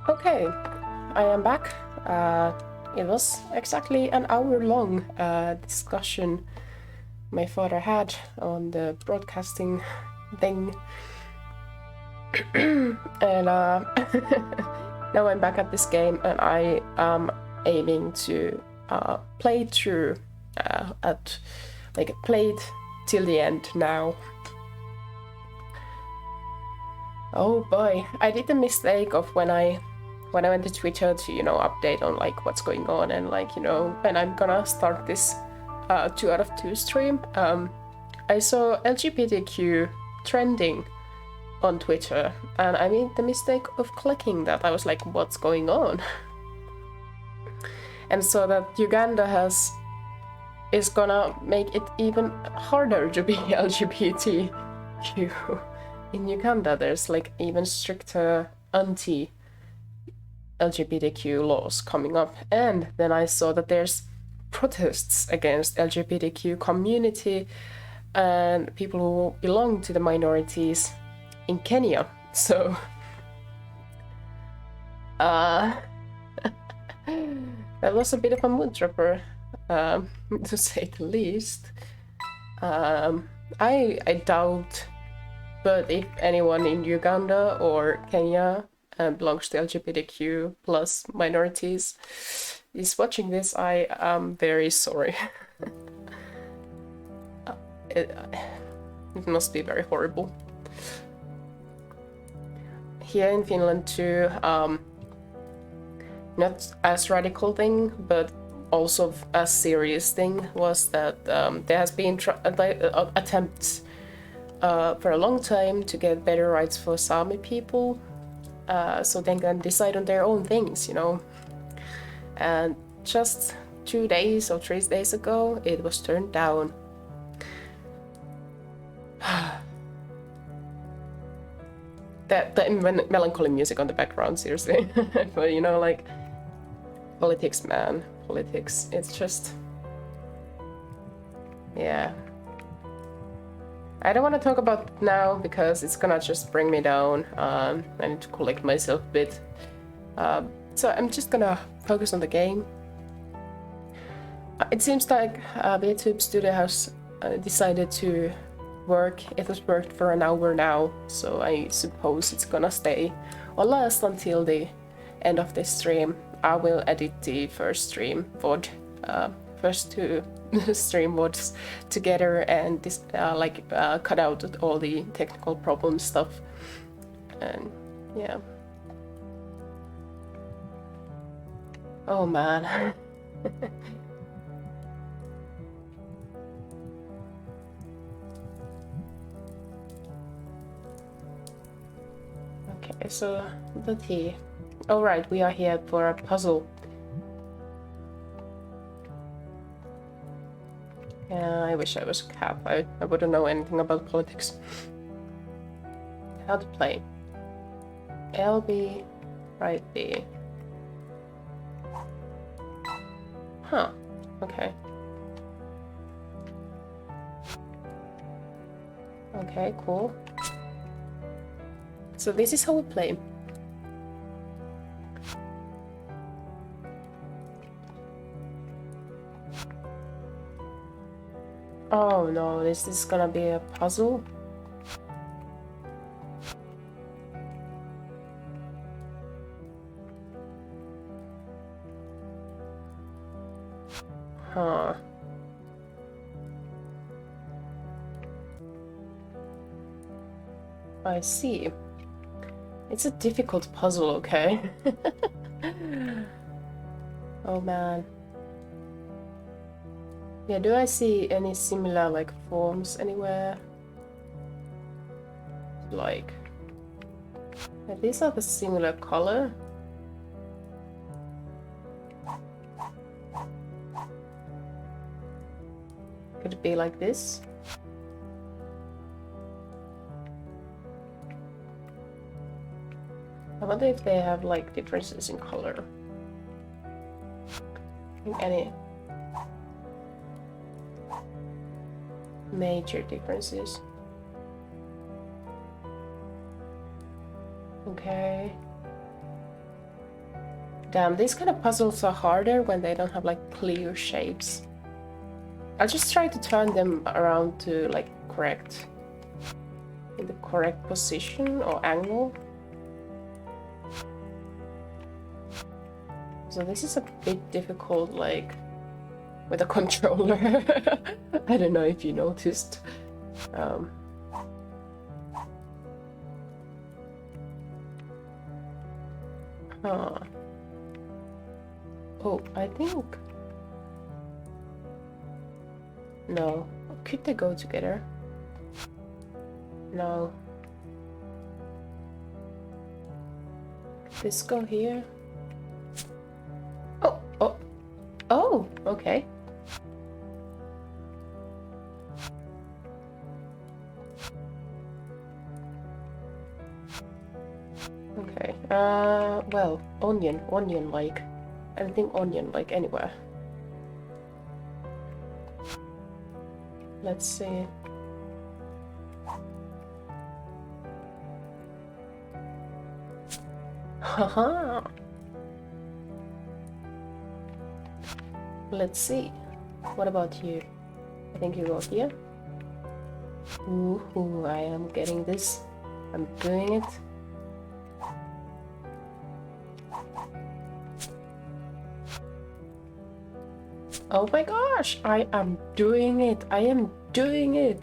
Okay, I am back. It was exactly an hour-long discussion my father had on the broadcasting thing. And now I'm back at this game and I am aiming to play through play it till the end now. Oh boy, I did the mistake of when I went to Twitter to, update on like what's going on and when I'm gonna start this 2 out of 2 stream, I saw LGBTQ trending on Twitter and I made the mistake of clicking that. I was like, what's going on? And so that Uganda is gonna make it even harder to be LGBTQ. In Uganda, there's like even stricter anti-LGBTQ laws coming up. And then I saw that there's protests against LGBTQ community and people who belong to the minorities in Kenya. So that was a bit of a mood dropper, to say the least. I doubt, but if anyone in Uganda or Kenya belongs to LGBTQ plus minorities is watching this, I am very sorry. It must be very horrible. Here in Finland too, not as radical thing, but also a serious thing was that there has been attempts for a long time to get better rights for Sami people, so they can decide on their own things, And just 2 days or 3 days ago, it was turned down. that melancholy music on the background, seriously. But like politics, man, politics. It's just, yeah. I don't want to talk about it now because it's gonna just bring me down. I need to collect myself a bit. So I'm just gonna focus on the game. It seems like VTube Studio has decided to work. It has worked for an hour now, so I suppose it's gonna stay or last until the end of this stream. I will edit the first stream VOD, first 2 stream VODs together and cut out all the technical problem stuff. And yeah. Oh man. Okay, so the tea. All right, we are here for a puzzle. I wish I was a cap. I wouldn't know anything about politics. How to play. LB, right B. Huh, okay. Okay, cool. So this is how we play. Oh no, this is gonna be a puzzle. Huh. I see. It's a difficult puzzle, okay? Oh man. Yeah, do I see any similar like forms anywhere? Like, these are the similar color. Could it be like this? I wonder if they have like differences in color. Any major differences? Okay. Damn, these kind of puzzles are harder when they don't have like clear shapes. I'll just try to turn them around to like correct, in the correct position or angle. So this is a bit difficult, like with a controller. I don't know if you noticed. Huh. Oh, I think... No. Could they go together? No. Could this go here? Oh, oh, oh, okay. Okay, well, onion-like. Anything onion-like anywhere. Let's see. Haha! Let's see. What about you? I think you go here. Ooh, I am getting this. I'm doing it. Oh my gosh, I am doing it. I am doing it.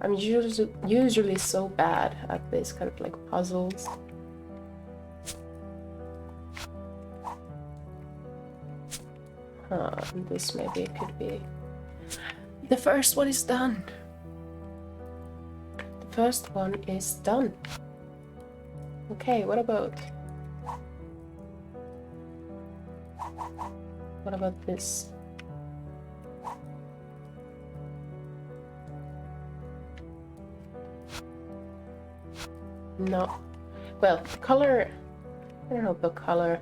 I'm usually so bad at this kind of like puzzles. This maybe could be... The first one is done. The first one is done. Okay, what about this? No. Well, the color... I don't know the color.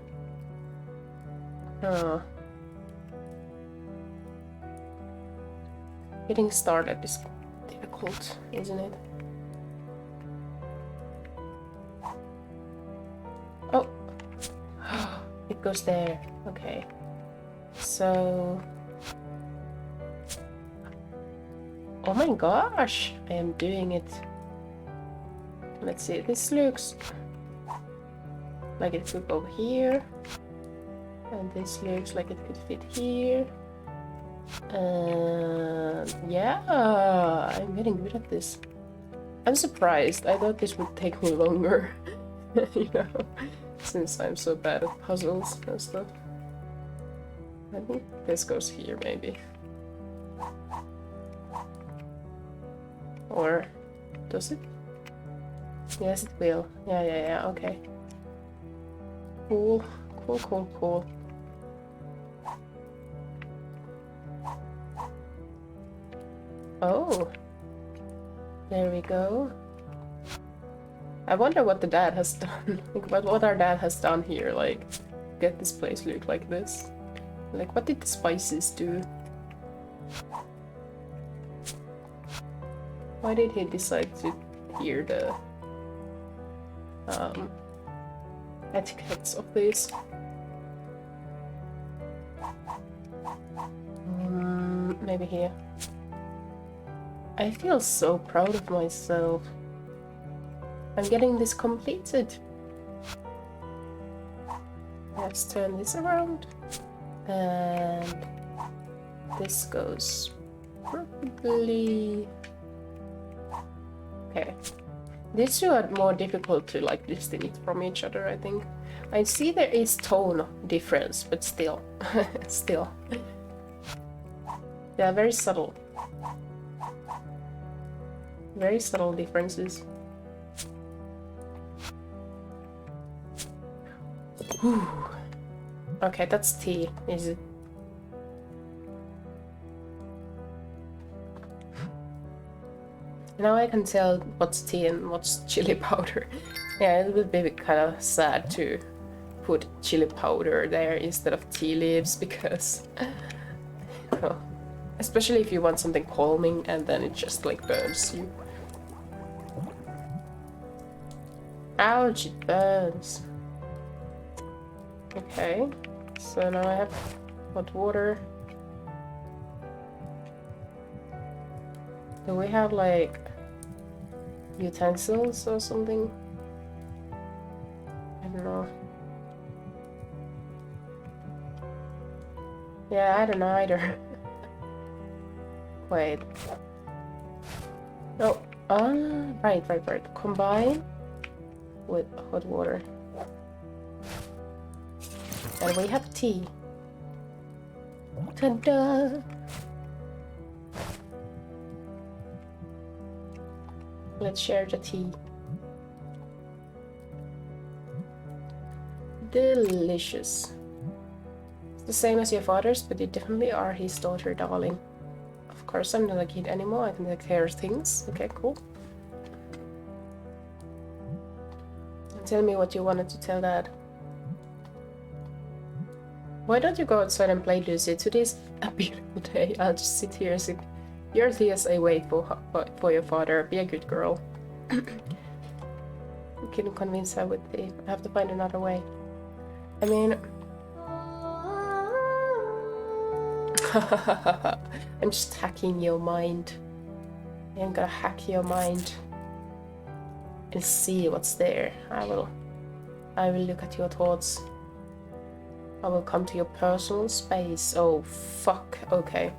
Getting started is difficult, isn't it? Oh! It goes there. Okay. So... Oh my gosh! I am doing it. Let's see, this looks like it could go here, and this looks like it could fit here. Yeah, I'm getting good at this. I'm surprised. I thought this would take me longer, you know, since I'm so bad at puzzles and stuff. I think this goes here, maybe. Or does it? Yes, it will. Yeah, okay. Cool. Oh. There we go. I wonder what the dad has done. Like, what our dad has done here, like, get this place look like this. Like, what did the spices do? Why did he decide to hear the etiquettes of this? Maybe here. I feel so proud of myself. I'm getting this completed. Let's turn this around. And this goes probably... Okay. These two are more difficult to like distinguish from each other, I think. I see there is tone difference, but still. Still. They are very subtle. Very subtle differences. Whew. Okay, that's tea, is it? Now I can tell what's tea and what's chili powder. Yeah, it would be kind of sad to put chili powder there instead of tea leaves, because... Oh, especially if you want something calming and then it just like burns you. Ouch, it burns. Okay, so now I have hot water. Do we have like utensils or something? I don't know. Yeah, I don't know either. Wait. No. Right. Combine with hot water. And we have tea. Ta-da! Let's share the tea. Delicious. It's the same as your father's, but you definitely are his daughter, darling. Of course, I'm not a kid anymore. I can take care of things. Okay, cool. Tell me what you wanted to tell Dad. Why don't you go outside and play, Lucy? Today's a beautiful day. I'll just sit here and sip your tea as I wait for your father. Be a good girl. You couldn't convince her with the... I have to find another way. I mean... I'm just hacking your mind. I'm gonna hack your mind and see what's there. I will look at your thoughts. I will come to your personal space. Oh fuck, okay.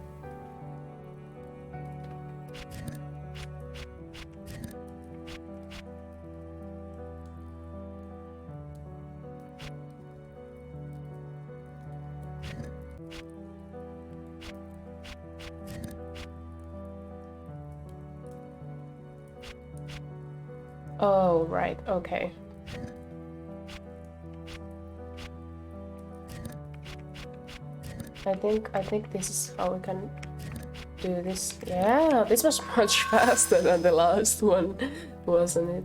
Oh, right, okay. I think this is how we can do this. Yeah, this was much faster than the last one, wasn't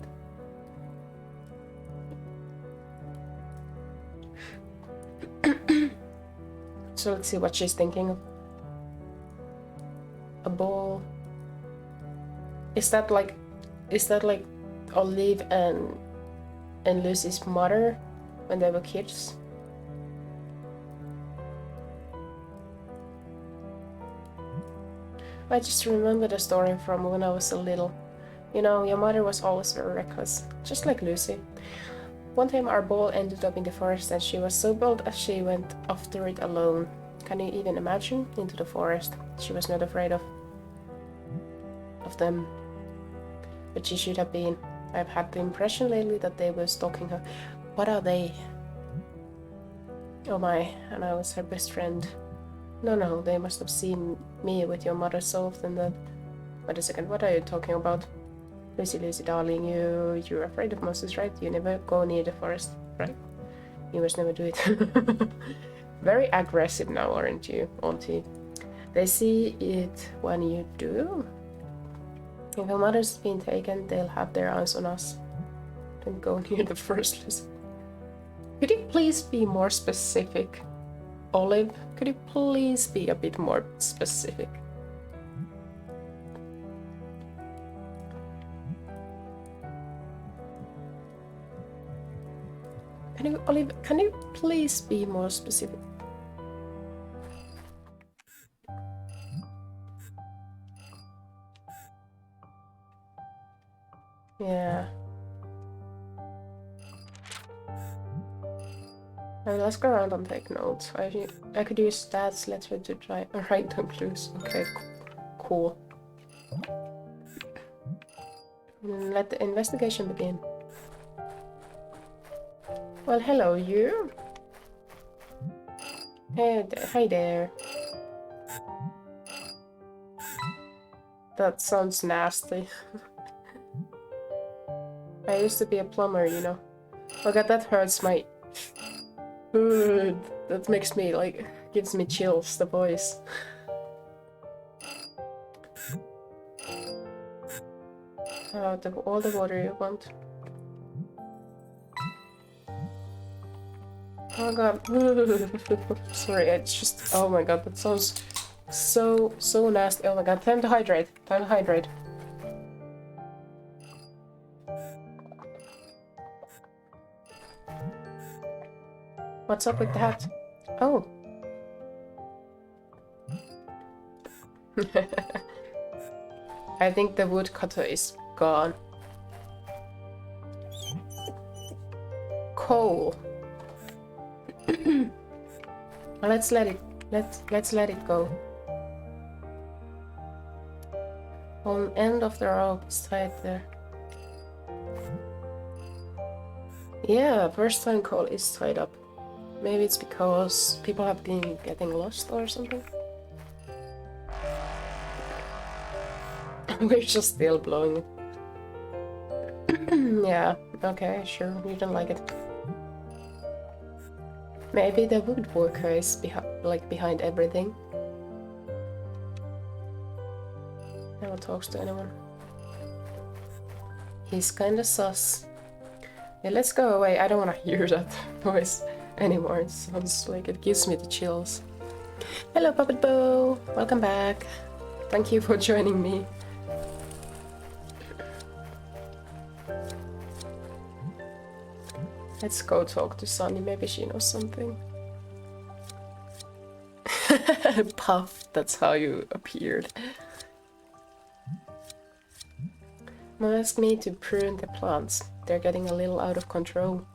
it? So let's see what she's thinking of. A ball. Is that like Olive and Lucy's mother when they were kids? I just remember the story from when I was a little. You know, your mother was always very reckless, just like Lucy. One time our ball ended up in the forest and she was so bold as she went after it alone. Can you even imagine? Into the forest. She was not afraid of them. But she should have been. I've had the impression lately that they were stalking her. What are they? Oh my, and I was her best friend. No, they must have seen me with your mother so often that... Wait a second, what are you talking about? Lucy, darling, you're afraid of monsters, right? You never go near the forest, right? You must never do it. Very aggressive now, aren't you, Auntie? They see it when you do. If your mother's been taken, they'll have their eyes on us. Don't go near the forest, Lucy. Could you please be more specific? Olive, could you please be a bit more specific? Olive, can you please be more specific? Yeah. Let's go around and take notes. I could use Dad's letter to try and write down clues. Okay, cool. Let the investigation begin. Well, hello, you. Hey there. That sounds nasty. I used to be a plumber, you know. Oh god, that hurts my... that makes me, like, gives me chills, the voice. All the water you want. Oh god. Sorry, it's just... Oh my god, that sounds so nasty. Oh my god, time to hydrate. Time to hydrate. What's up with the hat? Oh. I think the woodcutter is gone. Coal. Let's let it go. On end of the rope is tied there. Yeah, first time coal is tied up. Maybe it's because people have been getting lost or something. We're just still blowing it. Yeah, okay, sure, you don't like it. Maybe the woodworker is behind everything. Never talks to anyone. He's kinda sus. Yeah, let's go away. I don't want to hear that voice anymore. It sounds like it gives me the chills. Hello, Puppet Bow! Welcome back. Thank you for joining me. Let's go talk to Sunny. Maybe she knows something. Puff, that's how you appeared. Mom asked me to prune the plants. They're getting a little out of control.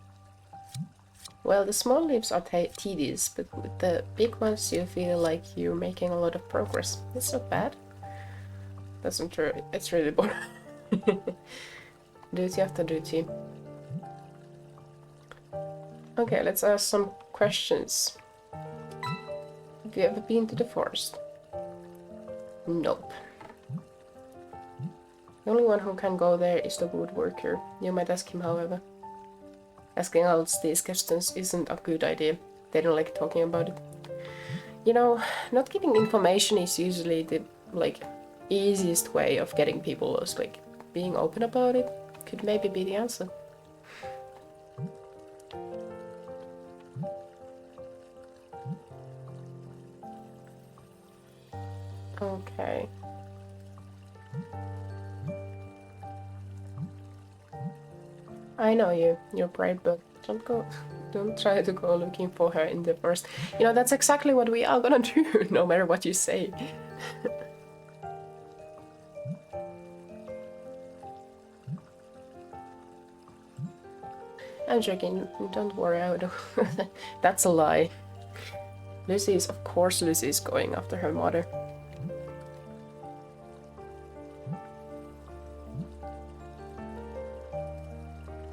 Well, the small leaves are tedious, but with the big ones you feel like you're making a lot of progress. It's not bad. That's not true. It's really boring. Duty after duty. Okay, let's ask some questions. Have you ever been to the forest? Nope. The only one who can go there is the woodworker. You might ask him, however. Asking out these questions isn't a good idea. They don't like talking about it. You know, not giving information is usually the, easiest way of getting people lost. Being open about it could maybe be the answer. Okay. I know you're bright, but don't try to go looking for her in the forest. You know, that's exactly what we are gonna do, no matter what you say. I'm joking, don't worry, that's a lie. Of course Lucy is going after her mother.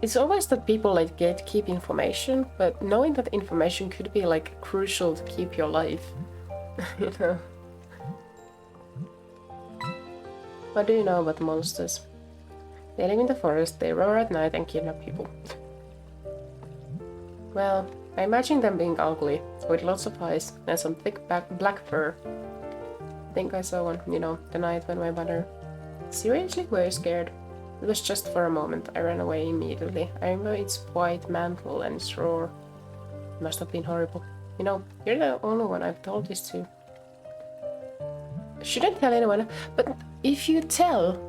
It's always that people gatekeep information, but knowing that information could be crucial to keep your life. You know. What do you know about monsters? They live in the forest, they roar at night and kidnap people. Well, I imagine them being ugly, with lots of eyes and some thick black fur. I think I saw one, you know, the night when my mother... Seriously? Were you scared? It was just for a moment. I ran away immediately. I remember its white mantle and its roar. It must have been horrible. You know, you're the only one I've told this to. Shouldn't tell anyone, but if you tell,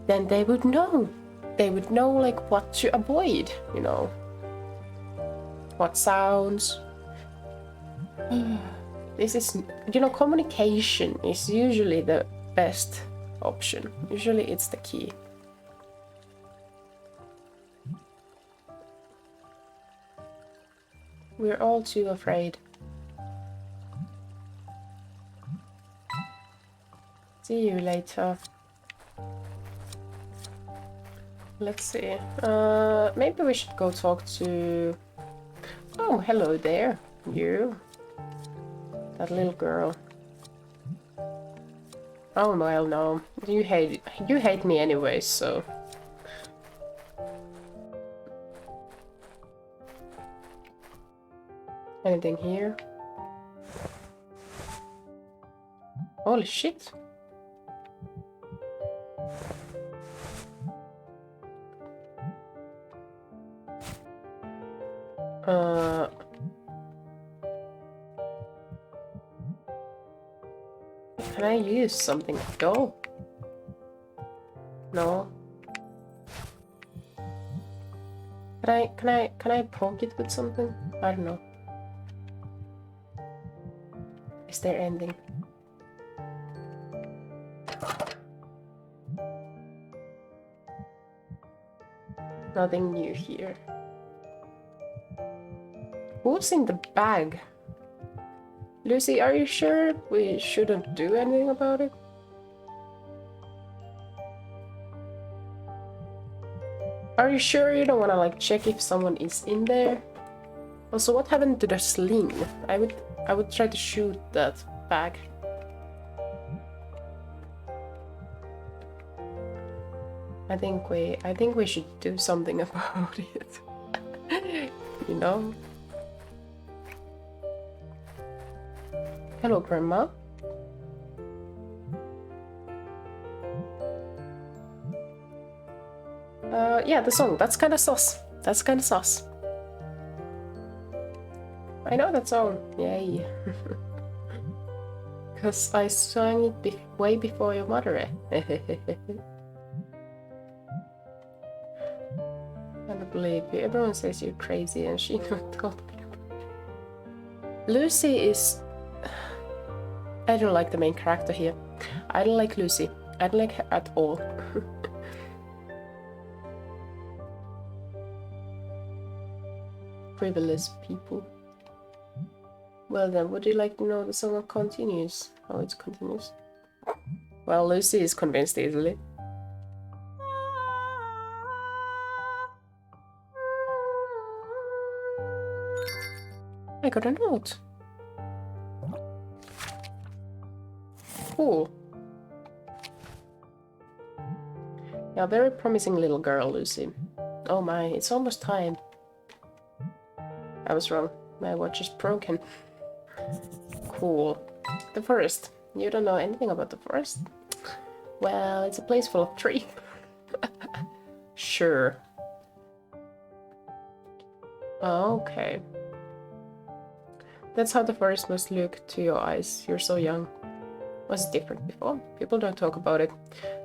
then they would know. They would know, what to avoid, you know. What sounds. This is, you know, communication is usually the best option. Usually it's the key. We're all too afraid. See you later. Let's see. Maybe we should go talk to... Oh, hello there. You. That little girl. Oh, well, no. You hate me anyway, so... Anything here? Holy shit! Can I use something? Go? No. Can I poke it with something? I don't know. is there ending? Nothing new here. Who's in the bag? Lucy, are you sure we shouldn't do anything about it? Are you sure you don't want to like check if someone is in there? Also, what happened to the sling? I would try to shoot that bag. I think we should do something about it. You know? Hello, Grandma. Yeah, the song. That's kind of sus. That's kind of sus. I know that song. Yay. Because I sang it way before your mother. I don't believe you. Everyone says you're crazy and she not told me. Lucy is... I don't like the main character here. I don't like Lucy. I don't like her at all. Frivolous people. Well then, would you like to know the song continues? How it continues? Well, Lucy is convinced easily. I got a note. Cool. Yeah, very promising little girl, Lucy. Oh my, it's almost time. I was wrong. My watch is broken. Cool. The forest. You don't know anything about the forest? Well, it's a place full of trees. Sure. Okay. That's how the forest must look to your eyes. You're so young. Was it different before? People don't talk about it.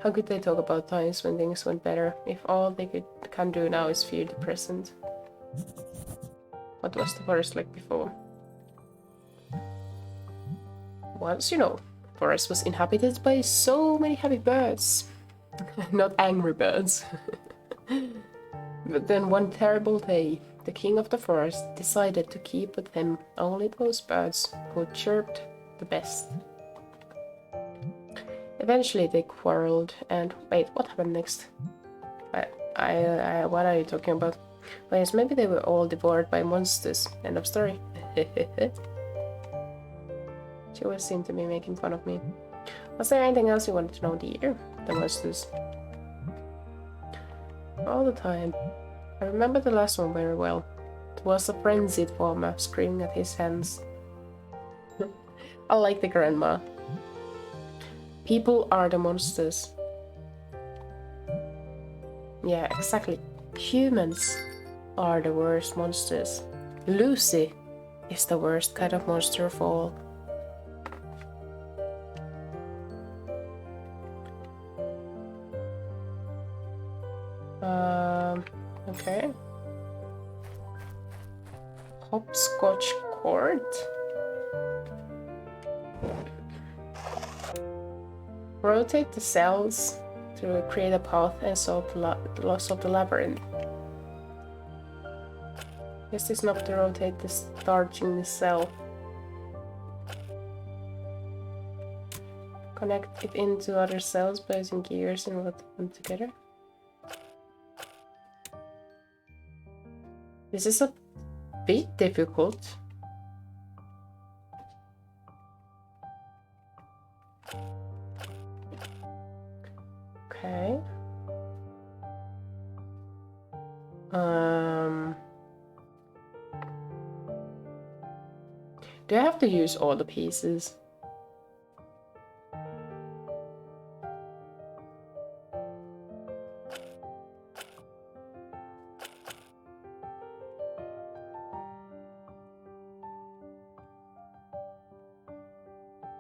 How could they talk about times when things went better, if all they can do now is fear the present? What was the forest like before? Once, you know, the forest was inhabited by so many happy birds. Not angry birds. But then one terrible day, the king of the forest decided to keep with him only those birds who chirped the best. Eventually they quarreled and... Wait, what happened next? What are you talking about? Well, yes, maybe they were all devoured by monsters. End of story. She always seemed to be making fun of me. Was there anything else you wanted to know, dear? The monsters. All the time. I remember the last one very well. It was a frenzied farmer screaming at his hands. I like the grandma. People are the monsters. Yeah, exactly. Humans are the worst monsters. Lucy is the worst kind of monster of all. Okay. Hopscotch court. Rotate the cells to create a path and solve the labyrinth. Is this enough to rotate the starting the cell? Connect it into other cells by using gears and rotate them together. This is a bit difficult. Okay. Do I have to use all the pieces?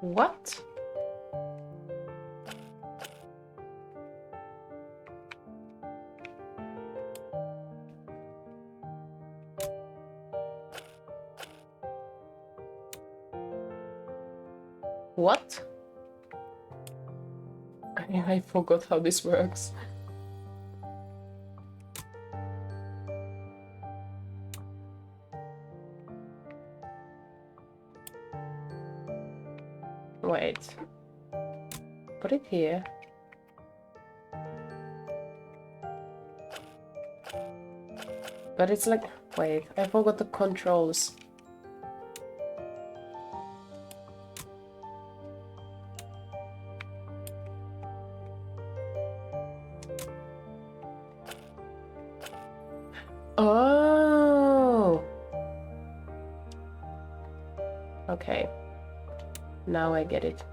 What? What? I forgot how this works. Wait. Put it here. But it's like... Wait, I forgot the controls. Oh! Okay. Now I get it.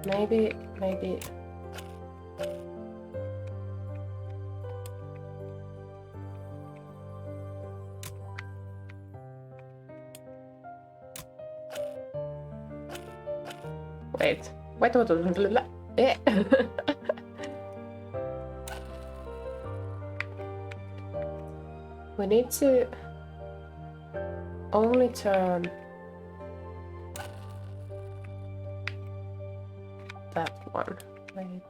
Maybe... Wait. Eh. We need to only turn that one. Wait.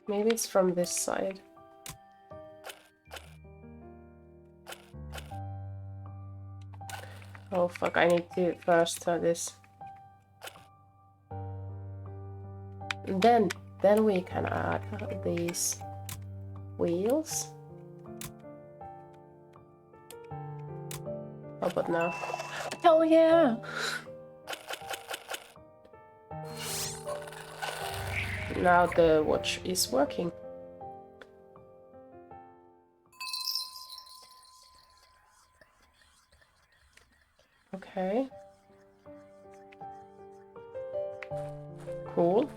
Maybe it's from this side. Oh fuck, I need to first turn this. And then we can add these wheels. Oh, but now. Hell yeah! Now the watch is working. Okay. Cool.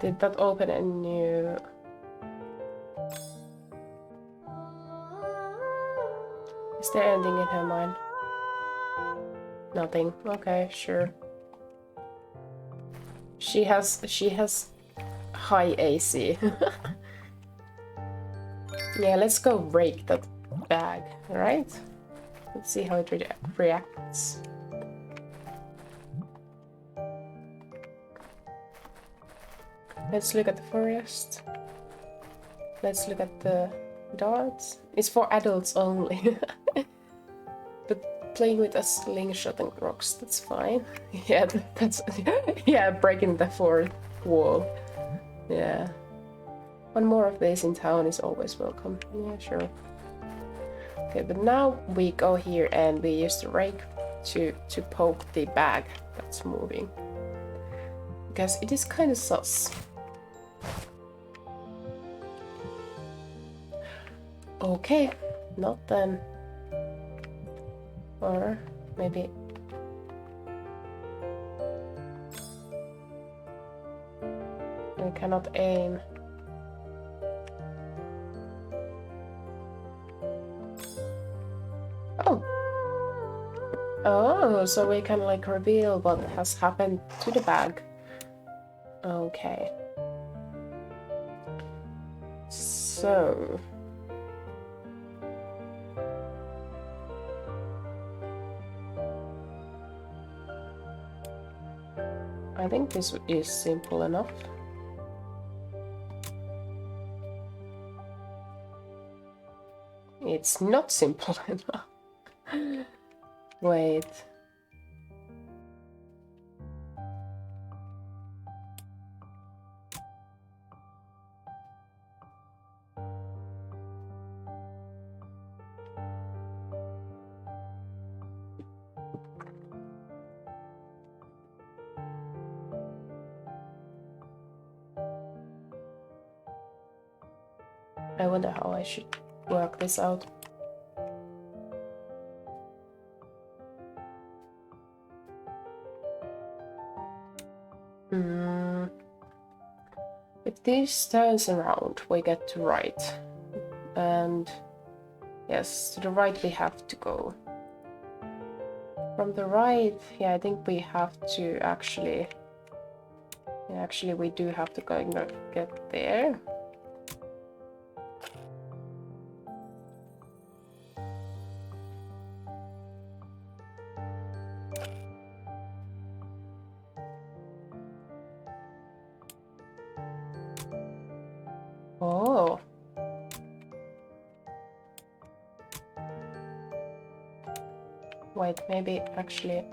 Did that open a new... Is there anything in her mind? Nothing. Okay, sure. She has high AC. Yeah, let's go rake that bag, right? Let's see how it reacts. Let's look at the forest. Let's look at the darts. It's for adults only. But playing with a slingshot and rocks, that's fine. Yeah, that's... Yeah, breaking the fourth wall. Yeah. One more of these in town is always welcome. Yeah, sure. Okay, but now we go here and we use the rake to poke the bag that's moving. Because it is kind of sus. Okay, not then. Or maybe... We cannot aim. Oh! Oh, so we can like reveal what has happened to the bag. Okay. So... I think this is simple enough. It's not simple enough. Wait. I wonder how I should work this out. If this turns around, we get to right. And Yes, to the right we have to go. From the right, yeah, I think we have to actually... Yeah, actually we do have to go and get there. Oh. Wait, maybe actually...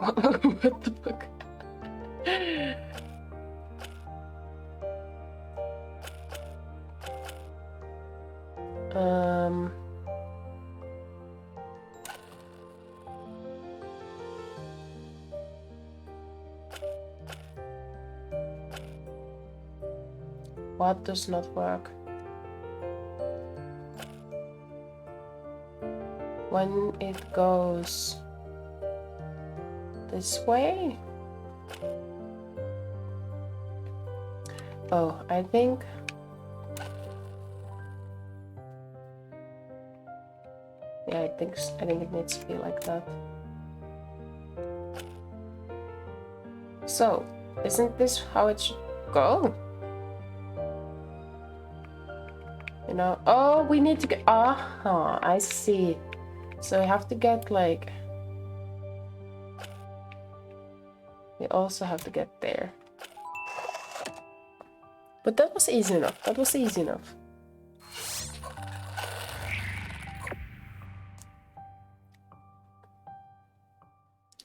What the fuck? What does not work? When it goes this way? Oh, I think... Yeah, I think it needs to be like that. So, isn't this how it should go? You know, oh, we need to get, ah, I see. So we have to get like, we also have to get there. But that was easy enough, that was easy enough.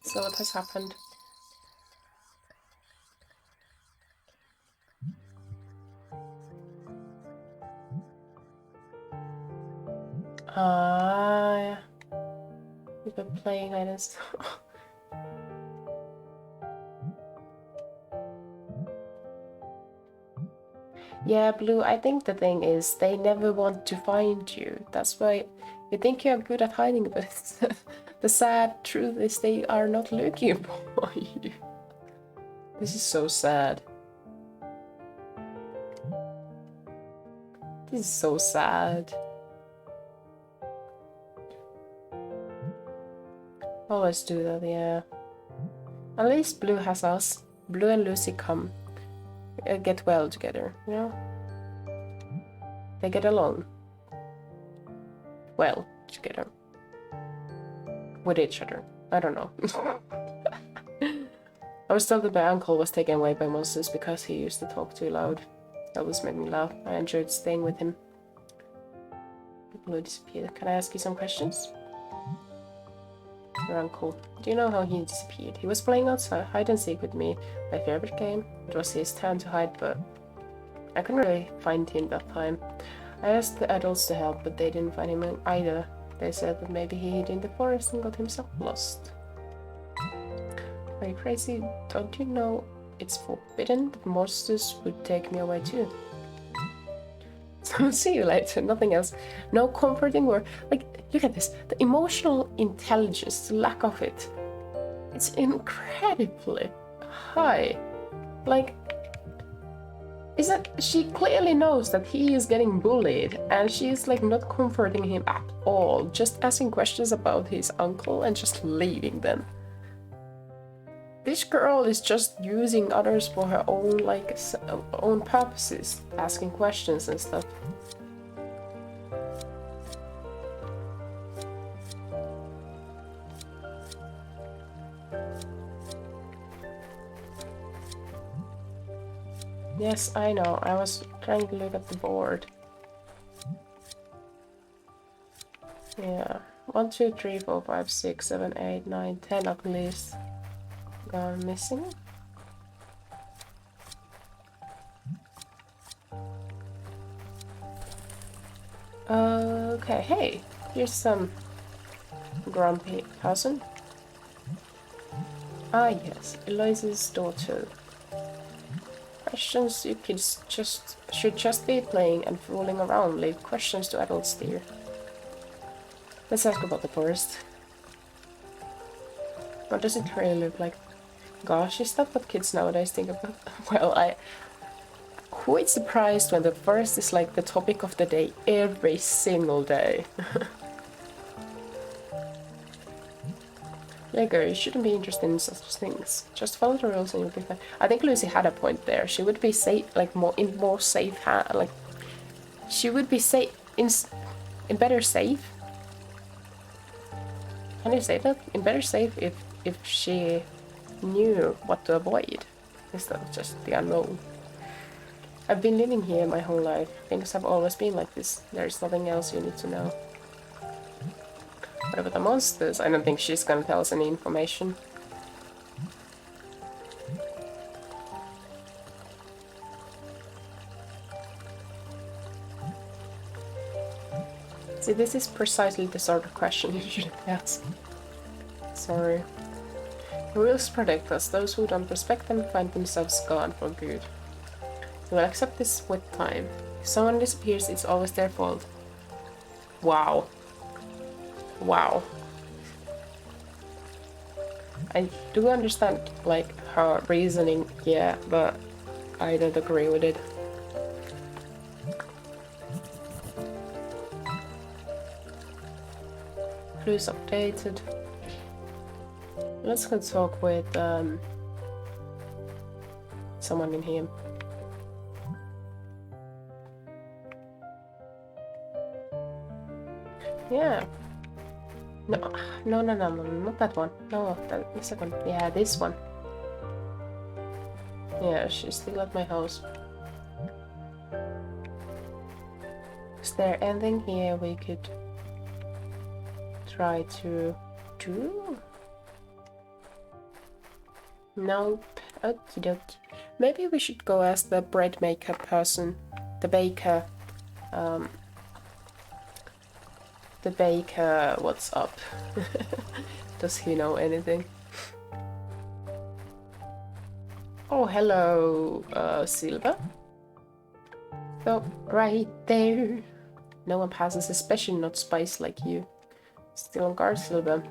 So what has happened? Yeah. We've been playing hide and seek. Yeah, Blue, I think the thing is they never want to find you. That's why you think you're good at hiding, but the sad truth is they are not looking for you. This is so sad. This is so sad. Always do that, yeah. At least Blue has us. Blue and Lucy come. Get well together, you know? They get along. Well, together. With each other. I don't know. I was told that my uncle was taken away by monsters because he used to talk too loud. That always made me laugh. I enjoyed staying with him. Blue disappeared. Can I ask you some questions? Your uncle. Do you know how he disappeared? He was playing outside hide and seek with me, my favorite game. It was his turn to hide, but I couldn't really find him that time. I asked the adults to help, but they didn't find him either. They said that maybe he hid in the forest and got himself lost. Are you crazy? Don't you know it's forbidden that monsters would take me away too? So see you later, nothing else. No comforting word. Like, look at this. The emotional intelligence, the lack of it. It's incredibly high. Like, is that she clearly knows that he is getting bullied and she's like not comforting him at all, just asking questions about his uncle and just leaving them. This girl is just using others for her own like own purposes, asking questions and stuff. Yes, I know. I was trying to look at the board. Yeah. 1, 2, 3, 4, 5, 6, 7, 8, 9, 10 at least gone missing. Okay, hey, here's some grumpy person. Ah yes, Eloise's daughter. Questions you kids should just be playing and fooling around. Leave questions to adults, dear. Let's ask about the forest. What does it really look like? Gosh, is that what kids nowadays think about? Well, who is surprised when the forest is like the topic of the day every single day? Lego, you shouldn't be interested in such things. Just follow the rules and you'll be fine. I think Lucy had a point there. She would be safe, like more safe like she would be safe in better safe. Can you say that? In better safe if she knew what to avoid instead of just the unknown. I've been living here my whole life. Things have always been like this. There's nothing else you need to know. What about the monsters? I don't think she's gonna tell us any information. See, this is precisely the sort of question you shouldn't ask. Sorry. The rules protect us. Those who don't respect them find themselves gone for good. You will accept this with time. If someone disappears, it's always their fault. Wow. Wow. I do understand, like, her reasoning, yeah, but I don't agree with it. Clues updated. Let's go talk with someone in here. Yeah. No, not that one. No, the second. Yeah, this one. Yeah, she's still at my house. Is there anything here we could try to do? Nope. Okie dokie. Maybe we should go ask the bread maker person. The baker. The baker, what's up? Does he know anything? Oh, hello, Silva. Oh, right there. No one passes, especially not spies like you. Still on guard, Silva.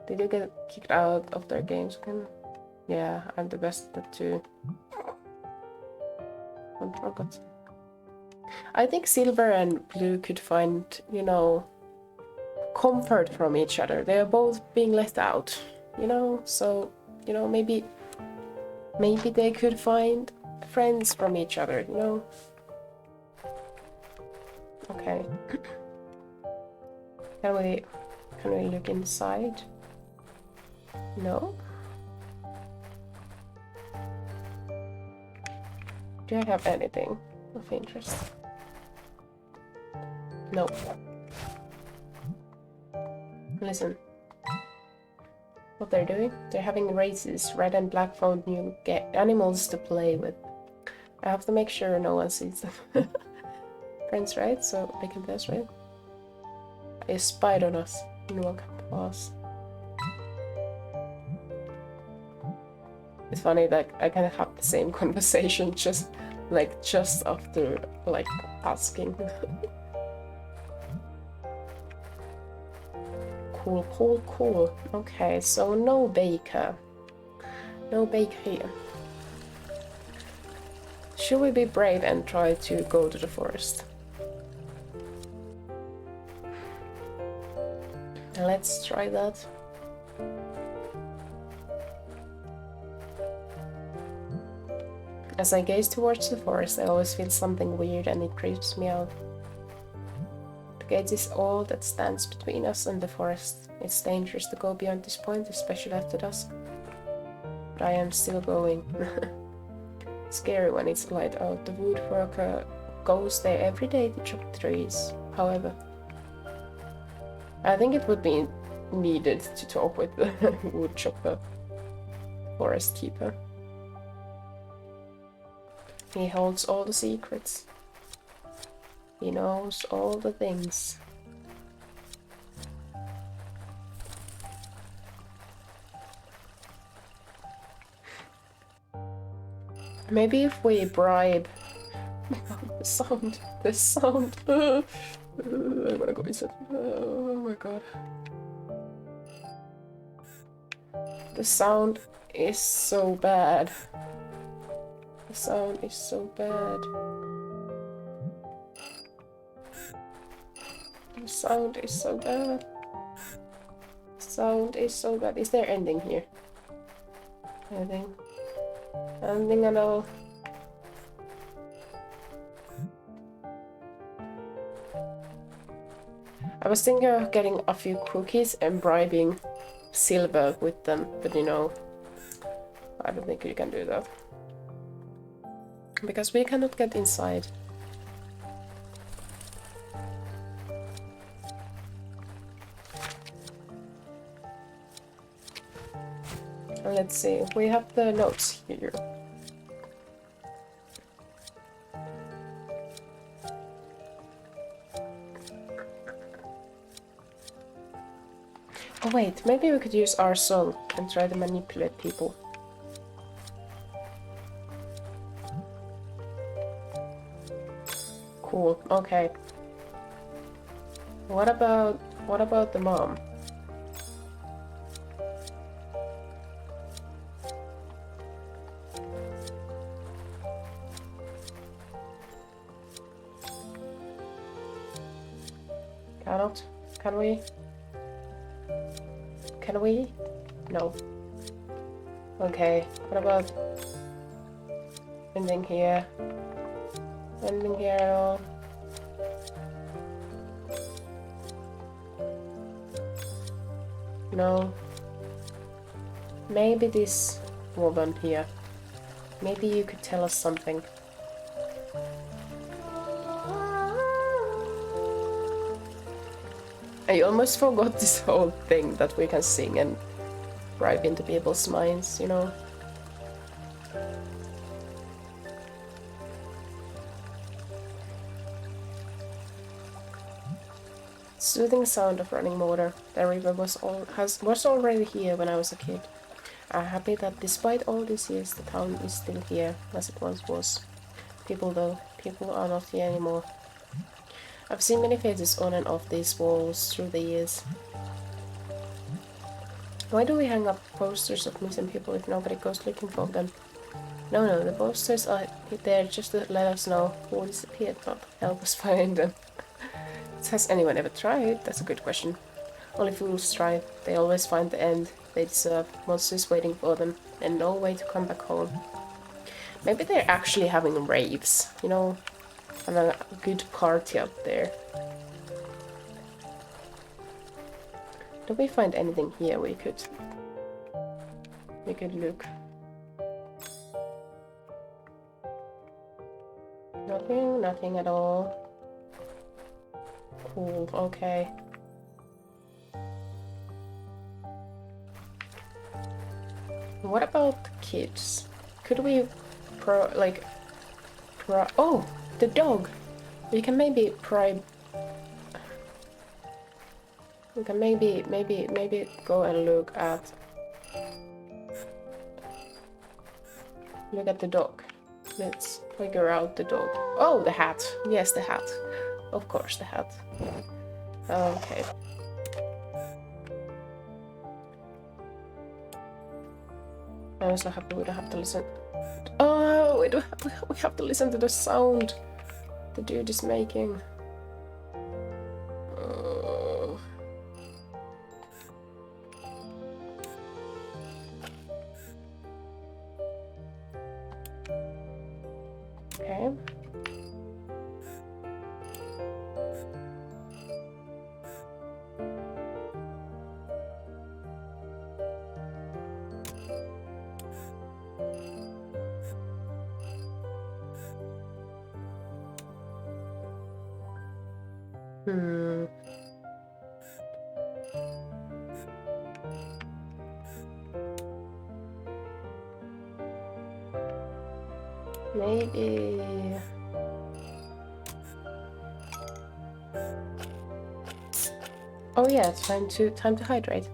Did you get kicked out of their games again? Yeah, I'm the best at that too. I forgot. I think Silver and Blue could find, you know, comfort from each other. They are both being left out, you know, so, you know, maybe they could find friends from each other, you know. Okay. Can we look inside? No? Do I have anything of interest? No. Listen. What they're doing? They're having races. Red and Black found new animals to play with. I have to make sure no one sees them. Friends, right? So they can test, right? They spied on us. No one can pass. It's funny that I can have the same conversation just after like asking. Cool. Okay, so no baker. No baker here. Should we be brave and try to go to the forest? Let's try that. As I gaze towards the forest, I always feel something weird and it creeps me out. The gate is all that stands between us and the forest. It's dangerous to go beyond this point, especially after dusk. But I am still going. Scary when it's light out. The woodworker goes there every day to chop trees. However, I think it would be needed to talk with the wood chopper, forest keeper. He holds all the secrets. He knows all the things. Maybe if we bribe The sound. The sound. I'm gonna go inside. Oh my god. The sound is so bad. The sound is so bad. The sound is so bad. The sound is so bad. Is there ending here? Anything? Anything at all? I was thinking of getting a few cookies and bribing Silver with them, but you know, I don't think you can do that. Because we cannot get inside. Let's see, we have the notes here. Oh wait, maybe we could use our song and try to manipulate people. Cool, okay. What about the mom? Cannot? Can we? Can we? No. Okay, what about ending here? Ending here at all? No. Maybe this woman here. Maybe you could tell us something. I almost forgot this whole thing that we can sing and bribe into people's minds, you know? Soothing sound of running water. The river was already here when I was a kid. I'm happy that despite all these years, the town is still here, as it once was. People are not here anymore. I've seen many faces on and off these walls through the years. Why do we hang up posters of missing people if nobody goes looking for them? No, the posters are there just to let us know who disappeared, not help us find them. Has anyone ever tried? That's a good question. Only fools try. They always find the end they deserve, monsters waiting for them, and no way to come back home. Maybe they're actually having raves, you know? And a good party up there. Do we find anything here we could look? Nothing at all. Cool, okay. What about the kids? Could we oh! The dog! We can maybe we can maybe go and look at the dog. Let's figure out the dog. Oh, the hat! Yes, the hat. Of course, the hat. Okay. I'm so happy we don't have to listen. Oh, we have to listen to the sound the dude is making. Okay. Maybe... Oh yeah, it's time to hydrate.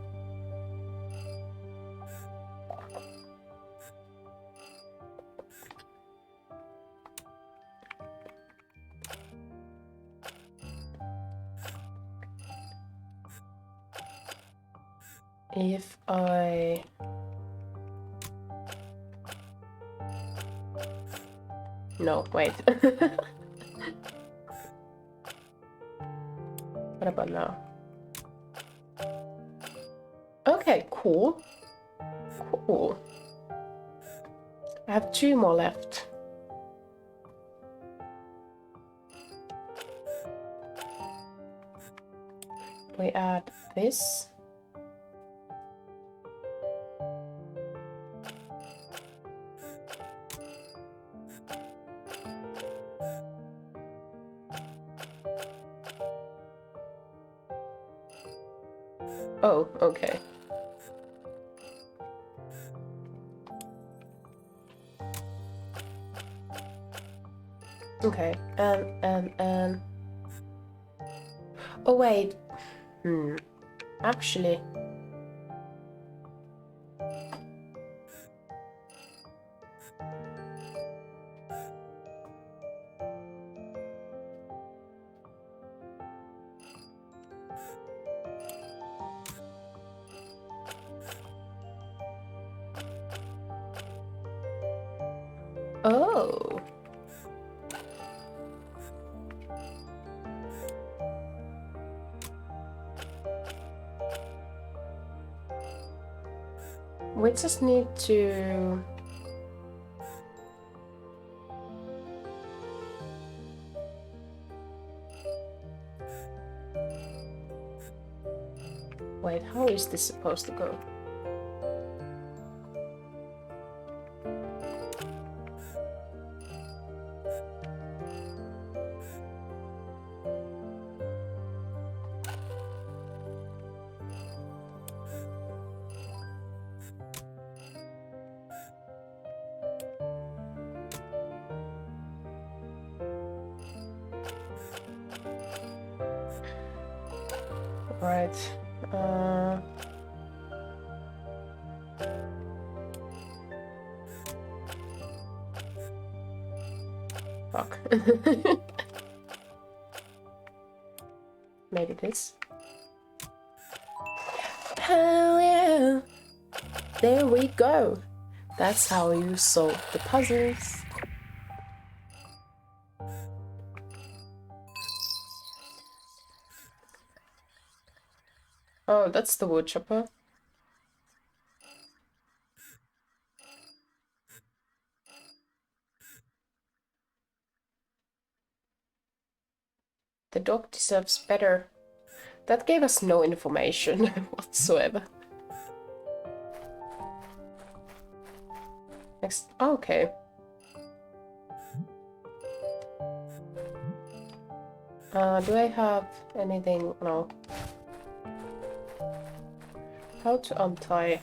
If I... No, wait. What about now? Okay, cool. Cool. I have 2 more left. We add this. Oh, okay. Okay, and... Oh, wait. Actually... Oh. We just need to... Wait, how is this supposed to go? Right. Fuck. Maybe this. Oh yeah! There we go! That's how you solve the puzzles. Oh, that's the wood chopper. The dog deserves better. That gave us no information whatsoever. Next. Oh, okay. Do I have anything? No. How to untie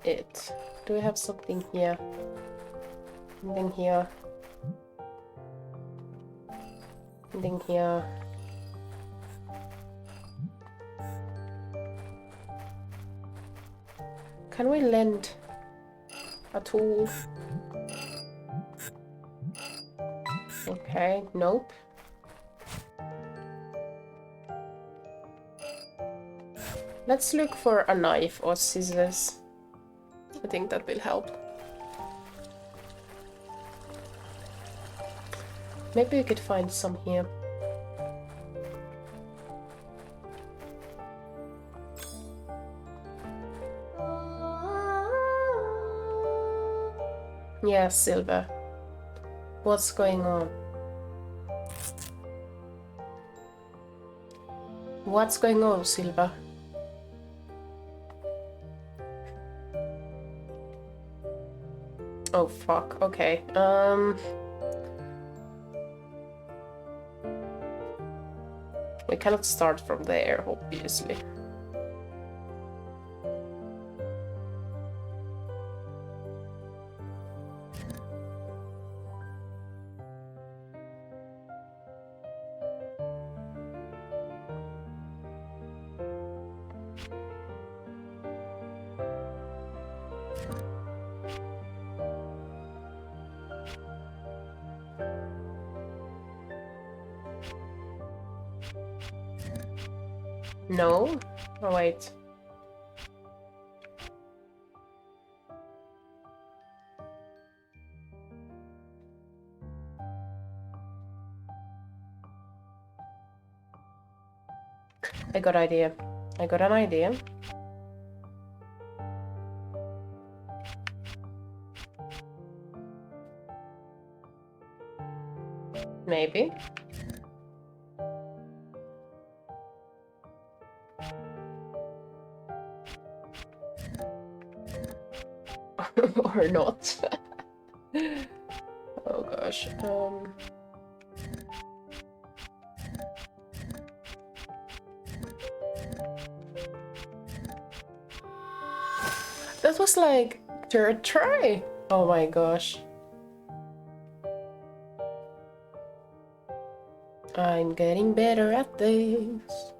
it? Do we have something here? Something here? Something here? Can we lend a tool? Okay, nope. Let's look for a knife or scissors. I think that will help. Maybe we could find some here. Yeah, Silver. What's going on? What's going on, Silver? Oh fuck, okay. We cannot start from there, obviously. No? Oh, wait. I got idea. I got an idea. Maybe. Or not. Oh gosh. That was like third try. Oh my gosh. I'm getting better at this.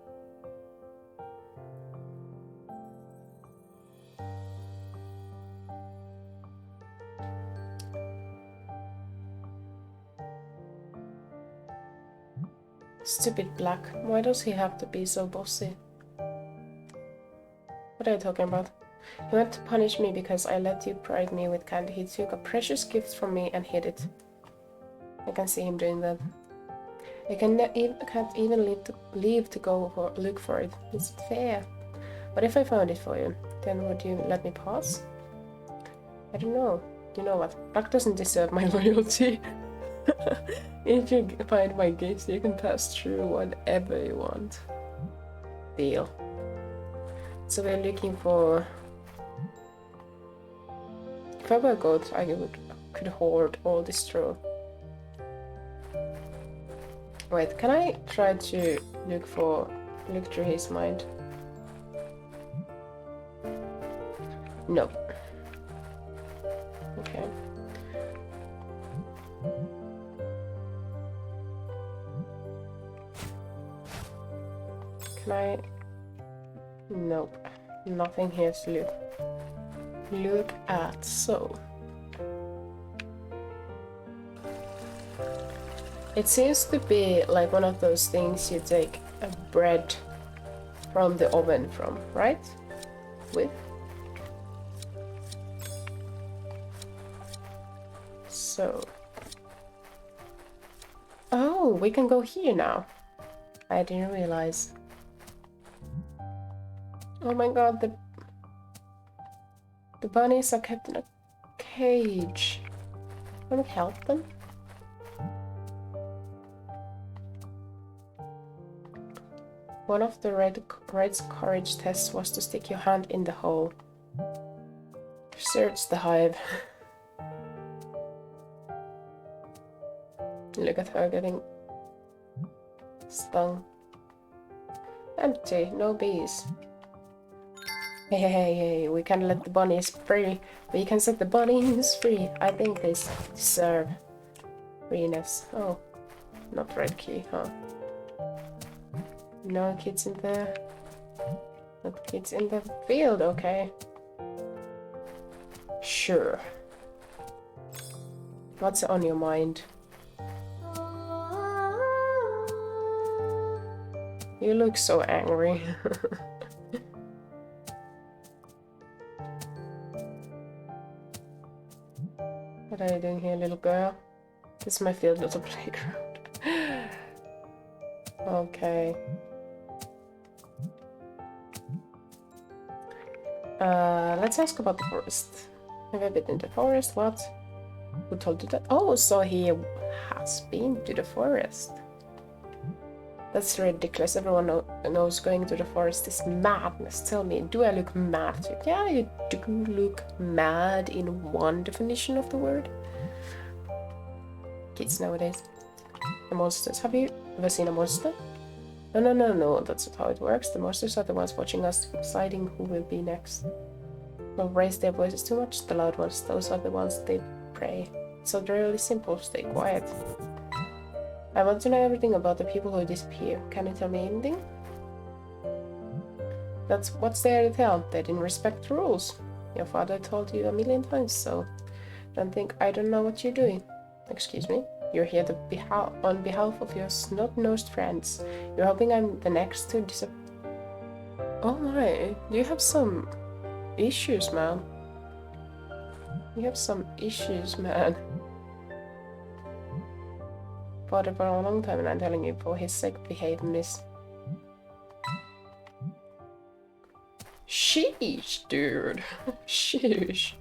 Stupid Black. Why does he have to be so bossy? What are you talking about? He wanted to punish me because I let you bribe me with candy. He took a precious gift from me and hid it. I can see him doing that. I can't even leave to go look for it. Is it fair? What if I found it for you? Then would you let me pass? I don't know. You know what? Black doesn't deserve my loyalty. If you find my gift, you can pass through whatever you want. Deal. So we're looking for... If I were a goat, I could hoard all this straw. Wait, can I try to look through his mind? No. Okay. Can I? Nope. Nothing here to look at, so... It seems to be like one of those things you take a bread from the oven from, right? With? So... Oh, we can go here now. I didn't realize. Oh my god, the bunnies are kept in a cage. Can we help them? One of the Red's courage tests was to stick your hand in the hole. Search the hive. Look at her getting stung. Empty, no bees. Hey, we can let the bunnies free. We can set the bunnies free. I think they deserve freeness. Oh, not red key, huh? No kids in there. Not kids in the field, okay. Sure. What's on your mind? You look so angry. What are you doing here, little girl? This is my field, not a playground. Okay. Let's ask about the forest. Have you been in the forest? What? Who told you that? Oh, so he has been to the forest. That's ridiculous. Everyone knows going to the forest is madness. Tell me, do I look mad? Yeah, you do look mad in one definition of the word. Kids nowadays. The monsters. Have you ever seen a monster? No. That's not how it works. The monsters are the ones watching us, deciding who will be next. Don't raise their voices too much. The loud ones, those are the ones they prey. So they're really simple. Stay quiet. I want to know everything about the people who disappear. Can you tell me anything? That's what's there to tell. They didn't respect the rules. Your father told you a million times, so don't think I don't know what you're doing. Excuse me? You're here on behalf of your snot-nosed friends. You're hoping I'm the next to disappear. Oh my, you have some issues, man. You have some issues, man. Father for a long time, and I'm telling you, for his sake, behave, miss. Sheesh, dude. Sheesh.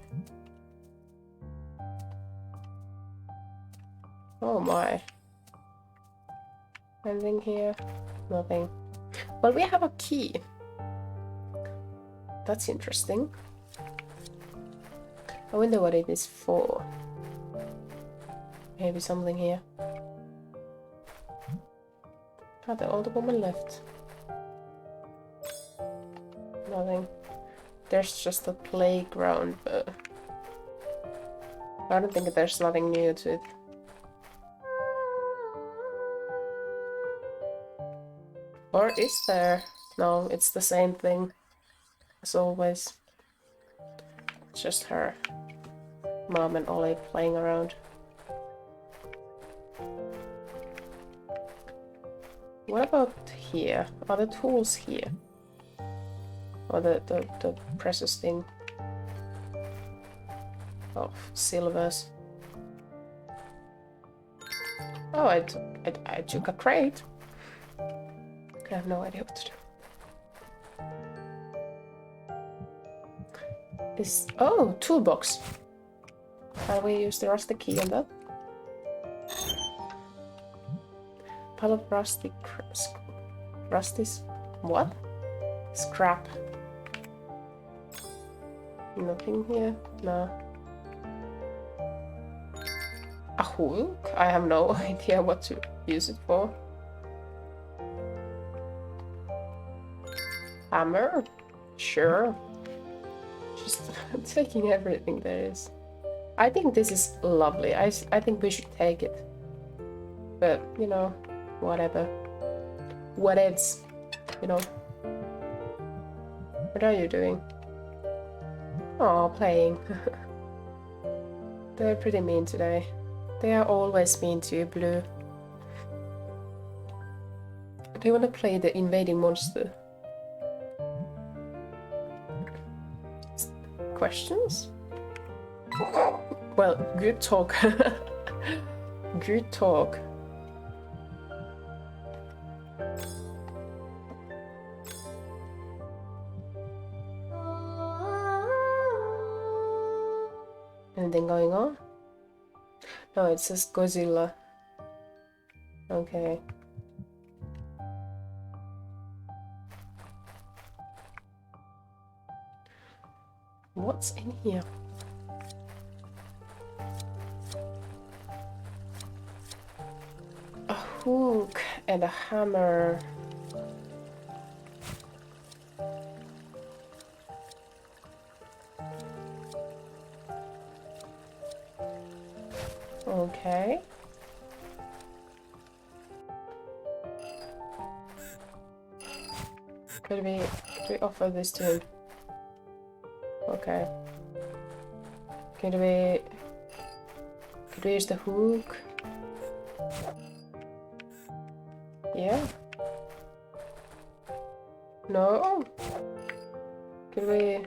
Oh my. Anything here? Nothing. Well, we have a key. That's interesting. I wonder what it is for. Maybe something here. Oh, the older woman left. Nothing. There's just a playground, but I don't think there's nothing new to it. Or is there? No, it's the same thing as always. It's just her mom and Ollie playing around. What about here? Are the tools here? Or the precious thing of silvers? Oh, I took a crate. I have no idea what to do. Oh, toolbox. Can we use the rusty key on that? Pile of rusty what? Scrap. Nothing here? No. A hook? I have no idea what to use it for. Hammer? Sure. Just taking everything there is. I think this is lovely. I think we should take it. But, you know, whatever. Whatevs, you know. What are you doing? Oh, playing. They're pretty mean today. They are always mean to you, Blue. Do you want to play the invading monster? Questions? Well, good talk. Good talk. Anything going on? No, it says Godzilla. Okay. What's in here? A hook and a hammer. Okay. Could we offer this to him? Okay. Could we use the hook? Yeah. No. Could we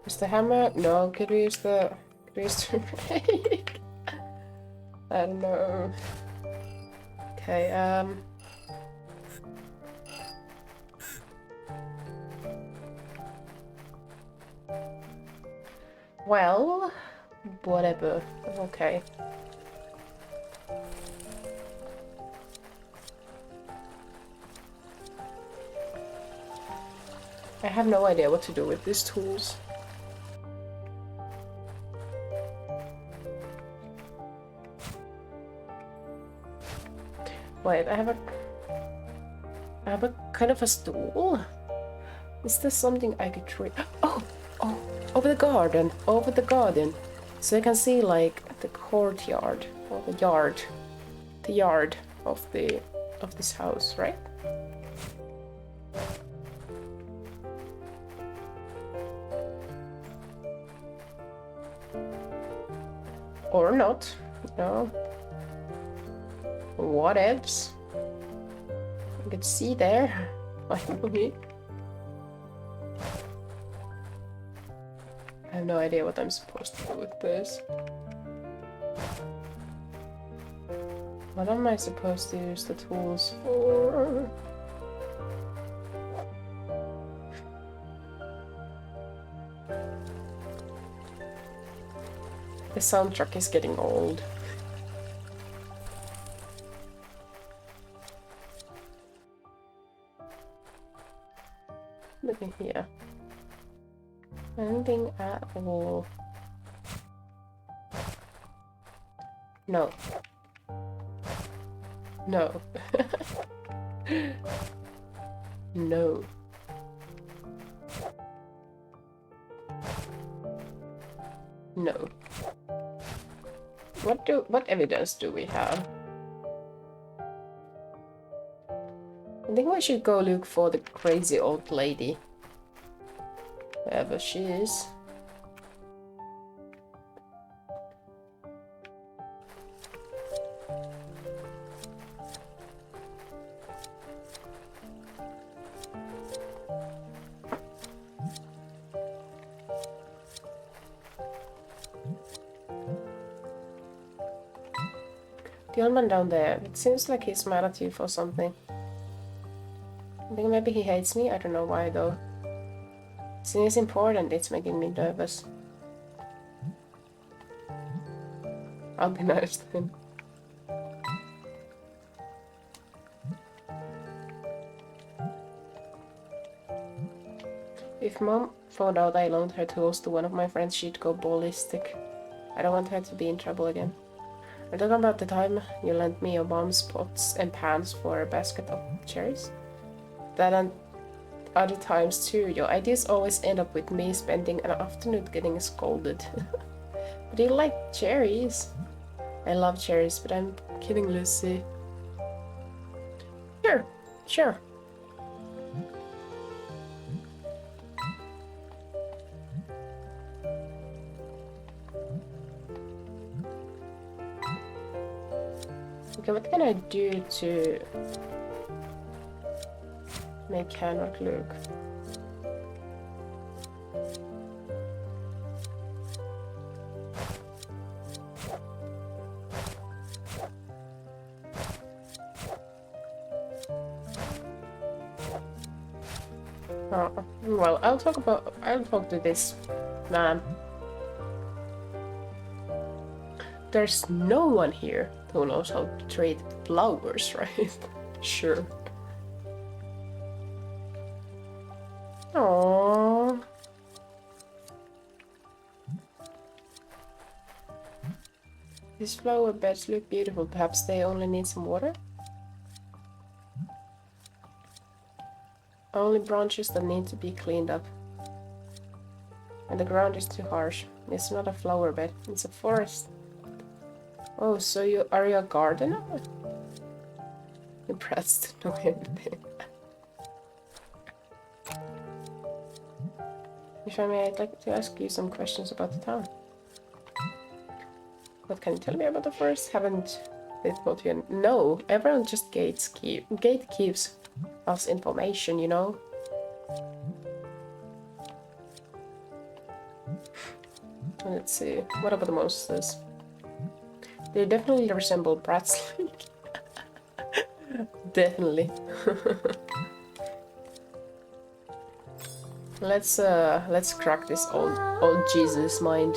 use the hammer? No. Could we use the rake? I don't know. Okay. Well, whatever. Okay. I have no idea what to do with these tools. Wait, I have a kind of a stool. Is there something I could try? Oh, over the garden, so I can see like the courtyard or the yard of this house, right? Or not? No. What else? You can see there. I have no idea what I'm supposed to do with this. What am I supposed to use the tools for? The soundtrack is getting old. Looking here. Anything at all? No. No. No. No. What evidence do we have? I think we should go look for the crazy old lady. Wherever she is. The old man down there, it seems like he's mad at you for something. I think maybe he hates me, I don't know why though. Since it's important, it's making me nervous. I'll be nice to him. If Mom found out I loaned her tools to one of my friends, she'd go ballistic. I don't want her to be in trouble again. Are you talking about the time you lent me your mom's pots and pans for a basket of cherries? That and other times too. Your ideas always end up with me spending an afternoon getting scolded. But you like cherries. I love cherries, but I'm kidding, Lucy. Sure, sure. Okay, what can I do to make handwork look? Oh, well, I'll talk to this man. There's no one here who knows how to trade flowers, right? Sure. Aww. These flower beds look beautiful. Perhaps they only need some water? Only branches that need to be cleaned up. And the ground is too harsh. It's not a flower bed, it's a forest. Oh, so are you a gardener? Impressed to know everything. If I may, I'd like to ask you some questions about the town. What can you tell me about the forest? Haven't they told you? No, everyone just gatekeeps us information, you know? Let's see, what about the monsters? They definitely resemble brats. Definitely. Let's crack this old Jesus mind.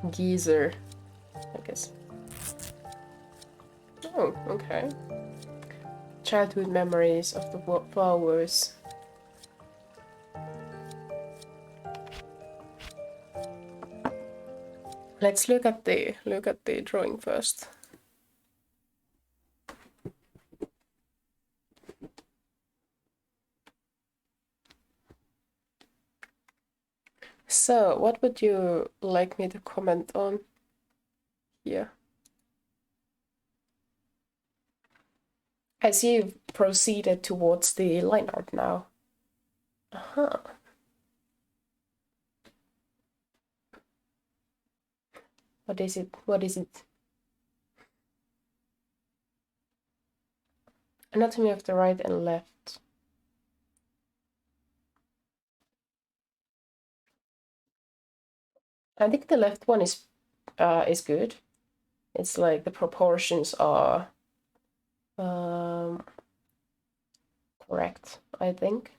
Geezer, I guess. Oh, okay. Childhood memories of the flowers. Let's look at the drawing first. So, what would you like me to comment on here? I see you've proceeded towards the line art now. Uh-huh. What is it? What is it? Anatomy of the right and left. I think the left one is good. It's like the proportions are correct, I think.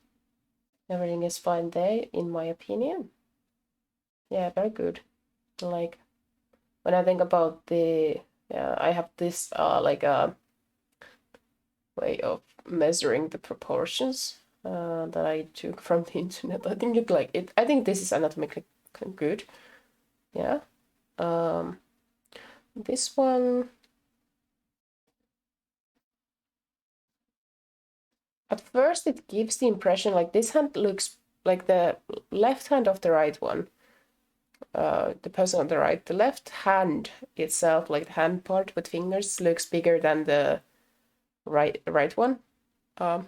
Everything is fine there, in my opinion. Yeah, very good. Like when I think about the I have this like a way of measuring the proportions that I took from the internet. I think it like it. I think this is anatomically good. Yeah. This one. At first, it gives the impression like this hand looks like the left hand of the right one. The person on the right, the left hand itself, like the hand part with fingers, looks bigger than the right one. Um,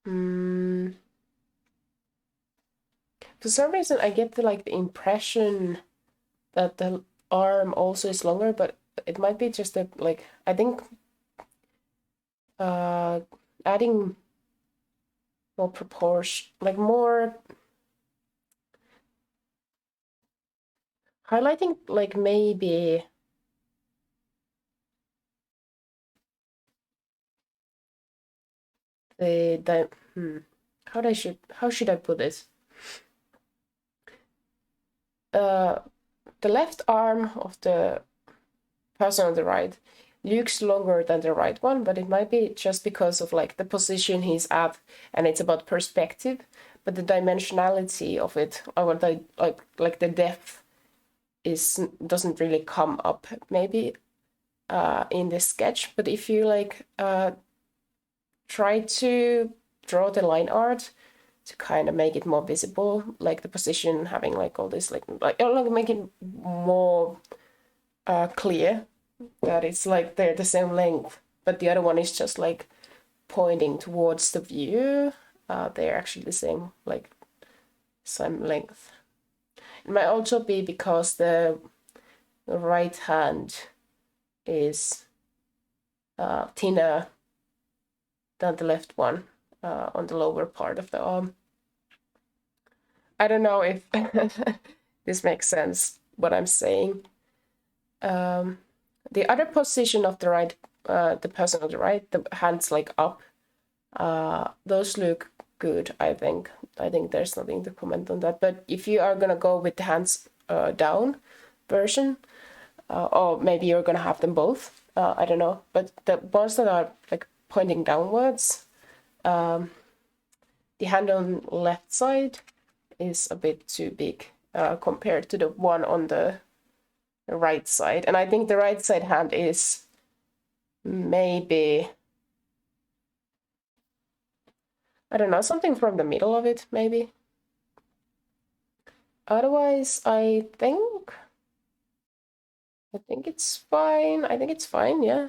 mm, for some reason, I get the impression that the arm also is longer, but it might be just a like I think adding more proportion, like more highlighting, like maybe the how should I put this? The left arm of the person on the right looks longer than the right one, but it might be just because of like the position he's at, and it's about perspective. But the dimensionality of it, or the like the depth, doesn't really come up maybe in this sketch. But if you like try to draw the line art to kind of make it more visible, like the position having like all this like make it more clear that it's like they're the same length, but the other one is just like pointing towards the view. They're actually the same length. It might also be because the right hand is thinner than the left one on the lower part of the arm. I don't know if this makes sense, what I'm saying. The other position of the right, the person on the right, the hands like up, those look good, I think. I think there's nothing to comment on that. But if you are gonna go with the hands down version, or maybe you're gonna have them both, I don't know. But the ones that are like pointing downwards, the hand on left side is a bit too big compared to the one on the right side. And I think the right side hand is maybe, I don't know, something from the middle of it, maybe. Otherwise, I think it's fine. I think it's fine, yeah.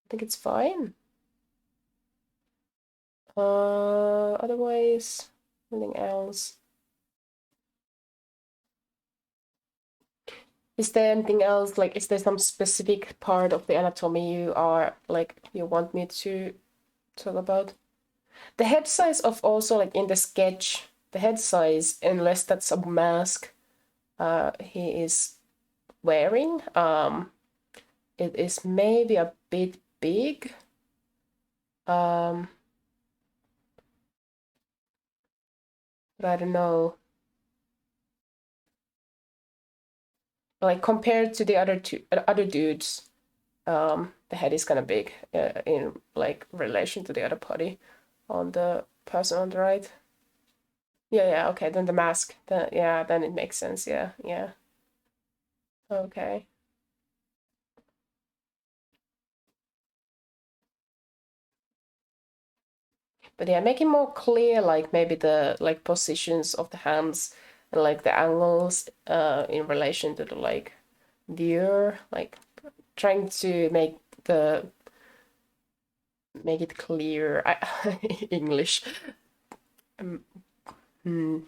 I think it's fine. Otherwise, anything else? Is there anything else, like, is there some specific part of the anatomy you want me to talk about? The head size of also, like, in the sketch, the head size, unless that's a mask he is wearing, it is maybe a bit big. But I don't know. Like compared to the other dudes, the head is kind of big in like relation to the other body on the person on the right. Yeah, okay. Then the mask. Then it makes sense. Yeah. Okay. But yeah, make it more clear, like maybe the like positions of the hands and like the angles in relation to the like viewer, like trying to make it clear. English. Hmm.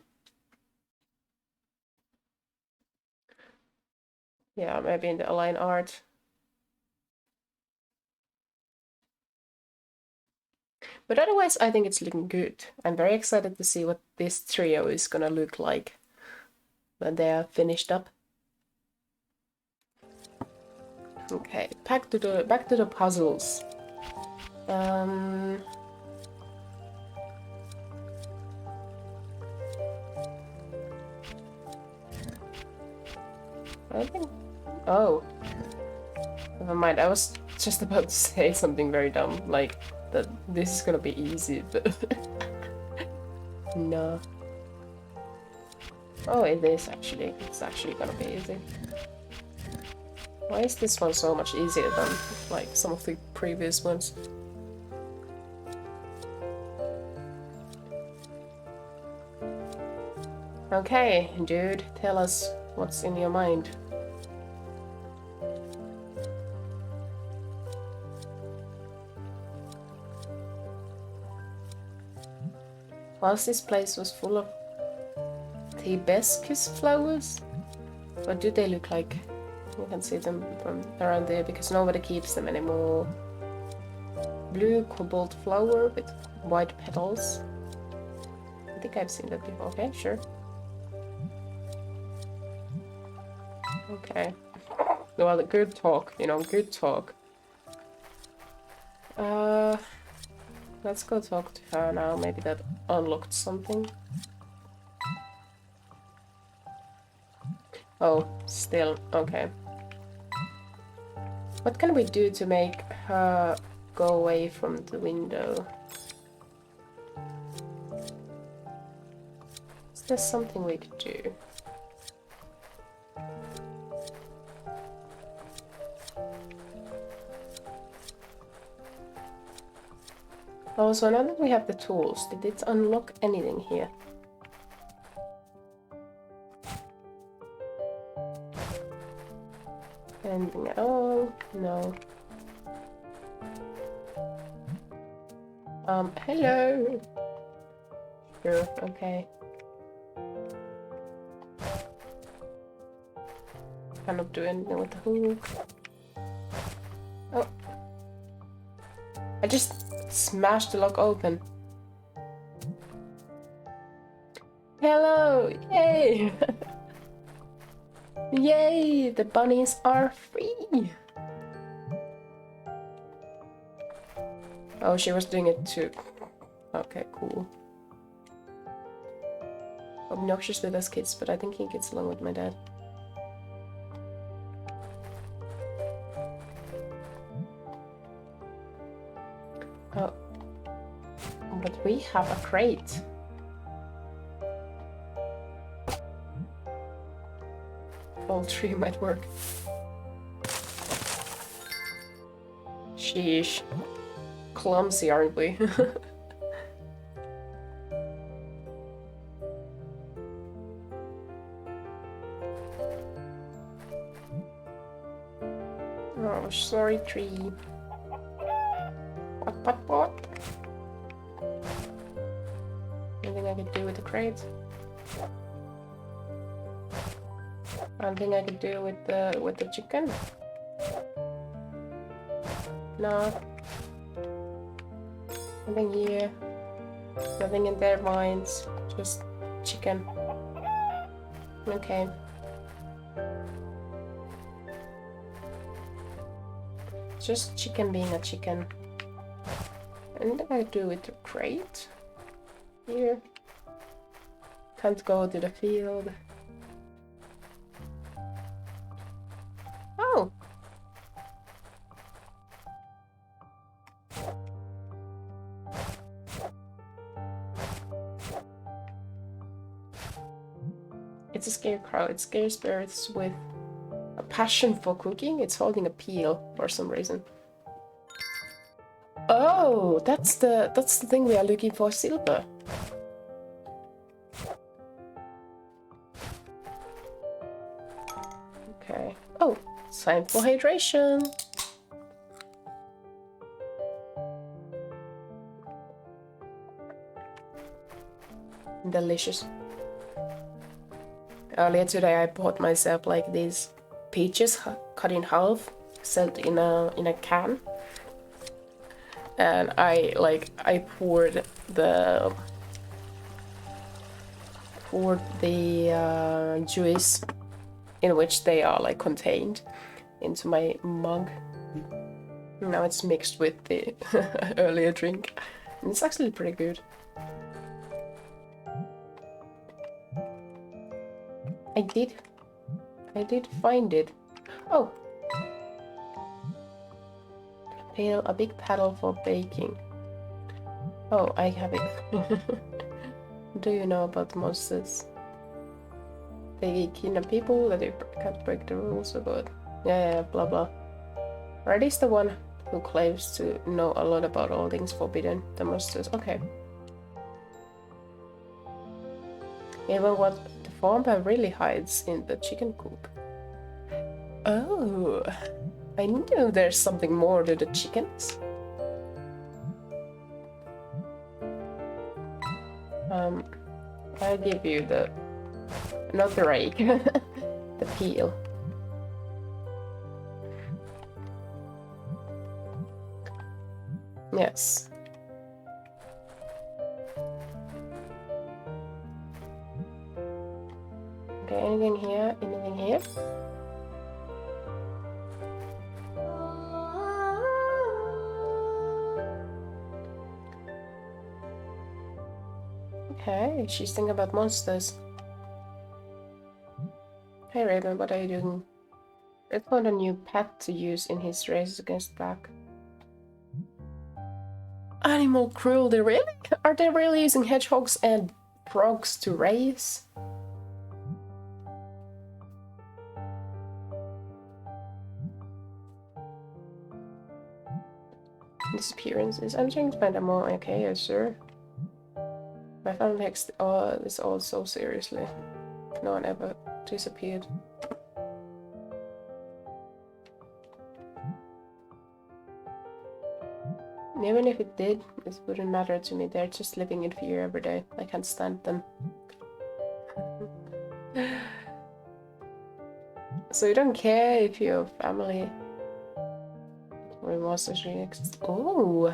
Yeah, maybe in the align art. But otherwise, I think it's looking good. I'm very excited to see what this trio is gonna look like when they are finished up. Okay, back to the puzzles. I think... Oh. Never mind, I was just about to say something very dumb, like that this is gonna be easy, but... No. Oh, it is actually. It's actually gonna be easy. Why is this one so much easier than, like, some of the previous ones? Okay, dude, tell us what's in your mind. Whilst this place was full of hibiscus flowers, what do they look like? You can see them from around there because nobody keeps them anymore. Blue cobalt flower with white petals. I think I've seen that before. Okay, sure. Okay. Well, good talk, you know, good talk. Let's go talk to her now. Maybe that unlocked something. Oh, still, okay. What can we do to make her go away from the window? Is there something we could do? Oh, so now that we have the tools, did it unlock anything here? Anything at all? No. Hello! Sure, okay. Cannot do anything with the hook. Oh. I just smashed the lock open. Hello! Yay! Yay! The bunnies are free! Oh, she was doing it too. Okay, cool. Obnoxious with us kids, but I think he gets along with my dad. Oh. But we have a crate. All three might work. Sheesh. Clumsy, aren't we? Oh, sorry, tree. What? Anything I could do with the crate? Anything I could do with the chicken? No. Nothing here. Nothing in their minds. Just chicken. Okay. Just chicken being a chicken. Anything I could do with the crate? Here. Can't go to the field. Oh! It's a scarecrow. It scares spirits with a passion for cooking. It's holding a peel for some reason. Oh, that's the thing we are looking for, silver. Okay. Oh, time for hydration. Delicious. Earlier today I bought myself like these peaches cut in half, sold in a can. And I poured the juice in which they are like contained into my mug. Now it's mixed with the earlier drink, and it's actually pretty good. I did find it. Oh! Pail, a big paddle for baking. Oh, I have it. Do you know about the monsters? They kidnap people, that they can't break the rules about. Yeah, blah blah. Red is the one who claims to know a lot about all things forbidden. The monsters. Okay. Even what the farmer really hides in the chicken coop. Oh, I knew there's something more to the chickens. I'll give you the not the rake, the peel. Yes. Okay, anything here? Anything here? Okay, she's thinking about monsters. Hey Raven, what are you doing? Red found a new pet to use in his race against Black. Animal cruelty, really? Are they really using hedgehogs and frogs to race? Disappearances. I'm trying to find a more. Okay, yes, sir. My family takes this all so seriously. No one ever disappeared. Even if it did, it wouldn't matter to me. They're just living in fear every day. I can't stand them. So you don't care if your family or monsters really exist? Oh!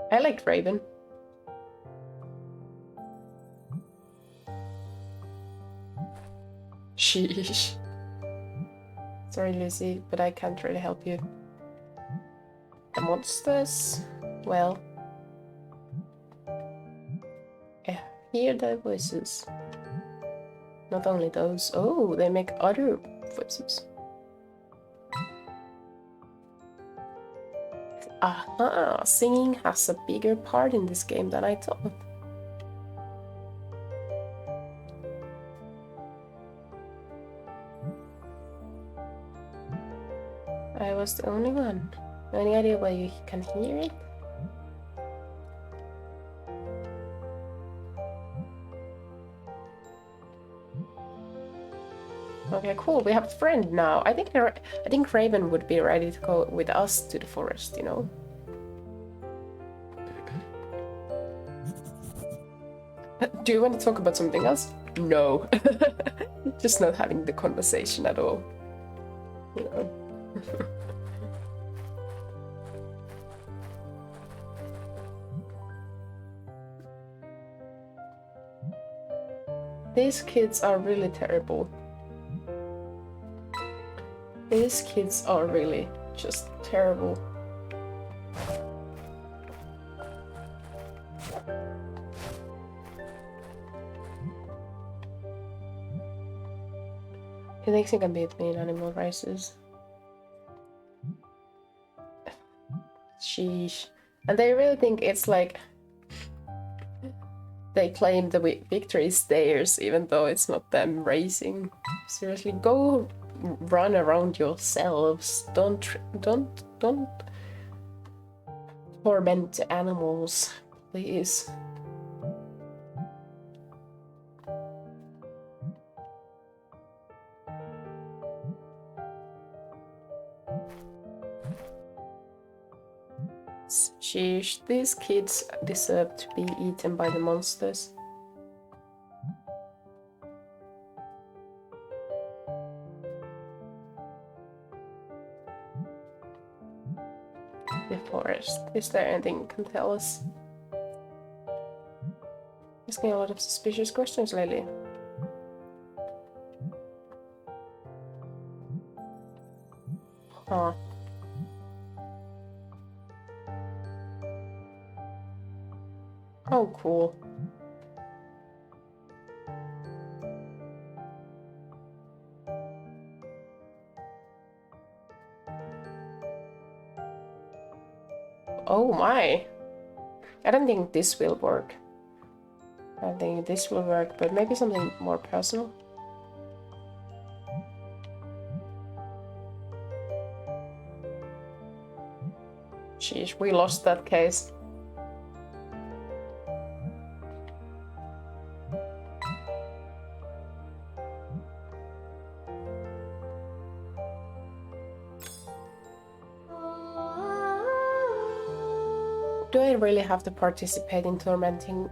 I liked Raven. Sheesh. Sorry, Lucy, but I can't really help you. The monsters? Well, I hear their voices. Not only those. Oh, they make other voices. Aha! Singing has a bigger part in this game than I thought. I was the only one. Any idea why you can hear it? Okay, cool. We have a friend now. I think Raven would be ready to go with us to the forest, you know. Do you want to talk about something else? No. Just not having the conversation at all. You know. These kids are really terrible. These kids are really just terrible. He thinks he can beat me in animal races. Sheesh. And they really think it's like they claim the victory is theirs, even though it's not them racing. Seriously, go run around yourselves. Don't torment animals, please. Sheesh, these kids deserve to be eaten by the monsters. The forest. Is there anything you can tell us? Asking a lot of suspicious questions lately. Huh. Oh, cool. Oh my! I don't think this will work. I think this will work, but maybe something more personal. Sheesh, we lost that case. Do I really have to participate in tormenting,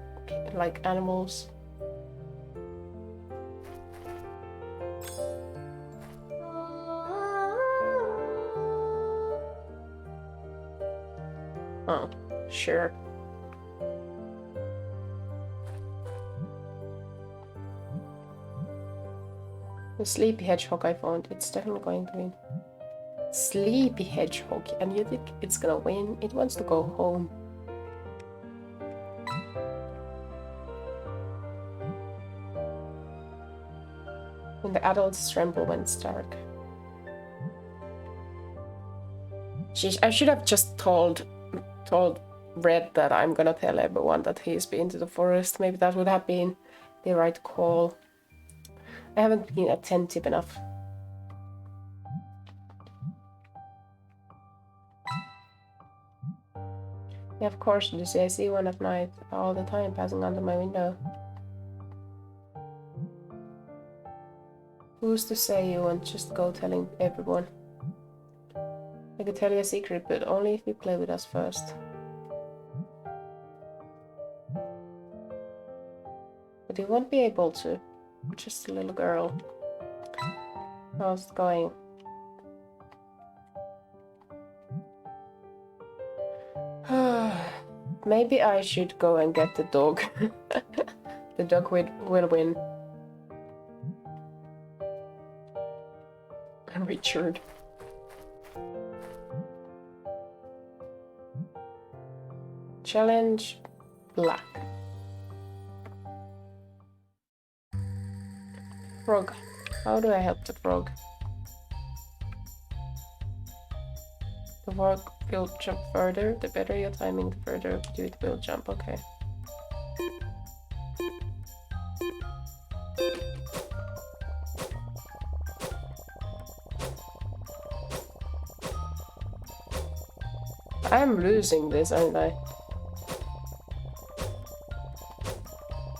like, animals? Oh, sure. The sleepy hedgehog I found, it's definitely going to win. Sleepy hedgehog, and you think it's gonna win? It wants to go home. When the adults tremble when it's dark. Sheesh, I should have just told Red that I'm gonna tell everyone that he's been to the forest. Maybe that would have been the right call. I haven't been attentive enough. Yeah, of course, Lucy. I see one at night all the time passing under my window. Who's to say you won't just go telling everyone? I could tell you a secret, but only if you play with us first. But you won't be able to. Just a little girl. How's it going? Maybe I should go and get the dog. The dog will win. Richard. Challenge black. Frog. How do I help the frog? The frog will jump further. The better your timing, the further it will jump. Okay. I'm losing this, aren't I?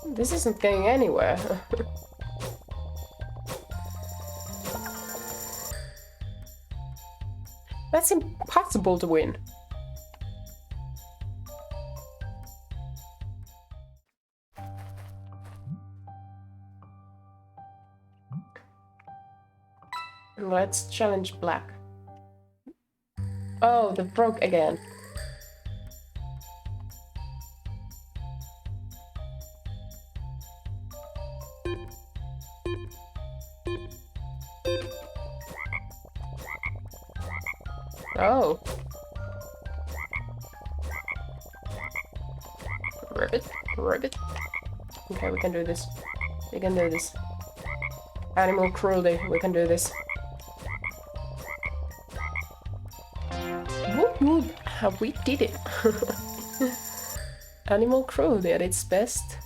This isn't going anywhere. That's impossible to win. Let's challenge black. Oh, the frog again. Oh. Ribbit. Okay, we can do this. We can do this. Animal cruelty, we can do this. Whoop whoop, we did it. Animal cruelty at its best.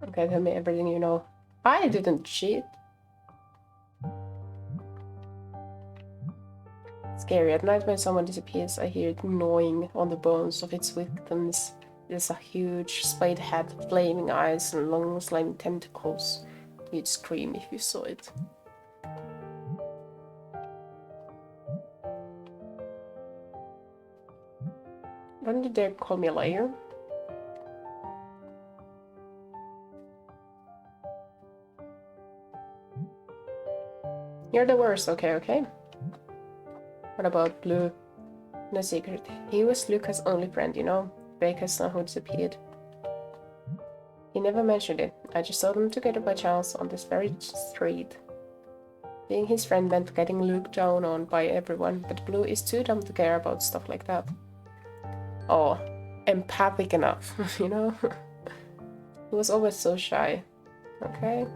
Okay, tell me everything you know. I didn't cheat. Scary. At night when someone disappears, I hear it gnawing on the bones of its victims. There's a huge spade head, flaming eyes, and long slimy tentacles. You'd scream if you saw it. Don't you dare call me a liar. You're the worst, okay. What about Blue? No secret. He was Luca's only friend, you know? Baker's son who disappeared. He never mentioned it. I just saw them together by chance on this very street. Being his friend meant getting looked down on by everyone, but Blue is too dumb to care about stuff like that. Oh, empathic enough, you know? He was always so shy. Okay.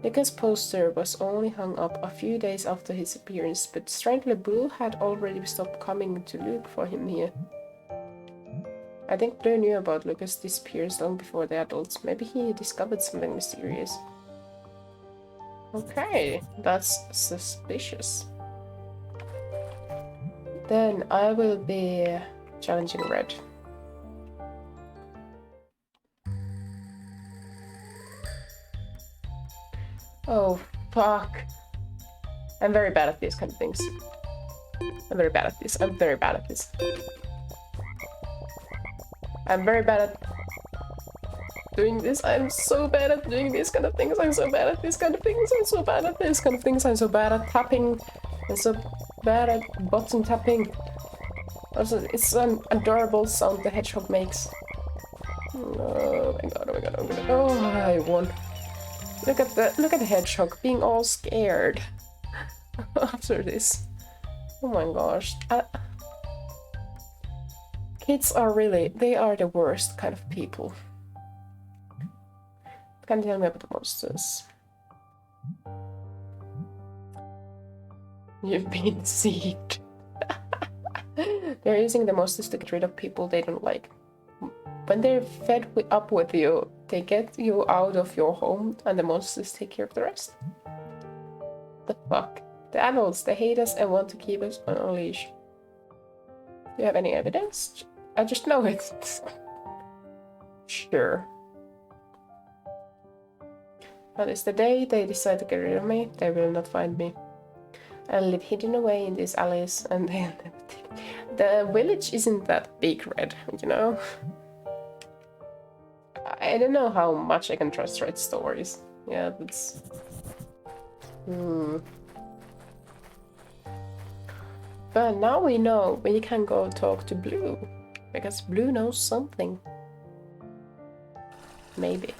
Yuka's poster was only hung up a few days after his appearance, but strangely Blue had already stopped coming to look for him here. I think Blue knew about Lucas' disappearance long before the adults. Maybe he discovered something mysterious. Okay, that's suspicious. Then I will be challenging Red. Oh, fuck. I'm very bad at these kind of things. I'm very bad at this. I'm very bad at this. I'm very bad at doing this. I'm so bad at doing these kind of things. I'm so bad at these kind of things. I'm so bad at these kind of things. I'm so bad at tapping. I'm so bad at button tapping. Also, it's an adorable sound the hedgehog makes. Oh my god, oh my god, oh my god. Oh, I won. Look at the hedgehog being all scared after this. Oh my gosh. Kids are really, they are the worst kind of people. Can you tell me about the monsters? You've been deceived. They're using the monsters to get rid of people they don't like. When they're fed up with you, they get you out of your home and the monsters take care of the rest. The fuck? The adults, they hate us and want to keep us on a leash. Do you have any evidence? I just know it. Sure. But it's the day they decide to get rid of me, they will not find me. I'll live hidden away in these alleys and they'll never take me. The village isn't that big, Red, you know? I don't know how much I can trust Red's stories. Yeah, that's... But now we know we can go talk to Blue. Because Blue knows something. Maybe.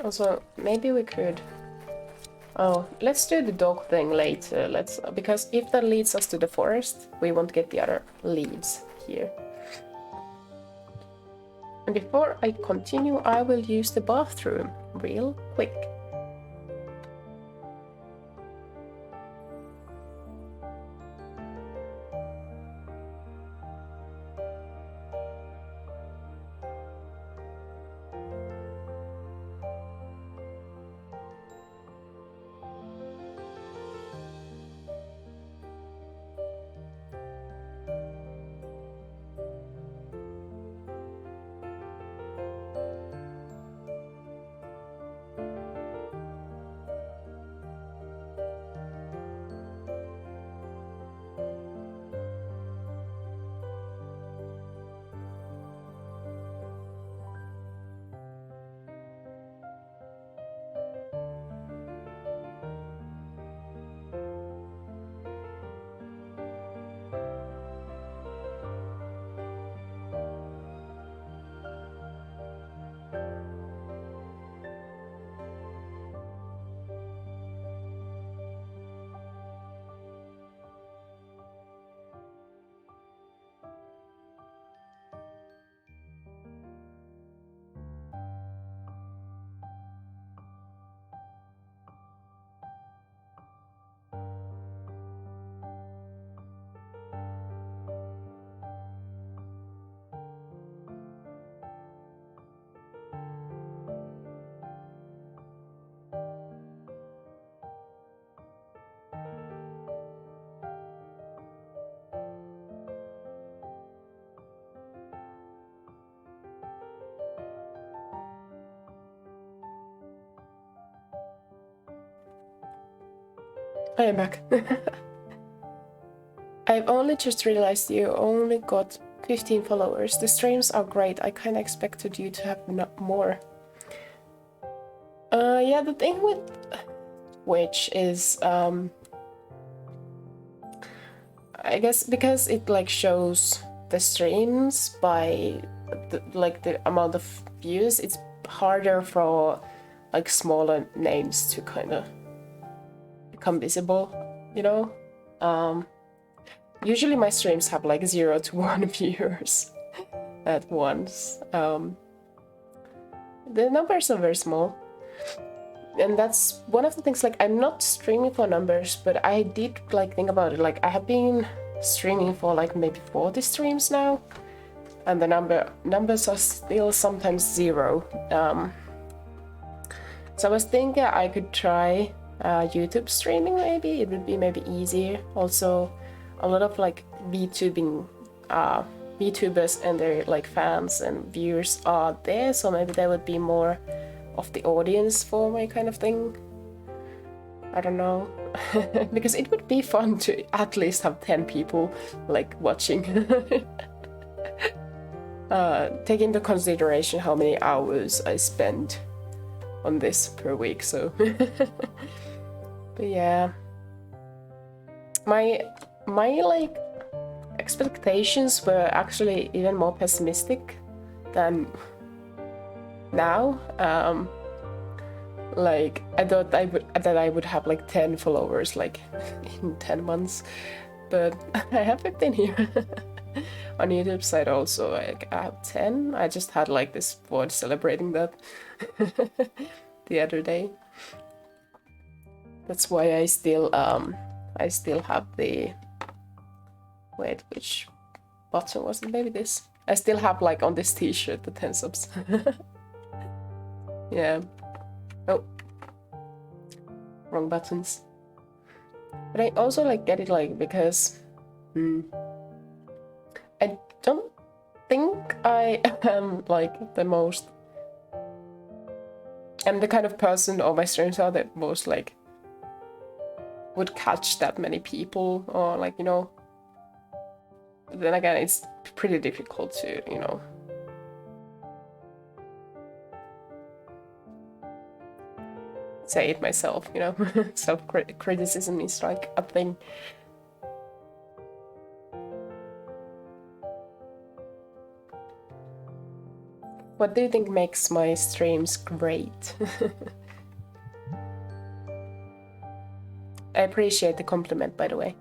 Also, maybe we could... Oh, let's do the dog thing later. Because if that leads us to the forest, we won't get the other leads here. And before I continue, I will use the bathroom real quick. I am back. I've only just realized you only got 15 followers. The streams are great. I kinda expected you to have more. Yeah, the thing with Twitch is, I guess because it like shows the streams by the amount of views, it's harder for like smaller names to kind of become visible, you know? Usually my streams have like 0 to 1 viewers at once. The numbers are very small. And that's one of the things, like, I'm not streaming for numbers, but I did like think about it, like I have been streaming for like maybe 40 streams now, and the numbers are still sometimes 0. So I was thinking I could try YouTube streaming. Maybe it would be maybe easier. Also, a lot of like VTubers and their like fans and viewers are there, so maybe there would be more of the audience for my kind of thing. I don't know. Because it would be fun to at least have 10 people like watching. Take into consideration how many hours I spend on this per week, so but yeah, my like expectations were actually even more pessimistic than now. Like I thought I would have like 10 followers like in 10 months, but I have 15 here. On YouTube side also, like I have 10. I just had like this VOD celebrating that the other day. That's why I still have the, wait, which button was it? Maybe this. I still have like on this t-shirt the 10 subs. Yeah. Oh, wrong buttons. But I also like get it like because I don't think I am like the most, I'm the kind of person, or my streams are the most like would catch that many people, or like, you know, then again it's pretty difficult to, you know, say it myself, you know. Self-criticism is like a thing. What do you think makes my streams great? I appreciate the compliment, by the way.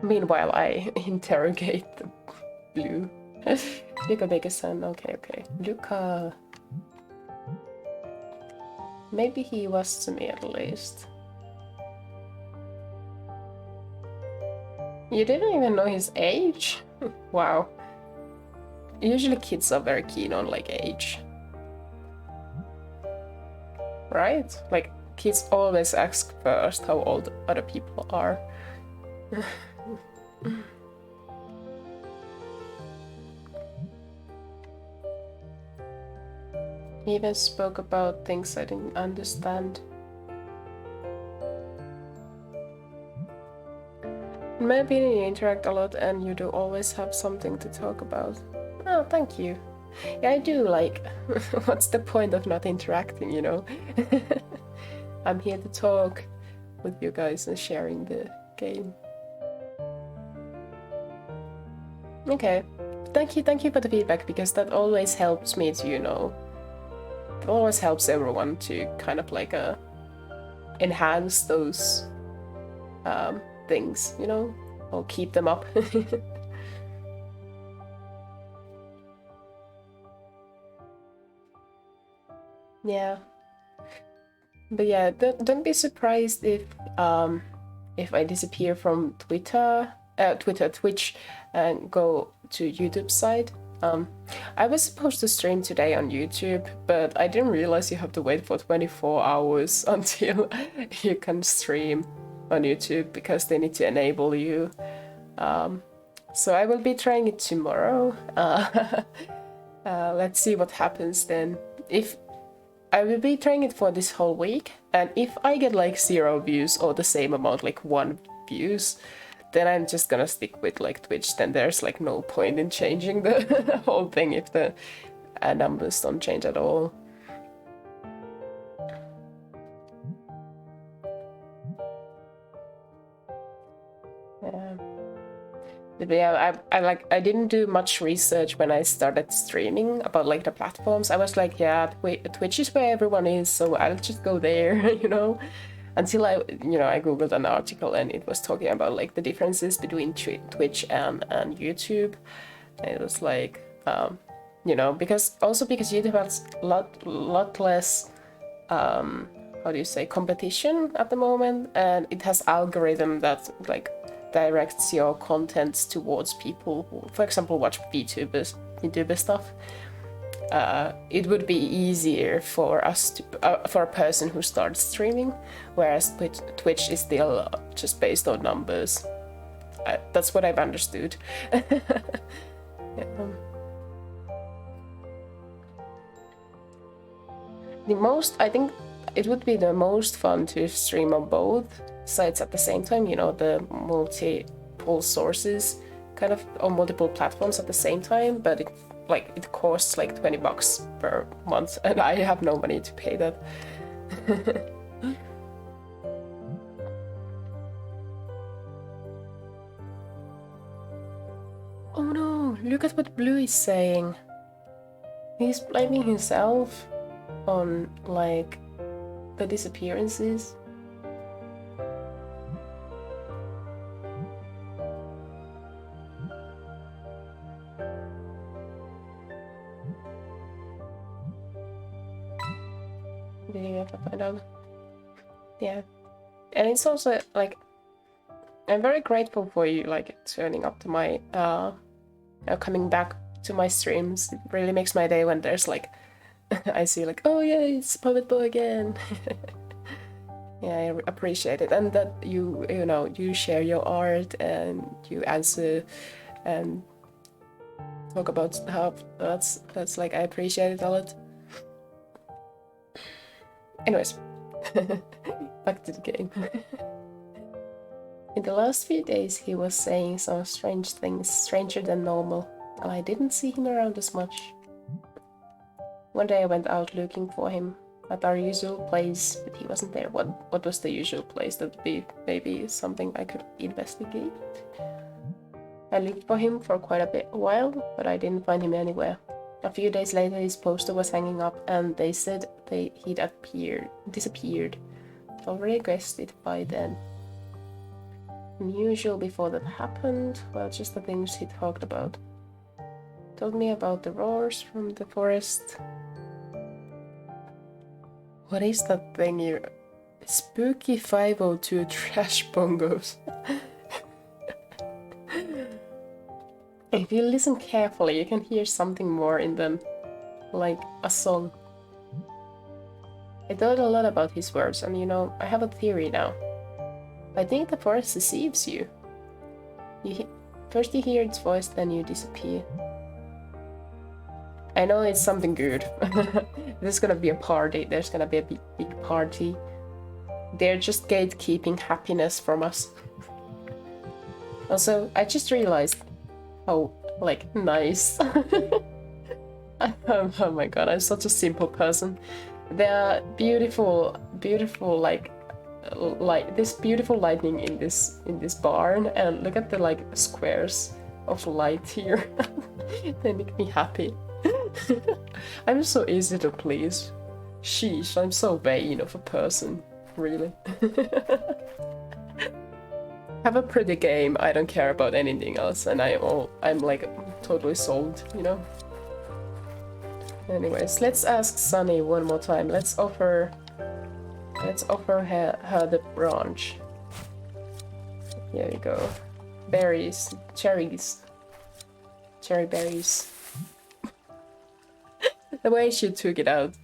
Meanwhile, I interrogate the blue. Luca Biggerson, okay. Luca. Maybe he was to me at least. You didn't even know his age? Wow. Usually kids are very keen on like age. Right? Like kids always ask first how old other people are. He even spoke about things I didn't understand. In my opinion, you interact a lot and you do always have something to talk about. Oh, thank you. Yeah, I do, like, what's the point of not interacting, you know? I'm here to talk with you guys and sharing the game. Okay, thank you for the feedback, because that always helps me to, you know, it always helps everyone to kind of like enhance those things, you know, or keep them up. Yeah, but yeah, don't be surprised if I disappear from Twitch and go to YouTube side. I was supposed to stream today on YouTube, but I didn't realize you have to wait for 24 hours until you can stream on YouTube, because they need to enable you. So I will be trying it tomorrow. Let's see what happens then. If I will be trying it for this whole week, and if I get like 0 views or the same amount, like 1 views, then I'm just gonna stick with like Twitch. Then there's like no point in changing the whole thing if the numbers don't change at all. Yeah. But yeah, I didn't do much research when I started streaming about like the platforms. I was like, yeah, Twitch is where everyone is, so I'll just go there, you know. until I googled an article and it was talking about like the differences between Twitch and YouTube. And it was like because YouTube has a lot less how do you say, competition at the moment, and it has algorithm that like directs your contents towards people who, for example, watch VTuber stuff. It would be easier for us to for a person who starts streaming, whereas Twitch is still just based on numbers. That's what I've understood. Yeah. I think it would be the most fun to stream on both sites at the same time, the multiple sources kind of on multiple platforms at the same time, but it costs like $20 per month and I have no money to pay that. Oh no, look at what Blue is saying. He's blaming himself on like the disappearances. Did you ever find out? Yeah. And it's also like I'm very grateful for you like turning up to my coming back to my streams. It really makes my day when there's like I see like, oh yeah, it's Puppet Boy again. Yeah, I appreciate it, and that you share your art and you answer and talk about stuff. That's like I appreciate it a lot. Anyways, back to the game. In the last few days, he was saying some strange things, stranger than normal, and I didn't see him around as much. One day I went out looking for him at our usual place, but he wasn't there. What was the usual place? That would be maybe something I could investigate. I looked for him for quite a while, but I didn't find him anywhere. A few days later his poster was hanging up and they said he'd disappeared. Already guessed it by then. Unusual before that happened, well, just the things he talked about. Told me about the roars from the forest. What is that thing you... Spooky 502 trash bongos. If you listen carefully, you can hear something more in them. Like a song. I thought a lot about his words, and I have a theory now. I think the forest deceives you. First you hear its voice, then you disappear. I know it's something good. There's gonna be a party. There's gonna be a big party. They're just gatekeeping happiness from us. Also, I just realized how, nice. Oh my god, I'm such a simple person. There are beautiful, this beautiful lighting in this barn, and look at the squares of light here. They make me happy. I'm so easy to please. Sheesh, I'm so vain of a person, really. Have a pretty game, I don't care about anything else, and I'm totally sold, Anyways, let's ask Sunny one more time. Let's offer her the branch. Here we go. Berries, cherries, cherry berries. The way she took it out.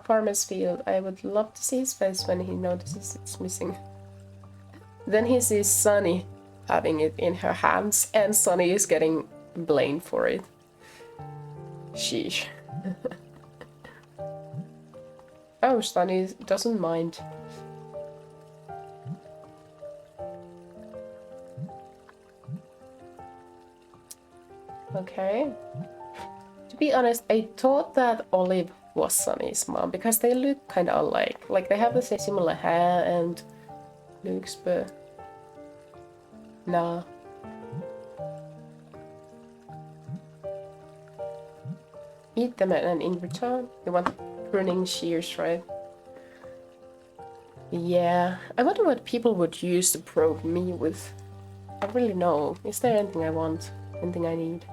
Farmer's field. I would love to see his face when he notices it's missing. Then he sees Sunny having it in her hands, and Sunny is getting blamed for it. Sheesh. Oh, Sunny doesn't mind. Okay. To be honest, I thought that Olive was Sunny's mom because they look kind of alike. Like they have the same similar hair and looks, but nah. eat them and in return you want pruning shears, right? Yeah, I wonder what people would use to probe me with. I really know. Is there anything I want? Anything I need?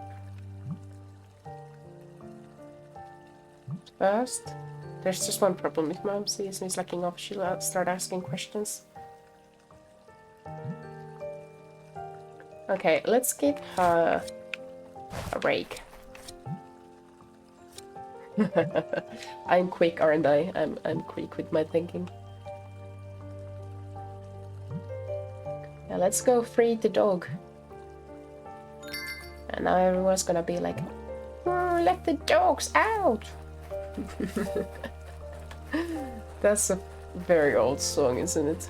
First, there's just one problem. If Mom sees me slacking off, she'll start asking questions. Okay, let's give her a rake. I'm quick, aren't I? I'm quick with my thinking. Yeah, let's go free the dog. And now everyone's gonna be like, oh, let the dogs out! That's a very old song, isn't it?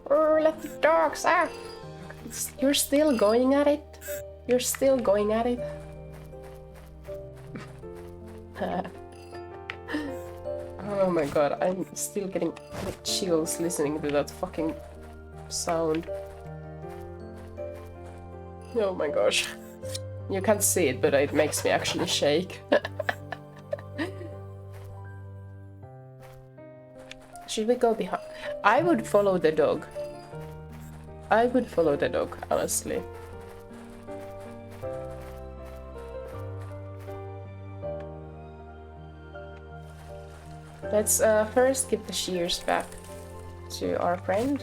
Oh, let the dogs out! You're still going at it? You're still going at it? Oh my god, I'm still getting like chills listening to that fucking sound. Oh my gosh. You can't see it, but it makes me actually shake. Should we go behind? I would follow the dog. I would follow the dog, honestly. Let's first give the shears back to our friend.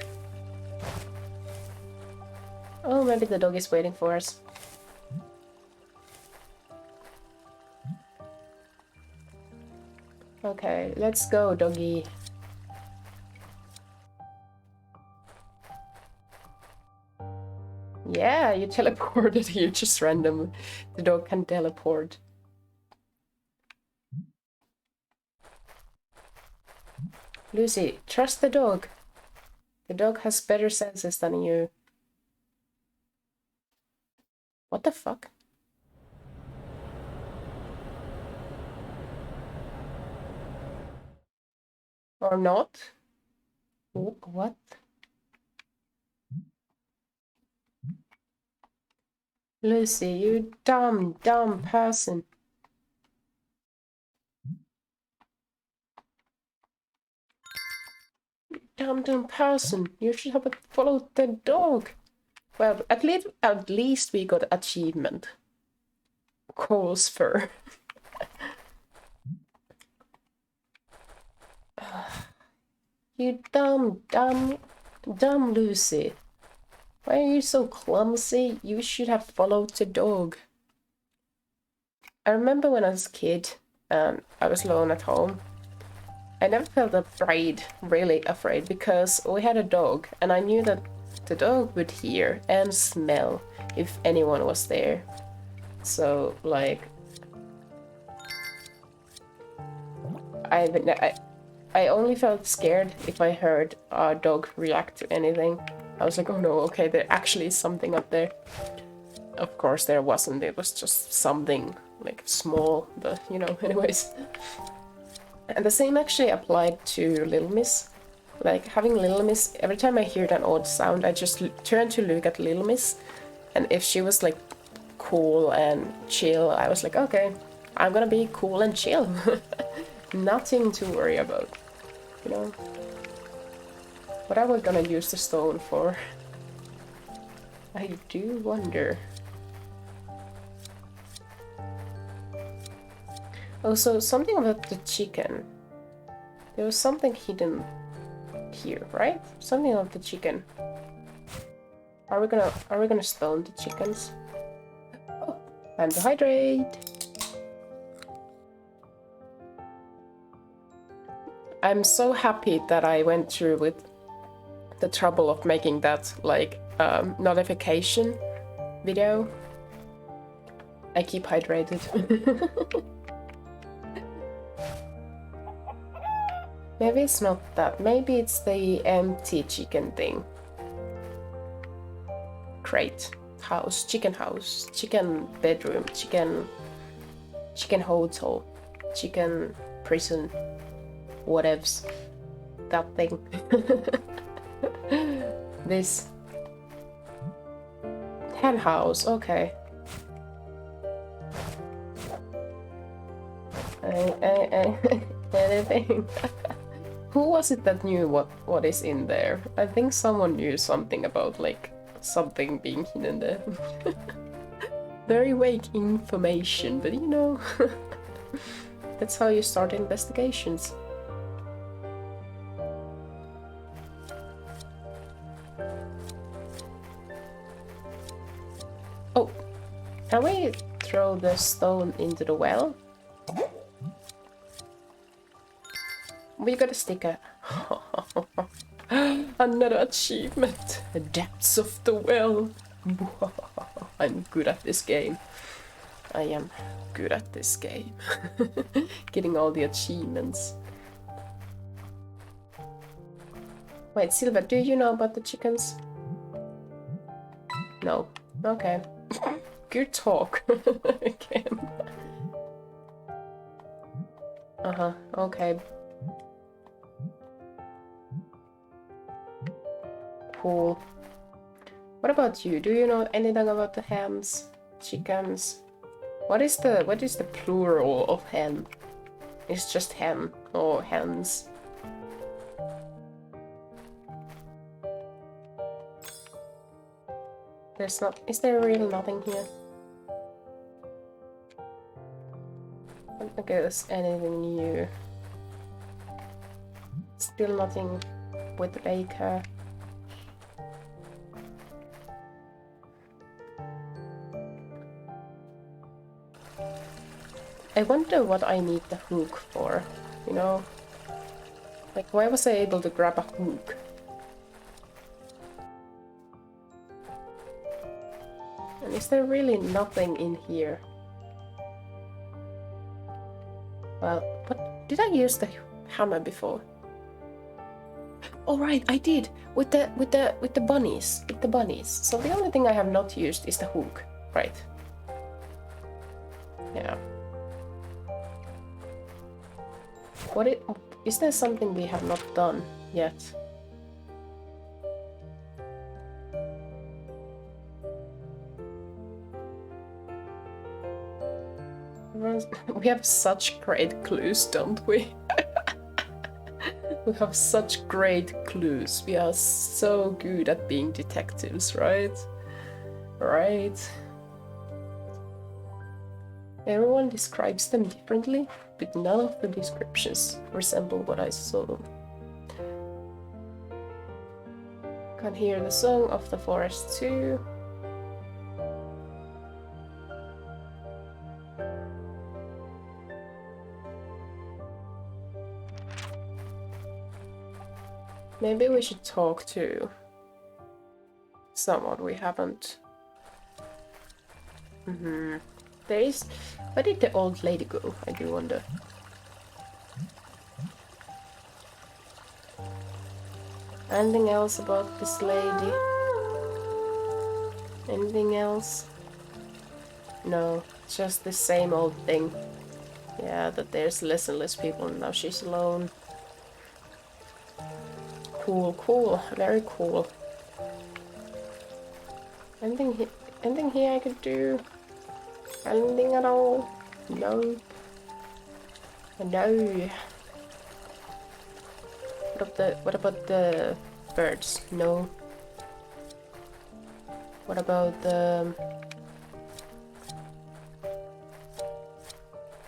Oh, maybe the dog is waiting for us. Okay, let's go, doggy. Yeah, you teleported here just randomly. The dog can teleport. Lucy, trust the dog. The dog has better senses than you. What the fuck? Or not? What? Lucy, you dumb person. Dumb person. You should have followed the dog. Well, at least we got achievement. Cole's fur. You dumb Lucy. Why are you so clumsy? You should have followed the dog. I remember when I was a kid and I was alone at home. I never felt afraid, really afraid, because we had a dog and I knew that the dog would hear and smell if anyone was there. So, like, I only felt scared if I heard our dog react to anything. I was like, oh no, okay, there actually is something up there. Of course there wasn't, it was just something, like, small, but, you know, anyways. And the same actually applied to Little Miss. Like, having Little Miss, every time I heard an odd sound, I just turned to look at Little Miss. And if she was, like, cool and chill, I was like, okay, I'm gonna be cool and chill. Nothing to worry about, you know? What are we gonna use the stone for? I do wonder. Also, something about the chicken. There was something hidden here, right? Something about the chicken. Are we gonna stone the chickens? Oh, time to hydrate. I'm so happy that I went through with the trouble of making that, like, notification video. I keep hydrated. Maybe it's not that. Maybe it's the empty chicken thing. Crate. House. Chicken house. Chicken bedroom. Chicken hotel. Chicken prison. Whatevs. That thing. This. Hen house. Okay. Anything. Who was it that knew what is in there? I think someone knew something about like something being hidden there. Very vague information, but you know, that's how you start investigations. Oh, can we throw the stone into the well? We got a sticker. Another achievement. The depths of the well. I'm good at this game. I am good at this game. Getting all the achievements. Wait, Silva, do you know about the chickens? No. Okay. Good talk. Again. Uh-huh. Okay. Cool. What about you? Do you know anything about the hens? Chickens? What is the plural of hen? It's just hen or hens. There's not. Is there really nothing here? I don't think there's anything new. Still nothing with the baker. I wonder what I need the hook for, you know? Like, why was I able to grab a hook? And is there really nothing in here? Well, but did I use the hammer before? Oh right, I did! With the bunnies. With the bunnies. So the only thing I have not used is the hook. Right. Yeah. Is there something we have not done yet? We have such great clues, don't we? We have such great clues. We are so good at being detectives, right? Right? Everyone describes them differently, but none of the descriptions resemble what I saw. Can hear the song of the forest too. Maybe we should talk to someone we haven't. There is. Where did the old lady go? I do wonder. Anything else about this lady? Anything else? No, just the same old thing. Yeah, that there's less and less people and now she's alone. Cool, cool, very cool. Anything here I could do? Anything at all? No. No. What about the birds? No. What about the...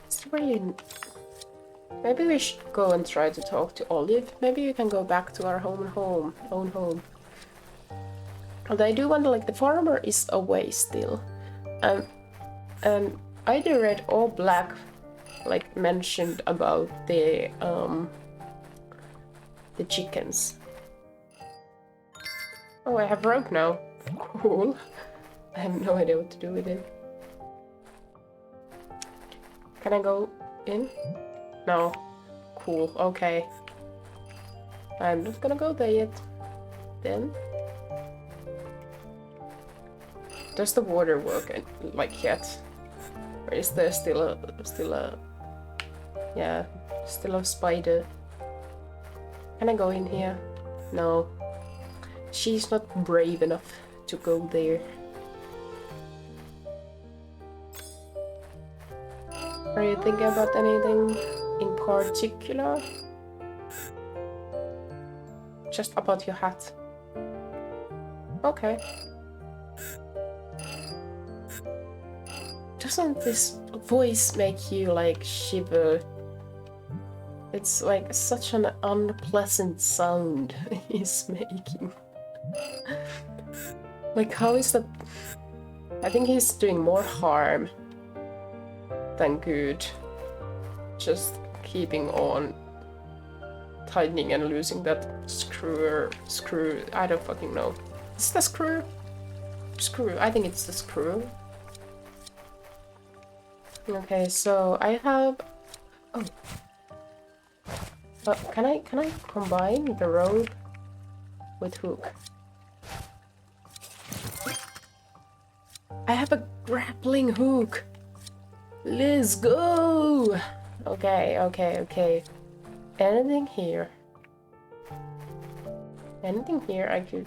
It's really... Maybe we should go and try to talk to Olive. Maybe we can go back to our own home. Although I do wonder, like, the farmer is away still. And either Red or Black, like, mentioned about the chickens. Oh, I have rope now. Cool. I have no idea what to do with it. Can I go in? No. Cool, okay. I'm not gonna go there yet. Then? Does the water work like yet? Or is there still a yeah, still a spider? Can I go in here? No. She's not brave enough to go there. Are you thinking about anything in particular? Just about your hat. Okay. Doesn't this voice make you like shiver? It's like such an unpleasant sound he's making. Like, how is that? I think he's doing more harm than good. Just keeping on tightening and losing that screw. I don't fucking know. Is the screw? Screw. I think it's the screw. Okay, so I have. Oh. Can I combine the rope with hook? I have a grappling hook. Let's go. Okay. Anything here? Anything here I could...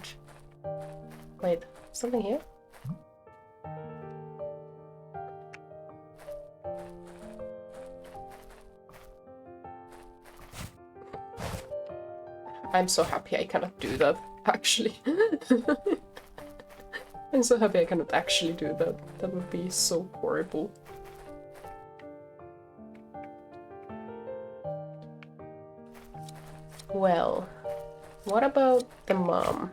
Wait, something here? I'm so happy I cannot do that, actually. I'm so happy I cannot actually do that. That would be so horrible. Well, what about the mom?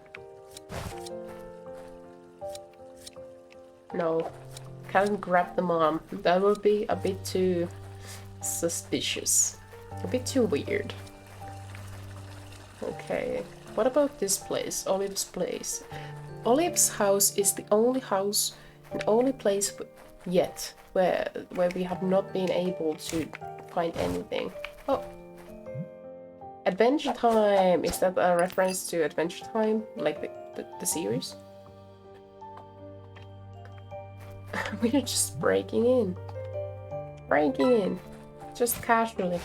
No, can't grab the mom. That would be a bit too suspicious. A bit too weird. Okay, what about this place? Olive's place. Olive's house is the only house and only place yet where we have not been able to find anything. Oh. Adventure Time! Is that a reference to Adventure Time? Like the series? We're just breaking in. Breaking in. Just casually.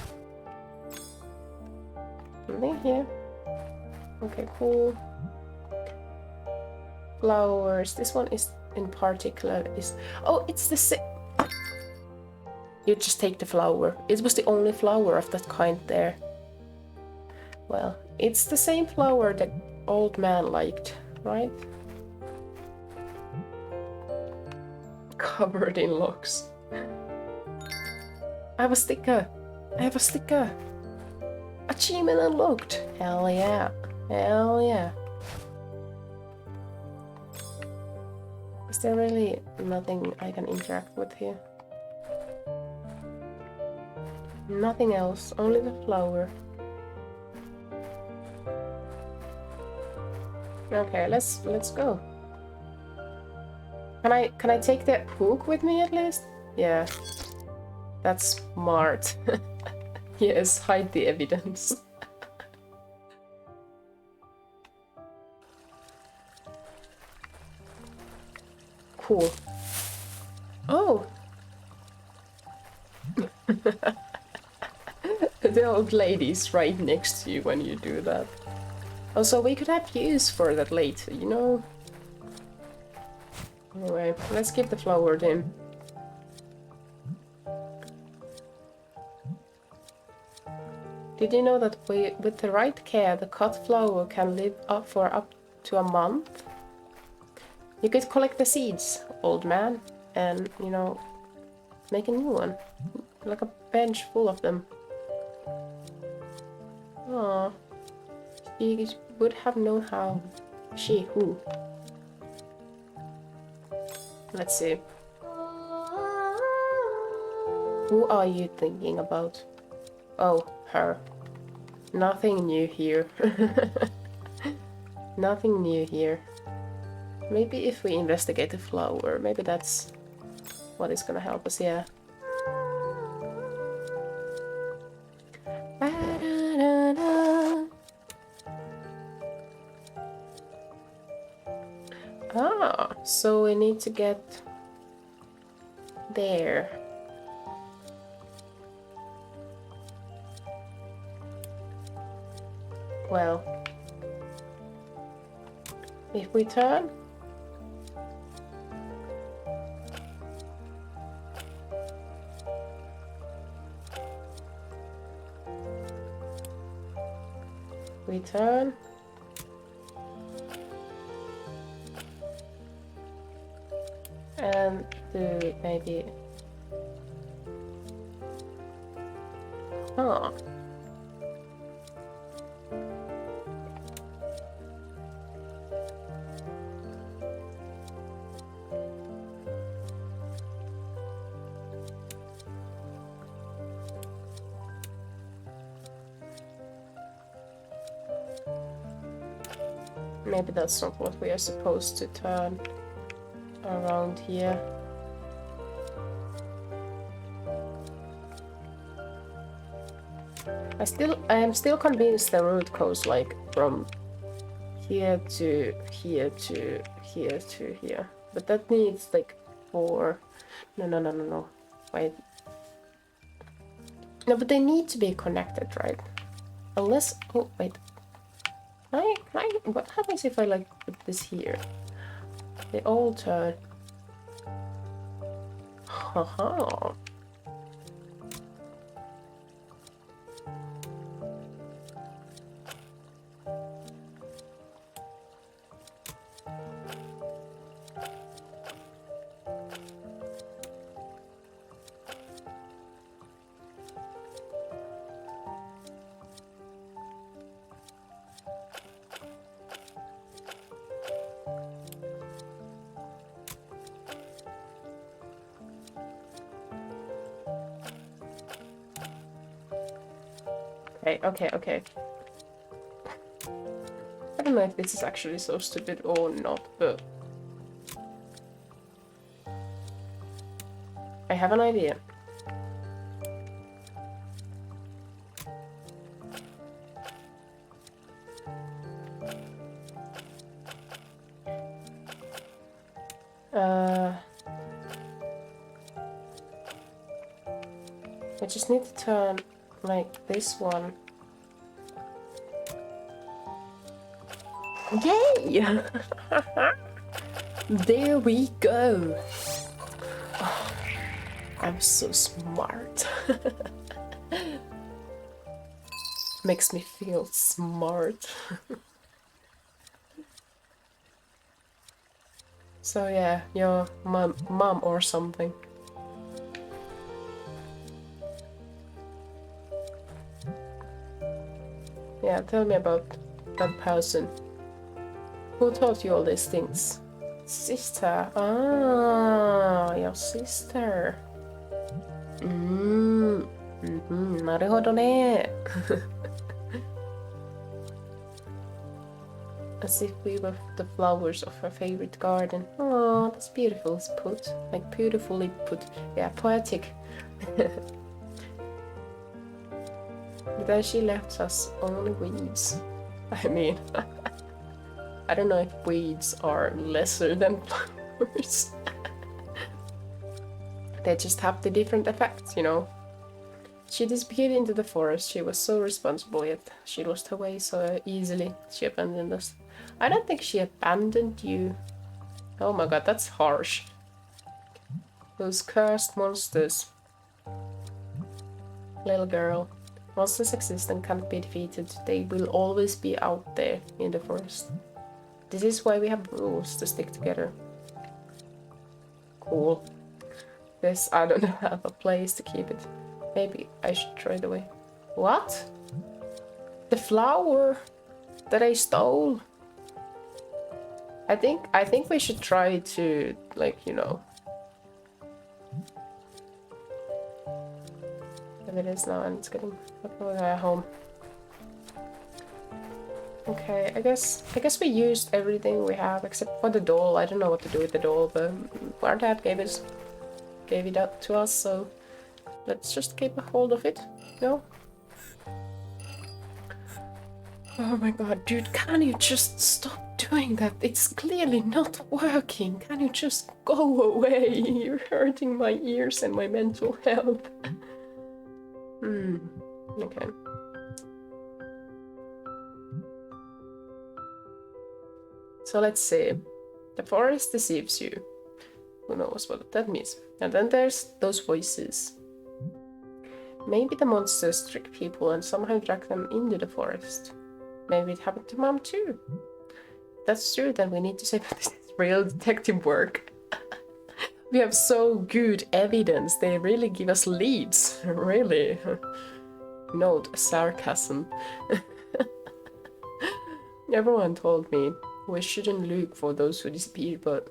Something here. Okay, cool. Flowers. This one is in particular is... Oh, it's the same... You just take the flower. It was the only flower of that kind there. Well, it's the same flower that old man liked, right? Covered in locks. I have a sticker! I have a sticker! Achievement unlocked! Hell yeah! Hell yeah! Is there really nothing I can interact with here? Nothing else, only the flower. Okay, let's go. Can I take the hook with me at least? Yeah. That's smart. Yes, hide the evidence. Cool. Oh! The old lady's right next to you when you do that. Also, we could have use for that later, you know? Anyway, let's give the flower then. Did you know that with the right care, the cut flower can live up for up to a month? You could collect the seeds, old man, and, you know, make a new one. Like a bench full of them. Aww. She would have known how. Who? Let's see. Who are you thinking about? Oh, her. Nothing new here. Nothing new here. Maybe if we investigate the flower, maybe that's what is gonna help us, yeah. Ah, so we need to get there. Well, if we turn, we turn. And do maybe... Huh. Maybe that's not what we are supposed to turn around here. I am still convinced the route goes like from here to here to here to here. But that needs like 4. No. Wait. No, but they need to be connected, right? Unless, oh wait. What happens if I like put this here? They all turn. Haha. Okay. I don't know if this is actually so stupid or not, but I have an idea. I just need to turn like this one. Yay! There we go. Oh, I'm so smart. Makes me feel smart. So yeah, your mom or something. Yeah, tell me about that person. Who taught you all these things? Sister. Ah, your sister. なるほどね. As if we were the flowers of her favorite garden. Oh, that's beautiful put. Like beautifully put. Yeah, poetic. But then she left us only weeds. I mean, I don't know if weeds are lesser than flowers. They just have the different effects, you know. She disappeared into the forest. She was so responsible, yet she lost her way so easily. She abandoned us. I don't think she abandoned you. Oh my god, that's harsh. Those cursed monsters. Little girl. Monsters exist and can't be defeated. They will always be out there in the forest. This is why we have rules to stick together. Cool. This, I don't have a place to keep it. Maybe I should throw it away. What? The flower that I stole? I think we should try to, like, you know. There it is now, and it's getting home. Okay, I guess we used everything we have except for the doll. I don't know what to do with the doll, but our dad gave it out to us, so let's just keep a hold of it, you know? Oh my god, dude, can you just stop doing that? It's clearly not working. Can you just go away? You're hurting my ears and my mental health. Okay. So let's see. The forest deceives you. Who knows what that means? And then there's those voices. Maybe the monsters trick people and somehow drag them into the forest. Maybe it happened to Mom too. That's true, then we need to say that this is real detective work. We have so good evidence, they really give us leads, really. Note sarcasm. Everyone told me we shouldn't look for those who disappeared, but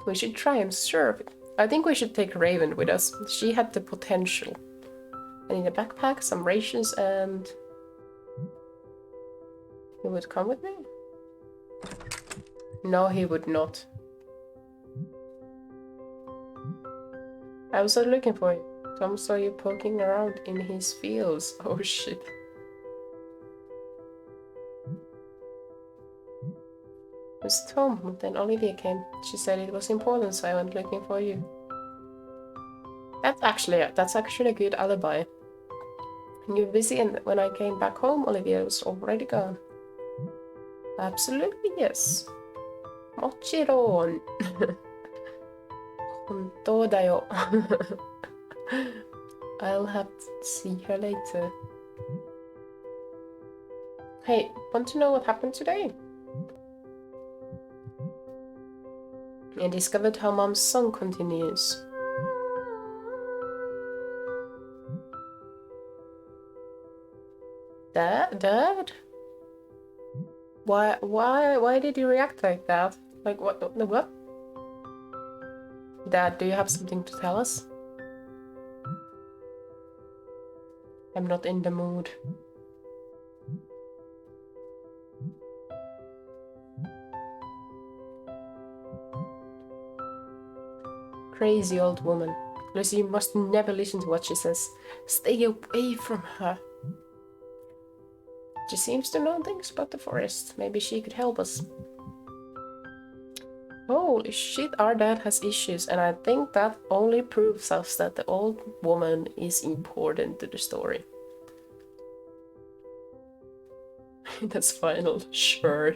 we should try and serve it. I think we should take Raven with us. She had the potential. I need a backpack, some rations, and... He would come with me? No, he would not. I was looking for you. Tom saw you poking around in his fields. Oh shit. It was Tom. Then Olivia came. She said it was important, so I went looking for you. That's actually a good alibi. You were busy, and when I came back home, Olivia was already gone. Absolutely yes. もちろん。本当だよ。I'll have to see her later. Hey, want to know what happened today? I discovered how Mom's song continues. Dad? Why did you react like that? Like what? Dad, do you have something to tell us? I'm not in the mood. Crazy old woman. Lucy, you must never listen to what she says. Stay away from her. She seems to know things about the forest. Maybe she could help us. Holy shit, our dad has issues, and I think that only proves us that the old woman is important to the story. That's final, sure.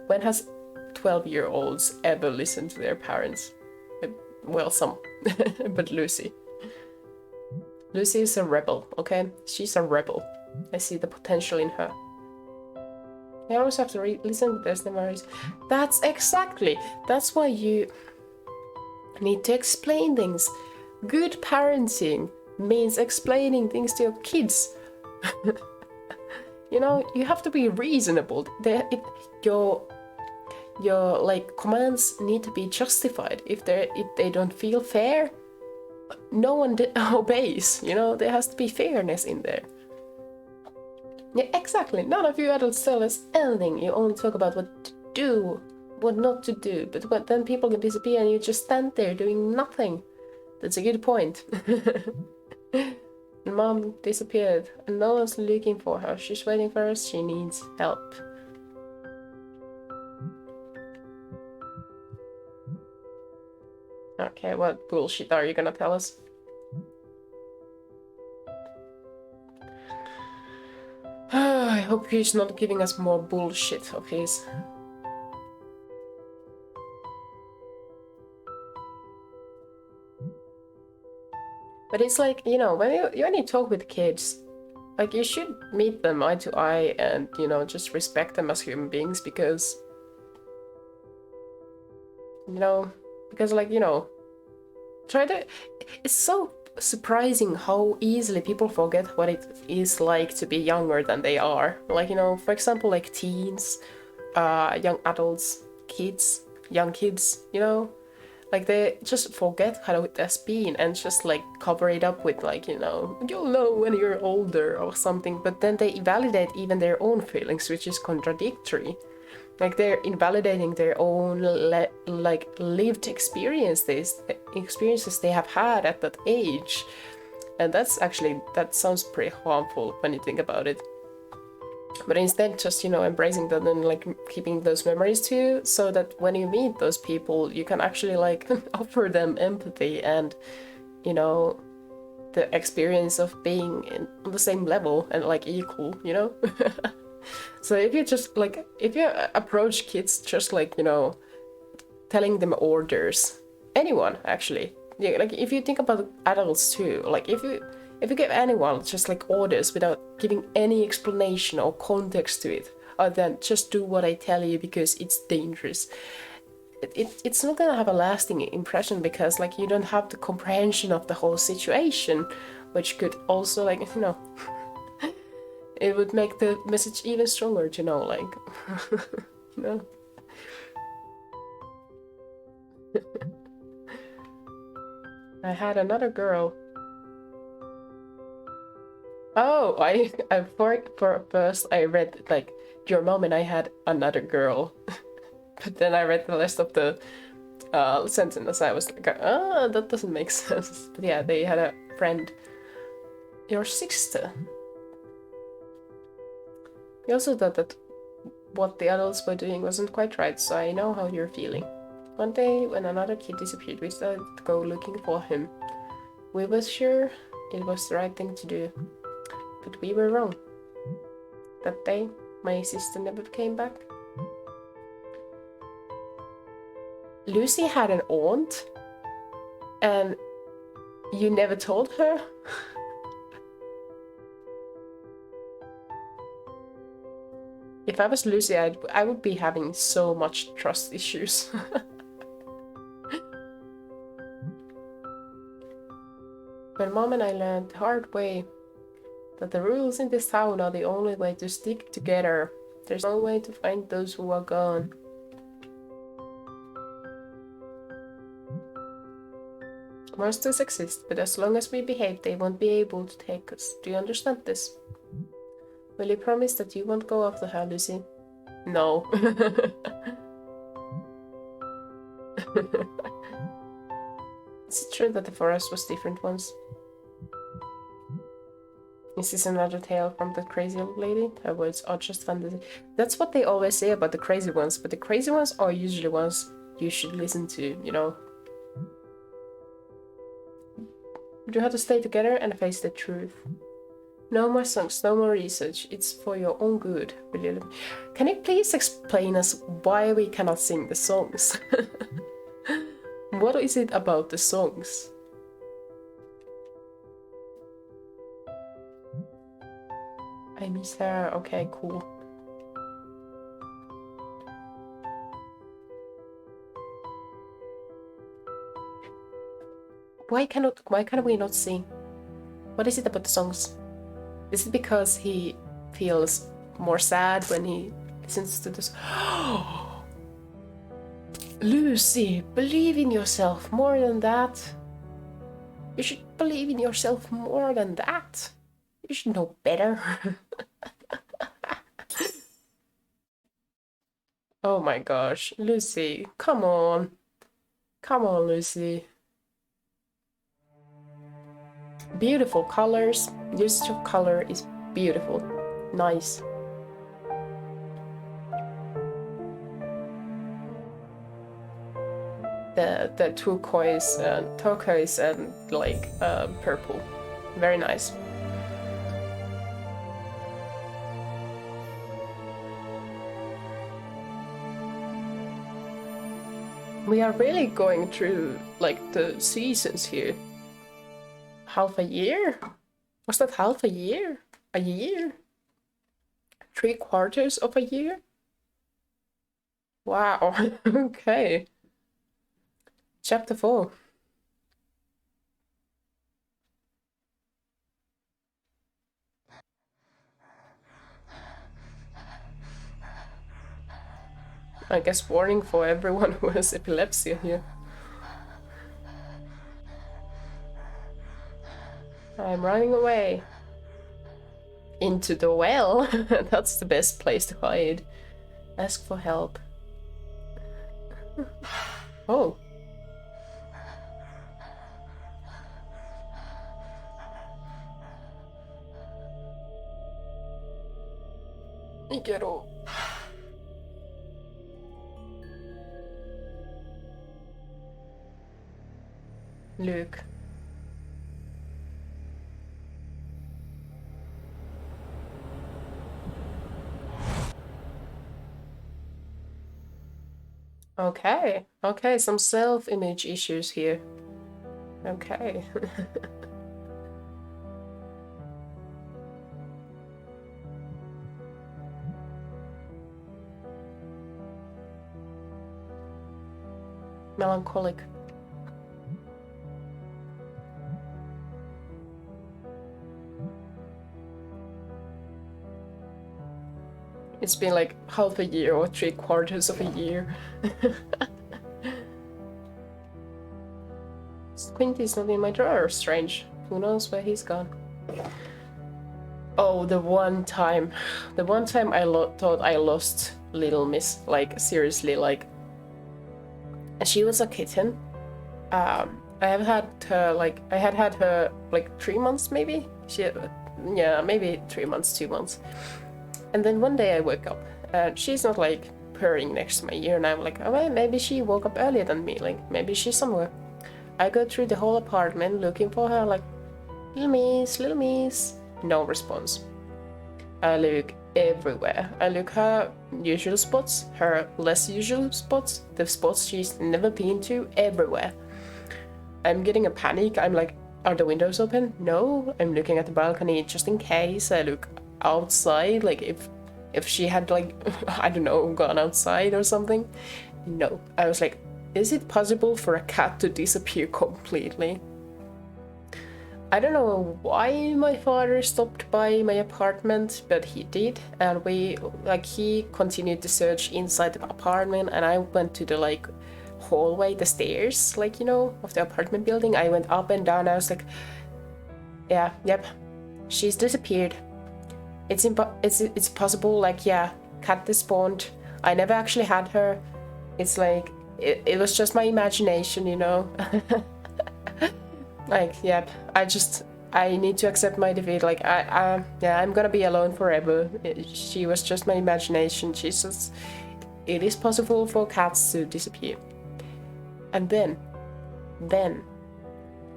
When has 12-year-olds ever listened to their parents? Well, some, but Lucy. Lucy is a rebel, okay? She's a rebel. I see the potential in her. You always have to listen to their memories. That's why you need to explain things. Good parenting means explaining things to your kids. You know, you have to be reasonable. Your like commands need to be justified. If they don't feel fair, no one obeys. You know, there has to be fairness in there. Yeah, exactly. None of you adults tell us anything. You only talk about what to do, what not to do. But then people can disappear and you just stand there doing nothing. That's a good point. Mom disappeared and no one's looking for her. She's waiting for us. She needs help. Okay, what bullshit are you gonna tell us? I hope he's not giving us more bullshit of his. But it's like, you know, when you talk with kids, like you should meet them eye to eye and, you know, just respect them as human beings because, you know, like, you know, it's so surprising how easily people forget what it is like to be younger than they are. Like, you know, for example, like teens, young adults, young kids, you know, like they just forget how it has been and just like cover it up with like, you know, you'll know when you're older or something, but then they invalidate even their own feelings, which is contradictory. Like they're invalidating their own like lived experiences they have had at that age, and that sounds pretty harmful when you think about it. But instead, just, you know, embracing them and like keeping those memories to you, so that when you meet those people, you can actually like offer them empathy and, you know, the experience of being on the same level and like equal, you know. So if you approach kids just like, you know, telling them orders, anyone actually, yeah, like if you think about adults too, like if you If you give anyone just like orders without giving any explanation or context to it, other than just do what I tell you because it's dangerous, it's not gonna have a lasting impression, because like you don't have the comprehension of the whole situation, which could also, like, you know, it would make the message even stronger, you know, like, you know. I had another girl. Oh, I for first I read like your mom and I had another girl, but then I read the rest of the sentence. I was like, oh, that doesn't make sense. But yeah, they had a friend. Your sister. We also thought that what the adults were doing wasn't quite right, so I know how you're feeling. One day, when another kid disappeared, we started to go looking for him. We were sure it was the right thing to do, but we were wrong. That day, my sister never came back. Lucy had an aunt, and you never told her? If I was Lucy, I would be having so much trust issues. When Mom and I learned the hard way that the rules in this town are the only way to stick together. There's no way to find those who are gone. Monsters exist, but as long as we behave, they won't be able to take us. Do you understand this? Will you promise that you won't go after her, Lucy? No. Is it true that the forest was different once? Is this another tale from the crazy old lady? Her words are just fantasy. That's what they always say about the crazy ones, but the crazy ones are usually ones you should listen to, you know? You have to stay together and face the truth. No more songs, no more research. It's for your own good. Can you please explain us why we cannot sing the songs? What is it about the songs? I miss her. Okay, cool. Why can we not sing? What is it about the songs? Is it because he feels more sad when he listens to this? Lucy, believe in yourself more than that. You should believe in yourself more than that. You should know better. Oh my gosh, Lucy, come on. Come on, Lucy. Beautiful colors. Usage of color is beautiful. Nice. The turquoise and like purple. Very nice. We are really going through like the seasons here. Half a year? Was that half a year? A year? 3/4 of a year? Wow. Okay. Chapter 4. I guess warning for everyone who has epilepsy here. I'm running away. Into the well? That's the best place to hide. Ask for help. Oh. Igero. Luke. Okay, okay, some self-image issues here. Okay. melancholic. It's been like half a year or 3/4 of a year. Squinty's not in my drawer, strange. Who knows where he's gone? Oh, the one time I thought I lost Little Miss, like seriously, like. She was a kitten. I have had her like I had her like 3 months maybe. Yeah, maybe 3 months, 2 months. And then one day I woke up and she's not like purring next to my ear, and I'm like, oh, well, maybe she woke up earlier than me, like maybe she's somewhere. I go through the whole apartment looking for her, like, little miss. No response. I look everywhere. I look her usual spots, her less usual spots, the spots she's never been to, everywhere. I'm getting a panic. I'm like, are the windows open? No. I'm looking at the balcony just in case. I look outside, like if she had like I don't know, gone outside or something. No. I was like, is it possible for a cat to disappear completely? I don't know why my father stopped by my apartment, but he did, and he continued the search inside the apartment, and I went to the like hallway, the stairs, like, you know, of the apartment building. I went up and down. I was like, yeah, yep, she's disappeared. It's possible, like, yeah, cat despawned. I never actually had her. It's like it was just my imagination, you know. Like, yep, I need to accept my defeat. Like, I'm gonna be alone forever. She was just my imagination. It is possible for cats to disappear. And then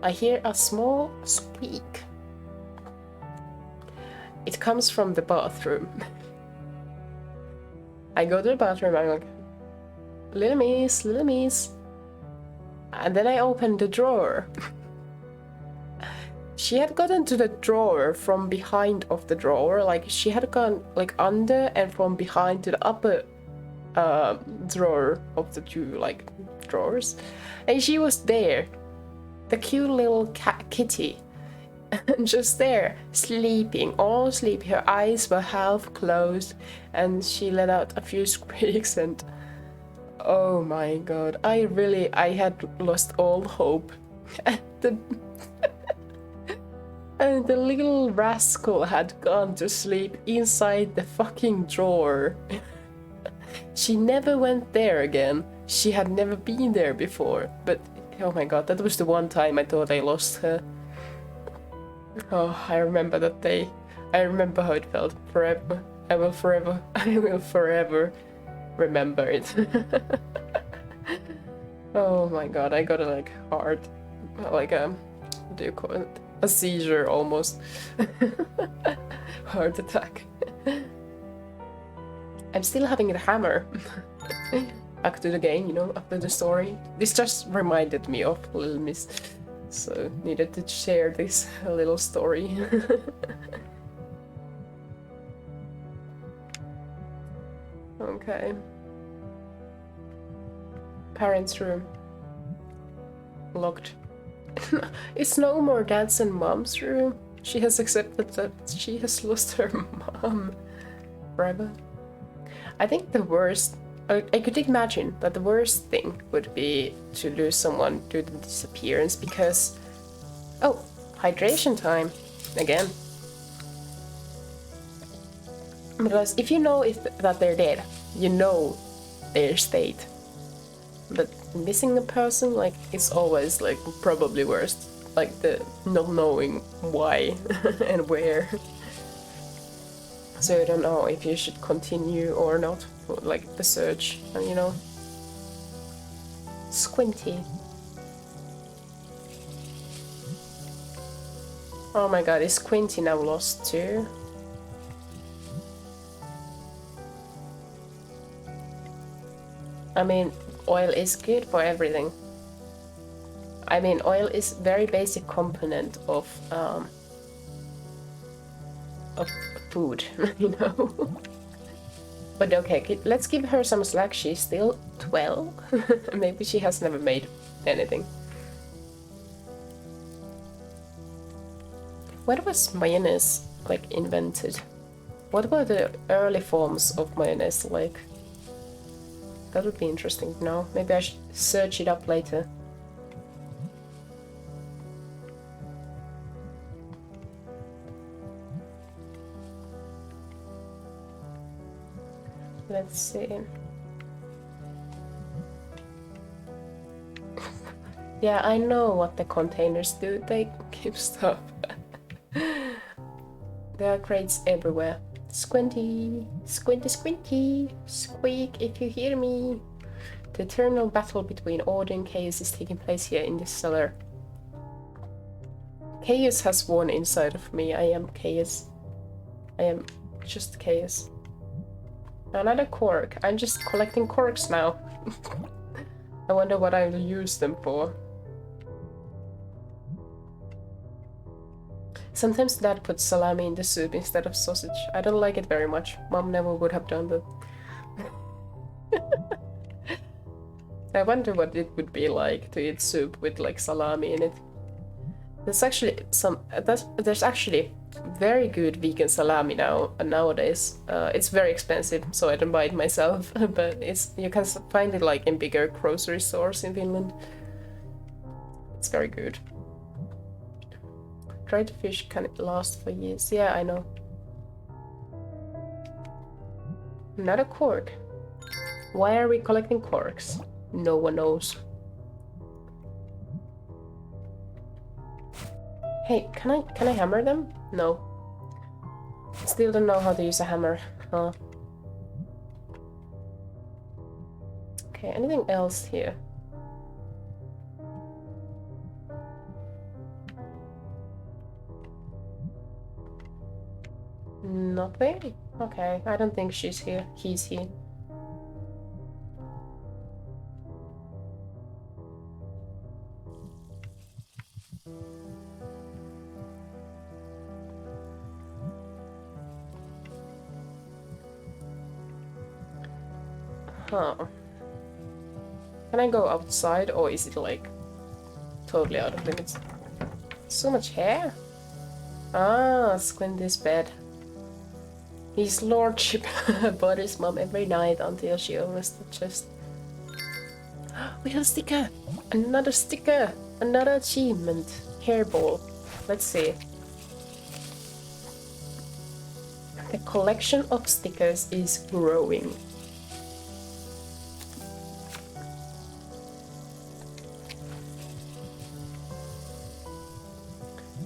I hear a small squeak. It comes from the bathroom. I go to the bathroom, I'm like, little miss. And then I open the drawer. She had gotten to the drawer from behind of the drawer, like she had gone like under and from behind to the upper drawer of the two like drawers, and she was there, the cute little kitty, just there, sleeping, all sleepy. Her eyes were half closed, and she let out a few squeaks, and oh my god, I had lost all hope. And the little rascal had gone to sleep inside the fucking drawer. She never went there again. She had never been there before. But oh my god, that was the one time I thought I lost her. Oh, I remember that day. I remember how it felt. Forever. I will forever remember it. Oh my god, I got a like heart, like what do you call it? A seizure almost. Heart attack. I'm still having a hammer. Back to the game, you know, after the story. This just reminded me of Little Miss, so needed to share this little story. Okay. Parents' room. Locked. It's no more dad's and mom's room. She has accepted that she has lost her mom forever. I think the worst, I could imagine that the worst thing would be to lose someone due to disappearance, because, oh, hydration time again. Because if you know that they're dead, you know their state. But missing a person, like, it's always like probably worst, like the not knowing why and where. So I don't know if you should continue or not, like the search, you know. Squinty. Oh my god, is Squinty now lost too? I mean, oil is good for everything. I mean, oil is very basic component of food, you know. But okay, let's give her some slack. She's still 12. Maybe she has never made anything. When was mayonnaise like invented? What were the early forms of mayonnaise like? That would be interesting to know. Maybe I should search it up later. Let's see. Yeah, I know what the containers do. They keep stuff. There are crates everywhere. Squinty, squinty, squinty, squeak if you hear me. The eternal battle between order and chaos is taking place here in this cellar. Chaos has won inside of me. I am chaos. I am just chaos. Another cork. I'm just collecting corks now. I wonder what I'll use them for. Sometimes Dad puts salami in the soup instead of sausage. I don't like it very much. Mom never would have done that. I wonder what it would be like to eat soup with like salami in it. There's actually there's actually very good vegan salami nowadays. It's very expensive, so I don't buy it myself. But you can find it like in bigger grocery stores in Finland. It's very good. Dried fish can last for years. Yeah, I know. Not a cork. Why are we collecting corks? No one knows. Hey, can I hammer them? No. Still don't know how to use a hammer. Huh. Okay, anything else here? Nothing? Okay, I don't think she's here. He's here. Huh. Can I go outside or is it like totally out of limits? So much hair? Ah, Squinty's bed. His lordship bought his mom every night until she opens the chest. We have a sticker! Another sticker! Another achievement! Hairball. Let's see. The collection of stickers is growing.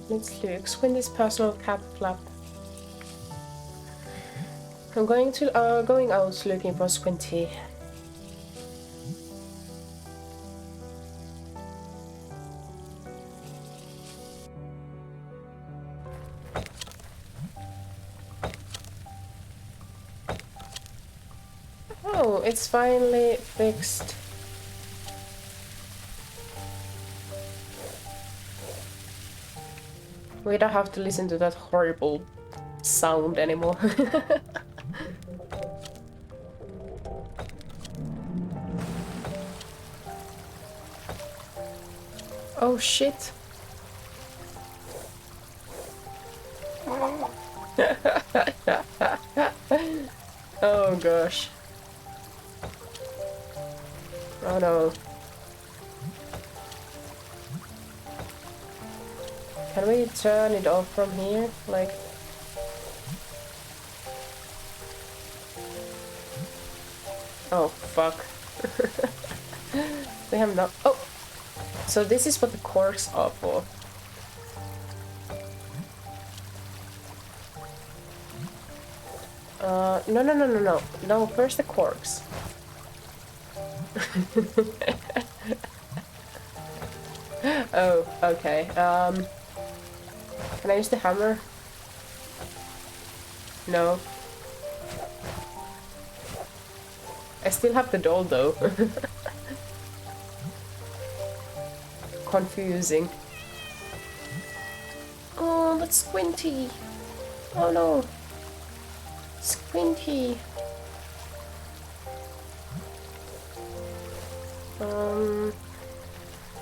Let's look. Squinty's personal cap flap. I'm going out looking for Squinty. Oh, it's finally fixed. We don't have to listen to that horrible sound anymore. Oh shit. Oh gosh. Oh no. Can we turn it off from here? Like... Oh, fuck. We have not... Oh! So this is what the corks are for. No. No, first the corks. Oh, okay. Can I use the hammer? No. I still have the doll though. Confusing. Oh, that's Squinty. Oh no. Squinty.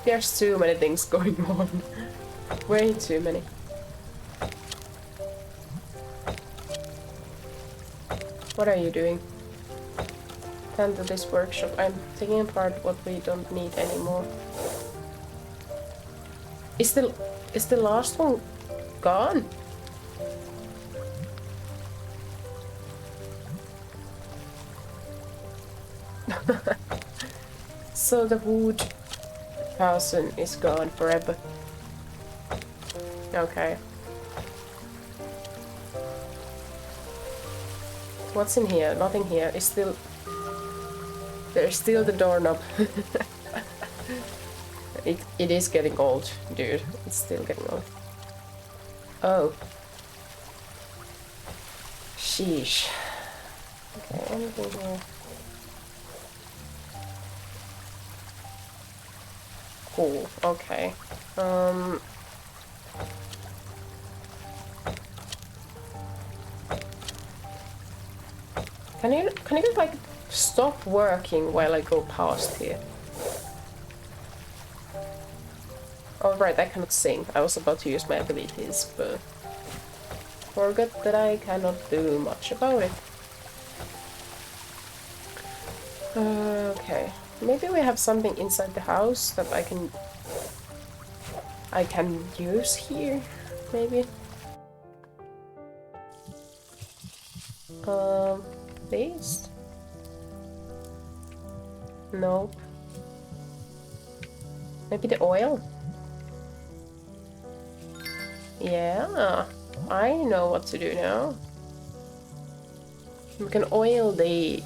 There's too many things going on. Way too many. What are you doing? Tend to this workshop. I'm taking apart what we don't need anymore. Is the last one gone? So the wood person is gone forever. Okay. What's in here? Nothing here. It's still... There's still the doorknob. It is getting old, dude. It's still getting old. Oh. Sheesh. Okay, anything here? Cool, okay. Can you like stop working while I go past here? Oh right, I cannot sing. I was about to use my abilities, but forgot that I cannot do much about it. Okay, maybe we have something inside the house that I can use here, maybe. This? Nope. Maybe the oil? Yeah, I know what to do now. We can oil the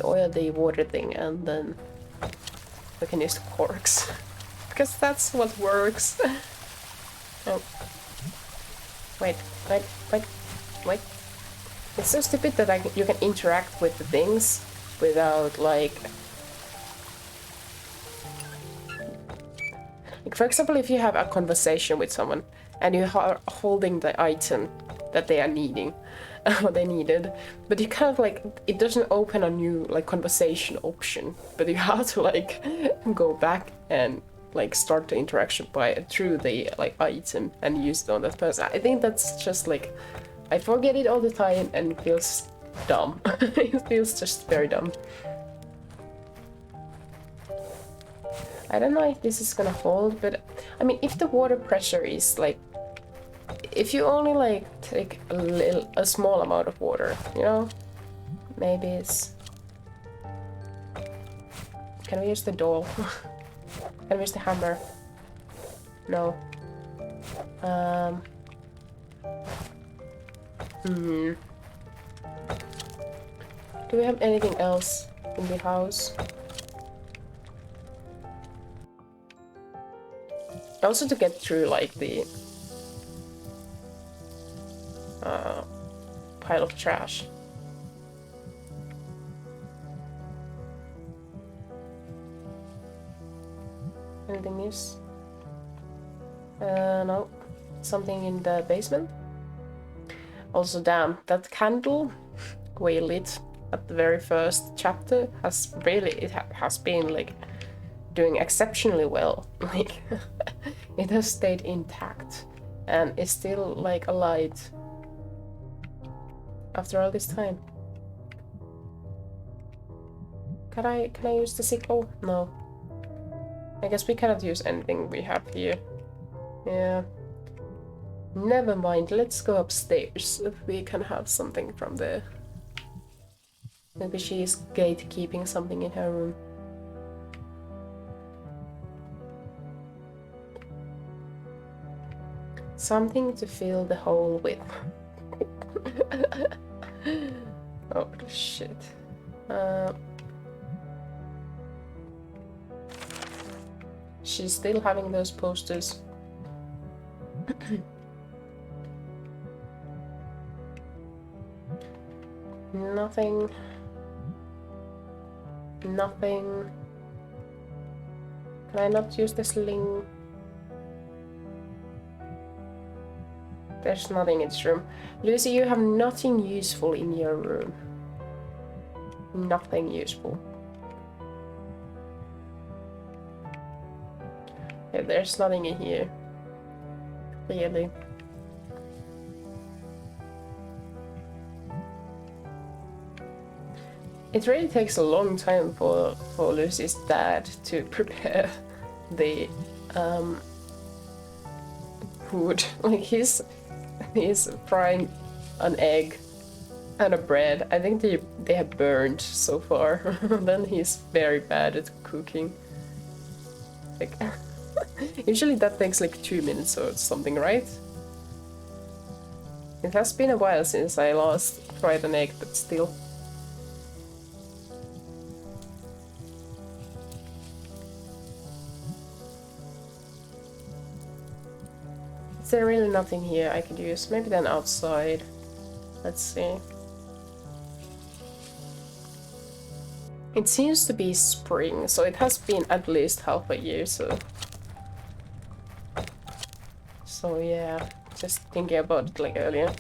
water thing, and then we can use the corks. Because that's what works. Oh. Wait. It's so stupid that you can interact with the things without like... For example, if you have a conversation with someone and you are holding the item that they are needing, or they needed, but you kind of like, it doesn't open a new like conversation option, but you have to like go back and like start the interaction through the like item and use it on that person. I think that's just like, I forget it all the time and it feels dumb. It feels just very dumb. I don't know if this is gonna hold, but I mean, if the water pressure is like, if you only like take a small amount of water, you know, maybe it's... Can we use the doll? Can we use the hammer? No. Do we have anything else in the house? Also to get through like the pile of trash. Anything else? No. Something in the basement? Also, damn, that candle we lit at the very first chapter has really, it has been like doing exceptionally well. Like, it has stayed intact and it's still like alight after all this time. Can I use the sickle? No. I guess we cannot use anything we have here. Yeah. Never mind, let's go upstairs if we can have something from there. Maybe she's gatekeeping something in her room. Something to fill the hole with. Oh shit. She's still having those posters. Nothing. Nothing. Can I not use the sling? There's nothing in this room. Lucy, you have nothing useful in your room. Nothing useful. Okay, there's nothing in here. Clearly. It really takes a long time for Lucy's dad to prepare the food. Like he's frying an egg and a bread. I think they have burned so far. Then he's very bad at cooking. Like usually that takes like 2 minutes or something, right? It has been a while since I last fried an egg, but still. Is there really nothing here I could use? Maybe then outside. Let's see. It seems to be spring, so it has been at least half a year, so yeah, just thinking about it like earlier.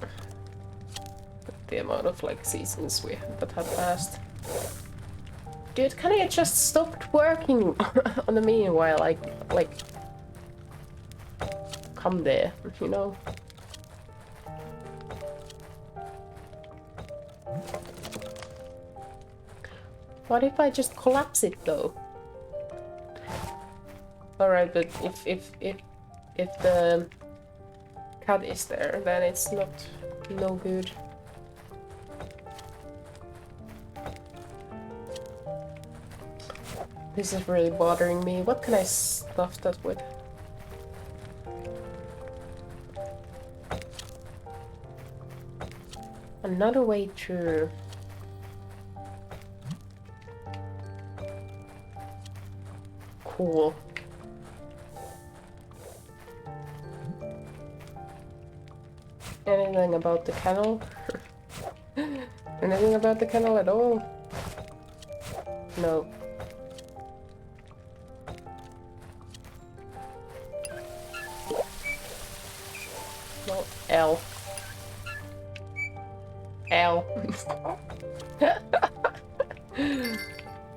The amount of like seasons that have passed. Dude, can I just stopped working on the meanwhile? Like come there, you know? What if I just collapse it though? Alright, but if the cat is there, then it's no good. This is really bothering me. What can I stuff that with? Another way through. Cool. Anything about the kennel? Anything about the kennel at all? No. No. L. L.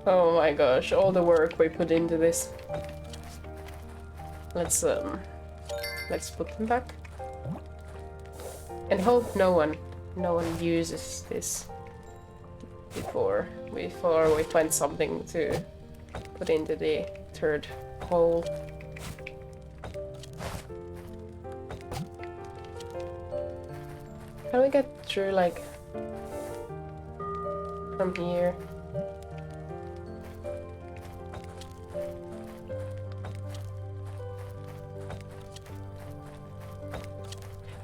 Oh my gosh, all the work we put into this. Let's put them back. And hope no one uses this before we find something to put into the third hole. Can we get through like from here?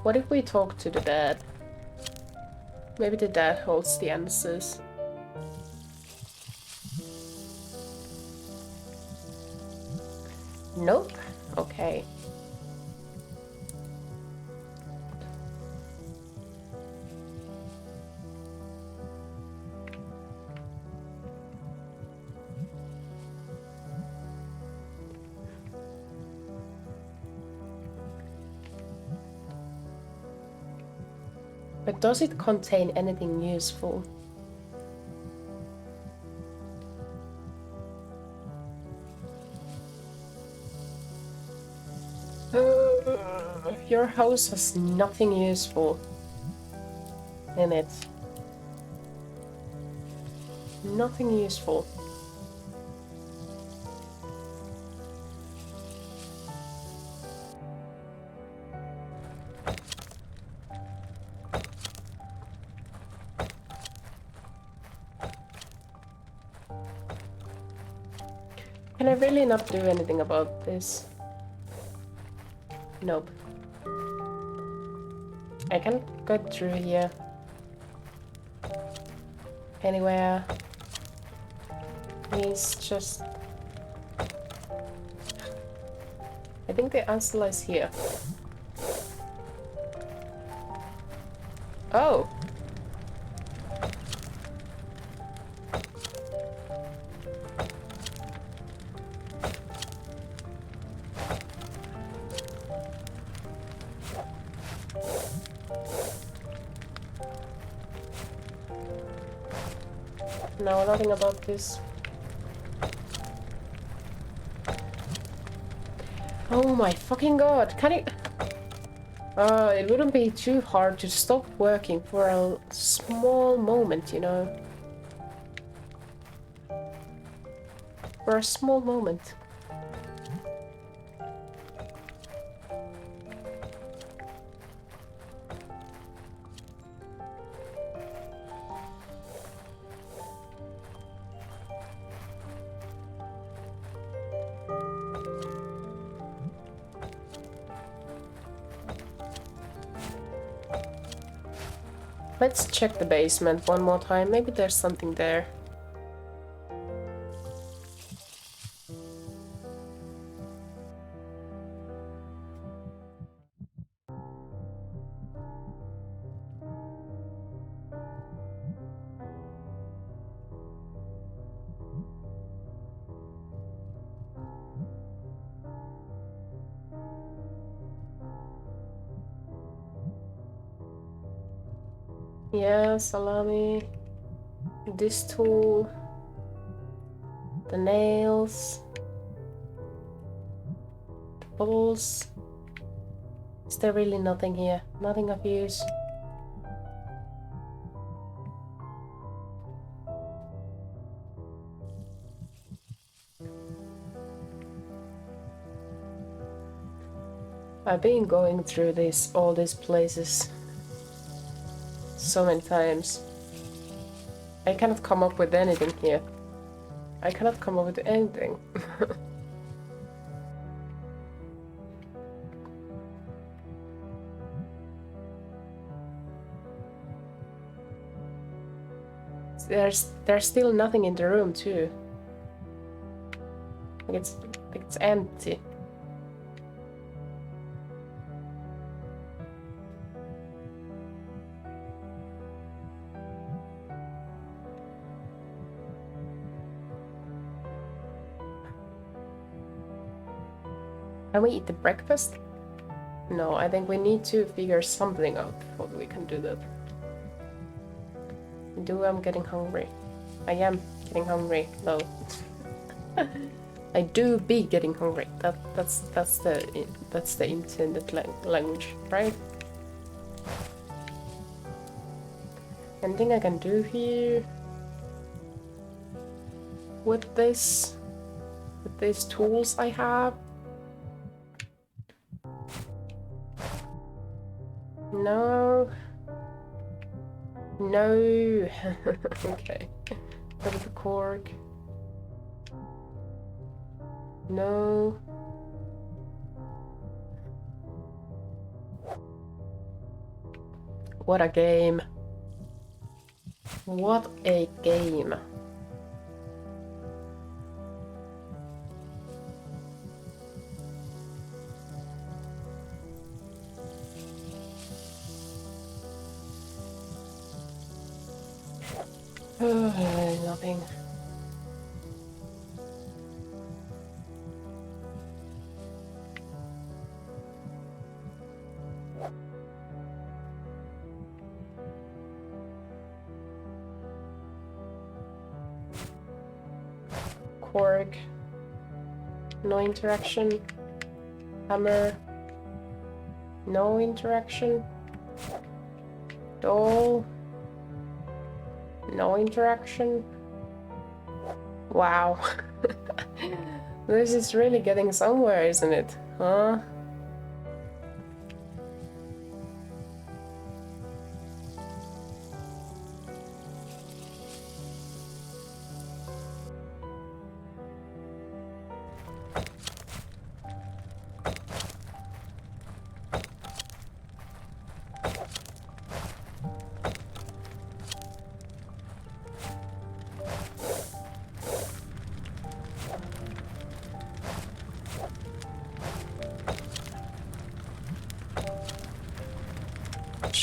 What if we talk to the dad? Maybe the dad holds the answers. Nope. Okay. But does it contain anything useful? Your house has nothing useful in it. Nothing useful. Can I really not do anything about this? Nope. I can't go through here. Anywhere. He's just... I think the answer lies here. Oh! No, nothing about this. Oh my fucking god, can it... it wouldn't be too hard to stop working for a small moment, you know? For a small moment. Let's check the basement one more time. Maybe there's something there. Yeah, salami. This tool. The nails. The balls. Is there really nothing here? Nothing of use? I've been going through all these places so many times. I cannot come up with anything here. I cannot come up with anything. There's still nothing in the room too. Like it's empty. Can we eat the breakfast? No, I think we need to figure something out before we can do that. I'm getting hungry. I am getting hungry, though. I do be getting hungry. That's the intended language, right? Anything I can do here with these tools I have? No. No. Okay. Go to the cork. No. What a game. What a game. Nothing. Cork. No interaction. Hammer. No interaction. Doll. No interaction. Wow. This is really getting somewhere, isn't it? Huh?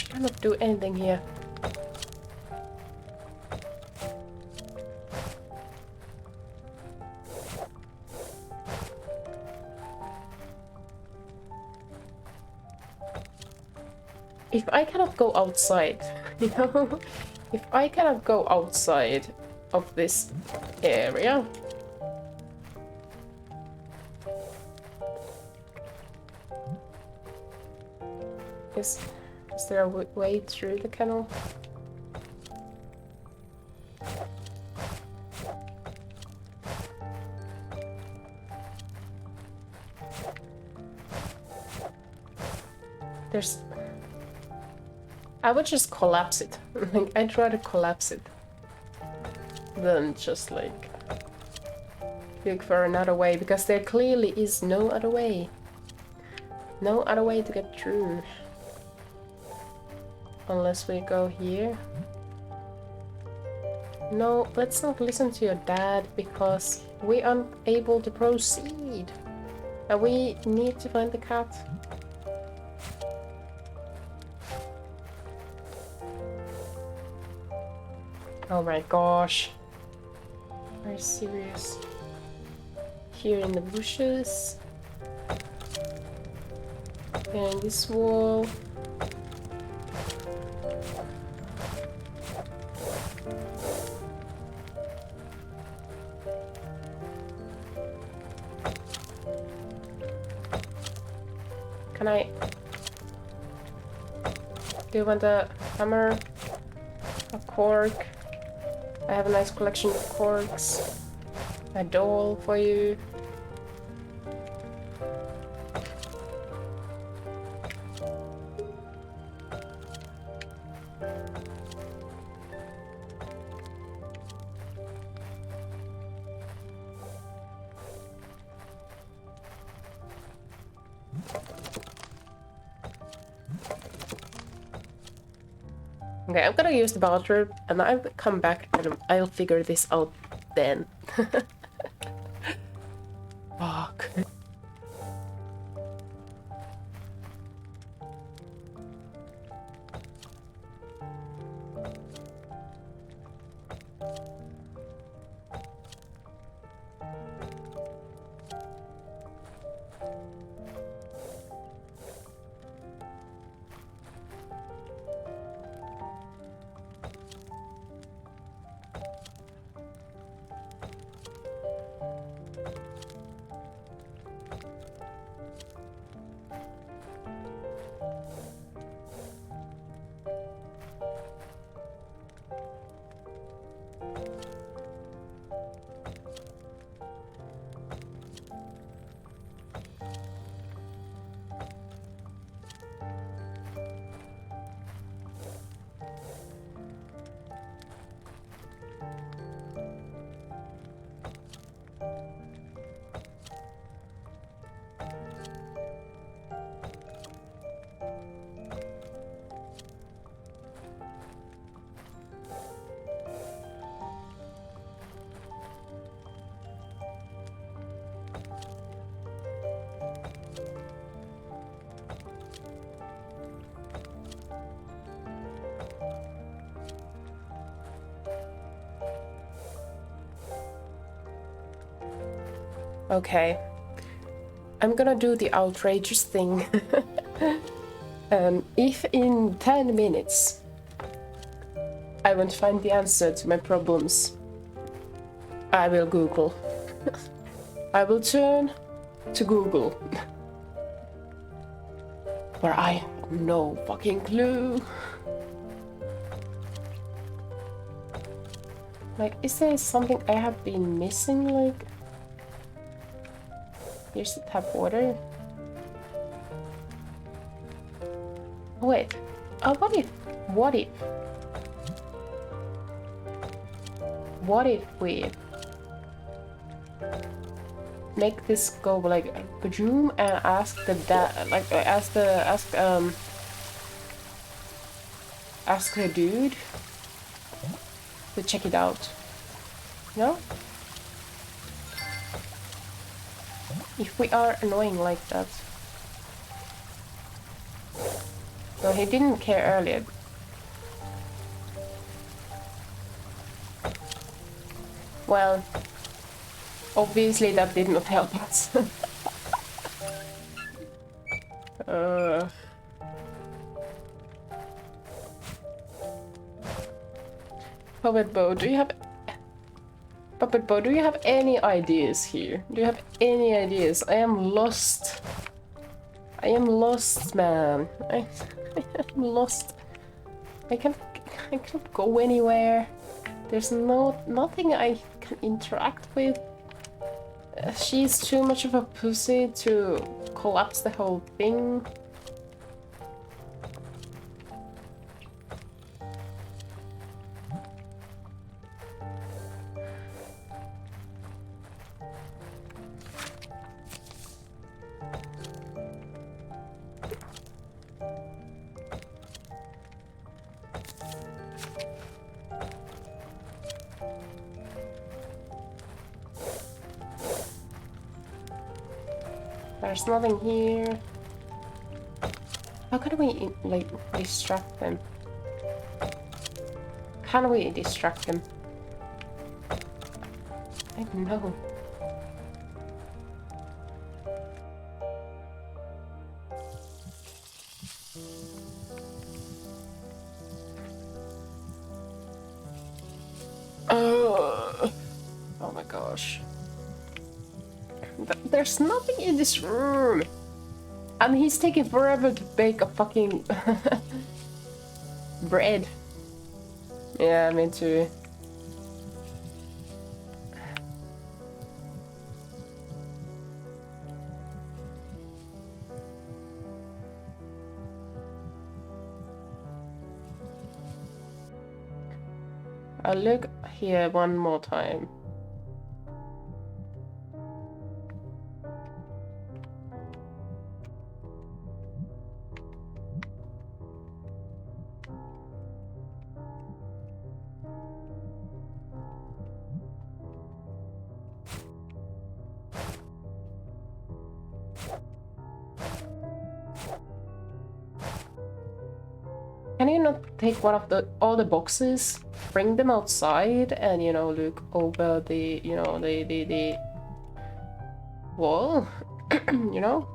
Cannot do anything here. If I cannot go outside, you know, if I cannot go outside of this area, Is there a way through the kennel? There's... I would just collapse it. Like, I'd try to collapse it. Then just like... look for another way, because there clearly is no other way. No other way to get through. Unless we go here. No, let's not listen to your dad, because we aren't able to proceed. And we need to find the cat. Oh my gosh. Are you serious? Here in the bushes. And this wall. Can I... do you want a hammer? A cork? I have a nice collection of corks. A doll for you. Okay, I'm gonna use the bathroom and I'll come back and I'll figure this out then. Fuck. Okay, I'm gonna do the outrageous thing. If in 10 minutes I won't find the answer to my problems, I will Google. I will turn to Google. Where I have no fucking clue. Like, is there something I have been missing? Like, here's the tap water. Oh, wait. Oh, what if we make this go like a bedroom and ask the dad, like ask the dude to check it out. No? If we are annoying like that. No, he didn't care earlier. Well, obviously that did not help us. Puppet Bow, do you have... Puppet Bow, do you have any ideas here? Do you have any ideas? I am lost. I am lost, man. I'm lost. I can't go anywhere. There's nothing I can interact with. She's too much of a pussy to collapse the whole thing. There's nothing here. How can we, like, distract them? Can we distract them? I don't know. Oh my gosh. There's nothing in this room! And he's taking forever to bake a fucking bread. Yeah, me too. I'll look here one more time. Can you not take one of all the boxes, bring them outside, and you know, look over the, you know, the wall, you know?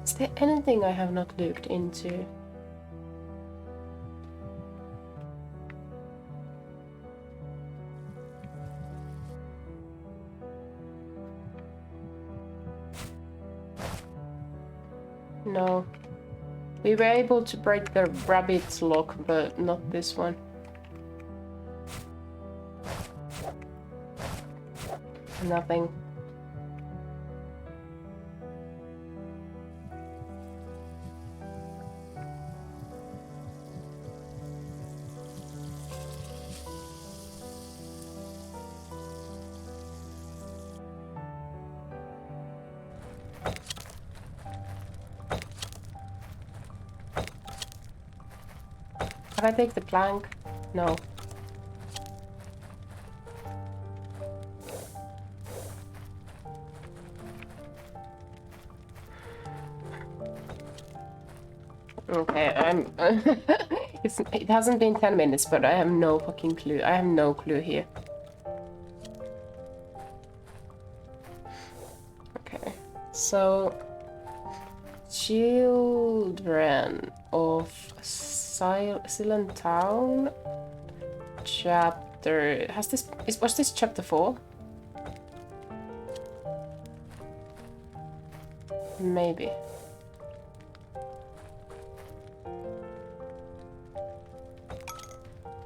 Is there anything I have not looked into? No. We were able to break the rabbit's lock, but not this one. Nothing. Can I take the plank? No. Okay, I'm... it hasn't been 10 minutes, but I have no fucking clue. I have no clue here. Okay, so... Children of Silentown chapter... Was this chapter 4? Maybe.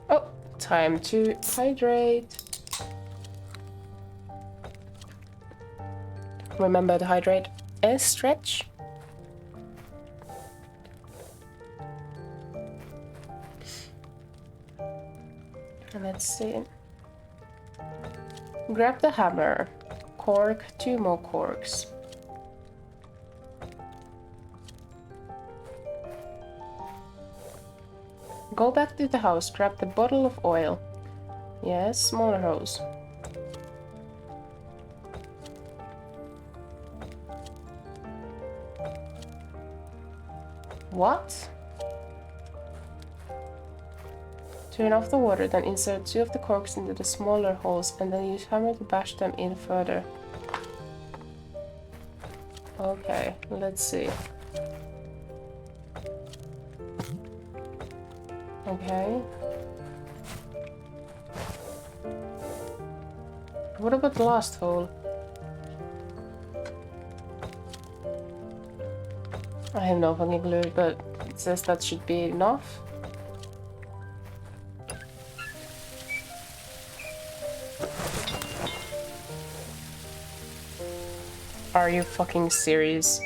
Oh, time to hydrate. Remember to hydrate and stretch. Let's see. Grab the hammer. Cork, 2 more corks. Go back to the house, grab the bottle of oil. Yes, smaller hose. What? Turn off the water, then insert 2 of the corks into the smaller holes and then use hammer to bash them in further. Okay, let's see. Okay. What about the last hole? I have no fucking clue, but it says that should be enough. Are you fucking serious?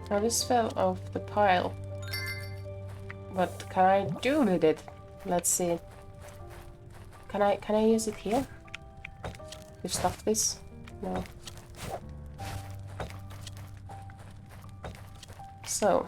Now this fell off the pile. What can I do with it? Let's see. Can I use it here? To stuff this? No. So.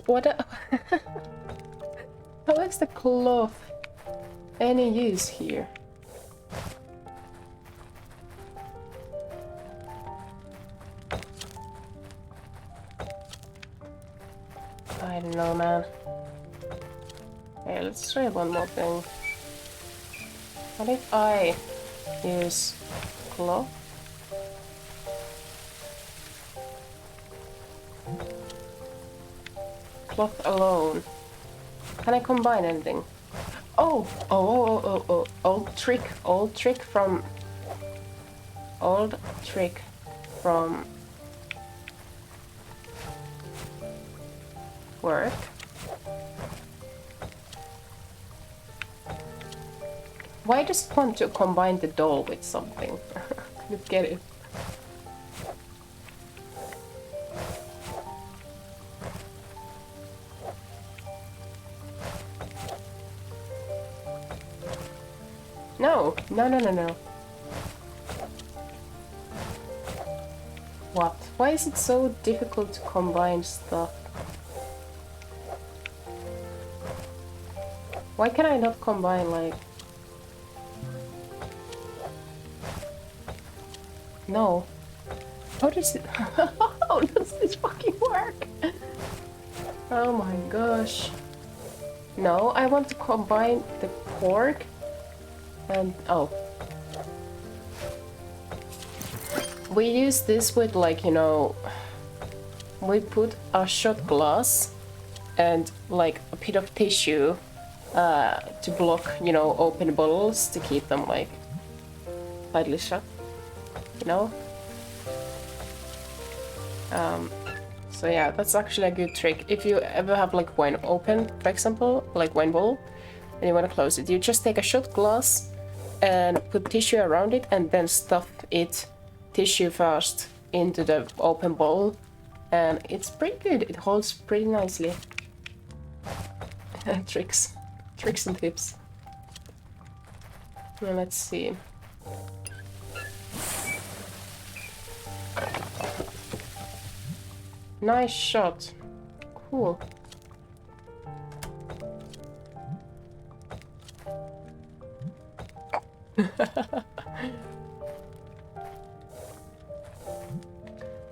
What how is the cloth any use here? I don't know, man. Okay, let's try one more thing. What if I use cloth? Cloth alone. Can I combine anything? Oh, old trick from work. Why does it want to combine the doll with something? Couldn't get it. No. What? Why is it so difficult to combine stuff? Why can I not combine, like... No. How does it... How does this fucking work? Oh my gosh. No, I want to combine the cork and... oh. We use this with, like, you know... We put a shot glass and, like, a bit of tissue to block, you know, open bottles to keep them, like, tightly shut, you know? So yeah, that's actually a good trick. If you ever have, like, wine open, for example, like wine bottle, and you want to close it, you just take a shot glass and put tissue around it and then stuff it tissue first into the open bowl, and it's pretty good. It holds pretty nicely. Tricks and tips. Well, let's see. Nice shot. Cool.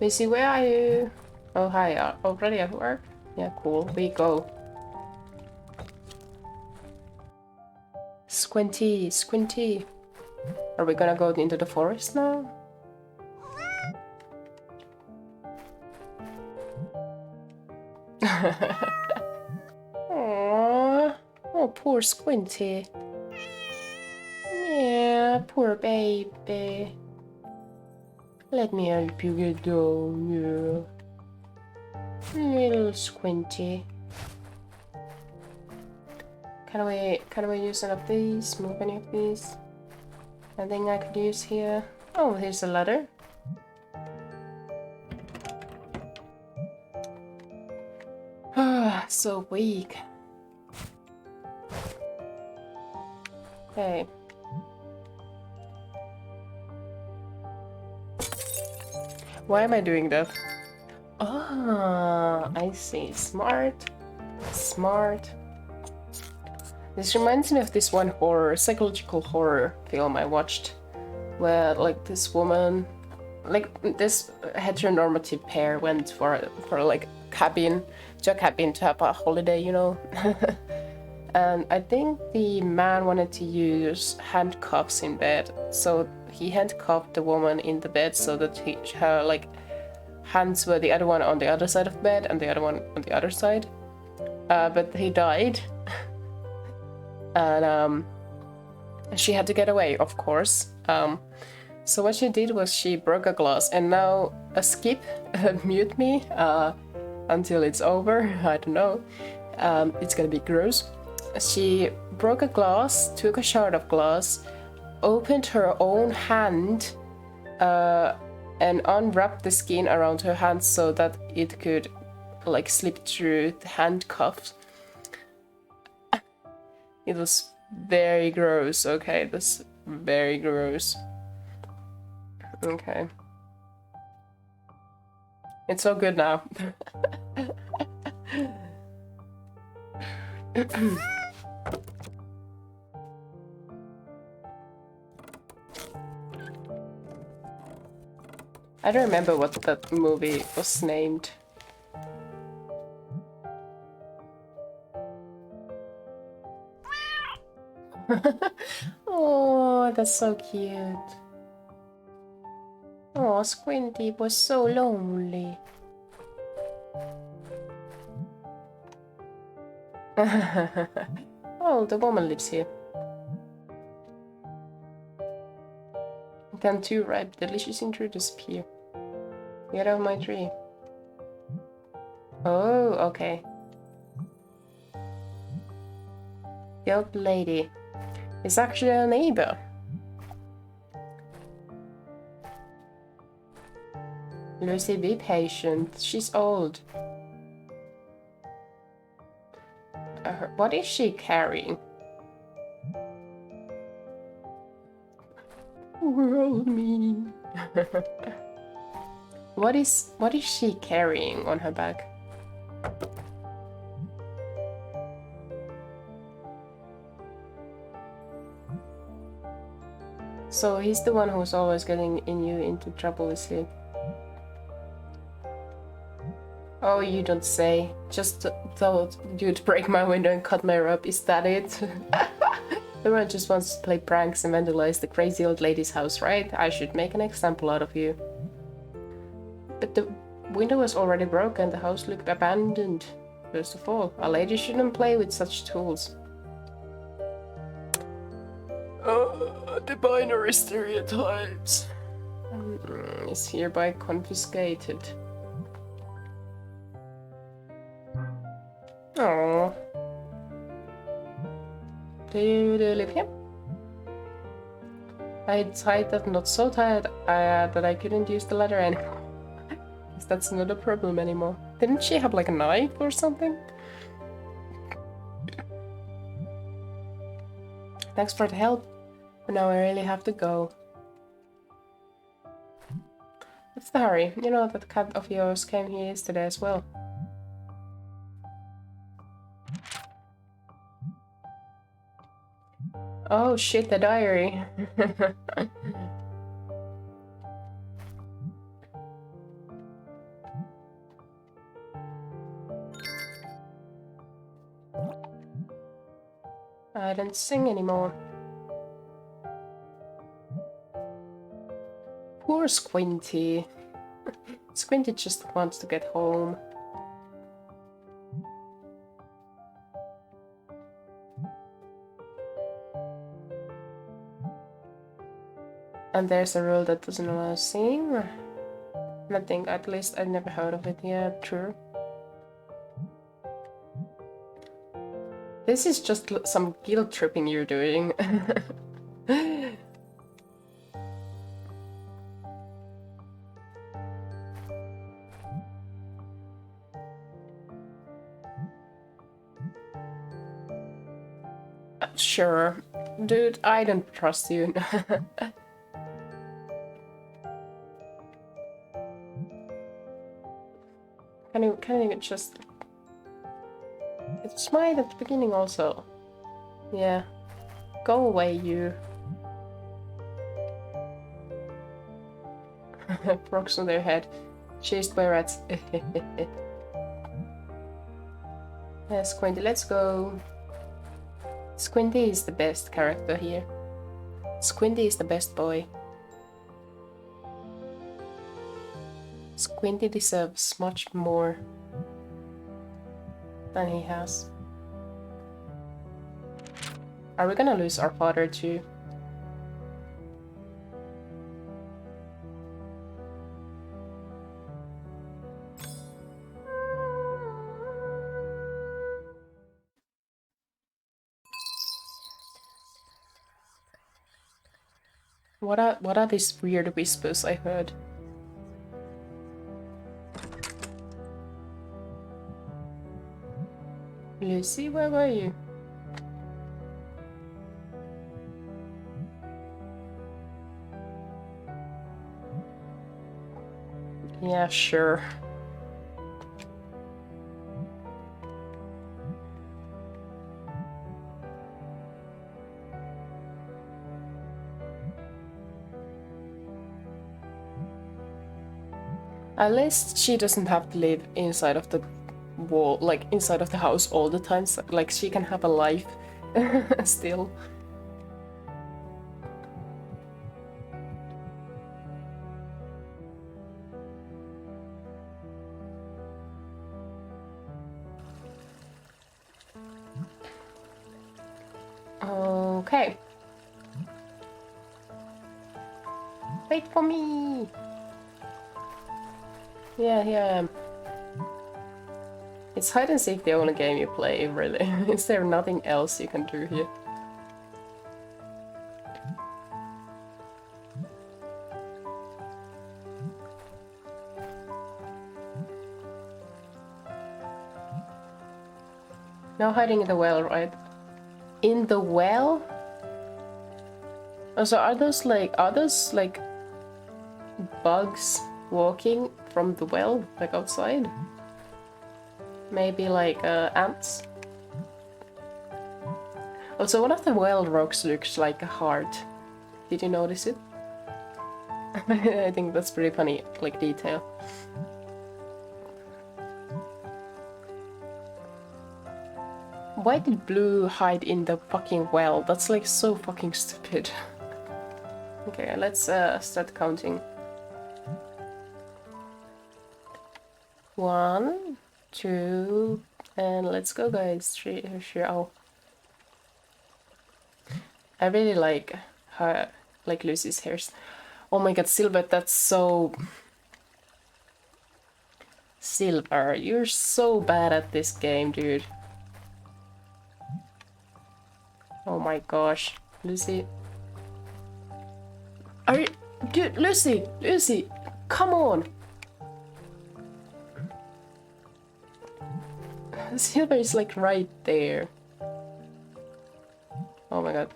Missy, where are you? Oh, hi. Already at work? Yeah, cool. We go. Squinty. Are we gonna go into the forest now? Aww. Oh, poor Squinty. Yeah, poor baby. Let me help you get down, yeah. Little Squinty. Can we use any of these? Move any of these? Anything I could use here? Oh, here's a ladder. Ah, so weak. Okay. Why am I doing that? Ah, I see. Smart. This reminds me of this one psychological horror film I watched where like this woman, like this heteronormative pair went for like cabin to have a holiday, you know. And I think the man wanted to use handcuffs in bed, so he handcuffed the woman in the bed so that her like hands were the other one on the other side of the bed and the other one on the other side. But he died. And she had to get away, of course. So what she did was she broke a glass, and now skip mute me until it's over. I don't know. It's gonna be gross. She broke a glass, took a shard of glass, opened her own hand, and unwrapped the skin around her hand so that it could like slip through the handcuffs. It was very gross. Okay, that's very gross. Okay. It's so good now. I don't remember what that movie was named. Oh, that's so cute. Oh, Squinty was so lonely. Oh, the woman lives here. Can 2 ripe, delicious intruders appear? Get out of my tree. Oh, okay. The old lady is actually a neighbor. Lucy, be patient. She's old. What is she carrying? Roll me. What is she carrying on her back? So he's the one who's always getting you into trouble, is he? Oh, you don't say. Just thought you'd break my window and cut my rope. Is that it? Everyone just wants to play pranks and vandalize the crazy old lady's house, right? I should make an example out of you. But the window was already broken. The house looked abandoned. First of all, a lady shouldn't play with such tools. The binary stereotypes is hereby confiscated. Oh, do you live here? I tied that knot so tight that I couldn't use the ladder anymore. Guess that's not a problem anymore. Didn't she have like a knife or something? Thanks for the help, but now I really have to go. What's the hurry? You know that cat of yours came here yesterday as well. Oh shit, the diary. I don't sing anymore. Poor Squinty. Squinty just wants to get home. And there's a rule that doesn't allow singing? I think, at least I've never heard of it yet, true. This is just some guilt tripping you're doing. Sure. Dude, I don't trust you. Can you just... It smiled at the beginning also. Yeah. Go away, you. Frogs on their head. Chased by rats. Squinty, let's go. Squinty is the best character here. Squinty is the best boy. Squinty deserves much more than he has. Are we gonna lose our father too? What are these weird whispers I heard? Lucy, where were you? Yeah, sure. At least she doesn't have to live inside of the wall, like inside of the house all the time. So, like she can have a life still. Okay. Wait for me. Yeah, here I am. Is hide and seek the only game you play, really? Is there nothing else you can do here? No hiding in the well, right? In the well? Oh, so are those like bugs walking from the well, like outside? Maybe like ants? Also, one of the well rocks looks like a heart. Did you notice it? I think that's pretty funny, like detail. Why did Blue hide in the fucking well? That's like so fucking stupid. Okay, let's start counting. 1, 2, and let's go, guys. 3, sure. Oh, I really like her, like Lucy's hairs. Oh my god, Silver, that's so... Silver, you're so bad at this game, dude. Oh my gosh, Lucy. Are you... Dude, Lucy! Lucy! Come on! Silver is like right there. Oh my god.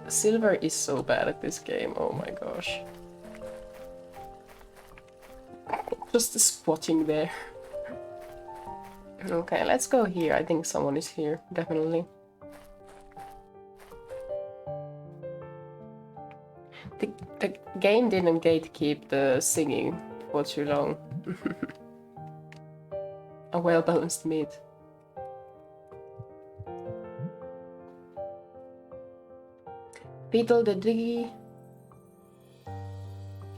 Silver is so bad at this game, oh my gosh. Just squatting there. Okay, let's go here. I think someone is here, definitely. The game didn't gatekeep the singing for too long. A well-balanced meat. Beetle the dee.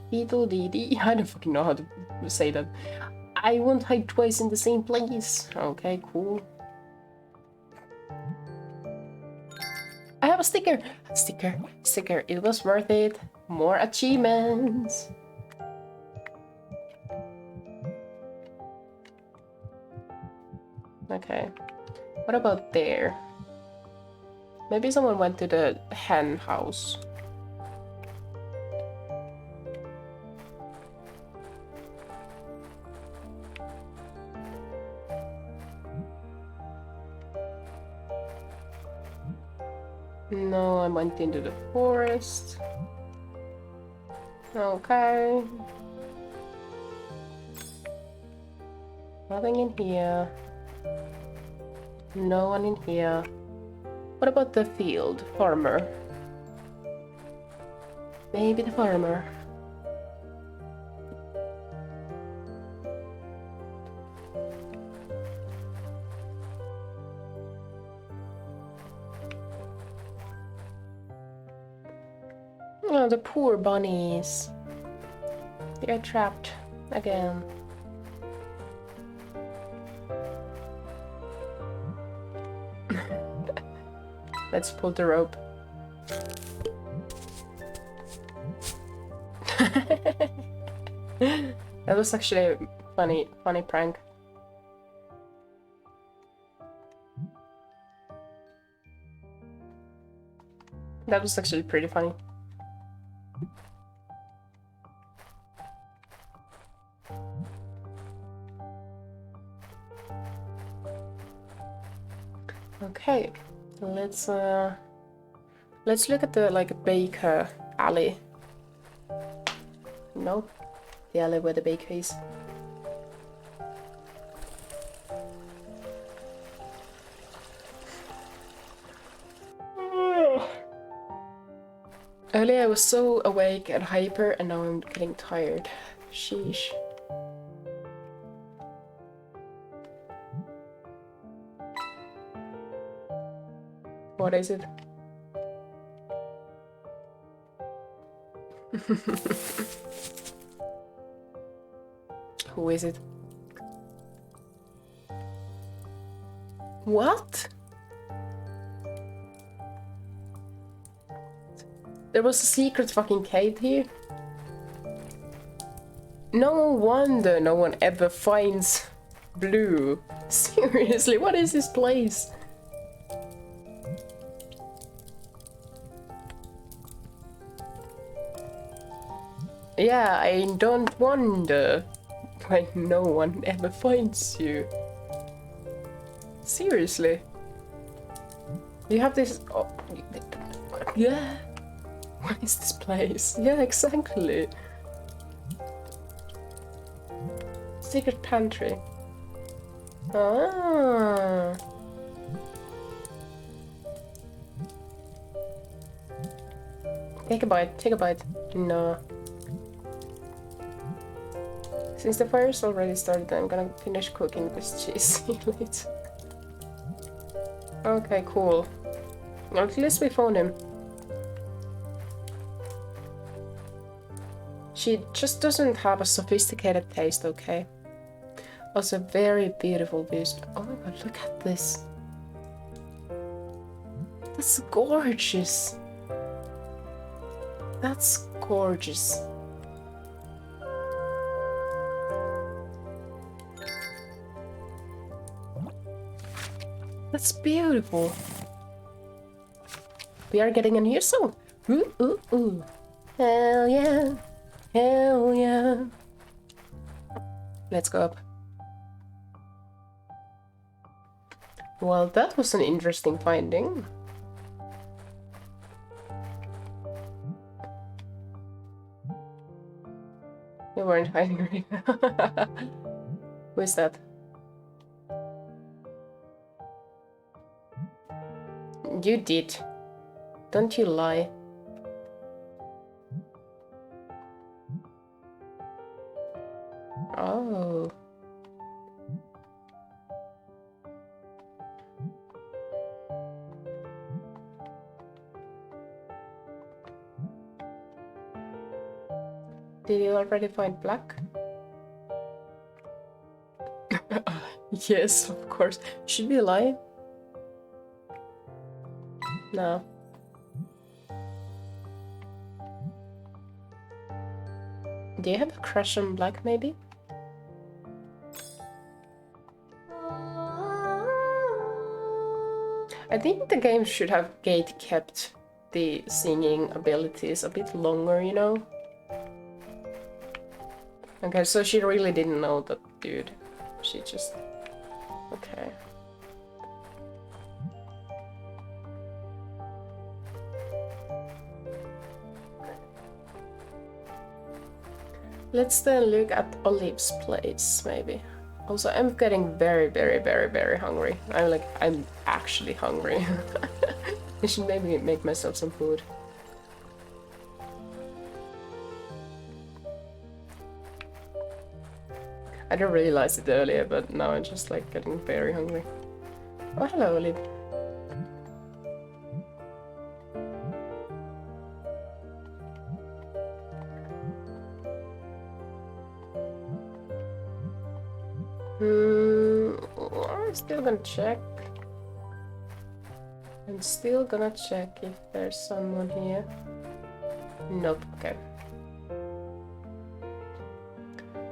Beetle dee dee. I don't fucking know how to say that. I won't hide twice in the same place. Okay, cool. I have a sticker! Sticker. It was worth it. More achievements. Okay. What about there? Maybe someone went to the hen house. No, I went into the forest. Okay. Nothing in here. No one in here. What about the field? Farmer. Maybe the farmer. Oh, the poor bunnies. They are trapped again. Let's pull the rope. That was actually a funny prank. That was actually pretty funny. Okay, let's look at the baker alley. No, the alley where the baker is. Earlier I was so awake and hyper, and now I'm getting tired. Sheesh. What is it? Who is it? What? There was a secret fucking cave here. No wonder no one ever finds Blue. Seriously, what is this place? Yeah, I don't wonder why no one ever finds you. Seriously. You have this... Oh, yeah. What is this place? Yeah, exactly. Secret pantry. Ah. Take a bite, take a bite. No. Since the fire's already started, I'm gonna finish cooking this cheese later. Okay, cool. Well, at least we found him. She just doesn't have a sophisticated taste, okay? Also, very beautiful views. Oh my god, look at this. That's gorgeous. That's gorgeous. That's beautiful. We are getting a new song. Ooh, ooh, ooh. Hell yeah. Hell yeah. Let's go up. Well, that was an interesting finding. You weren't hiding right now. Who is that? You did. Don't you lie. Oh. Did you already find black? Yes, of course. Should we lie? No. Do you have a crush on black, maybe? I think the game should have gate kept the singing abilities a bit longer, you know? Okay, so she really didn't know that dude. She just... Okay. Let's then look at Olive's place, maybe. Also, I'm getting very, very, very, very hungry. I'm actually hungry. I should maybe make myself some food. I didn't realize it earlier, but now I'm just like getting very hungry. Oh, hello, Olive. I'm still gonna check. I'm still gonna check if there's someone here. Nope, okay.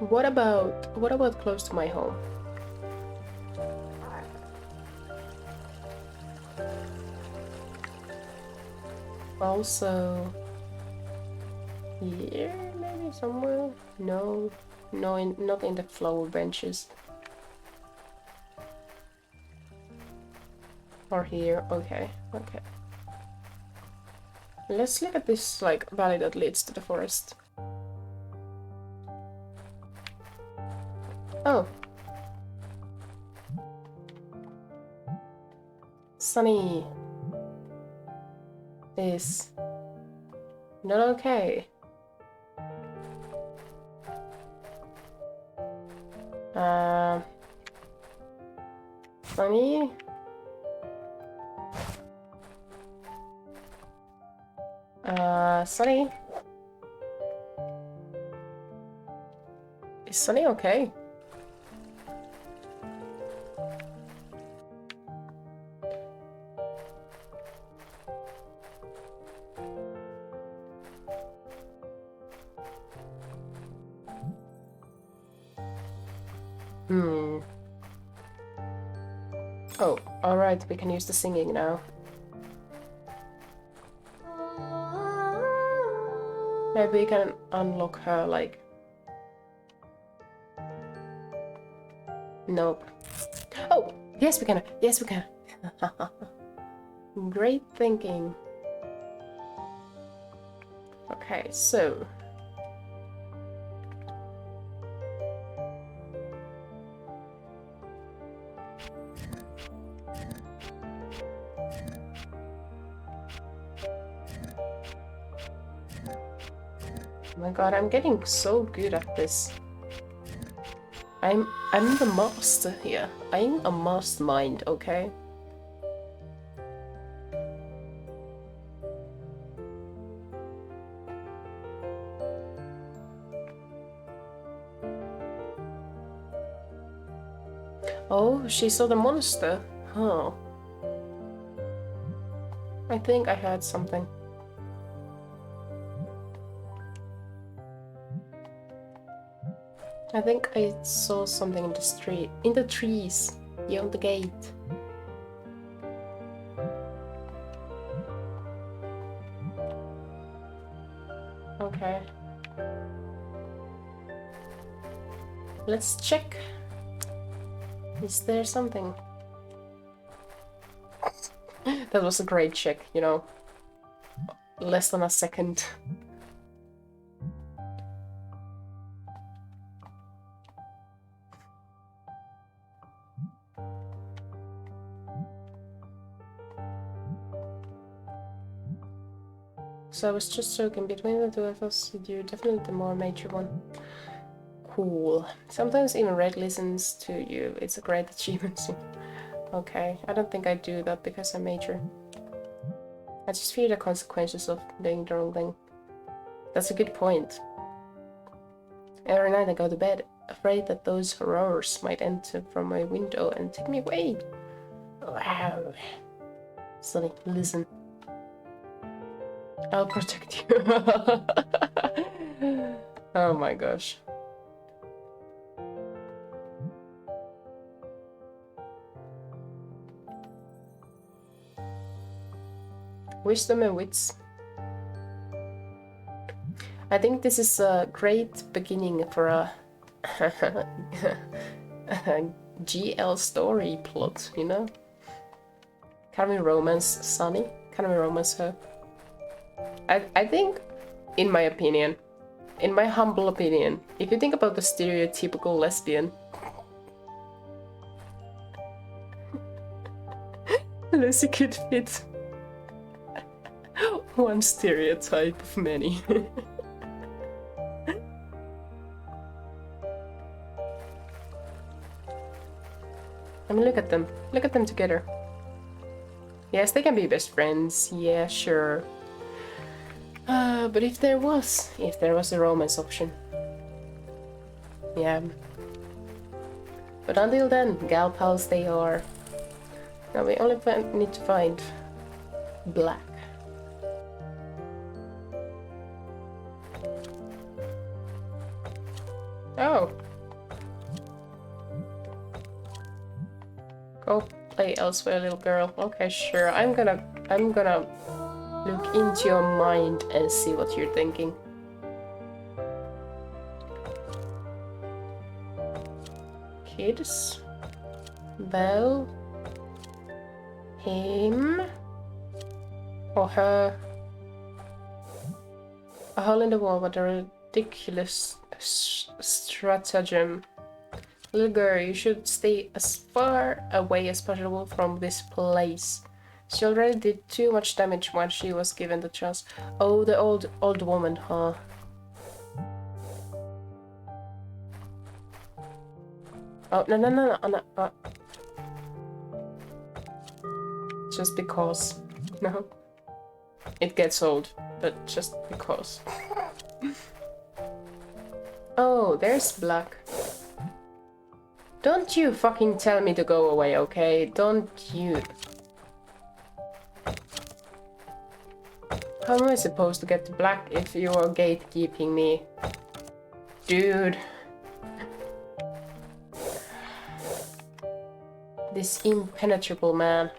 What about close to my home? Also here, maybe somewhere? No, not in the flower benches. Or here, okay. Let's look at this like valley that leads to the forest. Oh. Sunny is not okay. Sunny? Sunny? Is Sunny okay? Oh, alright, we can use the singing now. Maybe we can unlock her, like... Nope. Oh! Yes, we can! Yes, we can! Great thinking. Okay, so... Oh my god, I'm getting so good at this. I'm the master here. I'm a mastermind, okay? Oh, she saw the monster. Huh. I think I heard something. I think I saw something in the street, in the trees, beyond the gate. Okay. Let's check. Is there something? That was a great check, you know. Less than a second. So I was just joking, between the two of us, you're definitely the more major one. Cool. Sometimes even Red listens to you. It's a great achievement. Okay, I don't think I do that because I'm major. I just fear the consequences of doing the wrong thing. That's a good point. Every night I go to bed, afraid that those horrors might enter from my window and take me away. Wow. Sonny, listen. I'll protect you. Oh my gosh. Wisdom and wits. I think this is a great beginning for a GL story plot, you know? Can we romance Sunny? Can we romance her? I think, in my opinion, in my humble opinion, if you think about the stereotypical lesbian, Lucy could fit one stereotype of many. I mean, look at them. Look at them together. Yes, they can be best friends. Yeah, sure. But if there was a romance option, yeah. But until then, gal pals they are. Now we only need to find black. Oh. Go play elsewhere, little girl. Okay, sure. I'm gonna look into your mind and see what you're thinking. Kids. Well. Him. Or her. A hole in the wall, what a ridiculous stratagem. Little girl, you should stay as far away as possible from this place. She already did too much damage when she was given the chance. Oh, the old woman, huh? Oh, no. Just because. No. It gets old, but just because. Oh, there's black. Don't you fucking tell me to go away, okay? Don't you... How am I supposed to get to black if you are gatekeeping me? Dude. This impenetrable man.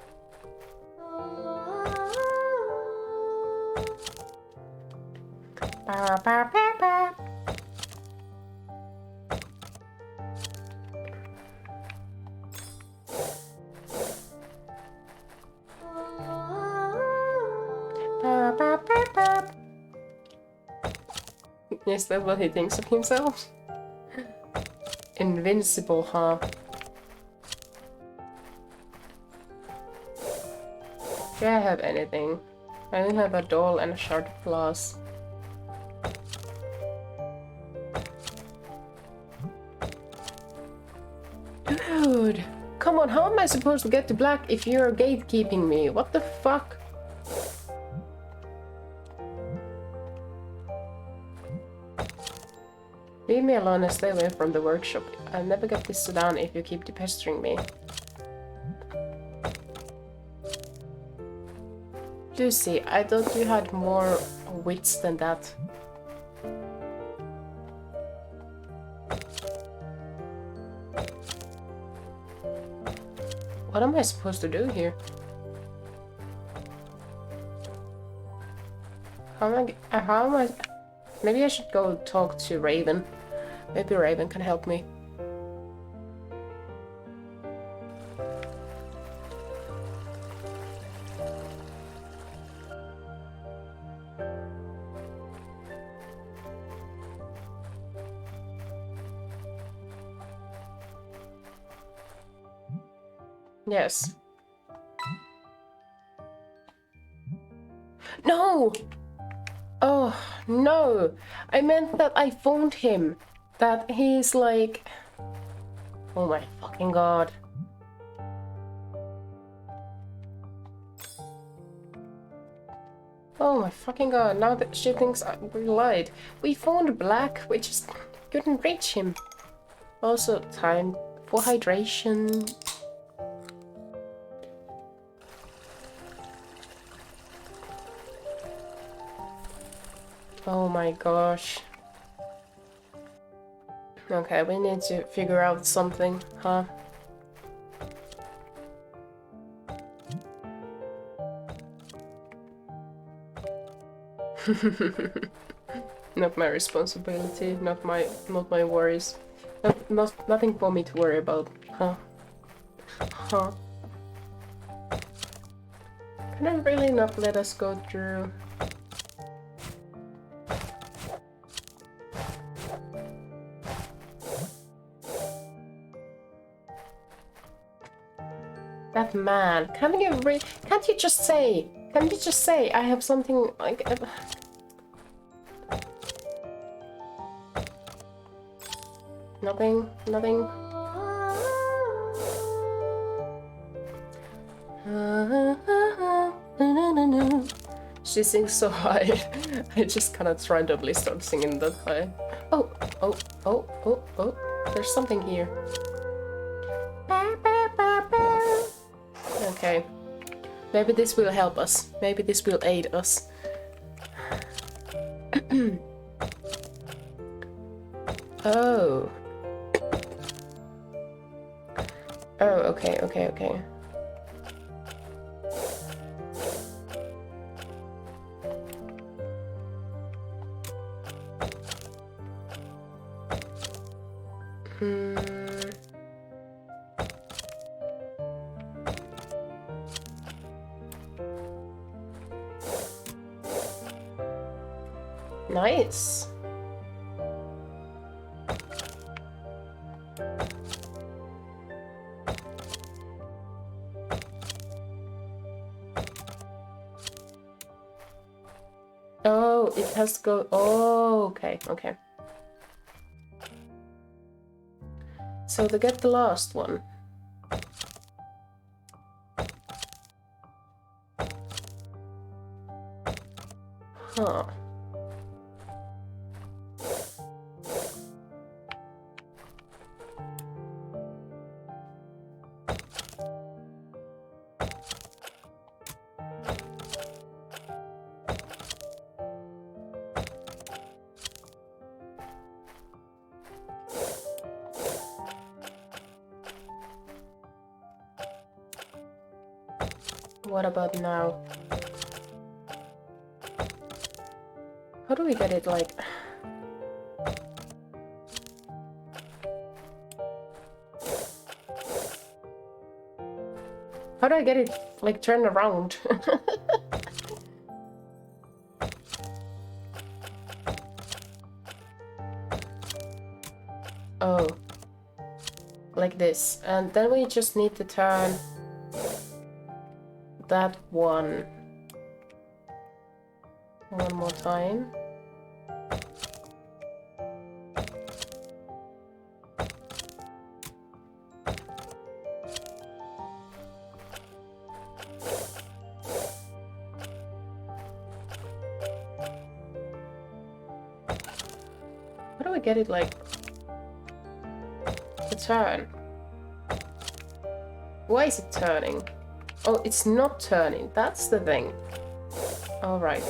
Is that what he thinks of himself? Invincible, huh? Do I have anything? I only have a doll and a shard of glass. Dude! Come on, how am I supposed to get to black if you're gatekeeping me? What the fuck? Leave me alone and stay away from the workshop. I'll never get this done if you keep pestering me. Lucy, I thought you had more wits than that. What am I supposed to do here? How am I... Maybe I should go talk to Raven. Maybe Raven can help me. Yes. No! Oh, no! I meant that I phoned him. That he's like... Oh my fucking god. Oh my fucking god, now that she thinks we lied. We phoned Black, we just couldn't reach him. Also, time for hydration. Oh my gosh. Okay, we need to figure out something, huh? Not my responsibility, not my worries. Nothing for me to worry about, huh? Huh? Can I really not let us go through? That man, can't you just say? Can't you just say I have something like? Nothing. She sings so high. I just kind of randomly start singing that high. Oh! There's something here. Okay. Maybe this will help us. Maybe this will aid us. Oh. Oh, okay, okay, okay. Nice. Oh, it has to go. Oh, okay, okay. So to get the last one. Huh. What about now? How do we get it like... How do I get it like turned around? Oh. Like this. And then we just need to turn that one more time. How do I get it like to turn? Why is it turning? Oh, it's not turning. That's the thing. All right.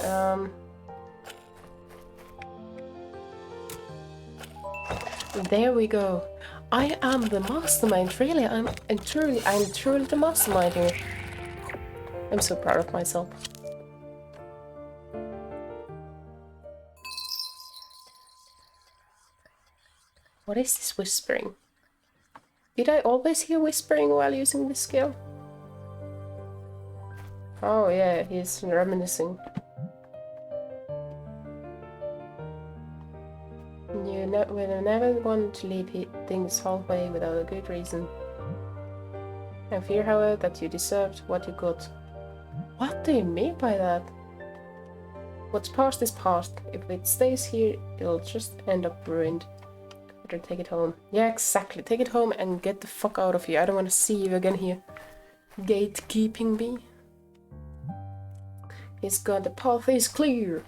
There we go. I am the mastermind. Really, I'm truly the mastermind here. I'm so proud of myself. What is this whispering? Did I always hear whispering while using this skill? Oh yeah, he's reminiscing. You will never want to leave things halfway without a good reason. I fear, however, that you deserved what you got. What do you mean by that? What's past is past. If it stays here, it'll just end up ruined. Better take it home. Yeah, exactly. Take it home and get the fuck out of here. I don't want to see you again here. Gatekeeping me. He's gone. The path is clear.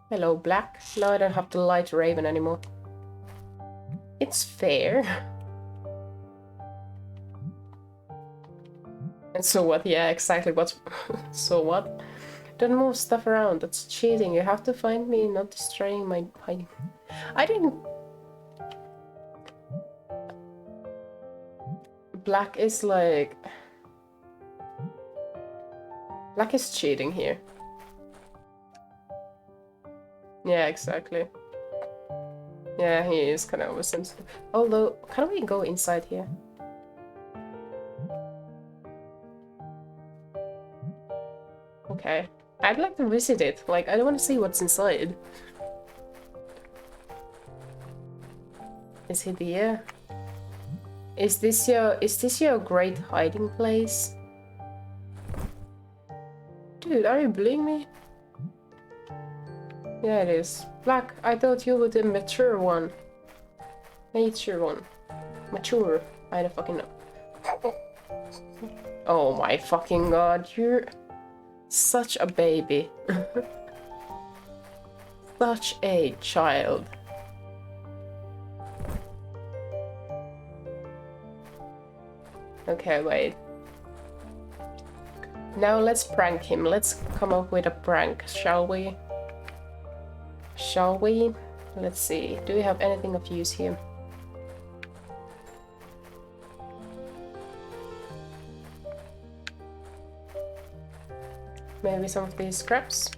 Hello, Black. Now I don't have to lie to Raven anymore. It's fair. And so what? Yeah, exactly. What's... So what? Don't move stuff around. That's cheating. You have to find me, not destroying my hiding. I didn't... Black is like... Black is cheating here. Yeah, exactly. Yeah, he is kind of oversensitive. Although, can we go inside here? Okay. I'd like to visit it. Like, I don't want to see what's inside. Is he there? Is this your great hiding place? Dude, are you bullying me? Yeah, it is. Black, I thought you were the mature one. Mature one. Mature. I don't fucking know. Oh my fucking god, you're such a baby. Such a child. Okay, wait. Now let's prank him. Let's come up with a prank, shall we? Shall we? Let's see. Do we have anything of use here? Maybe some of these scraps?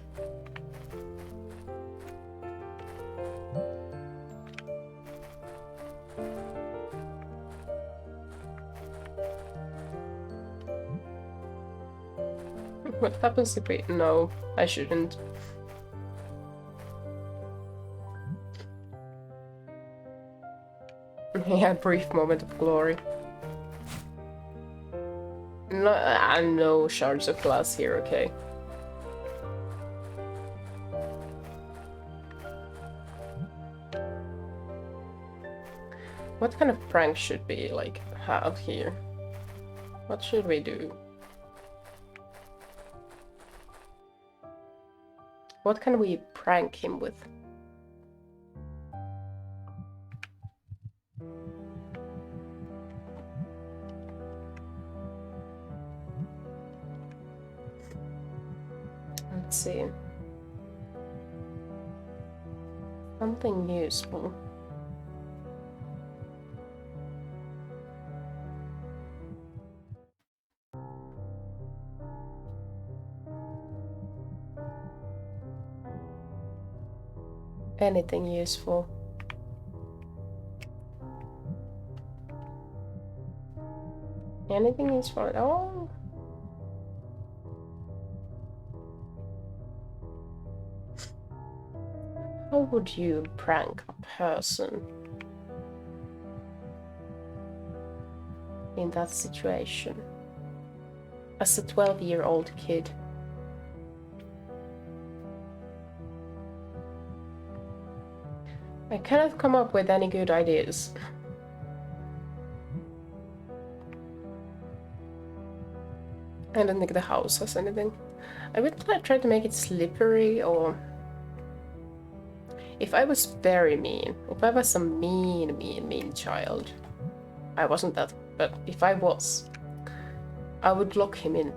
What happens if we... No, I shouldn't. Yeah, brief moment of glory. No shards of glass here, okay. What kind of prank should we, like, have here? What should we do? What can we prank him with? Let's see. Something useful. Anything useful. Anything useful at all? How would you prank a person in that situation? As a 12-year-old kid. I cannot come up with any good ideas. I don't think the house has anything. I would try to make it slippery, or... If I was very mean, if I was a mean child, I wasn't that, but if I was, I would lock him in.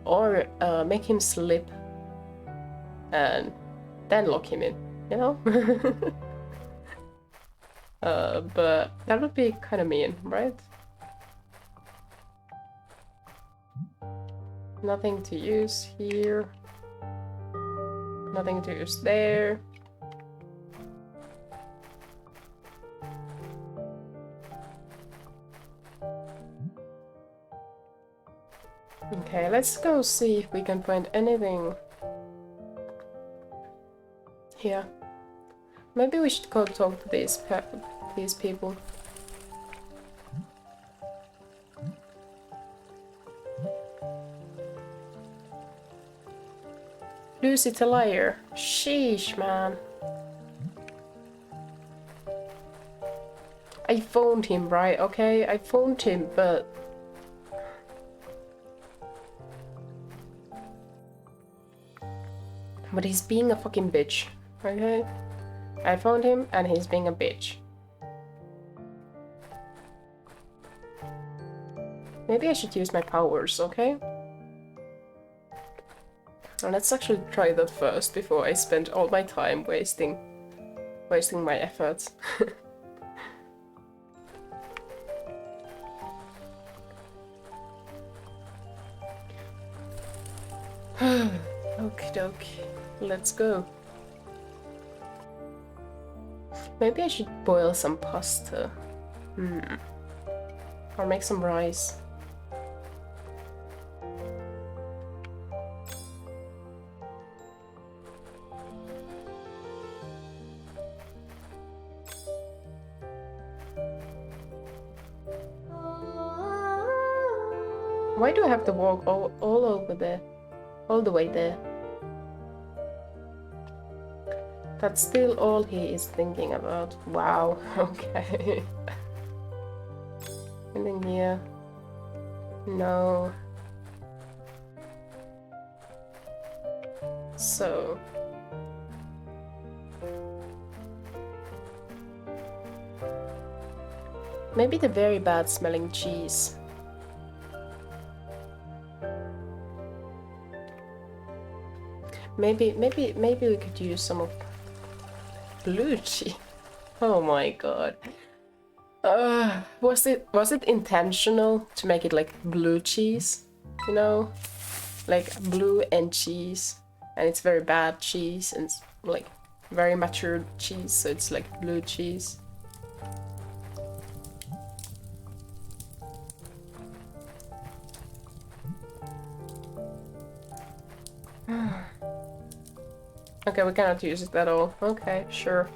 Or make him slip and then lock him in, you know? But that would be kind of mean, right? Nothing to use here. Nothing to use there. Okay, let's go see if we can find anything here. Maybe we should go talk to these people. Lucy's a liar. Sheesh, man. I phoned him, right? Okay, I phoned him, but... But he's being a fucking bitch, okay? I phoned him and he's being a bitch. Maybe I should use my powers, okay? And let's actually try that first before I spend all my time wasting my efforts. Okie doke, let's go. Maybe I should boil some pasta. Or make some rice. Why do I have to walk all over there? All the way there? That's still all he is thinking about. Wow, okay. Anything here? No. So... Maybe the very bad smelling cheese. Maybe we could use some of blue cheese. Oh my god. Was it intentional to make it like blue cheese? You know? Like blue and cheese. And it's very bad cheese and it's like very mature cheese, so it's like blue cheese. Okay, we cannot use it at all. Okay, sure.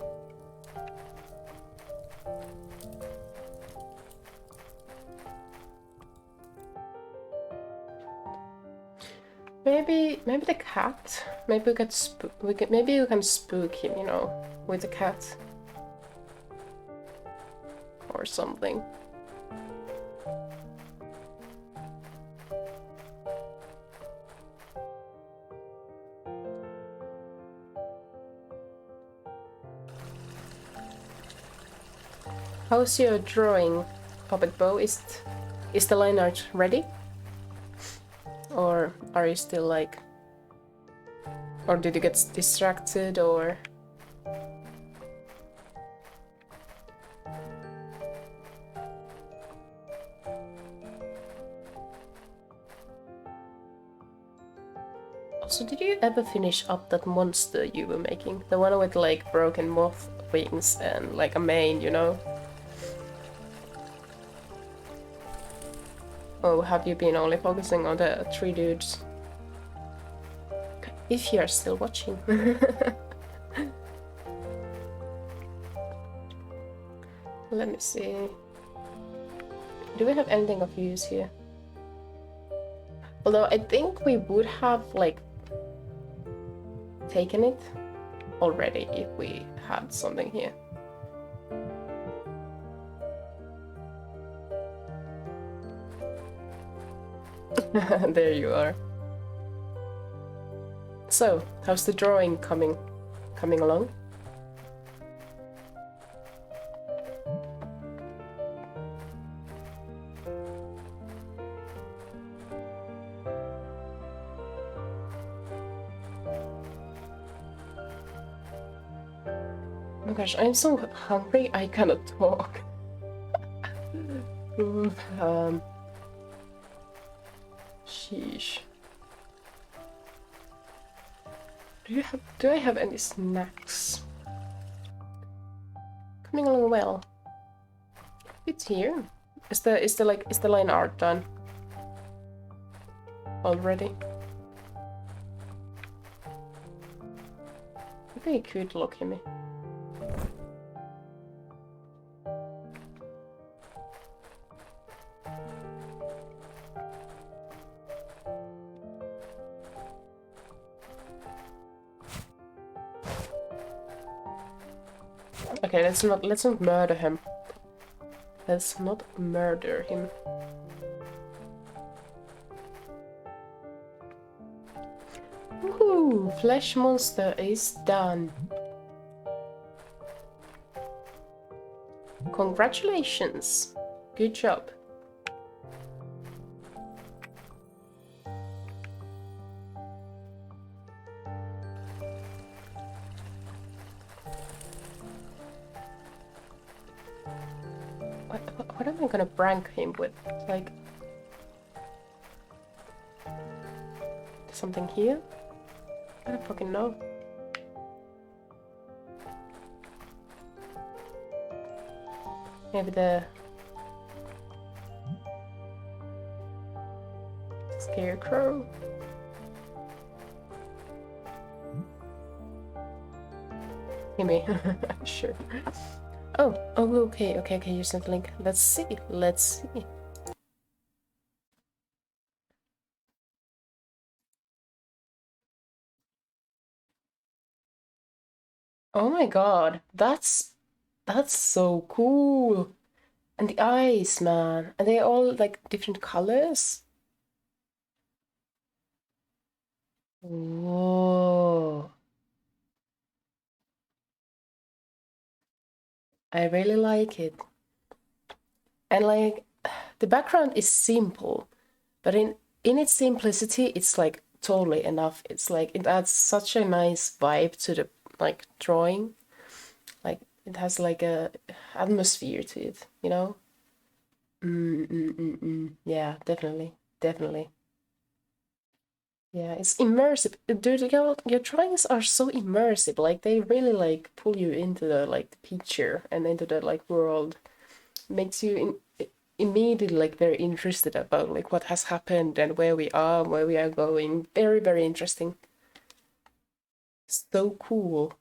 Maybe the cat. Maybe we could maybe you can spook him, you know, with the cat or something. How's your drawing, Puppet Bow? Is the line art ready? Or are you still like... Or did you get distracted, or... Also, did you ever finish up that monster you were making? The one with like broken moth wings and like a mane, you know? Oh, have you been only focusing on the 3 dudes? If you're still watching. Let me see. Do we have anything of use here? Although I think we would have like taken it already if we had something here. There you are. So, how's the drawing coming along? Oh my gosh, I'm so hungry I cannot talk. Sheesh. Do I have any snacks? Coming along well. It's here. Is the line art done already? Maybe you could look at me. Okay, let's not murder him. Let's not murder him. Woohoo! Flesh monster is done. Congratulations! Good job. What am I gonna prank him with? Like... something here? I don't fucking know. Maybe the... scarecrow? Maybe. Sure. Oh, okay, you sent the link. Let's see. Oh my god, that's so cool. And the eyes, man. And they're all like different colors. Whoa. I really like it. And like the background is simple, but in its simplicity it's like totally enough. It's like it adds such a nice vibe to the like drawing. Like it has like a atmosphere to it, you know? Yeah, definitely, definitely. Yeah, it's immersive. Dude, your drawings are so immersive. Like they really like pull you into the like the picture and into the like world. Makes you immediately like very interested about like what has happened and where we are going. Very, very interesting. So cool.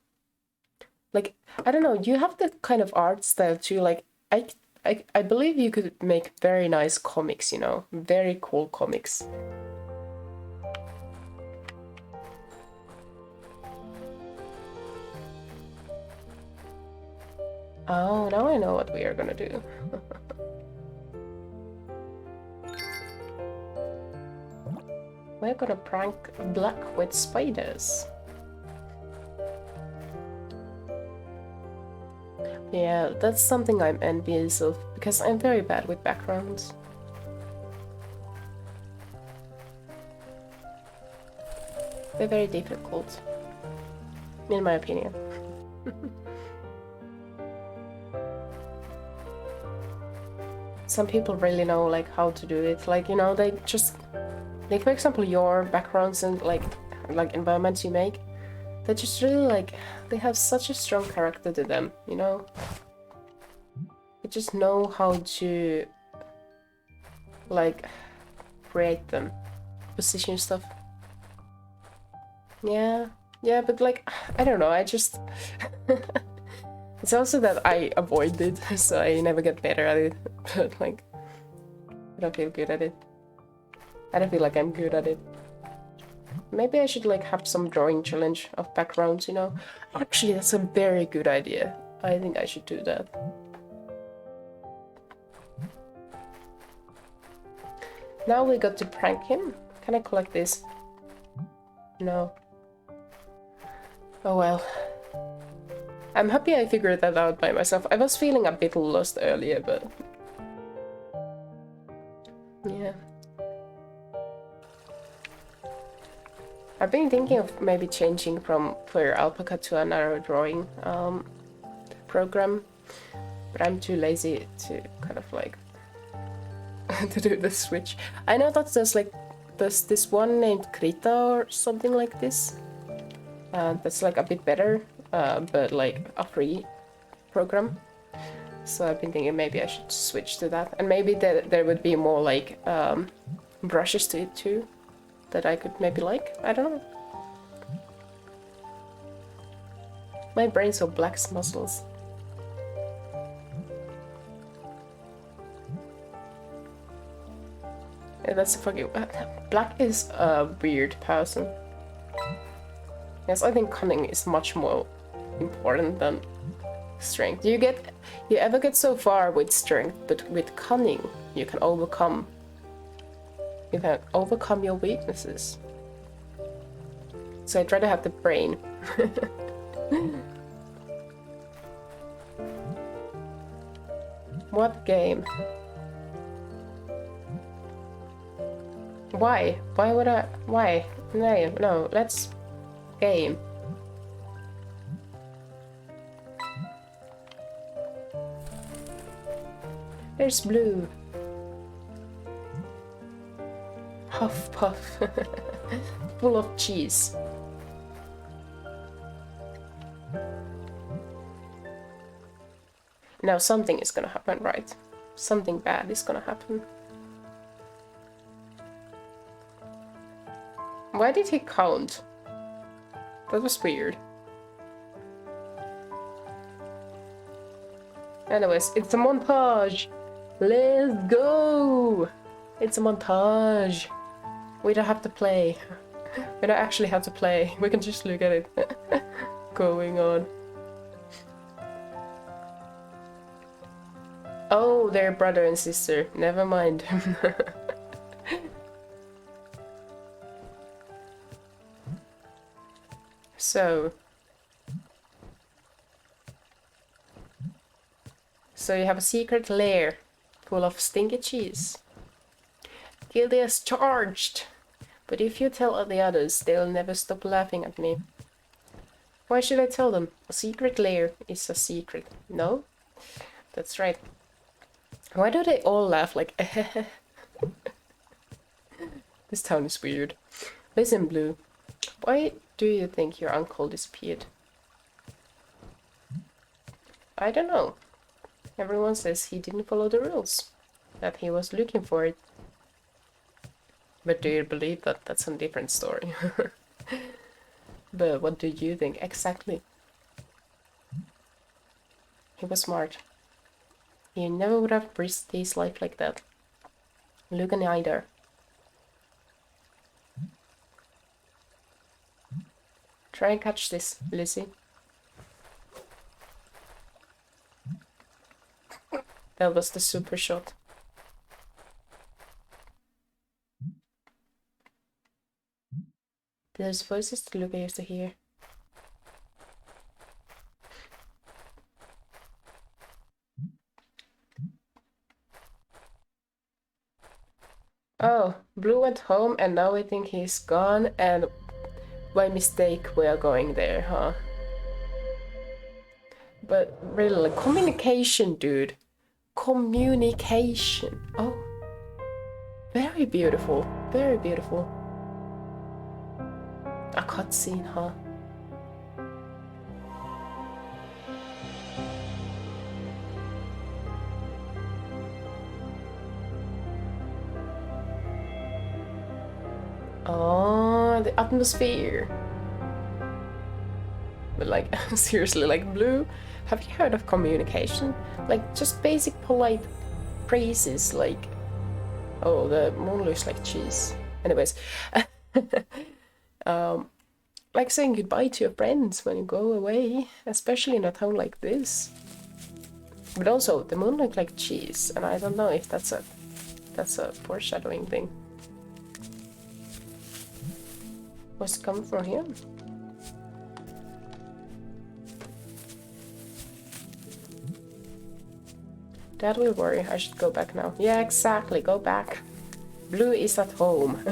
Like I don't know, you have that kind of art style too. Like I believe you could make very nice comics, you know, very cool comics. Oh, now I know what we are gonna do. We're gonna prank Black with spiders. Yeah, that's something I'm envious of, because I'm very bad with backgrounds. They're very difficult, in my opinion. Some people really know like how to do it. Like, you know, they just like, for example, your backgrounds and like environments you make, they just really like, they have such a strong character to them, you know? You just know how to like create them, position stuff. Yeah, but like, I don't know, I just it's also that I avoid it, so I never get better at it. But like, I don't feel good at it. I don't feel like I'm good at it. Maybe I should like have some drawing challenge of backgrounds, you know? Actually, that's a very good idea. I think I should do that. Now we got to prank him. Can I collect this? No. Oh well. I'm happy I figured that out by myself. I was feeling a bit lost earlier, but... yeah. I've been thinking of maybe changing from Player Alpaca to another drawing program, but I'm too lazy to kind of like to do the switch. I know that there's this one named Krita or something like this. That's like a bit better, but like a free program. So I've been thinking maybe I should switch to that, and maybe there would be more like brushes to it too, that I could maybe like. I don't know. My brain's so black muscles. Yeah, that's a fucking... Black is a weird person. Yes, I think cunning is much more important than strength. You ever get so far with strength, but with cunning, you can overcome your weaknesses. So I'd rather have the brain. What game? Why? Why would I? Why? No, let's game. There's blue. Huff puff. Full of cheese. Now something is gonna happen, right? Something bad is gonna happen. Why did he count? That was weird. Anyways, it's a montage! Let's go! It's a montage! We don't have to play. We don't actually have to play. We can just look at it going on. Oh, they're brother and sister. Never mind. So you have a secret lair full of stinky cheese. Guilty as charged. But if you tell the others, they'll never stop laughing at me. Why should I tell them? A secret lair is a secret. No? That's right. Why do they all laugh like This town is weird. Listen, Blue. Why do you think your uncle disappeared? I don't know. Everyone says he didn't follow the rules. That he was looking for it. But do you believe that? That's a different story. But what do you think exactly? He was smart. He never would have risked his life like that. Luke neither. Try and catch this, Lizzie. That was the super shot. There's voices that Luca used to hear. Oh, Blue went home and now we think he's gone and by mistake we are going there, huh? But really, communication, dude. Communication. Oh. Very beautiful. Very beautiful. A cutscene, huh? Oh, the atmosphere. But like, seriously, like, Blue, have you heard of communication? Like, just basic polite phrases like, oh, the moon looks like cheese. Anyways. Like saying goodbye to your friends when you go away, especially in a town like this. But also, the moon looks like cheese, and I don't know if that's a foreshadowing thing. What's coming from here? That will worry. I should go back now. Yeah, exactly. Go back. Blue is at home.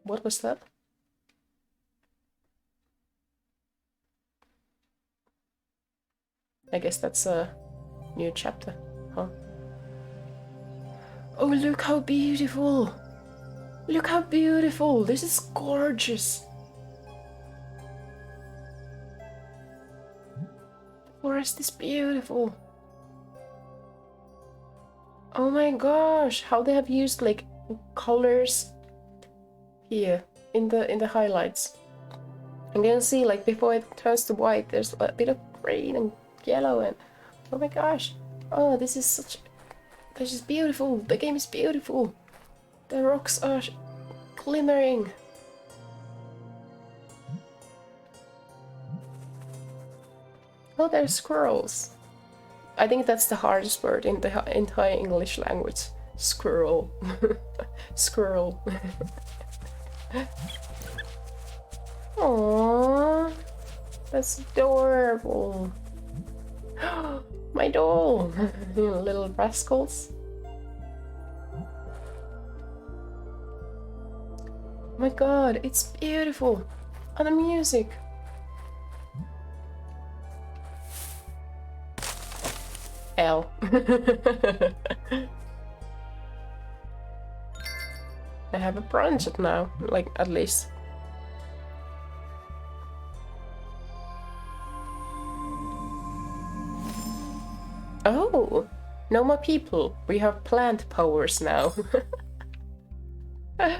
What was that? I guess that's a new chapter, huh? Oh, look how beautiful! Look how beautiful! This is gorgeous! The forest is beautiful! Oh my gosh! How they have used like colors here in the highlights. And you can see like before it turns to white, there's a bit of green and yellow and oh my gosh! Oh, this is beautiful. The game is beautiful. The rocks are glimmering. Oh, there's squirrels. I think that's the hardest word in the entire English language. Squirrel. Squirrel. Aww, that's adorable. My doll, you little rascals. Oh my god, it's beautiful. And the music. L. I have a brunch now, like at least. Oh, no more people. We have plant powers now. I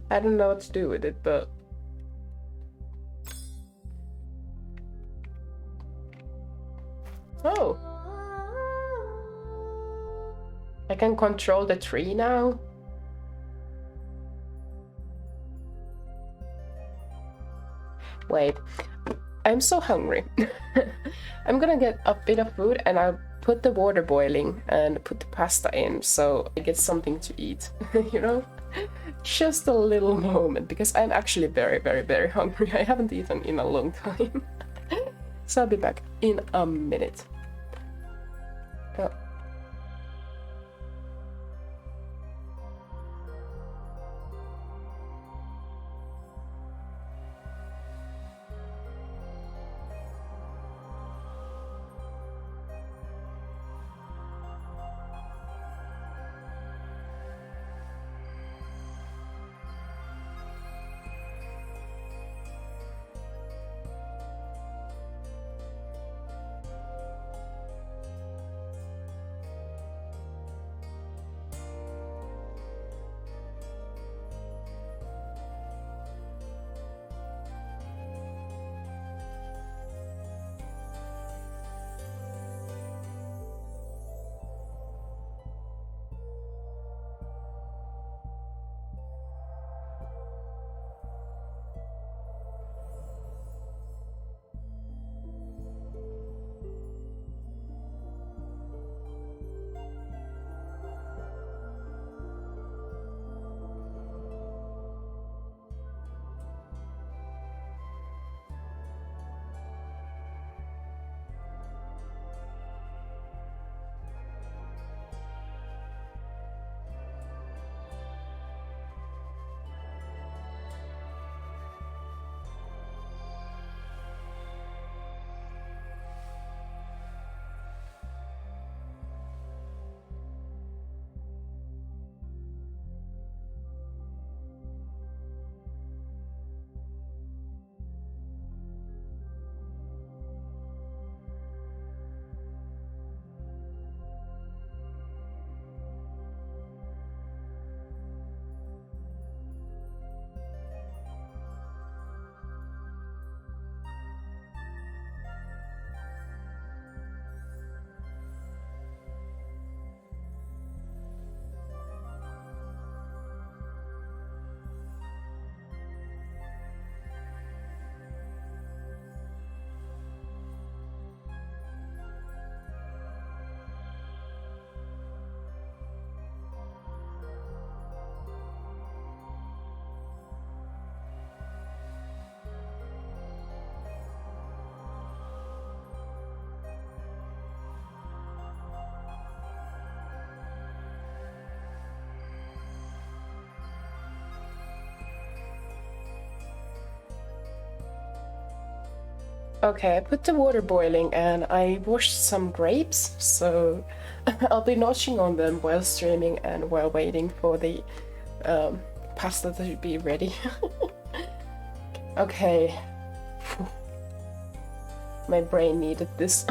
don't know what to do with it, but... Oh. I can control the tree now. Wait, I'm so hungry. I'm gonna get a bit of food and I'll put the water boiling and put the pasta in so I get something to eat, you know? Just a little moment because I'm actually very, very, very hungry. I haven't eaten in a long time. So I'll be back in a minute. Okay, I put the water boiling and I washed some grapes, so I'll be notching on them while streaming and while waiting for the pasta to be ready. Okay. My brain needed this.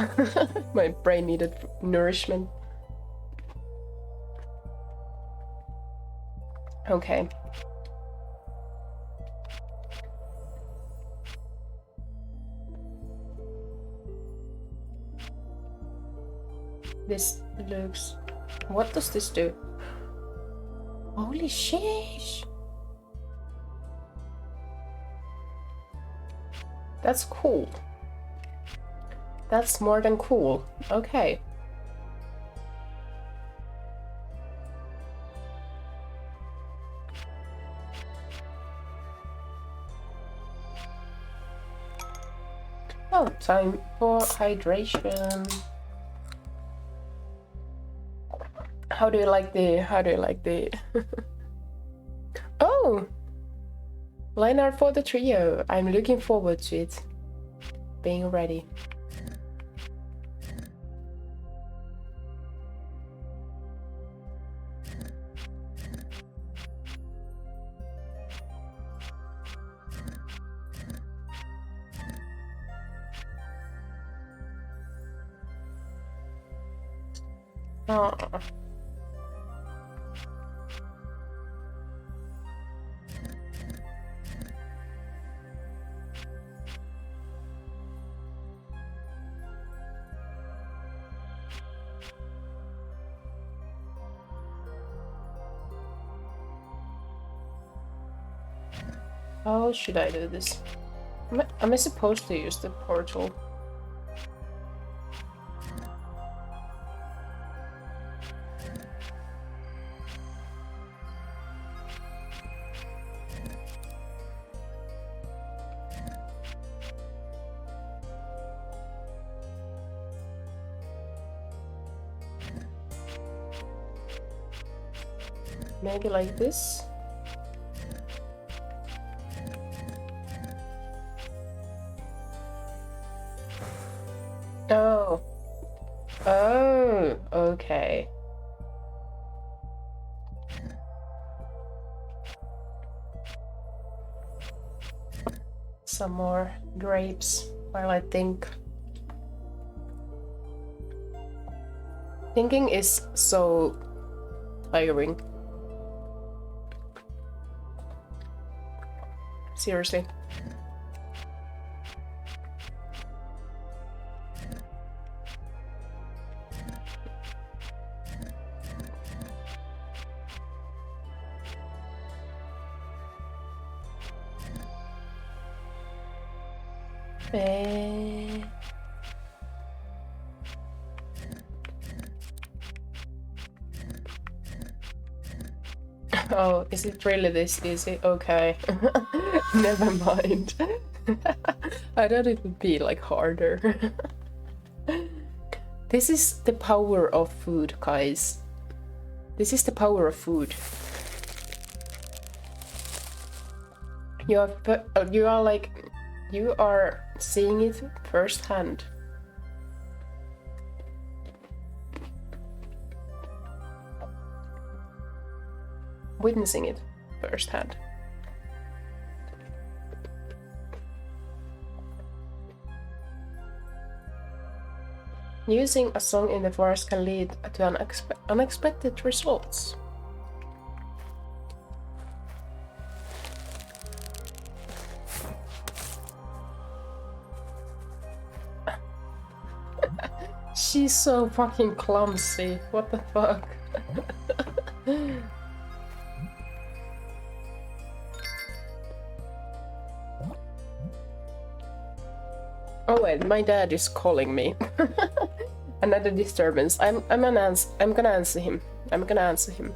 My brain needed nourishment. Okay. This looks... What does this do? Holy shit! That's cool. That's more than cool. Okay. Oh, time for hydration. How do you like the Oh! Line art for the trio. I'm looking forward to it. Being ready. Oh. How should I do this? Am I supposed to use the portal? Maybe like this? Oh. Oh, okay. Some more grapes while I think. Thinking is so tiring. Seriously. Oh, is it really this easy? Okay. Never mind. I thought it would be like harder. This is the power of food, guys. This is the power of food. You are seeing it firsthand. Witnessing it firsthand. Using a song in the forest can lead to unexpected results. She's so fucking clumsy. What the fuck? Oh wait, my dad is calling me. Another disturbance. I'm gonna answer him. I'm gonna answer him.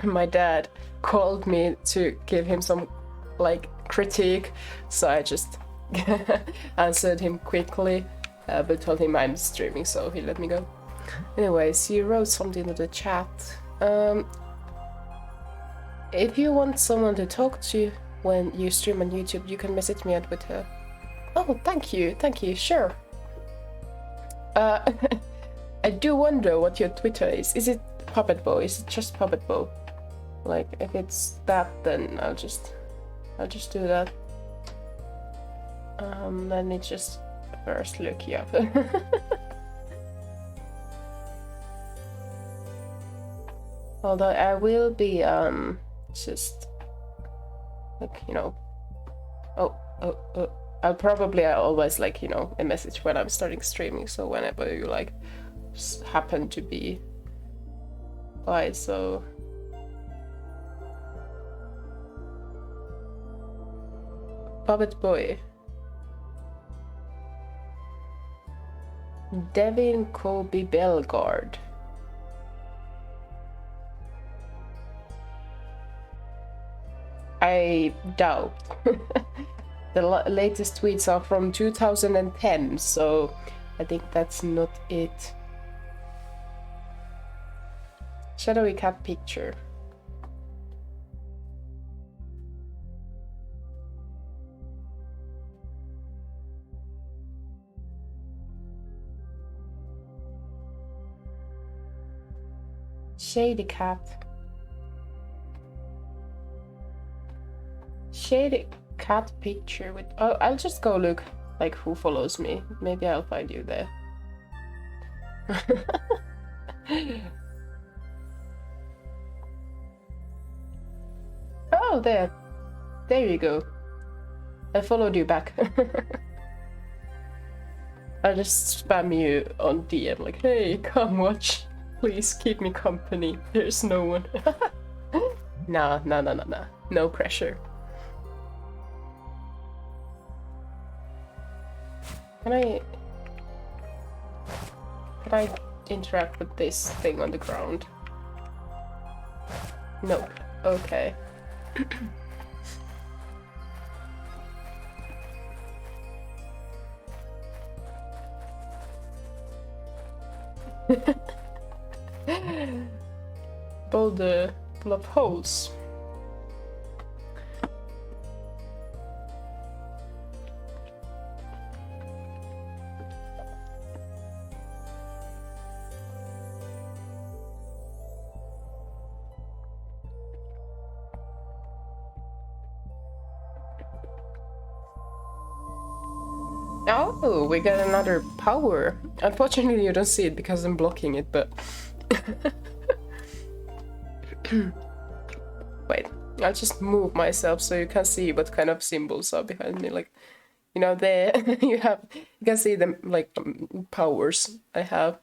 my dad called me to give him some like critique, so I just answered him quickly, but told him I'm streaming, so he let me go. Anyways, you wrote something in the chat. If you want someone to talk to when you stream on YouTube, you can message me on Twitter. Oh, thank you, sure. I do wonder what your Twitter is. Is it Puppet Bow? Is it just Puppet Bow? Like, if it's that, then I'll just do that. Let me just first look you up. Although I will be just like, you know, I'll always like, you know, a message when I'm starting streaming, so whenever you like happen to be by, so Puppet Boy. Devin Kobe Bellegarde. I doubt. The latest tweets are from 2010, so I think that's not it. Shadowy cat picture. Shady cat. Shady cat picture with... Oh, I'll just go look like who follows me. Maybe I'll find you there. Oh, there you go. I followed you back. I'll just spam you on DM like, hey, come watch. Please keep me company. There's no one. Nah. No pressure. Can I interact with this thing on the ground? Nope. Okay. Boulder full of holes. Oh, we got another power. Unfortunately, you don't see it because I'm blocking it, but... Wait, I'll just move myself so you can see what kind of symbols are behind me. Like, you know, there you can see them, like, powers I have.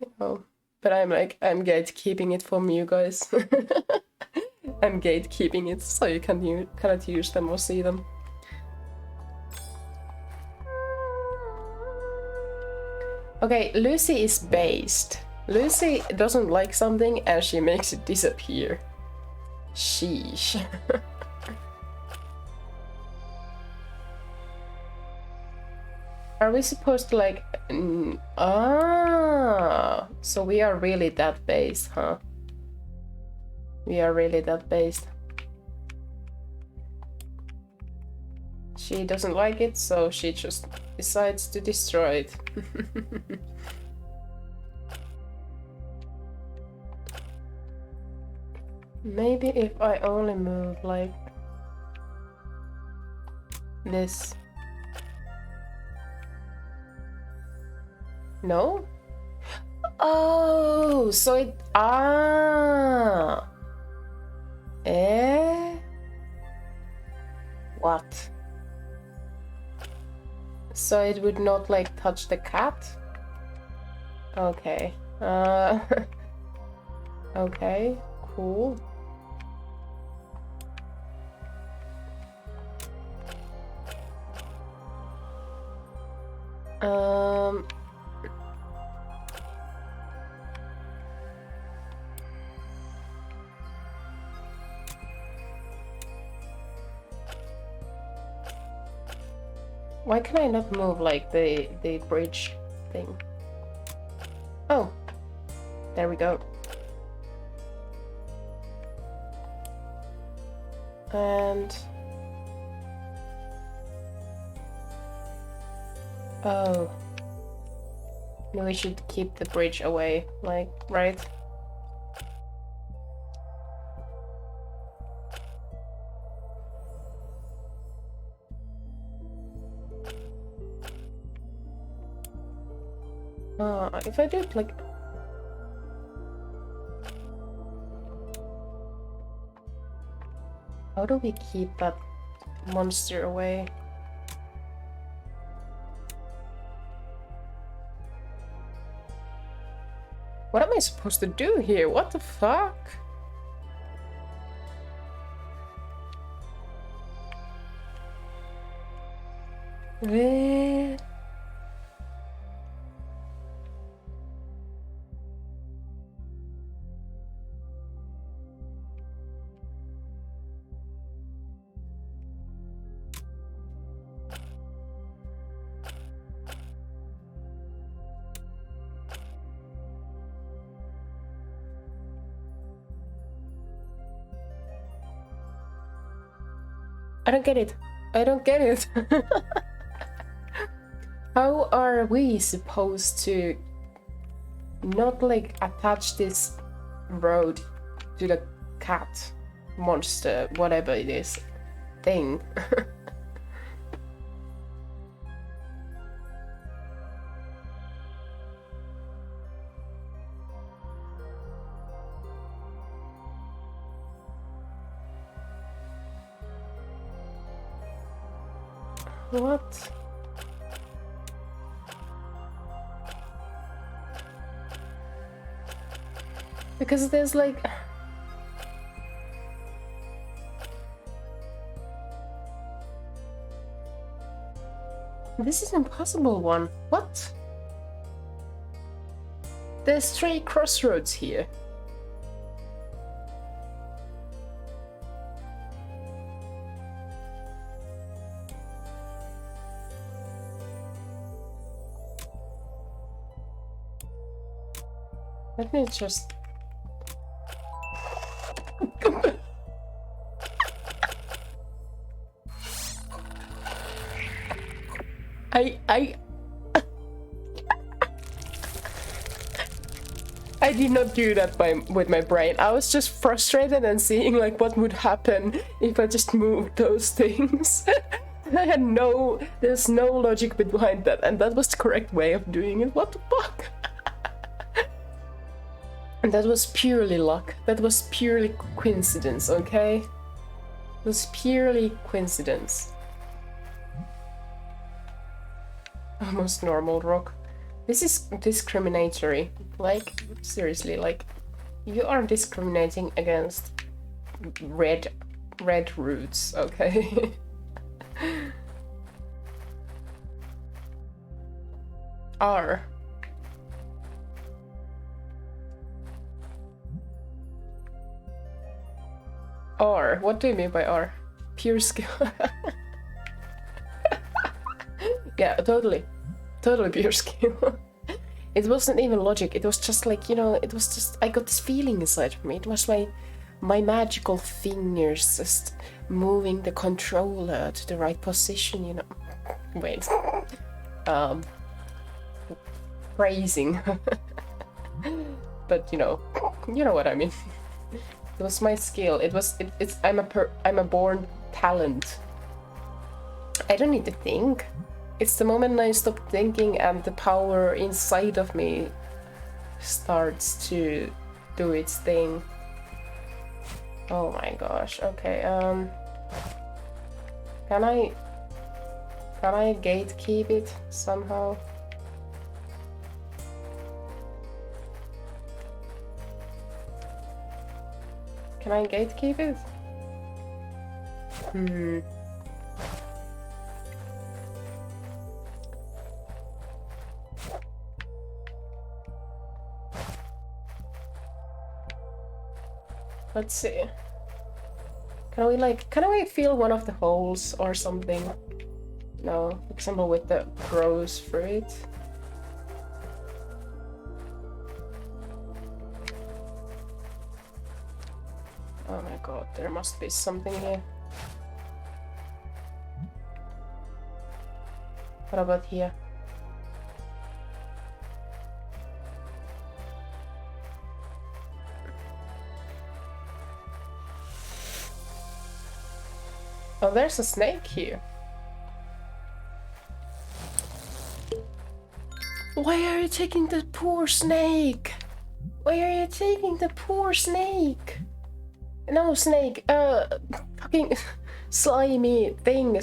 You know, but I'm gatekeeping it from you guys. I'm gatekeeping it so you cannot use them or see them. Okay, Lucy is based. Lucy doesn't like something and she makes it disappear. Sheesh. Are we supposed to like... so we are really that based, huh? We are really that based. She doesn't like it, so she just decides to destroy it. Maybe if I only move like this. No? Oh, so it... What? So it would not like touch the cat? Okay. Okay, cool. Why can I not move like the bridge thing? Oh, there we go. And oh, maybe we should keep the bridge away, like, right? If I do it like... How do we keep that monster away? What am I supposed to do here? What the fuck? I don't get it. I don't get it. How are we supposed to not like attach this road to the cat monster, whatever it is, thing? What? Because there's like... This is an impossible one. What? There's 3 crossroads here. Let me just... I did not do that with my brain. I was just frustrated and seeing like what would happen if I just moved those things. I had there's no logic behind that, and that was the correct way of doing it. What the fuck? And that was purely luck. That was purely coincidence, okay? It was purely coincidence. Almost normal rock. This is discriminatory. Like, seriously, like, you are discriminating against red roots, okay? R. R. What do you mean by R? Pure skill. Yeah, totally. Totally pure skill. It wasn't even logic. It was just like, you know, it was just... I got this feeling inside of me. It was my magical fingers just moving the controller to the right position, you know. Wait. Phrasing. But, you know what I mean. It was my skill. I'm a born talent. I don't need to think. It's the moment I stop thinking and the power inside of me starts to do its thing. Oh my gosh. Okay. Can I gatekeep it somehow? Can I gatekeep it? Let's see. Can we feel one of the holes or something? No, for example with the rose fruit. Oh my god, there must be something here. What about here? Oh, there's a snake here. Why are you taking the poor snake? Why are you taking the poor snake? No, snake, fucking slimy thing,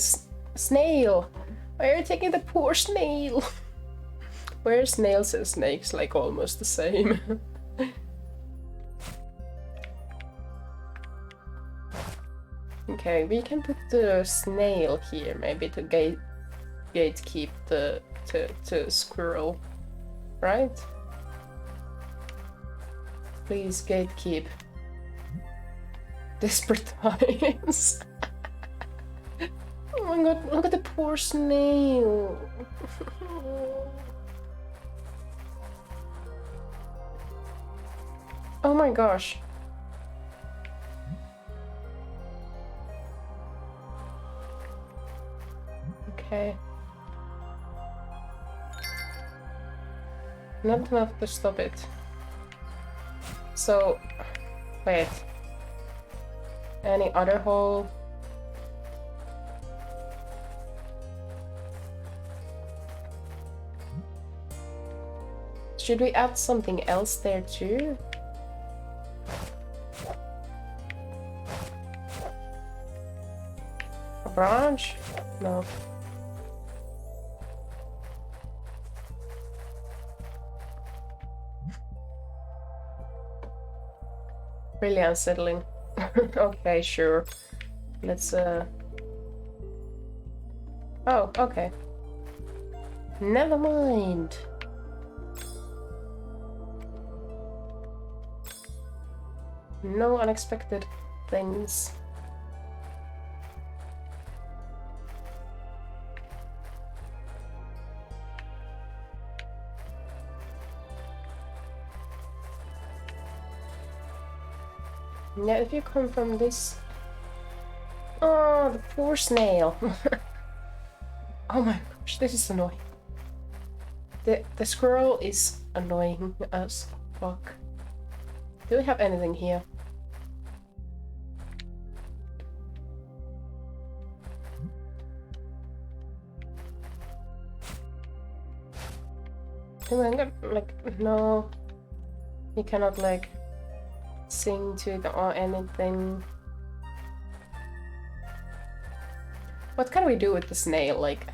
snail. Why are you taking the poor snail? Where are snails and snakes like almost the same? Okay, we can put the snail here, maybe to gatekeep the squirrel, right? Please gatekeep. Desperate times. Oh my god, look at the poor snail. Oh my gosh. Okay. Not enough to stop it. So, wait. Any other hole? Should we add something else there too? A branch? No. Really unsettling. Okay, sure. Let's Oh, okay. Never mind. No unexpected things. Yeah, if you come from this... Oh, the poor snail. Oh my gosh, this is annoying. The squirrel is annoying as fuck. Do we have anything here? Like, no. You cannot, like, sing to it or anything. What can we do with the snail? Like,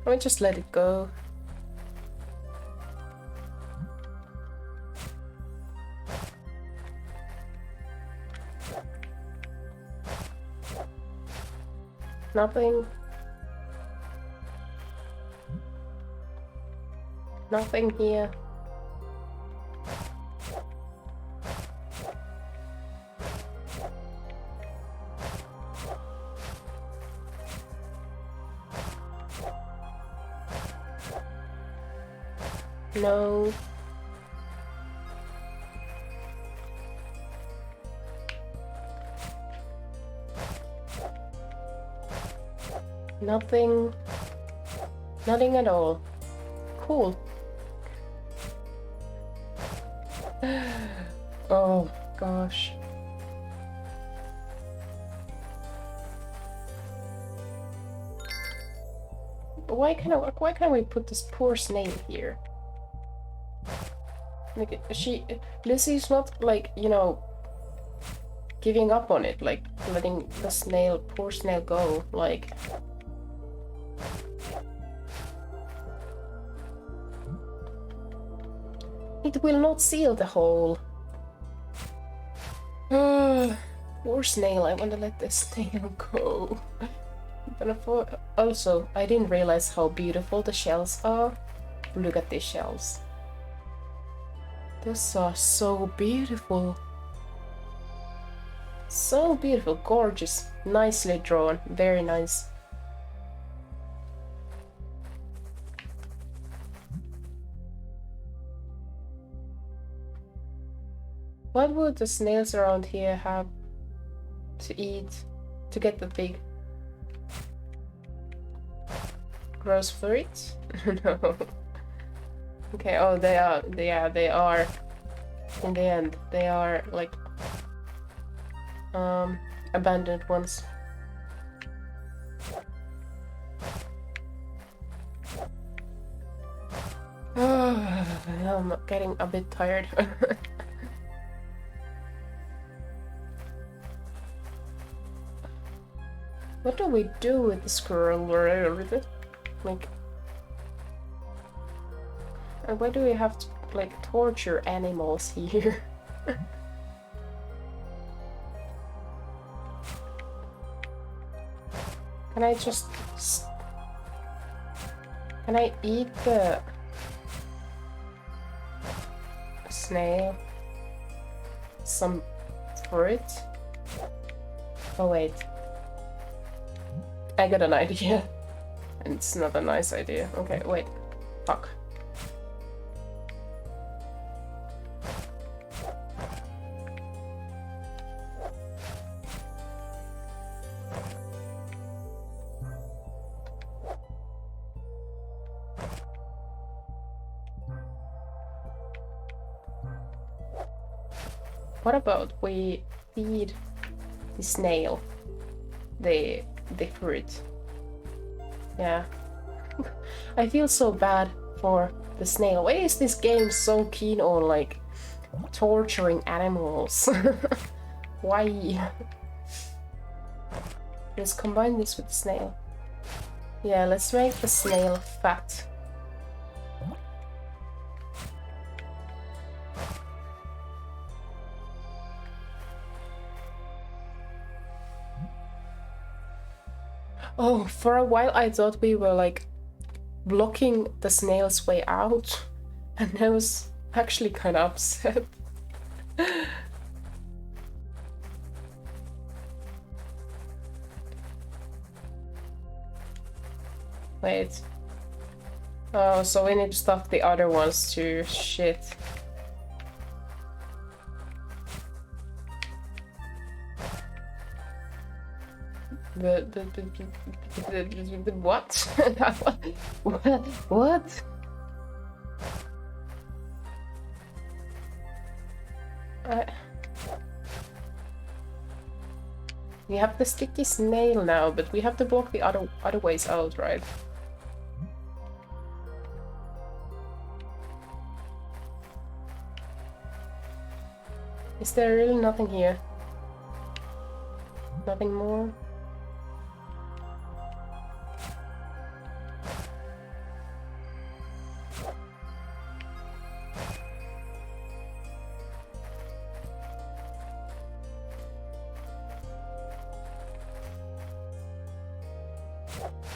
can we just let it go? Nothing. Nothing here. No. Nothing. Nothing at all. Cool. Oh gosh. Why can't we put this poor snail here? Like, Lucy's not, like, you know, giving up on it, like letting the poor snail go, like. It will not seal the hole. Poor snail, I want to let the snail go. But also, I didn't realize how beautiful the shells are. Look at these shells. Those are so beautiful. So beautiful, gorgeous, nicely drawn, very nice. What would the snails around here have to eat to get the big gross fruit? No. Okay, oh, they are, in the end, they are, like, abandoned ones. I'm getting a bit tired. What do we do with the squirrel or everything? Like, why do we have to, like, torture animals here? Can I just... Can I eat the... snail? Some fruit? Oh wait. I got an idea. And it's not a nice idea. Okay, wait. Fuck. What about we feed the snail the fruit? Yeah. I feel so bad for the snail. Why is this game so keen on, like, torturing animals? Why? Let's combine this with the snail. Yeah, let's make the snail fat. Oh, for a while I thought we were, like, blocking the snail's way out, and I was actually kind of upset. Wait. Oh, so we need to stop the other ones too. Shit. What? What? We have the sticky snail now, but we have to block the other ways out, right? Is there really nothing here? Nothing more?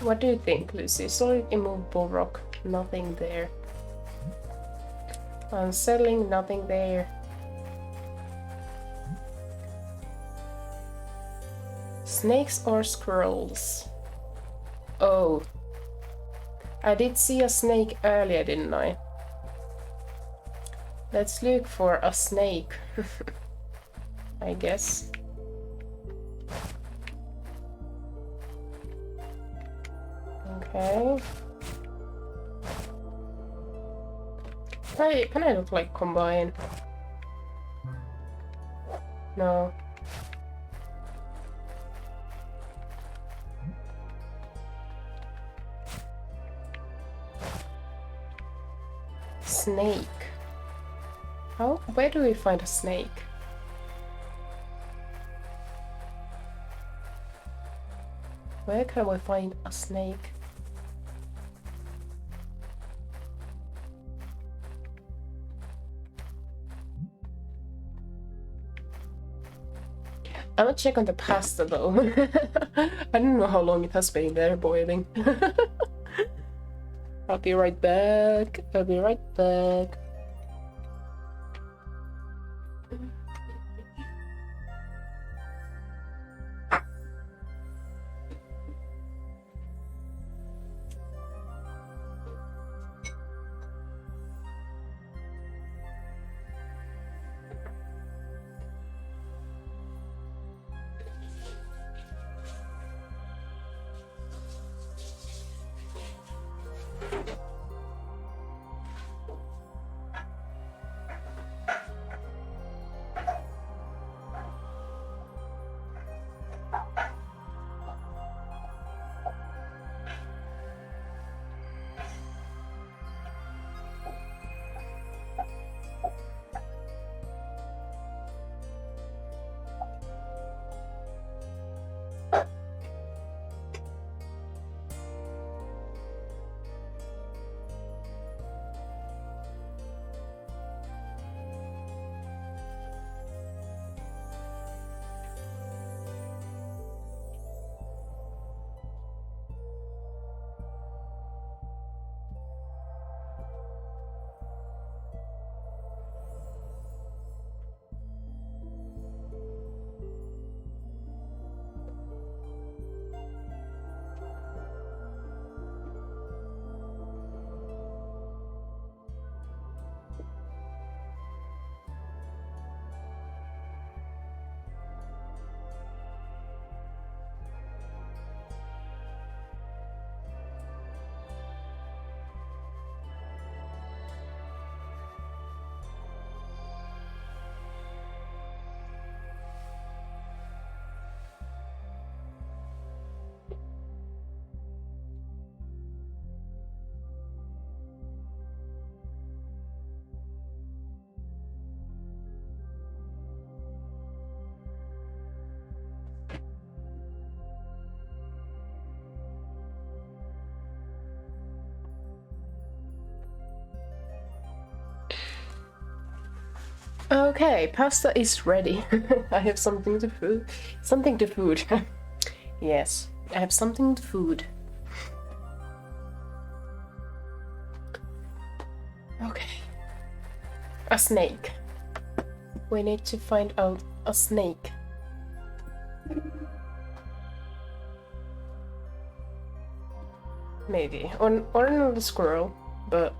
What do you think, Lucy? Solid immovable rock, nothing there. Unsettling, nothing there. Snakes or squirrels? Oh. I did see a snake earlier, didn't I? Let's look for a snake. I guess. Okay. Can I look like combine? No. Snake. How? Where do we find a snake? Where can we find a snake? I'm gonna check on the pasta though. I don't know how long it has been there boiling. I'll be right back. I'll be right back. Okay, pasta is ready. I have something to food. Something to food. Yes, I have something to food. Okay. A snake. We need to find out a snake. Maybe. Or another squirrel, but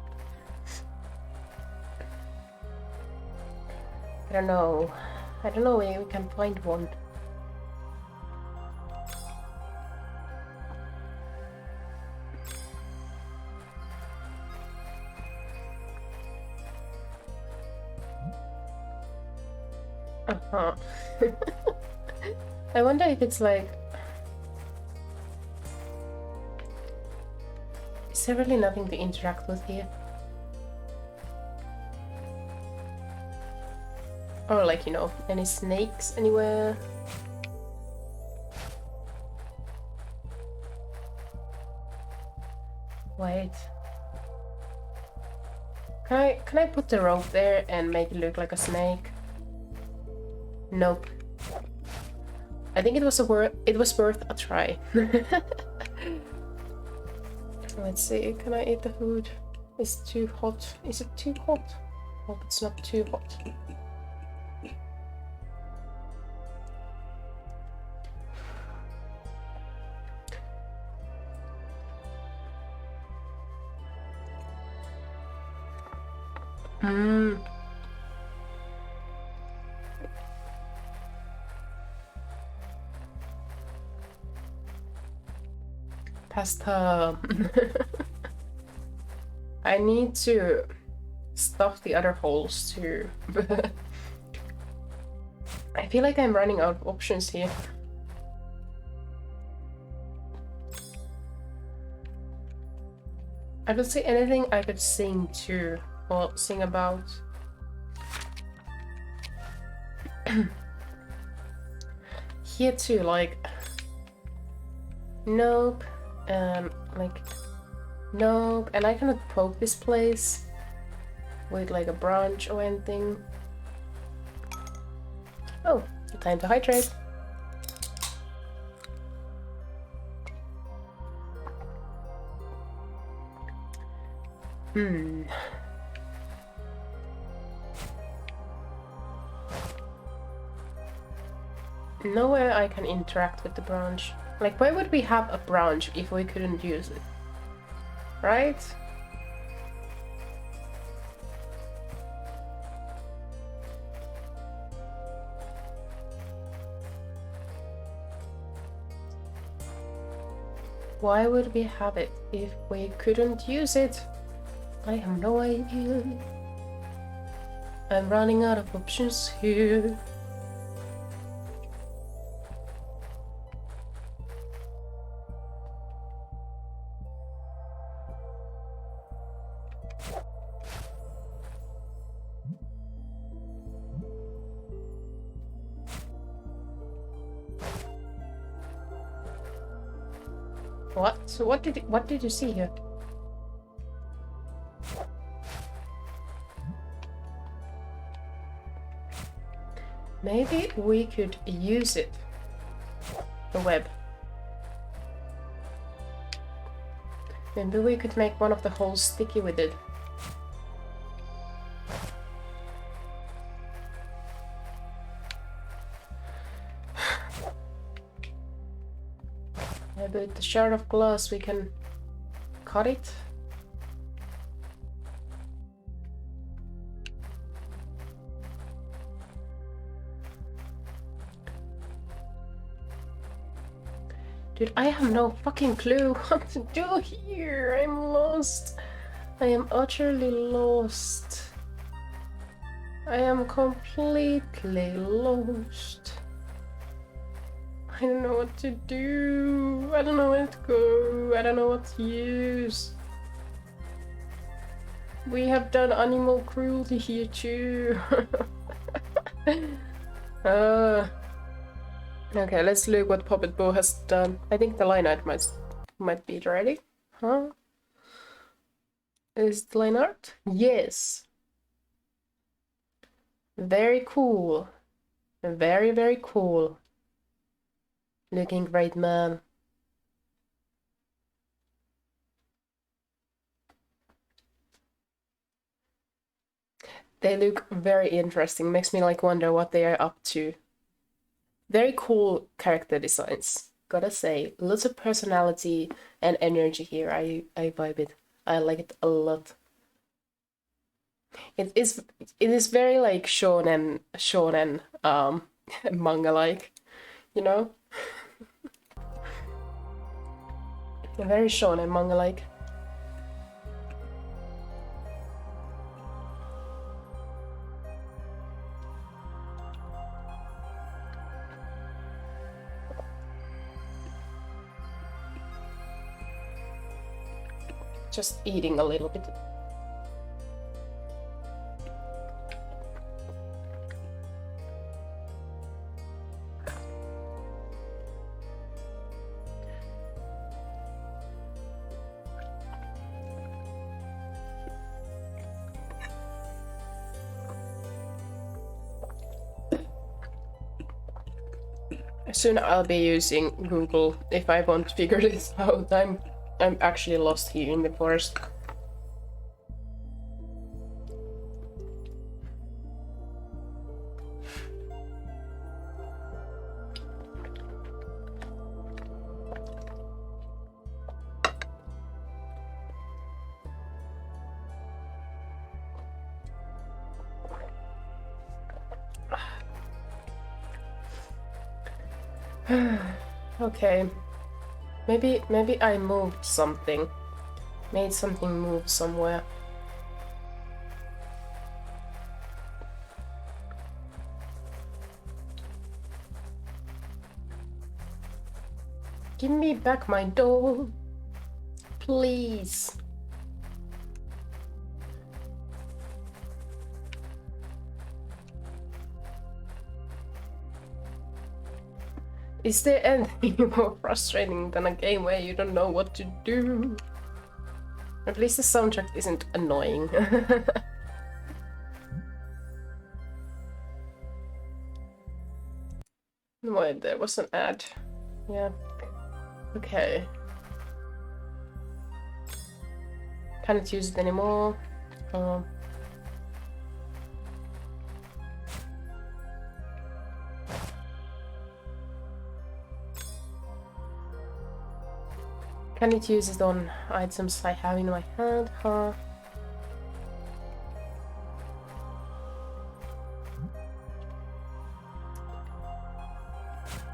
I don't know. I don't know where we can find one. Uh-huh. I wonder if it's like... Is there really nothing to interact with here? Or like, you know, any snakes anywhere? Wait. Can I put the rope there and make it look like a snake? Nope. I think it was worth a try. Let's see, can I eat the food? Is it too hot? Is it too hot? Hope it's not too hot. Pasta. I need to stuff the other holes too. I feel like I'm running out of options here. I don't see anything I could sing to or sing about. Here too, like... Nope. Like... Nope. And I cannot poke this place with like a branch or anything. Oh, time to hydrate. Nowhere I can interact with the branch. Like, why would we have a branch if we couldn't use it? Right? Why would we have it if we couldn't use it? I have no idea. I'm running out of options here. What? So what did you see here? Maybe we could use it. The web. Maybe we could make one of the holes sticky with it. Maybe with the shard of glass we can cut it. Dude, I have no fucking clue what to do here. I'm lost. I am utterly lost. I am completely lost. I don't know what to do. I don't know where to go. I don't know what to use. We have done animal cruelty here too. Okay, let's look what Puppet Bow has done. I think the line art might be ready. Huh? Is the line art? Yes. Very cool. Very, very cool. Looking great, man. They look very interesting. Makes me like wonder what they are up to. Very cool character designs. Gotta say, lots of personality and energy here. I vibe it. I like it a lot. It is very like shonen manga like, you know? Very shonen manga like. Just eating a little bit. Soon I'll be using Google if I want to figure this out. I'm actually lost here in the forest. Okay. Maybe I moved something. Made something move somewhere. Give me back my doll. Please. Is there anything more frustrating than a game where you don't know what to do? At least the soundtrack isn't annoying. Wait, there was an ad. Yeah. Okay. Can't use it anymore. Can it use it on items I have in my hand? Huh?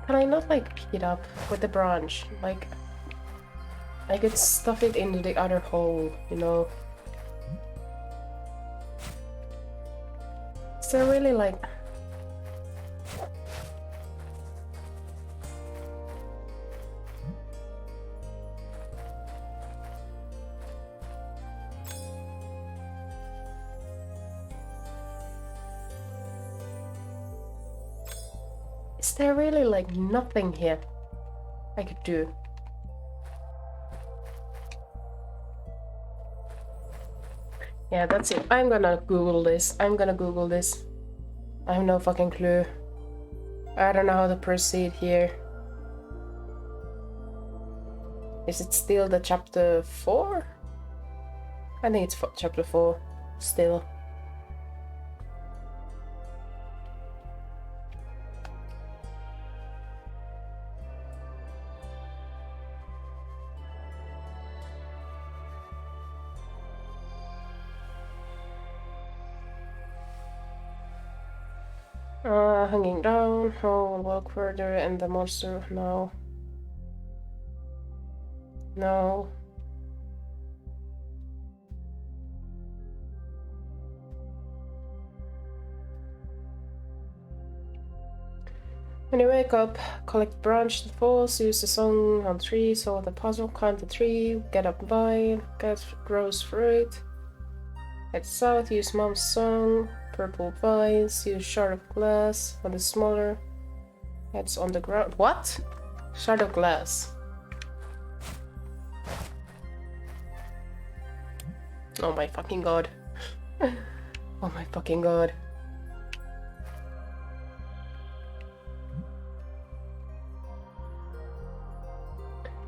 Can I not like pick it up with the branch? Like, I could stuff it into the other hole, you know? Is there really like... Is there really like nothing here I could do? Yeah, that's it. I'm gonna Google this. I have no fucking clue. I don't know how to proceed here. Is it still the chapter 4? I think it's chapter 4 still. Hanging down. Oh, walk further and the monster. No. No. When you wake up, collect branch that falls, use the song on tree, solve the puzzle, climb the tree, get up vine, get grows fruit. Head south, use mom's song, purple vines, use shard of glass on the smaller heads on the ground. What? Shard of glass. Oh my fucking god. Oh my fucking god.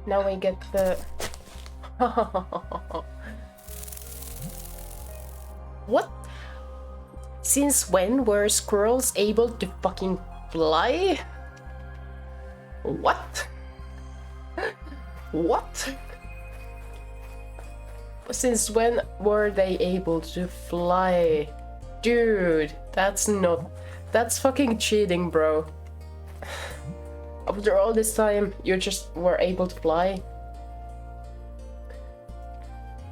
Now we get the... What? Since when were squirrels able to fucking fly? What? What? Since when were they able to fly? Dude, that's not... That's fucking cheating, bro. After all this time, you just were able to fly?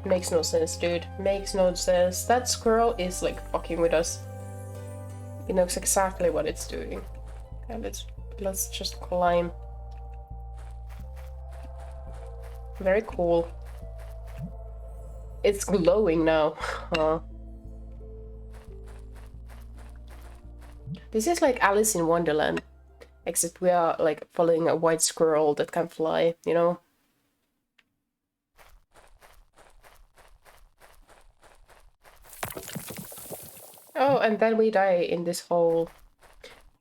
Makes no sense, dude. Makes no sense. That squirrel is like fucking with us. It knows exactly what it's doing. Okay, let's just climb. Very cool. It's glowing now. Huh. This is like Alice in Wonderland, except we are like following a white squirrel that can fly, you know? Oh, and then we die in this hole.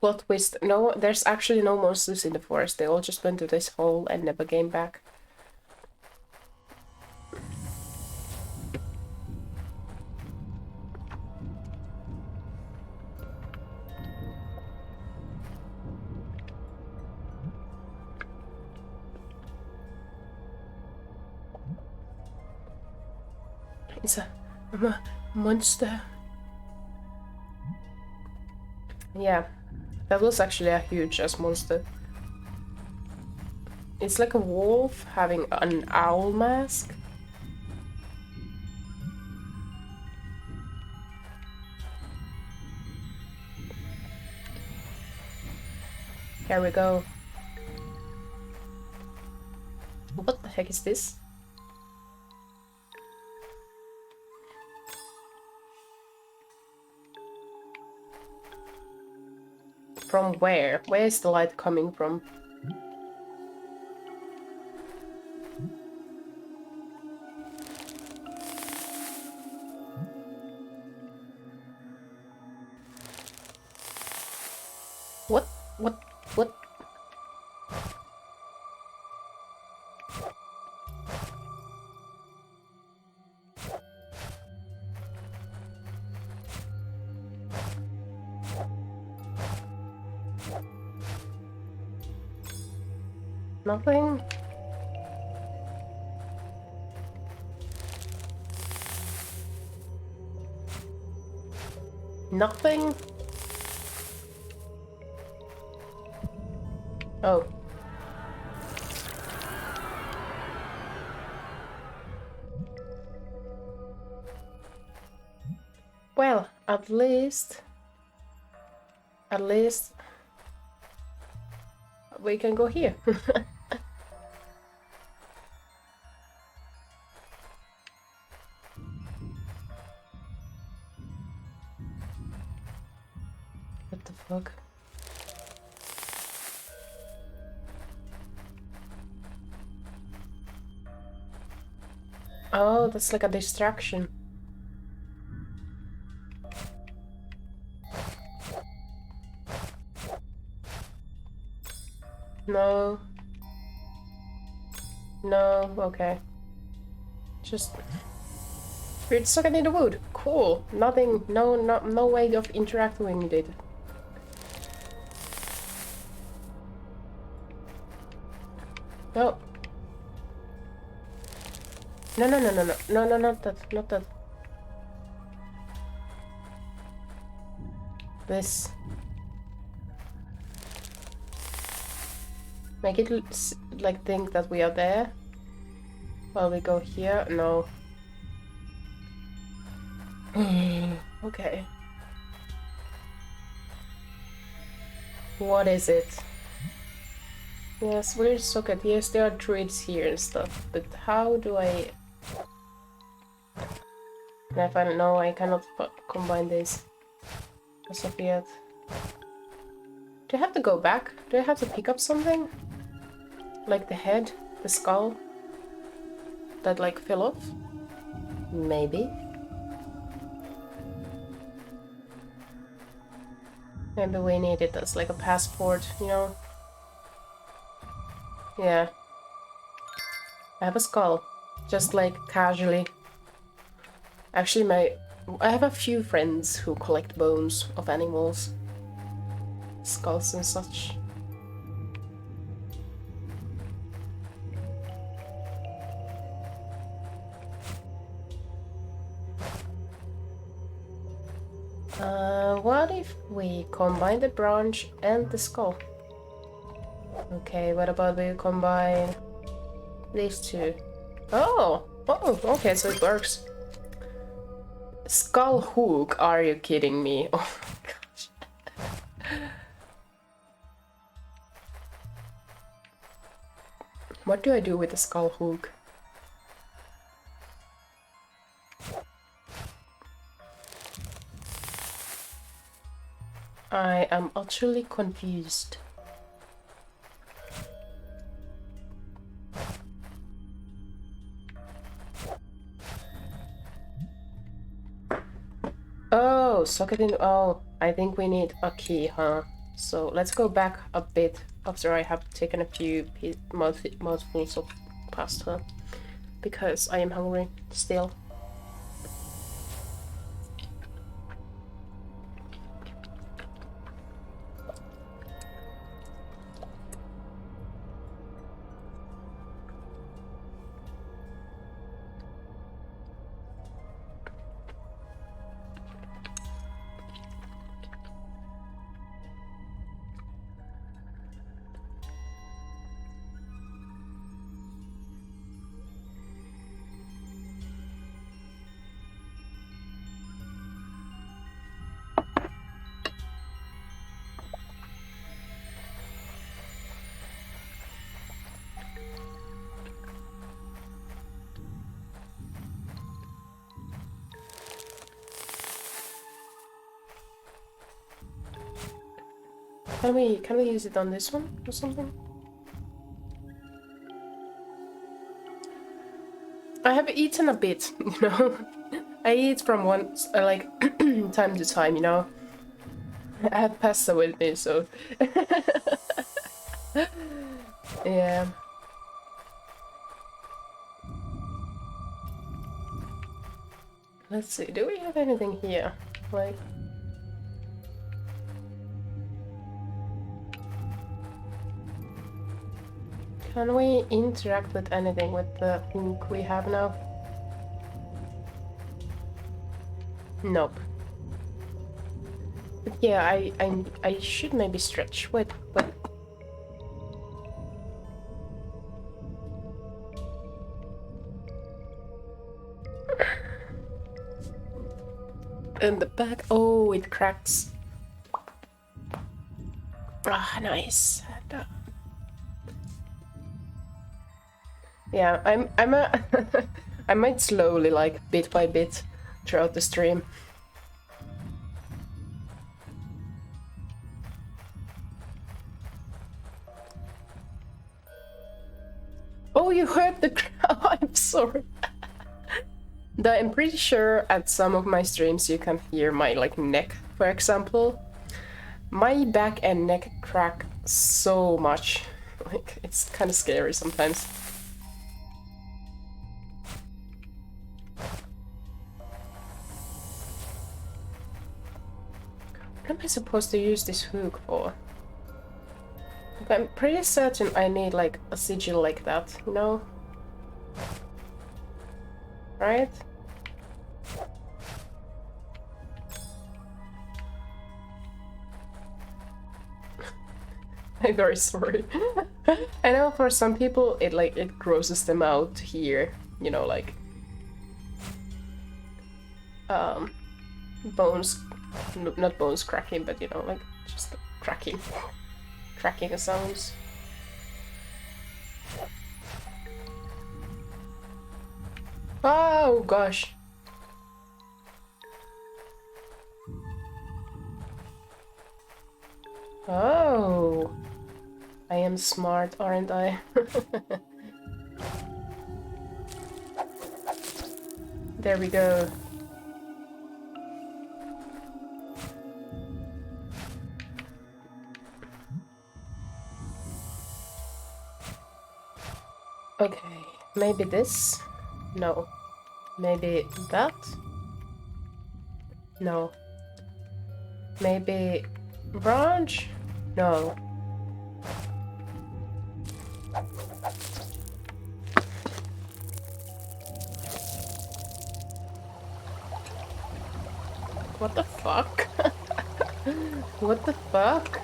Plot twist. No, there's actually no monsters in the forest. They all just went to this hole and never came back. It's a monster. Yeah, that was actually a huge-ass monster. It's like a wolf having an owl mask. Here we go. What the heck is this? From where? Where is the light coming from? What? What? Nothing? Nothing? Oh. Well, at least we can go here. What the fuck? Oh, that's like a distraction. No. No, okay. Just... We're stuck in the wood. Cool. Nothing, no way of interacting with it. No. No, not that. This. Make it like think that we are there. While we go here, no. Okay. What is it? Yes, we're stuck at yes, there are druids here and stuff, but how do I... If I don't know, I cannot combine this as of yet. Do I have to go back? Do I have to pick up something? Like the head? The skull? That like fell off? Maybe. Maybe we need it as like a passport, you know? Yeah. I have a skull, just like casually. Actually, I have a few friends who collect bones of animals, skulls and such. What if we combine the branch and the skull? Okay, what about we combine these two? Oh, okay, so it works. Skull hook, are you kidding me? Oh my gosh. What do I do with the skull hook? I am utterly confused. Oh, socket in. Oh, I think we need a key, huh? So let's go back a bit after I have taken a few mouthfuls of pasta, because I am hungry still. Can we use it on this one or something? I have eaten a bit, you know. I eat from like time to time, you know. I have pasta with me, so yeah. Let's see. Do we have anything here? Like. Can we interact with anything with the hook we have now? Nope. But yeah, I should maybe stretch. Wait. In the back. Oh, it cracks. Ah, nice. Yeah, I'm a I might slowly, like, bit by bit throughout the stream. Oh, you heard the crowd. I'm sorry. I'm pretty sure at some of my streams you can hear my, like, neck, for example. My back and neck crack so much. Like, it's kind of scary sometimes. What am I supposed to use this hook for? I'm pretty certain I need, like, a sigil like that, you know? Right? I'm very sorry. I know for some people it grosses them out to hear, you know, like bones, not bones cracking, but you know, like just cracking sounds. Oh gosh. Oh, I am smart, aren't I? There we go. Okay, Maybe this? No. Maybe that? No. Maybe branch? No. What the fuck? What the fuck?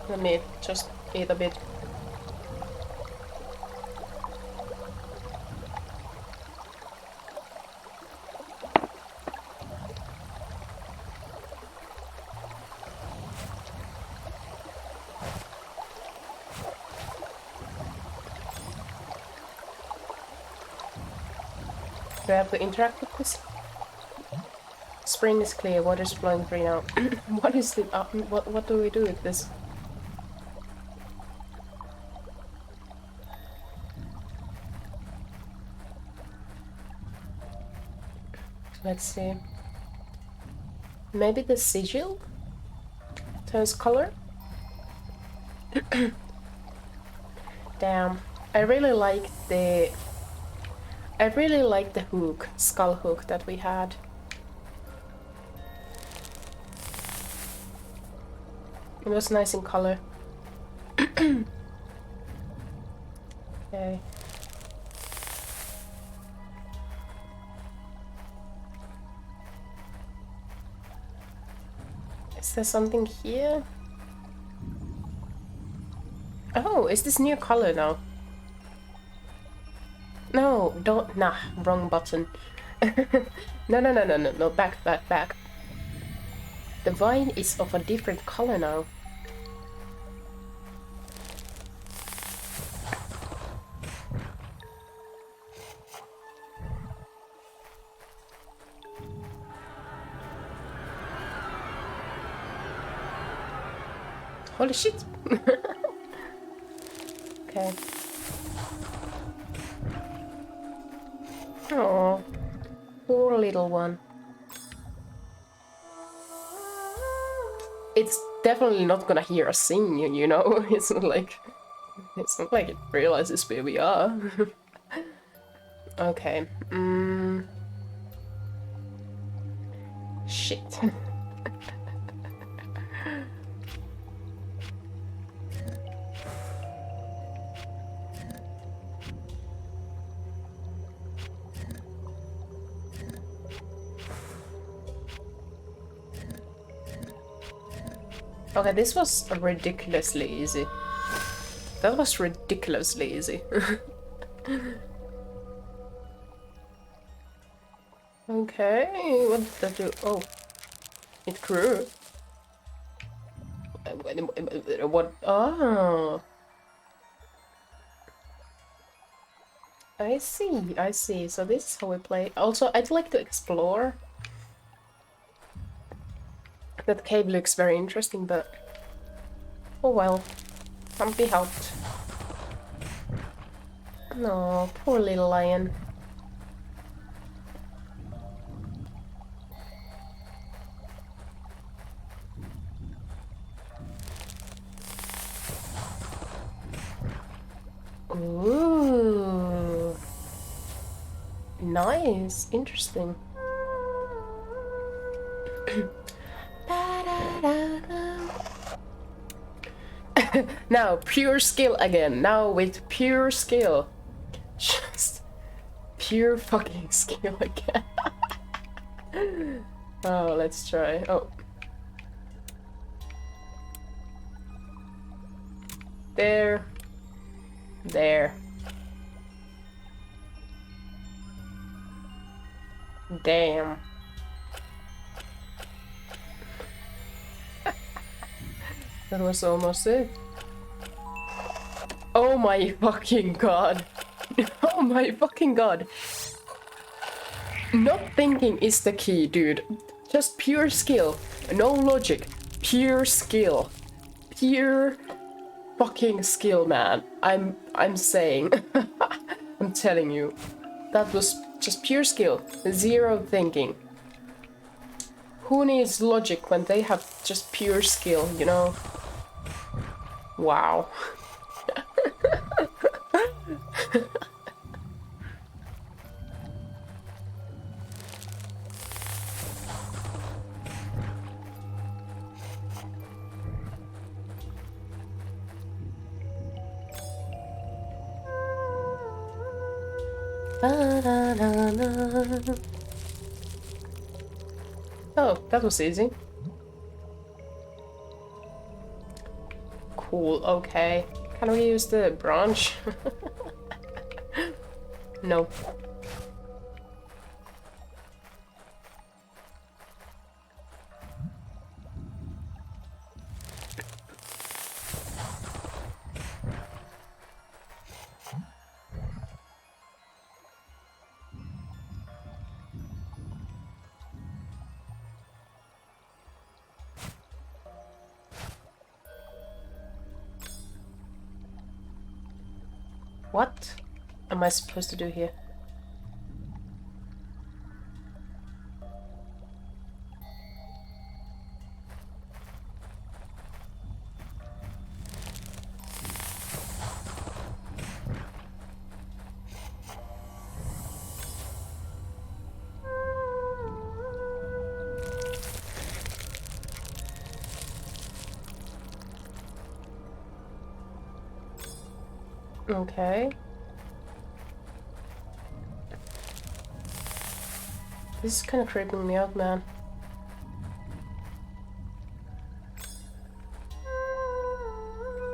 Let me just eat a bit. Do I have to interact with this? Spring is clear, water is flowing free now. What is it? What do we do with this? Let's see. Maybe the sigil turns color? Damn. I really like the hook, skull hook that we had. It was nice in color. Okay. Is there something here? Oh, is this new color now? No, don't. Nah, wrong button. No, back. The vine is of a different color now. Holy shit! Okay. Oh, poor little one. It's definitely not gonna hear us sing, you know? It's not like it realizes where we are. Okay. Shit. Okay, this was ridiculously easy. That was ridiculously easy. Okay, what did that do? Oh, it grew. What? Oh. I see. So this is how we play. Also, I'd like to explore. That cave looks very interesting, but oh well, can't be helped. No, poor little lion. Ooh, nice, interesting. Now, pure skill again. Now with pure skill. Just pure fucking skill again. Oh, let's try. Oh. There. There. Damn. That was almost it. Oh my fucking god. Oh my fucking god. Not thinking is the key, dude. Just pure skill. No logic. Pure skill. Pure fucking skill, man. I'm saying. I'm telling you. That was just pure skill. Zero thinking. Who needs logic when they have just pure skill, you know? Wow. Oh, that was easy. Cool, okay. Can we use the branch? No. What am I supposed to do here? Okay. This is kind of creeping me out, man.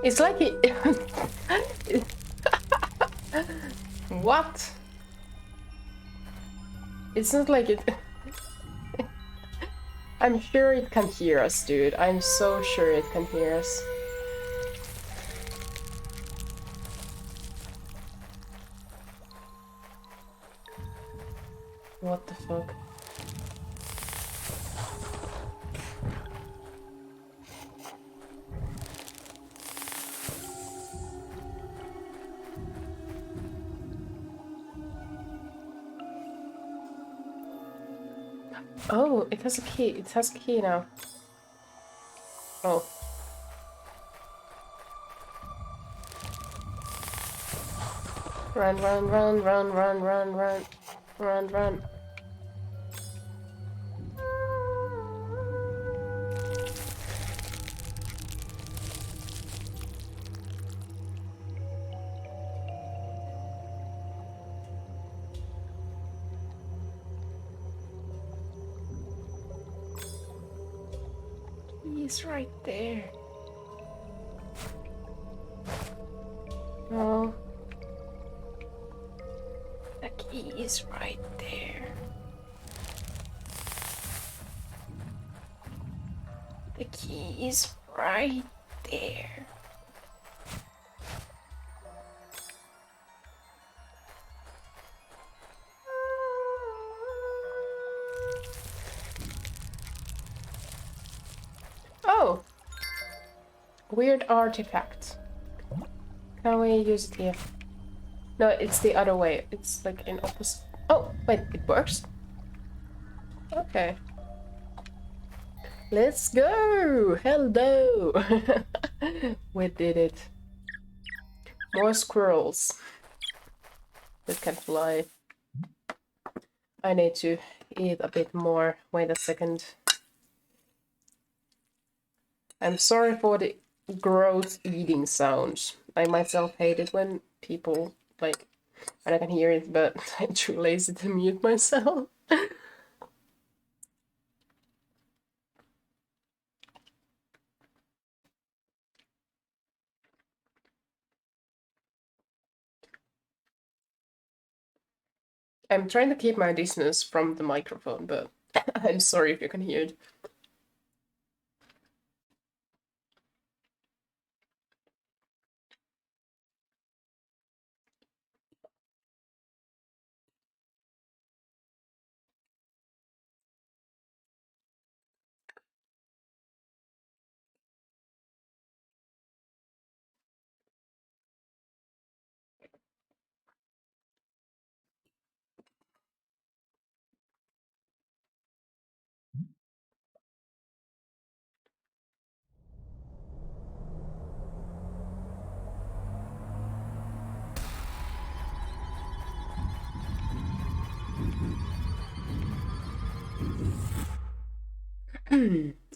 It's like it... What? It's not like it... I'm sure it can hear us, dude. I'm so sure it can hear us. What the fuck? Oh, it has a key. It has a key now. Oh. Run, run, run, run, run, run, run. Run, run. He's right there. Oh. The key is right there. The key is right there. Oh! Weird artifact. Can we use it here? No, it's the other way. It's like in opposite. Oh, wait, it works? Okay. Let's go! Hello! We did it. More squirrels that can fly. I need to eat a bit more. Wait a second. I'm sorry for the gross eating sounds. I myself hate it when people, like, and I can hear it, but I'm too lazy to mute myself. I'm trying to keep my distance from the microphone, but I'm sorry if you can hear it.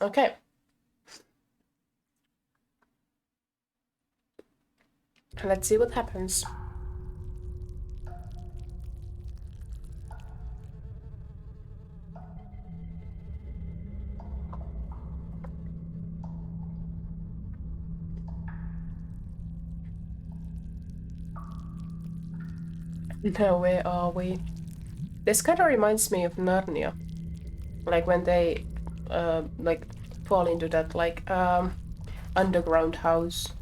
Okay. Let's see what happens. Now, where are we? This kind of reminds me of Narnia. Like when they, like, fall into that, like, underground house.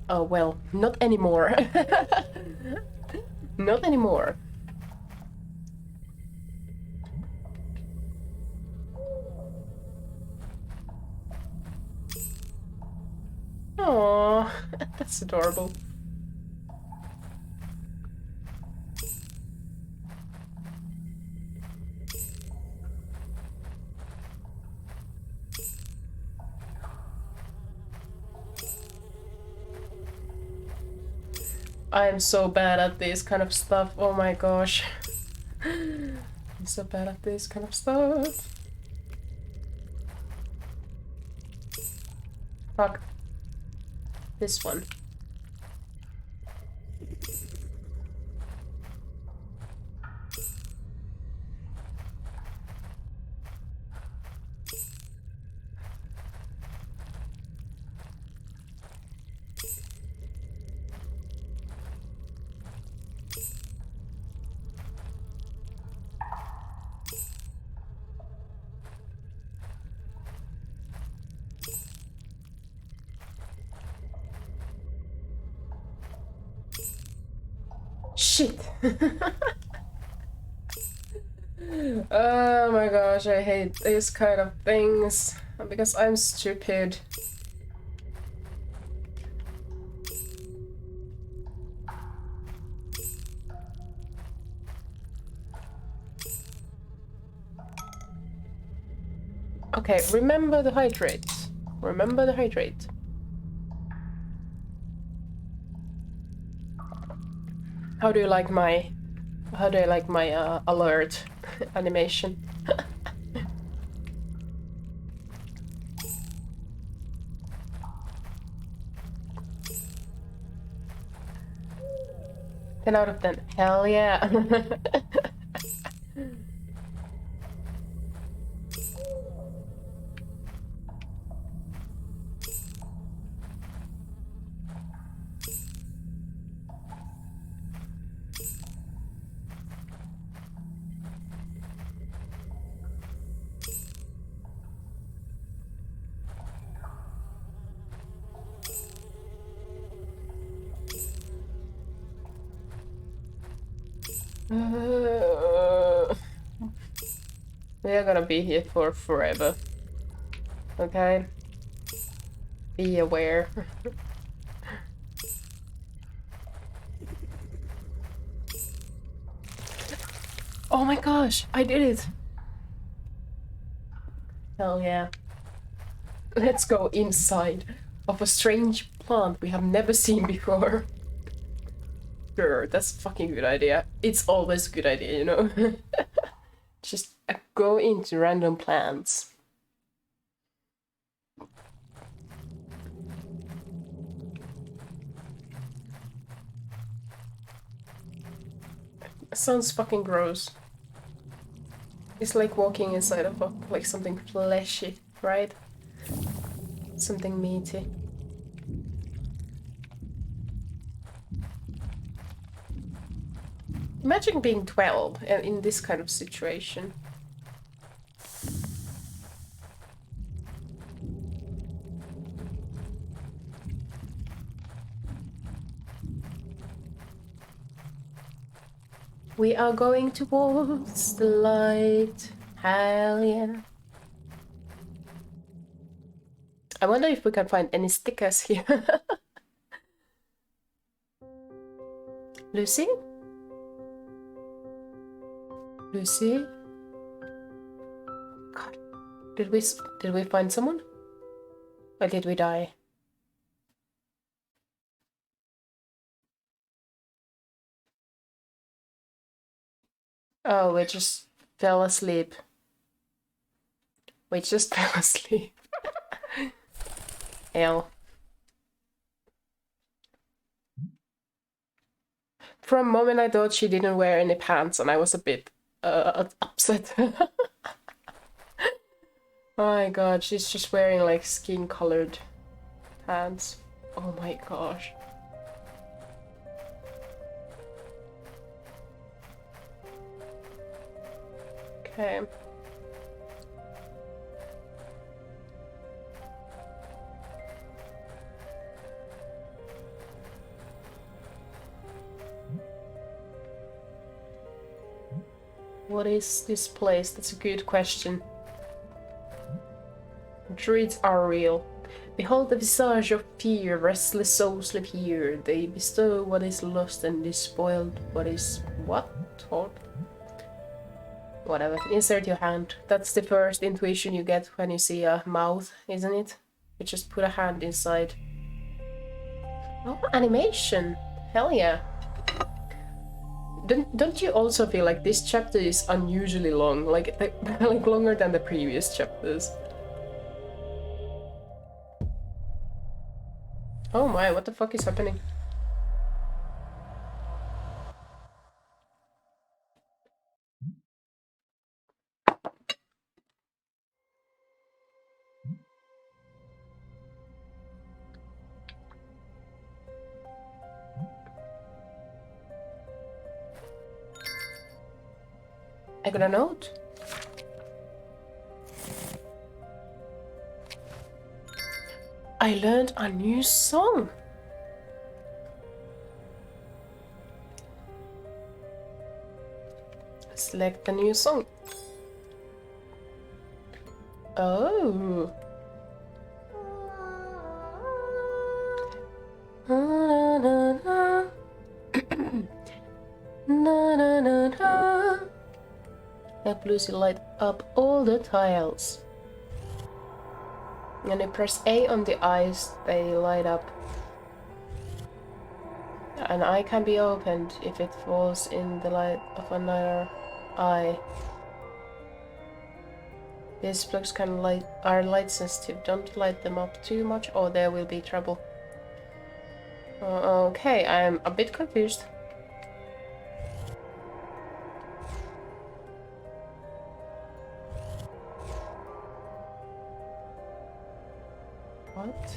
Oh, well, not anymore. Not anymore. Aww, that's adorable. I am so bad at this kind of stuff. Oh my gosh. I'm so bad at this kind of stuff. Fuck. This one. Shit! Oh my gosh, I hate these kind of things. Because I'm stupid. Okay, remember the hydrate. Remember the hydrate. How do you like my alert animation? Ten out of 10. Hell yeah. We are gonna be here for forever. Okay? Be aware. Oh my gosh, I did it! Hell yeah. Let's go inside of a strange plant we have never seen before. Sure, that's a fucking good idea. It's always a good idea, you know? Just go into random plants. Sounds fucking gross. It's like walking inside of like something fleshy, right? Something meaty. Imagine being 12 and in this kind of situation. We are going towards the light. Hell yeah. I wonder if we can find any stickers here. Lucy? Lucy? God. Did we find someone? Or did we die? Oh, we just fell asleep. We just fell asleep. Hell. For a moment I thought she didn't wear any pants and I was a bit upset. Oh my god, she's just wearing like skin-colored pants. Oh my gosh. Okay. What is this place? That's a good question. Druids are real. Behold the visage of fear, restless souls live here. They bestow what is lost and despoiled what is what? Taught? Whatever. Insert your hand. That's the first intuition you get when you see a mouth, isn't it? You just put a hand inside. Oh, animation! Hell yeah. Don't you also feel like this chapter is unusually long? Like longer than the previous chapters. Oh my, what the fuck is happening? I got a note. I learned a new song. Select a new song. Oh. Na, na, na. Na, na, na, na. Help Lucy light up all the tiles. When you press A on the eyes, they light up. An eye can be opened if it falls in the light of another eye. These plugs are light sensitive. Don't light them up too much or there will be trouble. Okay, I'm a bit confused. What?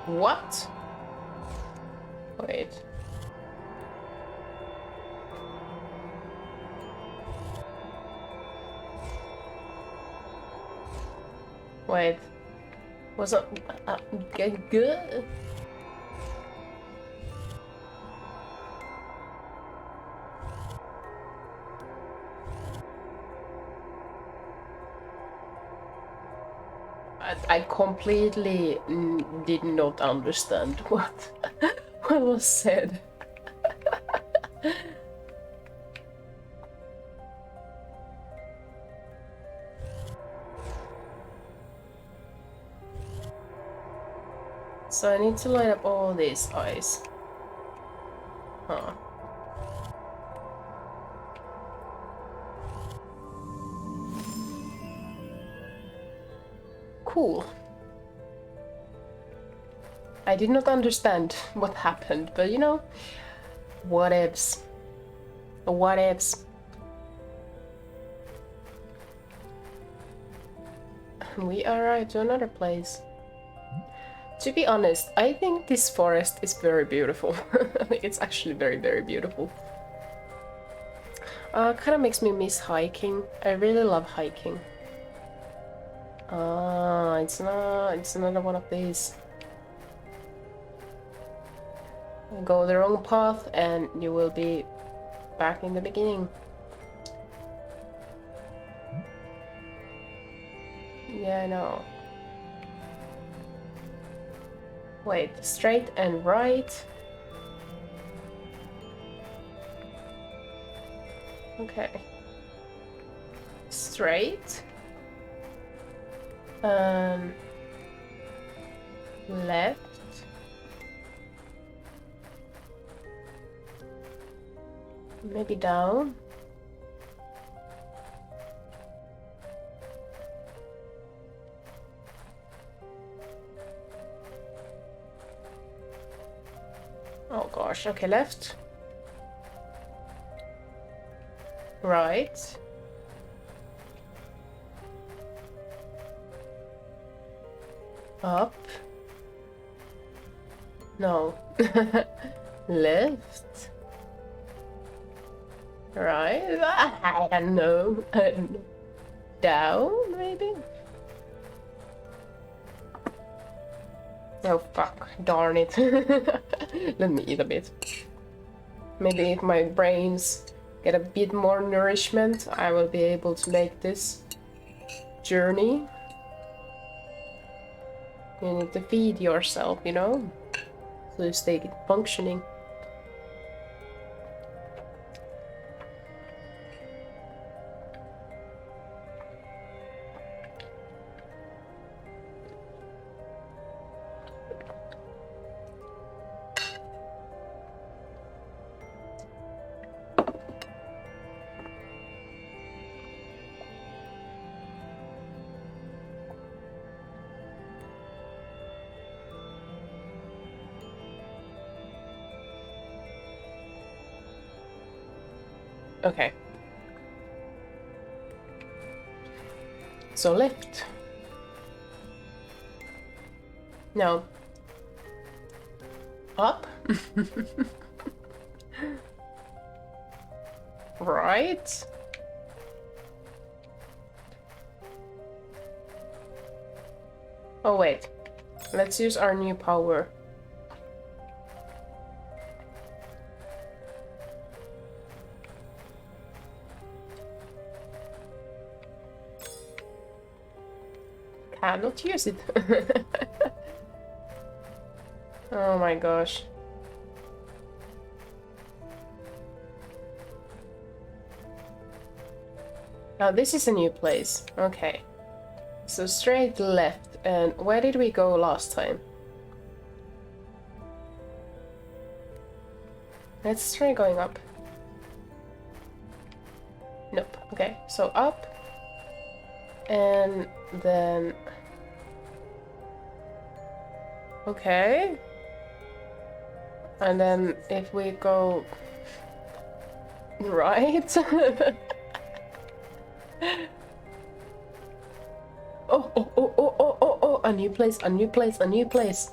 What? Wait. Wait. Was it good? I completely did not understand what was said. So I need to light up all these eyes. Huh. Cool. I did not understand what happened, but you know, what ifs. What ifs. We arrived to another place. To be honest, I think this forest is very beautiful. It's actually very, very beautiful. Kind of makes me miss hiking. I really love hiking. It's another one of these. Go the wrong path and you will be back in the beginning. Yeah, I know. Wait, straight and right. Okay. Straight. Left. Maybe down. Oh gosh, okay, left. Right. Up. No. Left. Right. I don't know. Down, maybe? Oh fuck, darn it. Let me eat a bit. Maybe if my brains get a bit more nourishment, I will be able to make this journey. You need to feed yourself, you know, so you stay functioning. Okay. So left. No. Up. Right. Oh wait. Let's use our new power. Cannot use it. Oh my gosh. Now this is a new place. Okay. So straight left. And where did we go last time? Let's try going up. Nope. Okay, so up. And then... Okay. And then if we go... Right? Oh, a new place, a new place, a new place.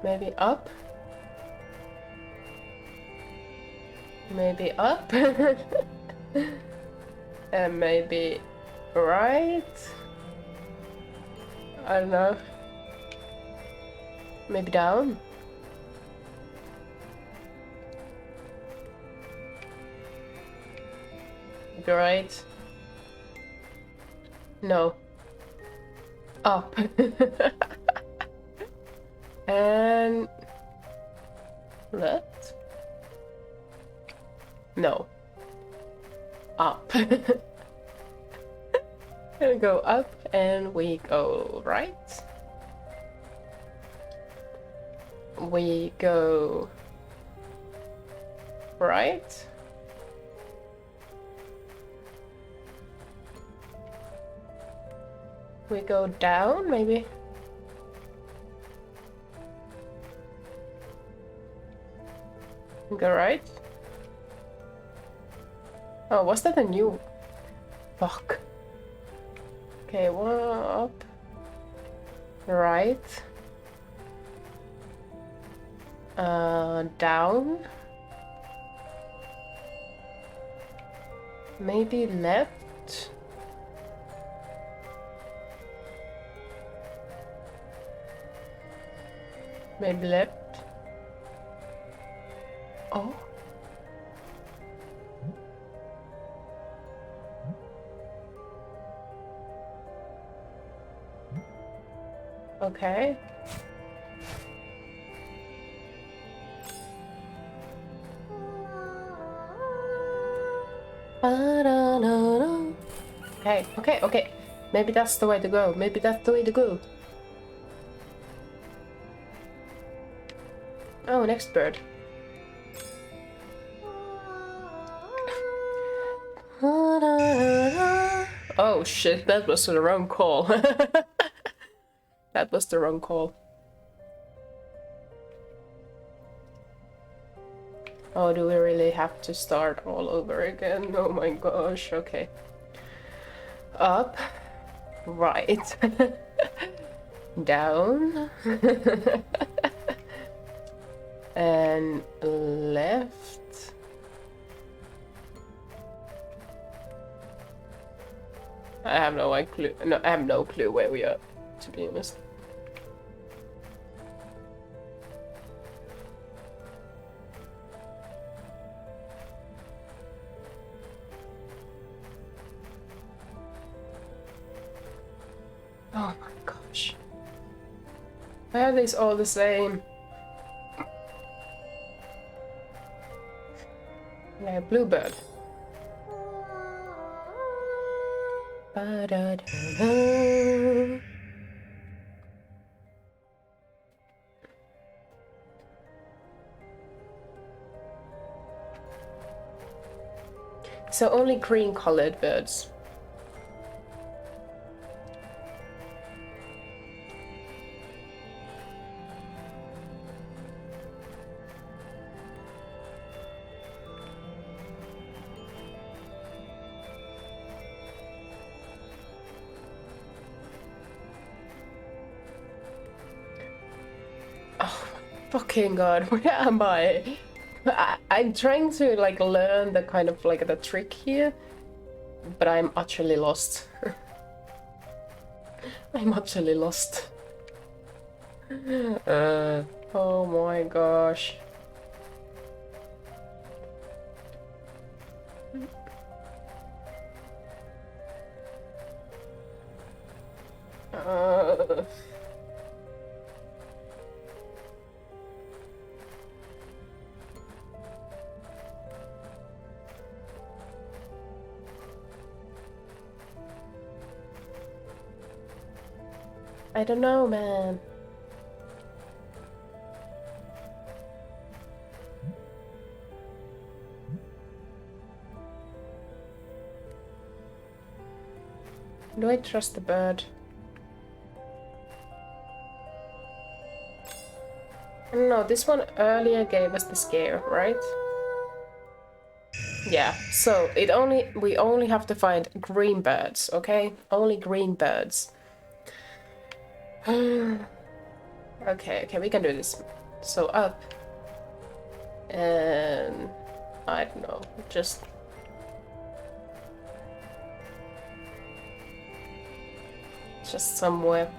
Maybe up? Maybe up? And maybe right? I don't know. Maybe down? Maybe right? No. Up. And left? No. Up. We go up and we go right. We go right. We go down, maybe. We go right. Oh, was that a new? Fuck. Okay, one up. Right. Down. Maybe left. Maybe left. Oh. Okay. Okay. Maybe that's the way to go. Maybe that's the way to go. Oh, next bird. Oh shit, that was the wrong call. That was the wrong call. Oh, do we really have to start all over again? Oh my gosh, okay. Up, right, down, and left. I have no clue. No, I have no clue where we are, to be honest. Oh my gosh. Why are these all the same? Yeah, bluebird. Ba-da-da-da. So only green colored birds. Fucking god, where am I? I'm trying to like learn the kind of like the trick here, but I'm utterly lost. I'm utterly lost. Oh my gosh. I don't know, man. Do I trust the bird? No, this one earlier gave us the scare, right? Yeah, so we only have to find green birds, okay? Only green birds. Okay, we can do this. So up. And I don't know, just somewhere.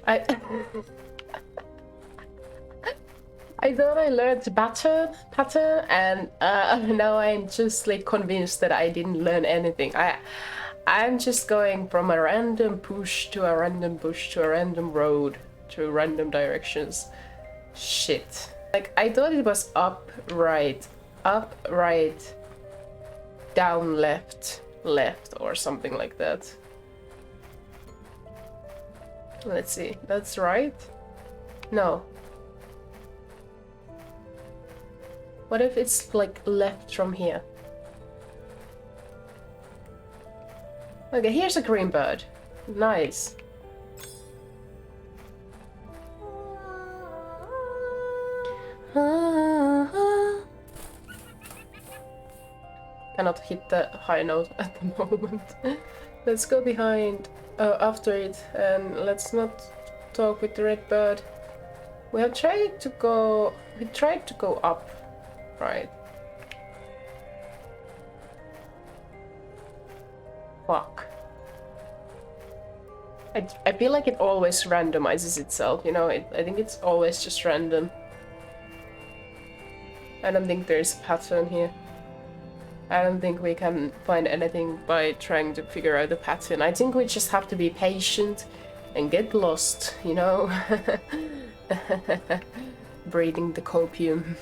I thought I learned the pattern, and now I'm just like convinced that I didn't learn anything. I'm just going from a random bush to a random bush to a random road to random directions. Shit. Like I thought it was up, right, down, left, or something like that. Let's see, that's right? No. What if it's like left from here? Okay, here's a green bird. Nice. Cannot hit the high note at the moment. Let's go behind. After it, and let's not talk with the red bird. We tried to go up, right? Fuck. I feel like it always randomizes itself, you know? I think it's always just random. I don't think there's a pattern here. I don't think we can find anything by trying to figure out the pattern. I think we just have to be patient and get lost, you know? Breathing the copium.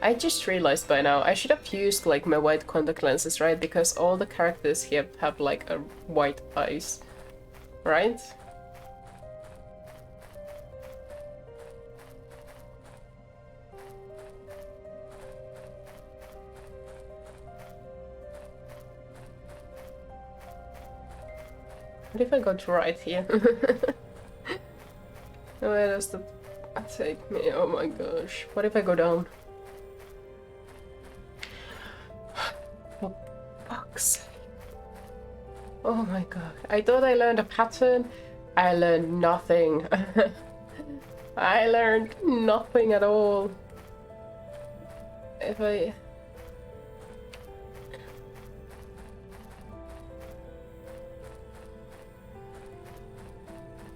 I just realized by now I should have used like my white contact lenses, right? Because all the characters here have like a white eyes, right? What if I go to right here? Where does the take me? Oh my gosh. What if I go down? For fuck's sake. Oh my god. I thought I learned a pattern. I learned nothing. I learned nothing at all. If I...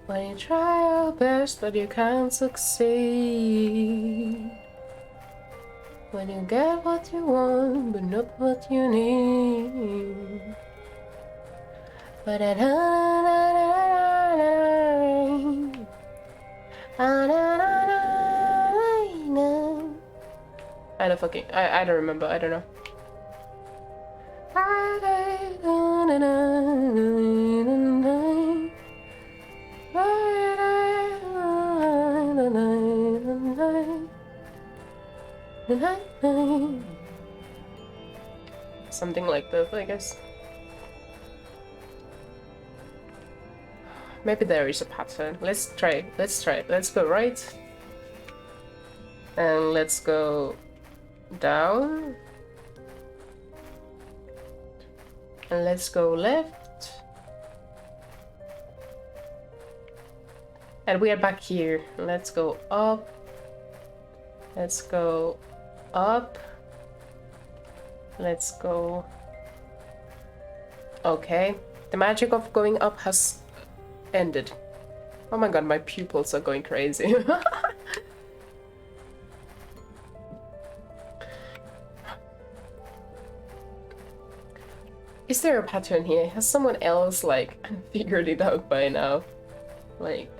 When you try your best but you can't succeed. When you get what you want but not what you need. But I don't fucking I don't remember, I don't know. Something like that, I guess. Maybe there is a pattern. Let's try. Let's go right. And let's go down. And let's go left. And we are back here. Let's go up. Let's go up. Let's go. Okay. The magic of going up has ended. Oh my god, my pupils are going crazy. Is there a pattern here? Has someone else like figured it out by now? Like...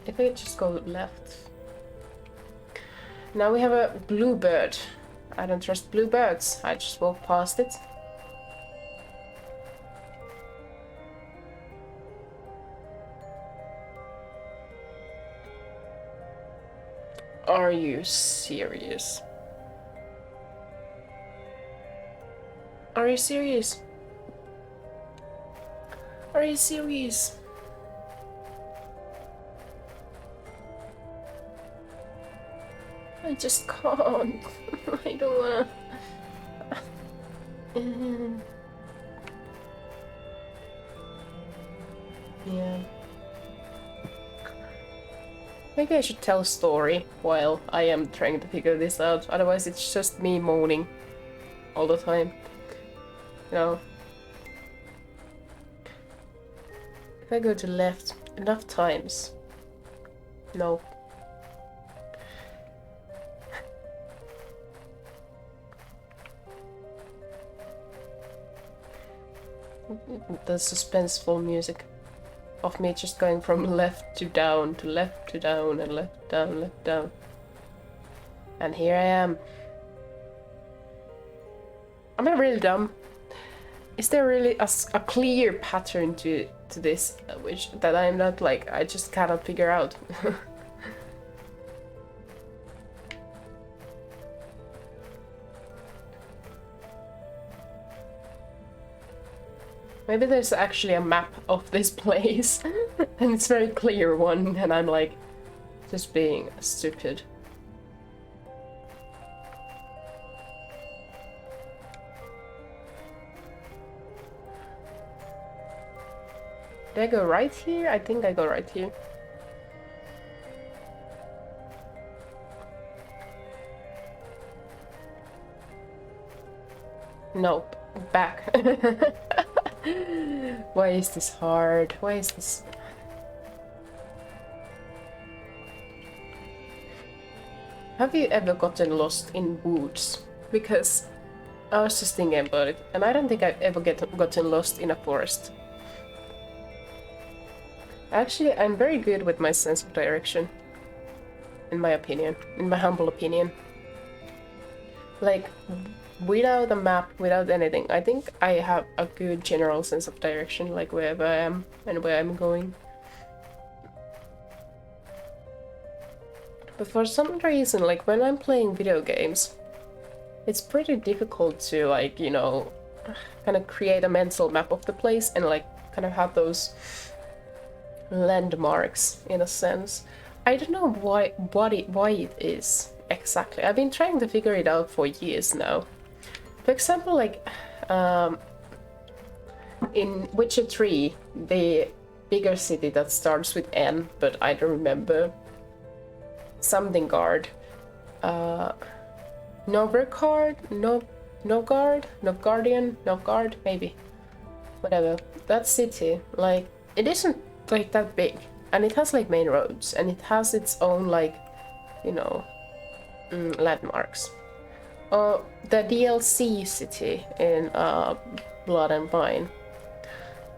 If I just go left. Now we have a bluebird. I don't trust bluebirds. I just walk past it. Are you serious? Are you serious? Are you serious? I just can't. I don't wanna. Yeah. Maybe I should tell a story while I am trying to figure this out. Otherwise, it's just me moaning all the time. You know. If I go to left enough times. No. The suspenseful music of me just going from left to down to left to down and left down, left down. And here I am. Am I really dumb? Is there really a clear pattern to this which that I'm not like I just cannot figure out? Maybe there's actually a map of this place, and it's a very clear one, and I'm like, just being stupid. Did I go right here? I think I go right here. Nope. Back. Why is this hard? Why is this... Have you ever gotten lost in woods? Because I was just thinking about it, and I don't think I've ever gotten lost in a forest. Actually, I'm very good with my sense of direction. In my opinion. In my humble opinion. Like, without a map, without anything, I think I have a good general sense of direction, like wherever I am and where I'm going. But for some reason, like when I'm playing video games, it's pretty difficult to, like, you know, kind of create a mental map of the place and like kind of have those landmarks in a sense. I don't know why it is exactly. I've been trying to figure it out for years now. For example, like in Witcher 3, the bigger city that starts with N, but I don't remember. Something guard. Novgard, Novgard, maybe. Whatever. That city, like, it isn't like that big. And it has like main roads, and it has its own like, you know, landmarks. The DLC city in Blood and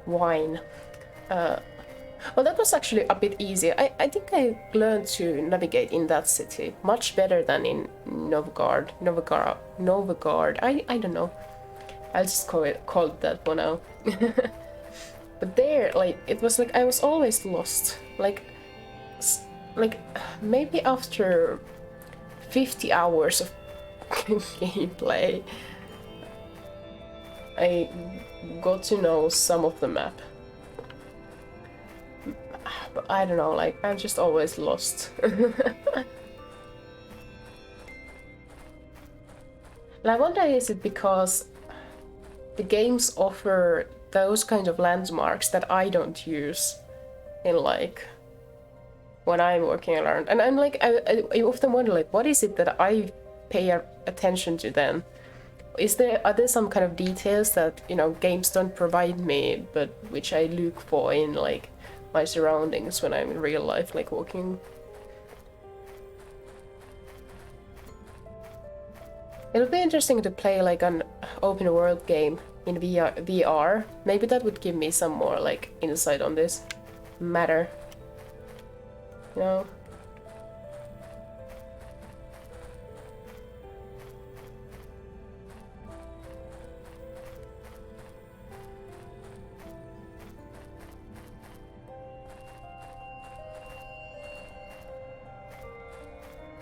Wine. Well, that was actually a bit easier. I think I learned to navigate in that city much better than in Novgard. I don't know. I'll just call it that for now. But there, like, it was like I was always lost. Like maybe after 50 hours of gameplay, I got to know some of the map. But I don't know, like, I'm just always lost. And I wonder, is it because the games offer those kind of landmarks that I don't use in, like, when I'm working around? And I'm like, I often wonder, like, what is it that I pay attention to then? Are there some kind of details that, you know, games don't provide me, but which I look for in, like, my surroundings when I'm in real life, like walking? It'll be interesting to play like an open world game in VR. Maybe that would give me some more like insight on this matter. You know?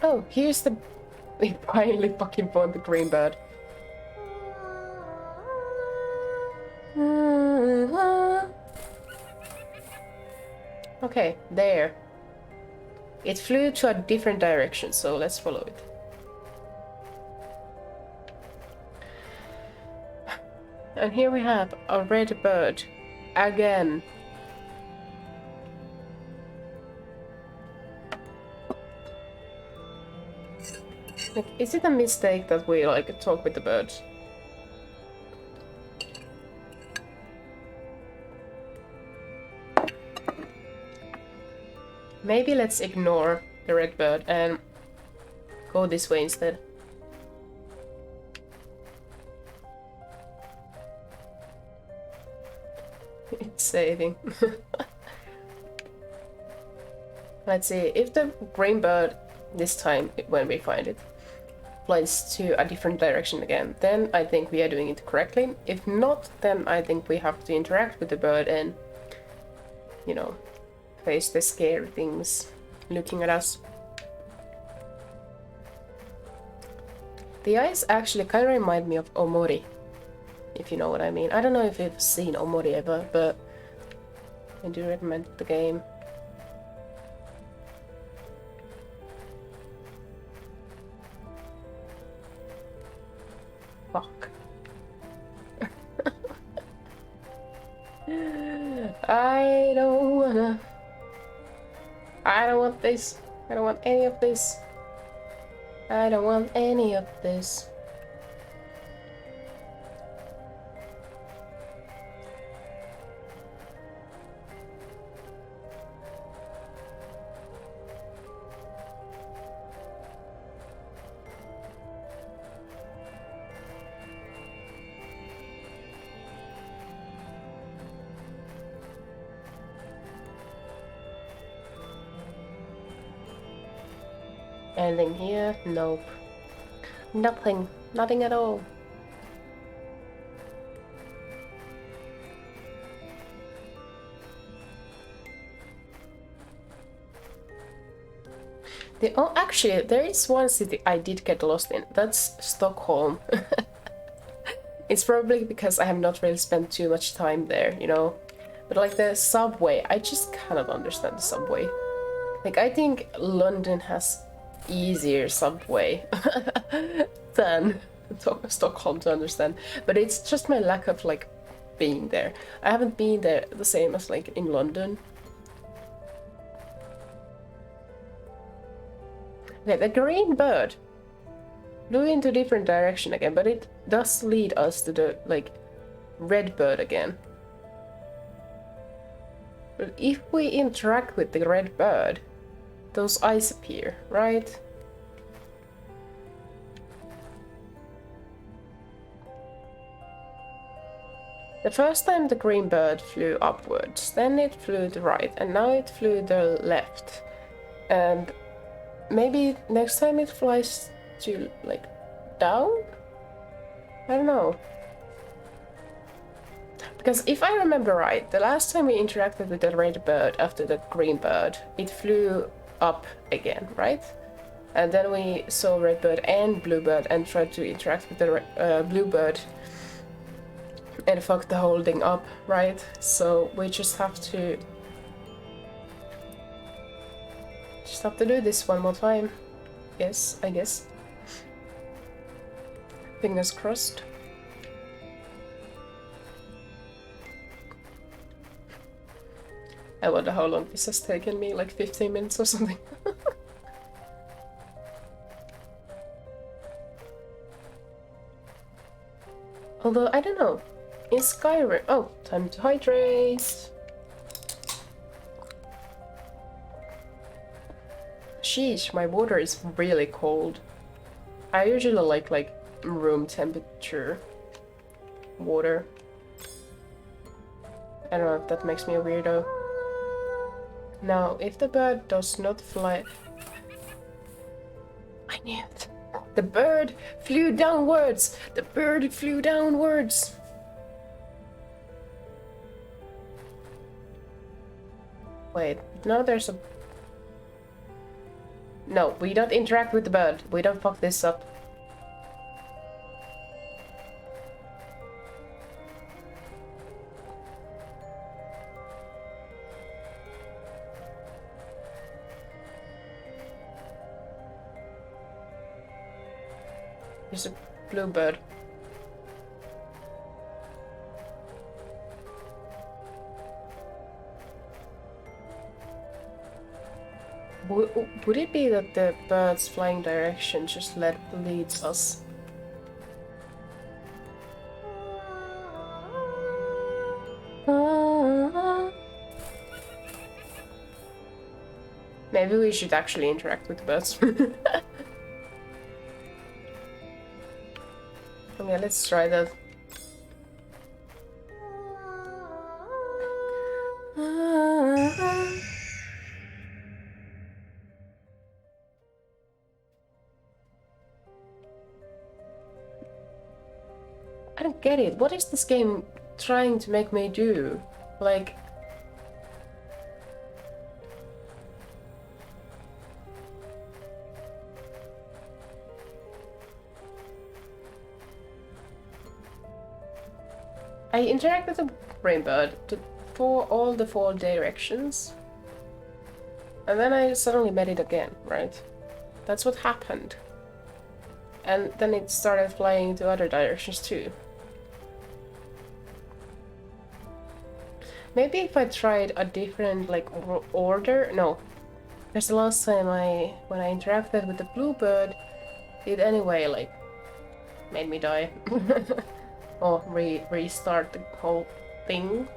Oh, here's the... We finally fucking found the green bird. Okay, there. It flew to a different direction, so let's follow it. And here we have a red bird. Again. Like, is it a mistake that we, like, talk with the birds? Maybe let's ignore the red bird and go this way instead. It's saving. Let's see, if the green bird, this time, when we find it, flies to a different direction again, then I think we are doing it correctly. If not, then I think we have to interact with the bird and, you know, face the scary things looking at us. The eyes actually kind of remind me of Omori, if you know what I mean. I don't know if you've seen Omori ever, but I do recommend the game. Fuck. I don't want this. I don't want any of this. I don't want any of this. Anything here? Nope. Nothing. Nothing at all. Oh, actually, there is one city I did get lost in. That's Stockholm. It's probably because I have not really spent too much time there, you know? But like the subway, I just cannot understand the subway. Like, I think London has easier subway than Stockholm to understand. But it's just my lack of, like, being there. I haven't been there the same as, like, in London. Okay, the green bird flew into a different direction again, but it does lead us to the, like, red bird again. But if we interact with the red bird, those eyes appear, right? The first time the green bird flew upwards, then it flew to the right, and now it flew to the left. And maybe next time it flies to, like, down? I don't know. Because if I remember right, the last time we interacted with the red bird after the green bird, it flew up again, right? And then we saw red bird and blue bird and tried to interact with the blue bird and fucked the whole thing up, right? So we just have to do this one more time. Yes, I guess. Fingers crossed. I wonder how long this has taken me, like 15 minutes or something. Although, I don't know. In Skyrim... Oh, time to hydrate! Sheesh, my water is really cold. I usually like room temperature water. I don't know if that makes me a weirdo. Now, if the bird does not fly... I knew it! The bird flew downwards! The bird flew downwards! Wait, no, there's a... No, we don't interact with the bird. We don't fuck this up. There's a blue bird. Would it be that the bird's flying direction just leads us? Maybe we should actually interact with the birds. Okay, let's try that. I don't get it. What is this game trying to make me do? Like... I interact with the rainbird for all the 4 directions. And then I suddenly met it again, right? That's what happened. And then it started flying to other directions too. Maybe if I tried a different, like, order? No. Because the last time when I interacted with the bluebird, it anyway, like, made me die. Or restart the whole thing.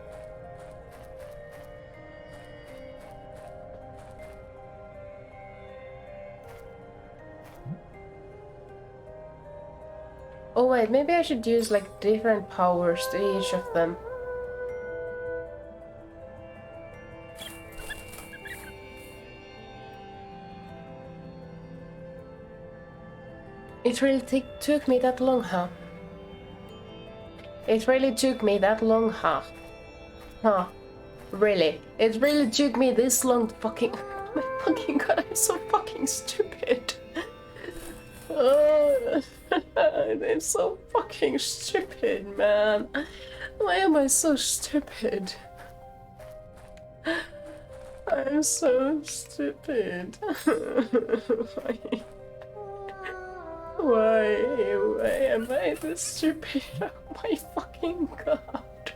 Oh wait, maybe I should use like different powers to each of them. It really took me that long, huh? It really took me that long, huh? Huh? Really? It really took me this long to fucking... Oh my fucking god, I'm so fucking stupid. I'm so fucking stupid, man. Why am I so stupid? I'm so stupid. Why am I this stupid? Oh my fucking god.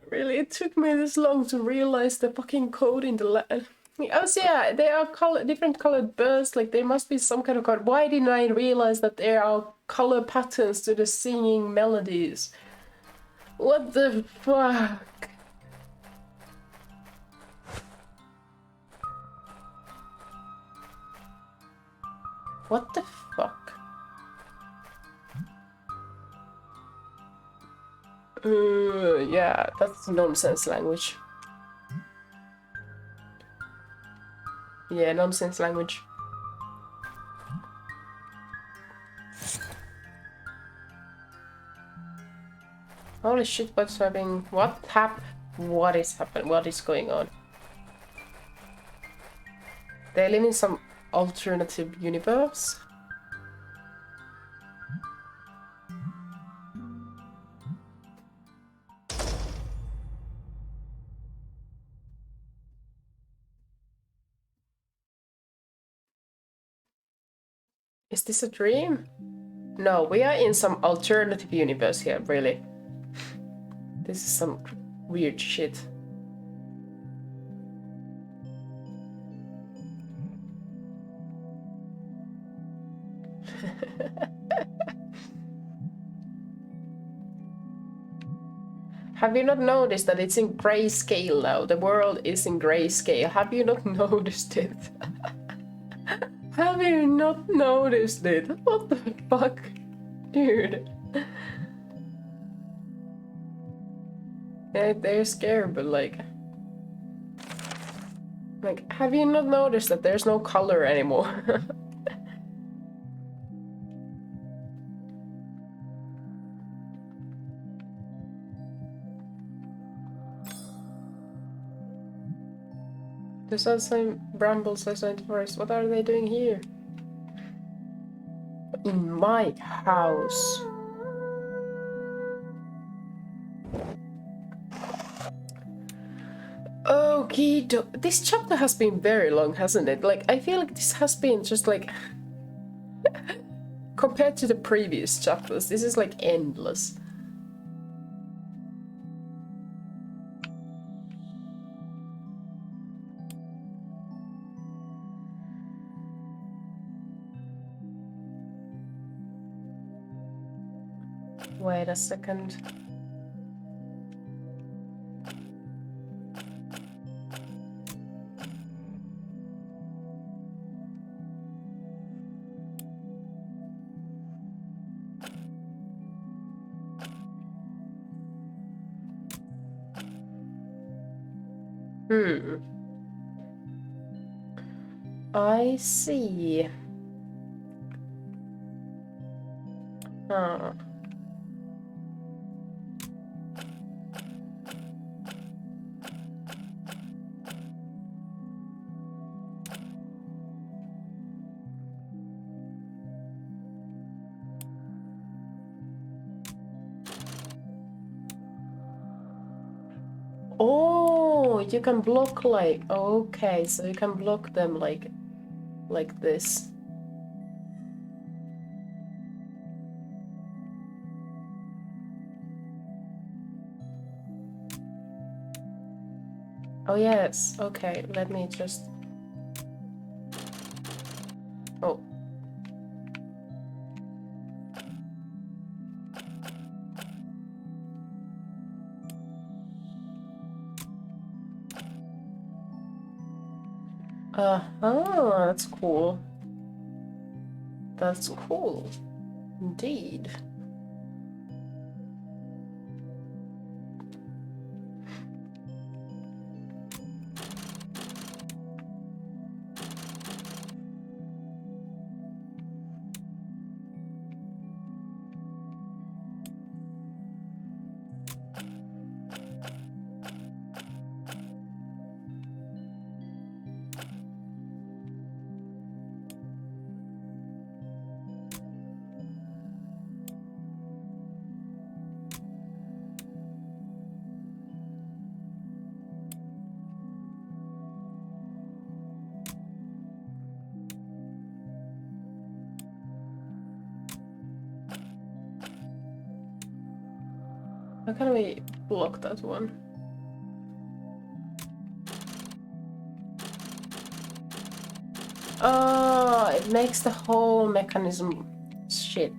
Really, it took me this long to realize the fucking code in the oh, so yeah, they are different colored birds, like there must be some kind of code. Why didn't I realize that there are color patterns to the singing melodies? What the fuck? What the fuck? Yeah, that's nonsense language. Yeah, nonsense language. Holy shit, what's happening? What is happening? What is going on? They live in some alternative universe? Is this a dream? No, we are in some alternative universe here, really. This is some weird shit. Have you not noticed that it's in grayscale now? The world is in grayscale. Have you not noticed it? Have you not noticed it? What the fuck? Dude. Yeah, they're scared, but like, have you not noticed that there's no color anymore? The sunshine brambles outside the forest. What are they doing here? In my house. Okay, this chapter has been very long, hasn't it? Like, I feel like this has been just like... compared to the previous chapters, this is like endless. Wait a second. I see. Huh. Oh, you can block like... Okay, so you can block them like this. Oh yes, okay, let me just... Oh. Uh-huh, that's cool. That's cool. Indeed. How can we block that one? Oh, it makes the whole mechanism shit.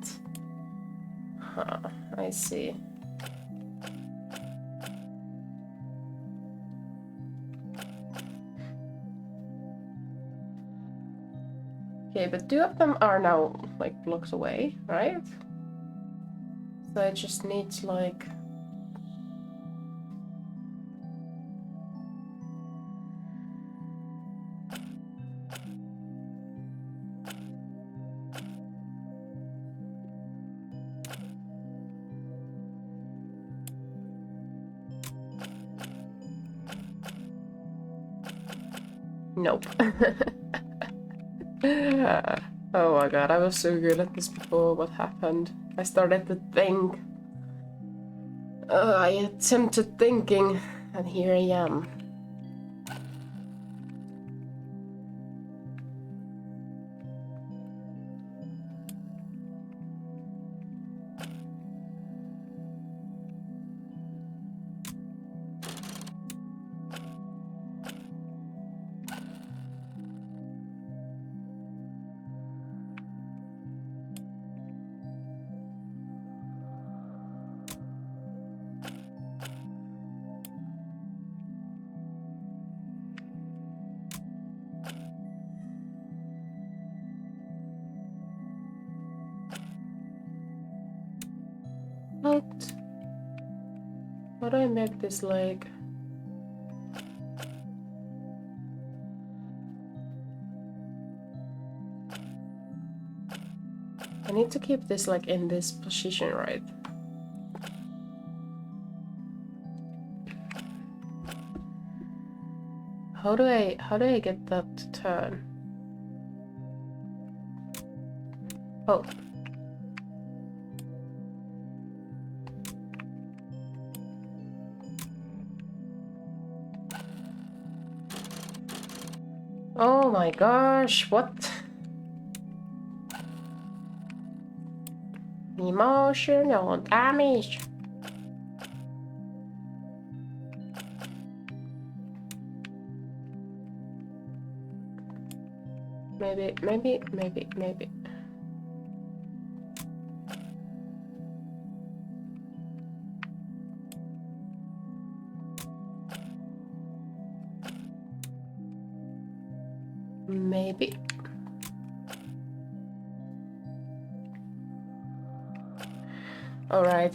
Huh, I see. Okay, but 2 of them are now like blocked away, right? So I just need to like... Nope. Oh my god, I was so good at this before. What happened? I started to think. I attempted thinking, and here I am. How do I make this like... I need to keep this like in this position, right? How do I get that to turn? Oh. Oh my gosh, what? Emotional damage. Maybe. Maybe. All right.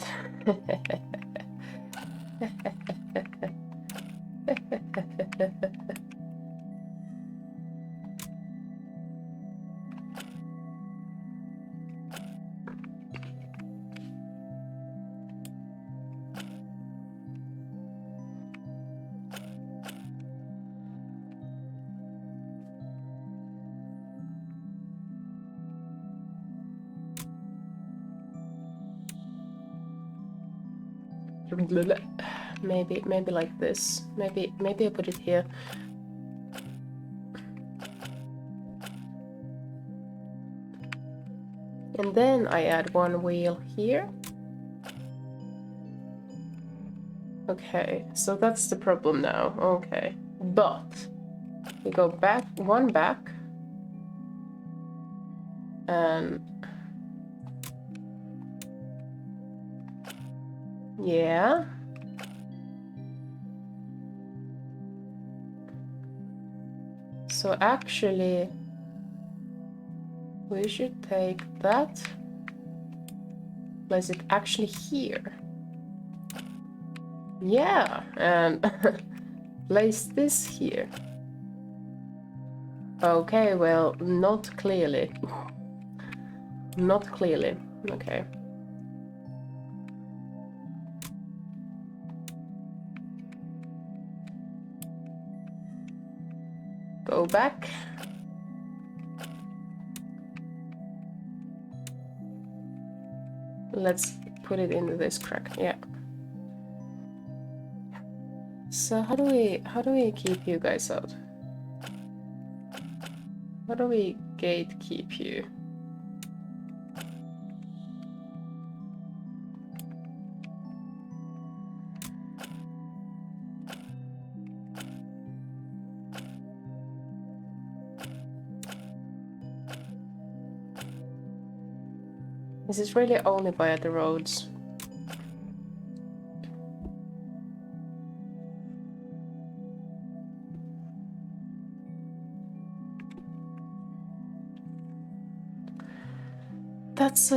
Maybe like this. Maybe I put it here. And then I add one wheel here. Okay, so that's the problem now. Okay, but we go back, one back, and yeah. So actually, we should take that, place it actually here. Yeah, and place this here. Okay, well, not clearly. Not clearly. Okay. Go back. Let's put it into this crack. Yeah. So how do we keep you guys out? How do we gatekeep you? This is really only by the roads. That's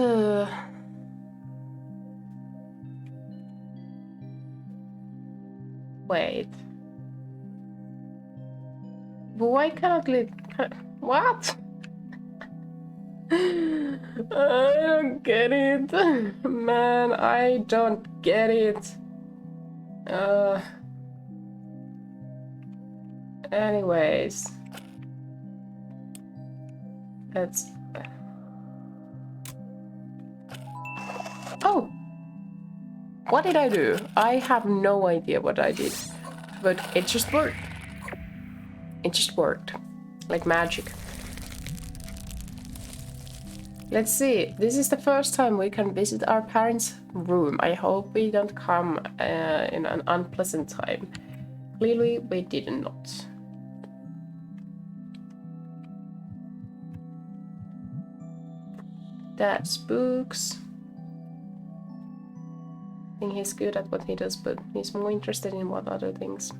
wait. But why cannot what? I don't get it. Man, I don't get it. Anyways. Let's... Oh! What did I do? I have no idea what I did. But it just worked. It just worked. Like magic. Let's see. This is the first time we can visit our parents' room. I hope we don't come in an unpleasant time. Clearly, we did not. That's books. I think he's good at what he does, but he's more interested in what other things.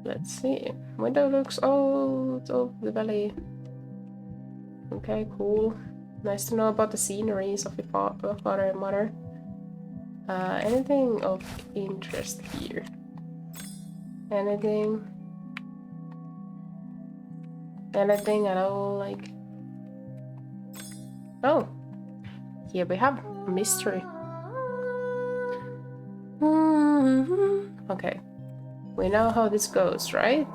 Let's see. Window looks old of the valley. Okay, cool. Nice to know about the sceneries of your father and mother. Anything of interest here? Anything? Anything at all, like... Oh! Here we have mystery. Okay. We know how this goes, right?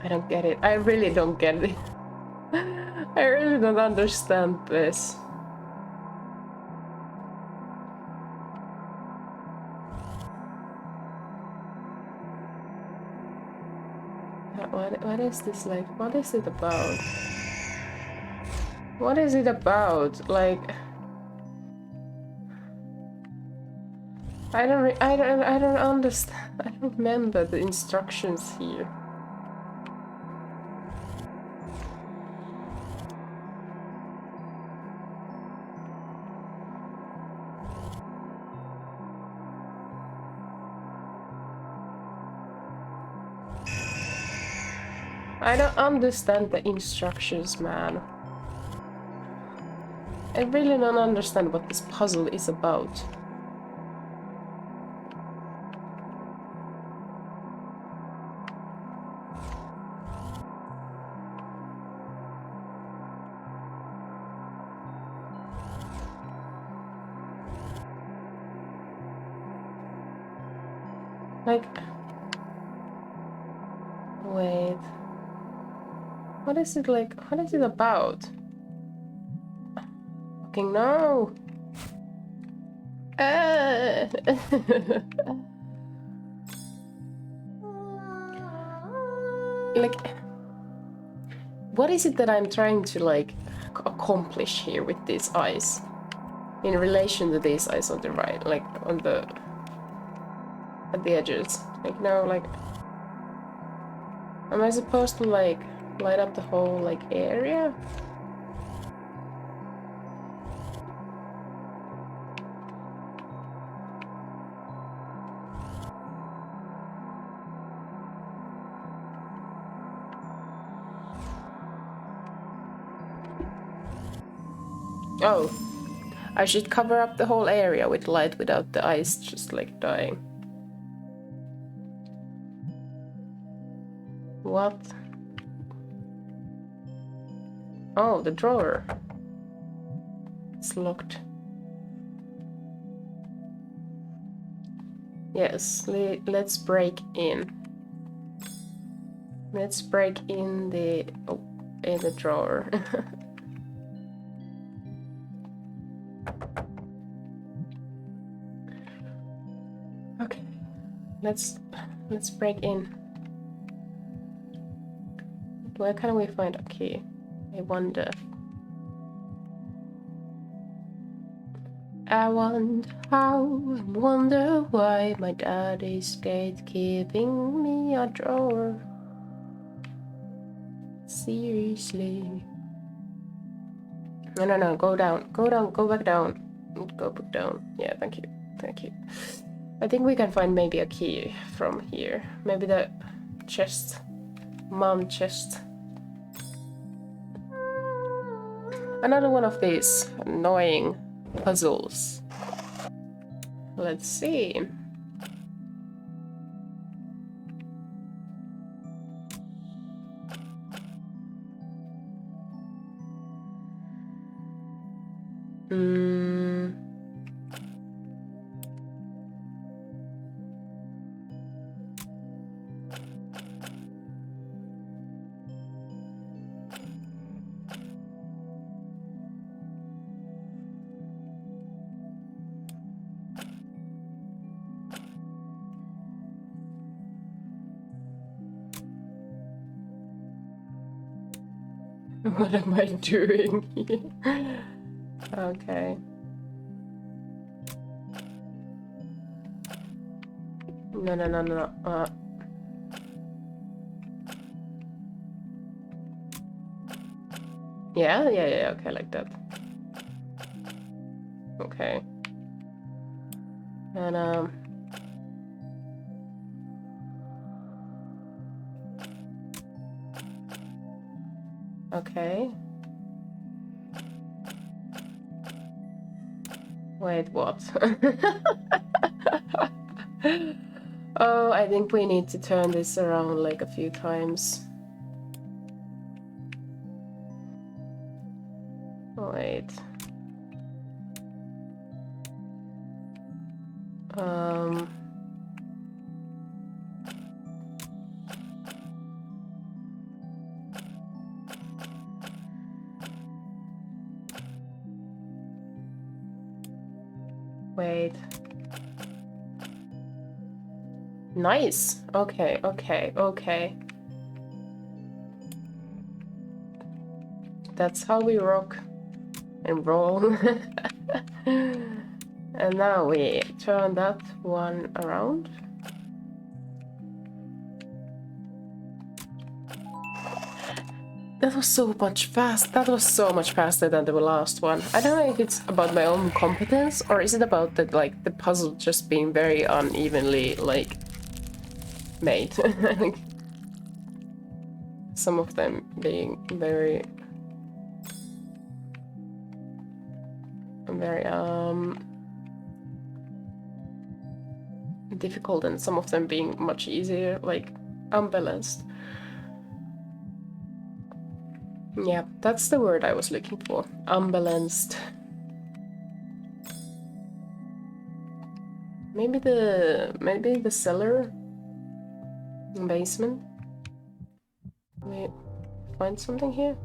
I don't get it. I really don't get it. I really don't understand this. What is this like? What is it about? What is it about? Like, I don't understand. I don't remember the instructions here. I don't understand the instructions, man. I really don't understand what this puzzle is about. Like... Wait... What is it like? What is it about? Fucking no! Like, what is it that I'm trying to like accomplish here with these eyes? In relation to these eyes on the right, like on the at the edges. Like no, like, am I supposed to like light up the whole like area? Oh, I should cover up the whole area with light without the eyes just like dying. What? Oh, the drawer. It's locked. Yes, let's break in. Let's break in the drawer. Okay, let's break in. Where can we find a key? I wonder. I wonder how, I wonder why my dad is gatekeeping me a drawer. Seriously. No, go down, go back down. Go back down. Yeah, thank you. I think we can find maybe a key from here. Maybe the chest. Mom chest. Another one of these annoying puzzles. Let's see. What am I doing here? Okay. No. Yeah, okay, like that. Okay. And okay. Wait, what? Oh, I think we need to turn this around like a few times. Wait. Wait. Nice. Okay. That's how we rock and roll. And now we turn that one around. That was so much fast. That was so much faster than the last one. I don't know if it's about my own competence or is it about the the puzzle just being very unevenly like made. Some of them being very difficult and some of them being much easier, like unbalanced. Yeah, that's the word I was looking for. Unbalanced. Maybe the cellar? Basement? Wait, find something here?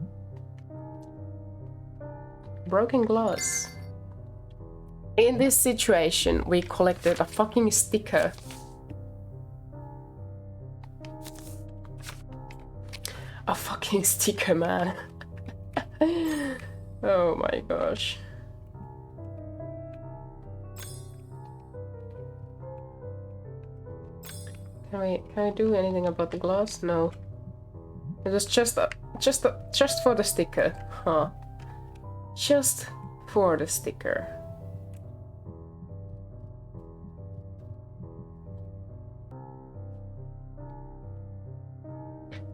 Broken glass. In this situation, we collected a fucking sticker. A fucking sticker, man. Oh my gosh. Can I do anything about the glass? No. It was just for the sticker, huh? Just for the sticker.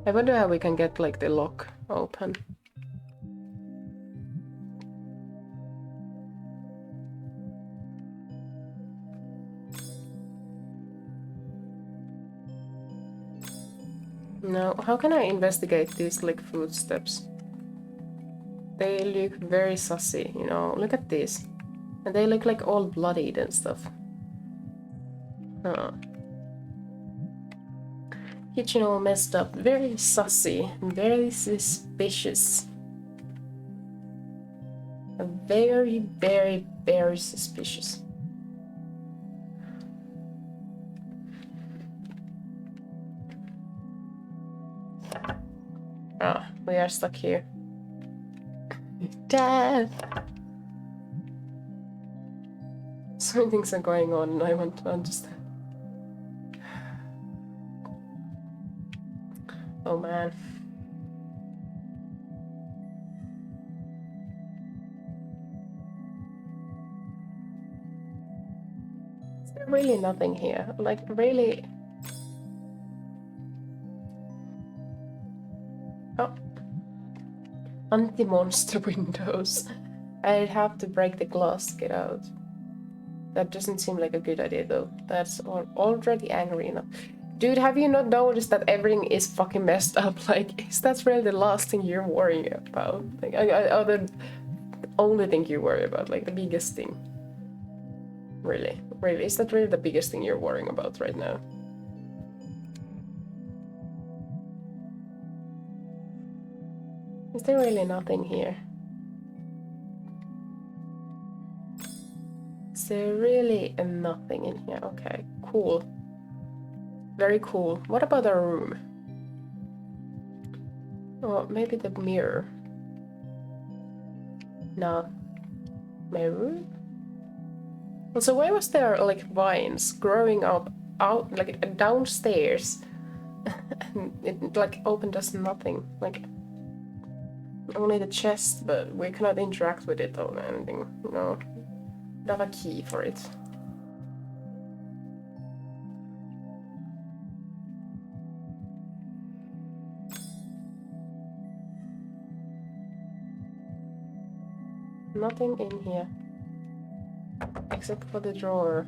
I wonder how we can get like the lock open. Now, how can I investigate these like footsteps? They look very sussy, you know. Look at this. And they look like all bloodied and stuff. Huh. Kitchen all messed up. Very sussy. Very suspicious. Very, very, very suspicious. Ah, we are stuck here. Death! so many things are going on and I want to understand. Oh man. Is there really nothing here? Like, really? Oh. Anti-monster windows. I'd have to break the glass, get out. That doesn't seem like a good idea though. That's already angry enough. Dude, have you not noticed that everything is fucking messed up? Like, is that really the last thing you're worrying about? Like, the only thing you worry about, like the biggest thing. Really? Really? Is that really the biggest thing you're worrying about right now? Is there really nothing here? Is there really nothing in here? Okay, cool. Very cool. What about our room? Oh, maybe the mirror. No. My room? Also, why was there like vines growing up out like downstairs? And it like opened us nothing. Like only the chest, but we cannot interact with it or anything. No. We have a key for it. Nothing in here. Except for the drawer.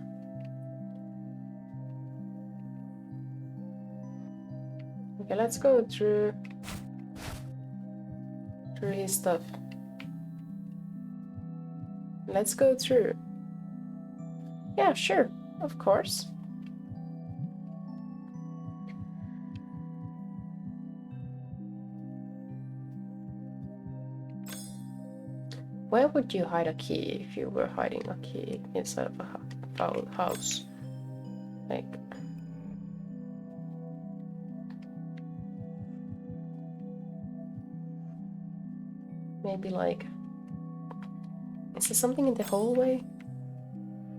Okay, let's go through his stuff. Let's go through. Yeah, sure. Of course. Where would you hide a key if you were hiding a key inside of a house? Like... maybe like... is there something in the hallway?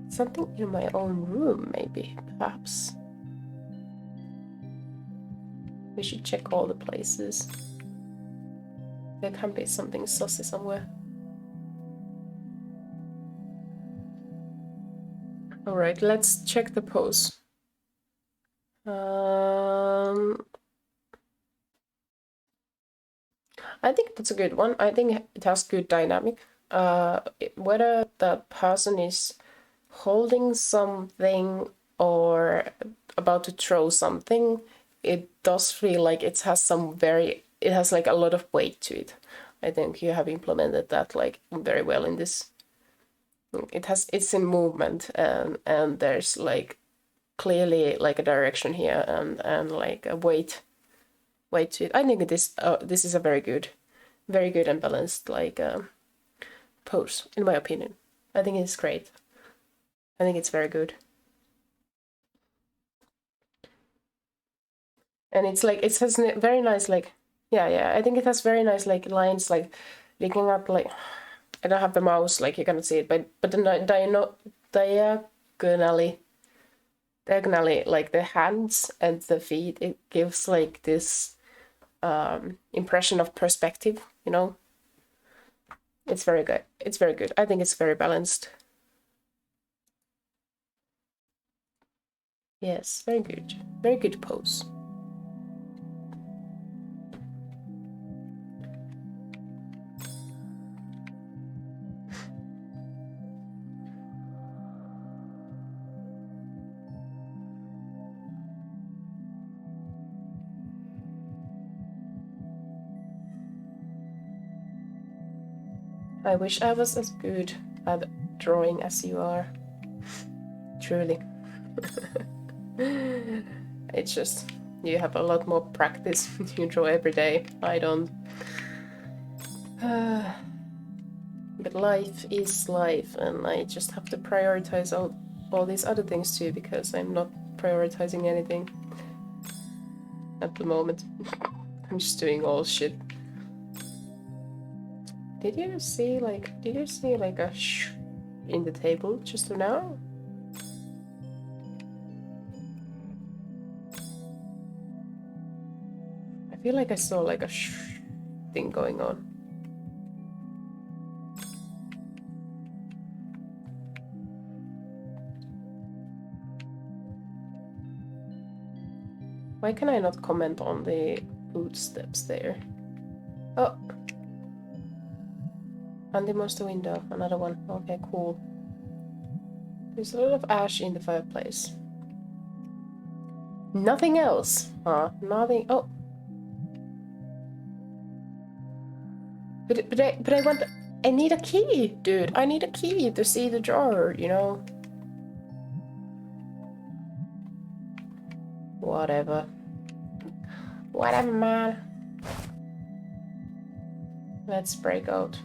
Something in my own room, maybe, perhaps. We should check all the places. There can be something sussy somewhere. Alright, let's check the pose. I think that's a good one. I think it has good dynamic. Whether the person is holding something or about to throw something, it does feel like it has like a lot of weight to it. I think you have implemented that like very well in this. It's in movement and there's like clearly like a direction here and like a weight to it. I think this is a very good and balanced like pose in my opinion. I think it's great. I think it's very good. And it's like it has very nice like yeah, I think it has very nice like lines like looking up like I don't have the mouse like you cannot see it, but the diagonally like the hands and the feet, it gives like this impression of perspective, you know. It's very good. It's very good. I think it's very balanced. Yes, very good. Very good pose. I wish I was as good at drawing as you are. Truly. It's just, you have a lot more practice. You draw every day. I don't. But life is life, and I just have to prioritize all these other things too, because I'm not prioritizing anything at the moment. I'm just doing all shit. Did you see like a shh in the table just now? feel like I saw like a thing going on. Why can I not comment on the footsteps there? Oh! Andy the window. Another one. Okay, cool. There's a lot of ash in the fireplace. Nothing else? Huh? Nothing. Oh! But I want... I need a key, dude. I need a key to see the drawer, you know? Whatever. Whatever, man. Let's break out.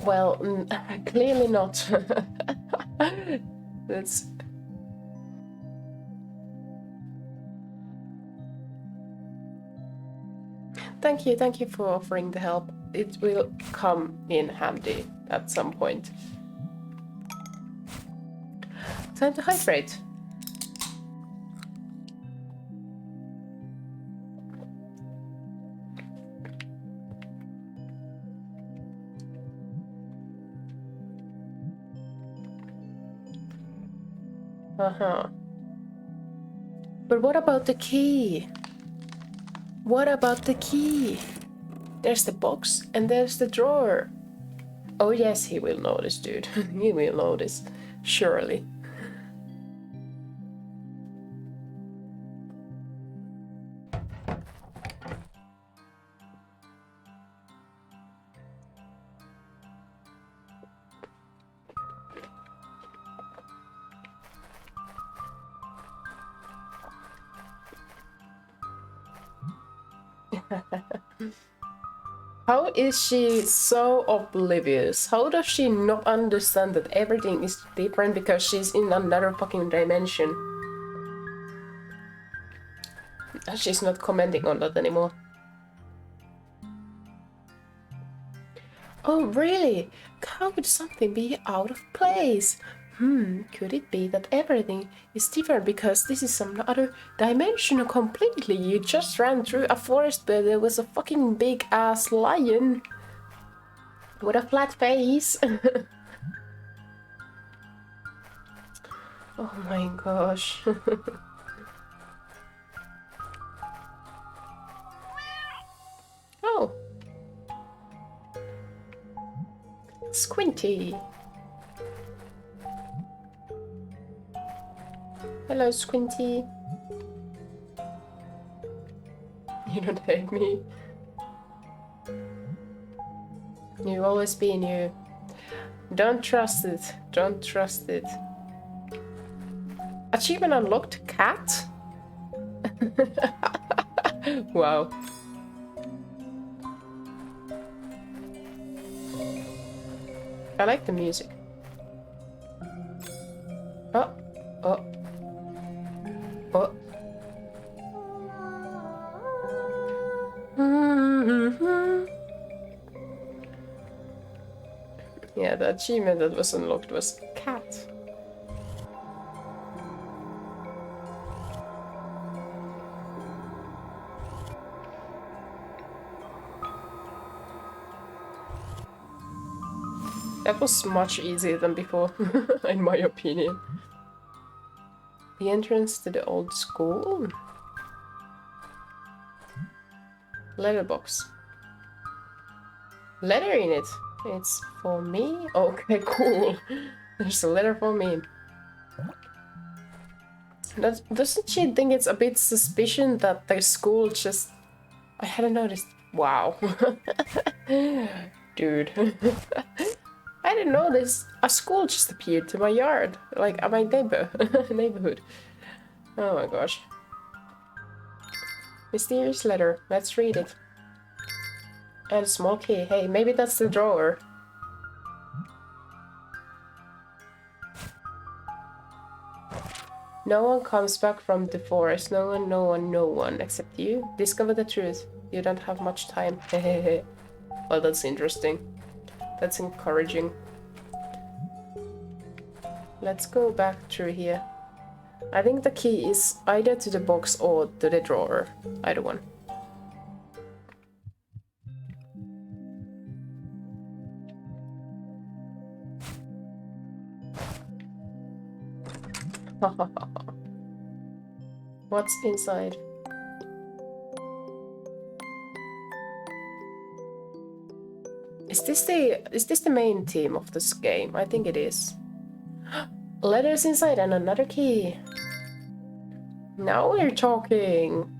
Well, clearly not. That's... Thank you for offering the help. It will come in handy at some point. Time to hydrate. But what about the key? What about the key? There's the box and there's the drawer. Oh yes, he will notice, dude. He will notice. Surely. How is she so oblivious? How does she not understand that everything is different because she's in another fucking dimension? She's not commenting on that anymore. Oh, really? How could something be out of place? Could it be that everything is different because this is some other dimension completely? You just ran through a forest where there was a fucking big ass lion with a flat face. Oh my gosh. Oh. Squinty. Hello, Squinty. You don't hate me. You've always been you. Don't trust it. Don't trust it. Achievement unlocked, cat? Wow. I like the music. Oh, oh. Oh. Yeah, the achievement that was unlocked was cat. That was much easier than before, in my opinion. The entrance to the old school? Letterbox. Letter in it. It's for me? Okay, cool. There's a letter for me. Doesn't she think it's a bit suspicious that the school just... I hadn't noticed. Wow. Dude. I didn't know this. A school just appeared to my yard. Like, at my neighborhood. Oh my gosh. Mysterious letter. Let's read it. And a small key. Hey, maybe that's the drawer. No one comes back from the forest. No one except you. Discover the truth. You don't have much time. Hehehe. Well, that's interesting. That's encouraging. Let's go back through here. I think the key is either to the box or to the drawer. Either one. What's inside? Is this the main theme of this game? I think it is. Letters inside and another key. Now we're talking.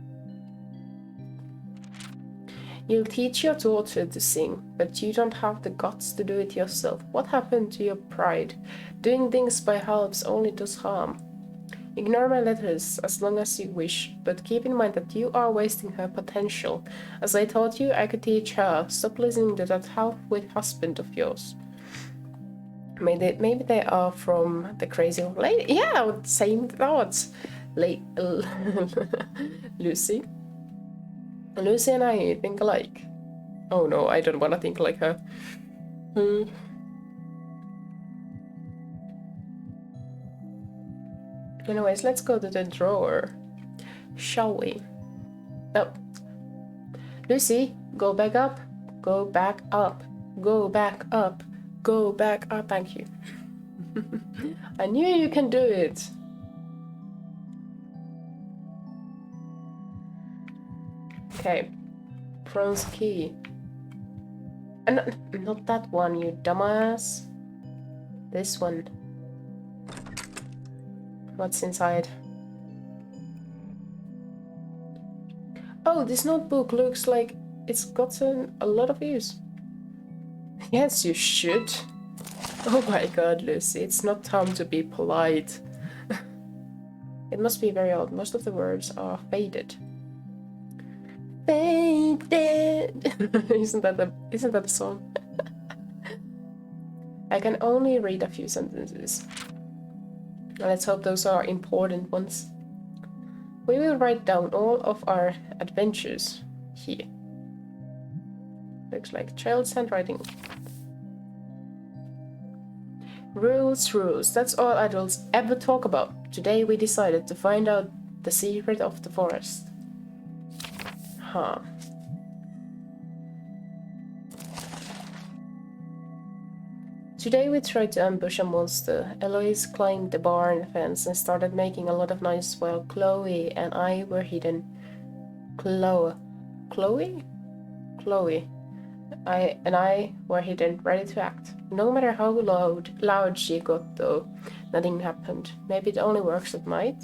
You'll teach your daughter to sing, but you don't have the guts to do it yourself. What happened to your pride? Doing things by halves only does harm. Ignore my letters as long as you wish, but keep in mind that you are wasting her potential. As I taught you, I could teach her. Stop listening to that half-wit husband of yours. Maybe they are from the crazy old lady. Yeah, same thoughts. Lucy. Lucy and I think alike. Oh no, I don't want to think like her. Anyways, let's go to the drawer. Shall we? Oh. Lucy, go back up. Go back up. Go back up. Go back up. Thank you. I knew you can do it. Okay. Bronze key. Not that one, you dumbass. This one. What's inside? Oh, this notebook looks like it's gotten a lot of use. Yes, you should. Oh my god, Lucy, it's not time to be polite. It must be very old. Most of the words are faded. Faded! Isn't that a song? I can only read a few sentences. Let's hope those are important ones. We will write down all of our adventures here. Looks like child's handwriting. Rules, rules. That's all adults ever talk about. Today we decided to find out the secret of the forest. Huh. Today we tried to ambush a monster. Eloise climbed the barn fence and started making a lot of noise while Chloe and I were hidden. Chloe and I were hidden, ready to act. No matter how loud she got though, nothing happened. Maybe it only works at night?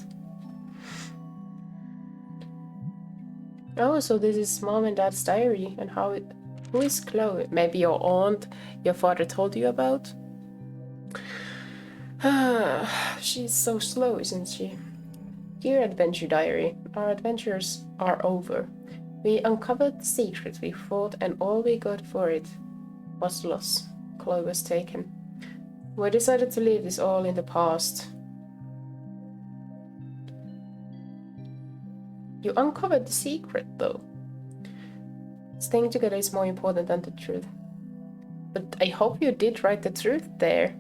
Oh, so this is Mom and Dad's diary, and who is Chloe? Maybe your aunt your father told you about? She's so slow, isn't she? Dear Adventure Diary, our adventures are over. We uncovered the secret we fought, and all we got for it was loss. Chloe was taken. We decided to leave this all in the past. You uncovered the secret, though. Staying together is more important than the truth. But I hope you did write the truth there.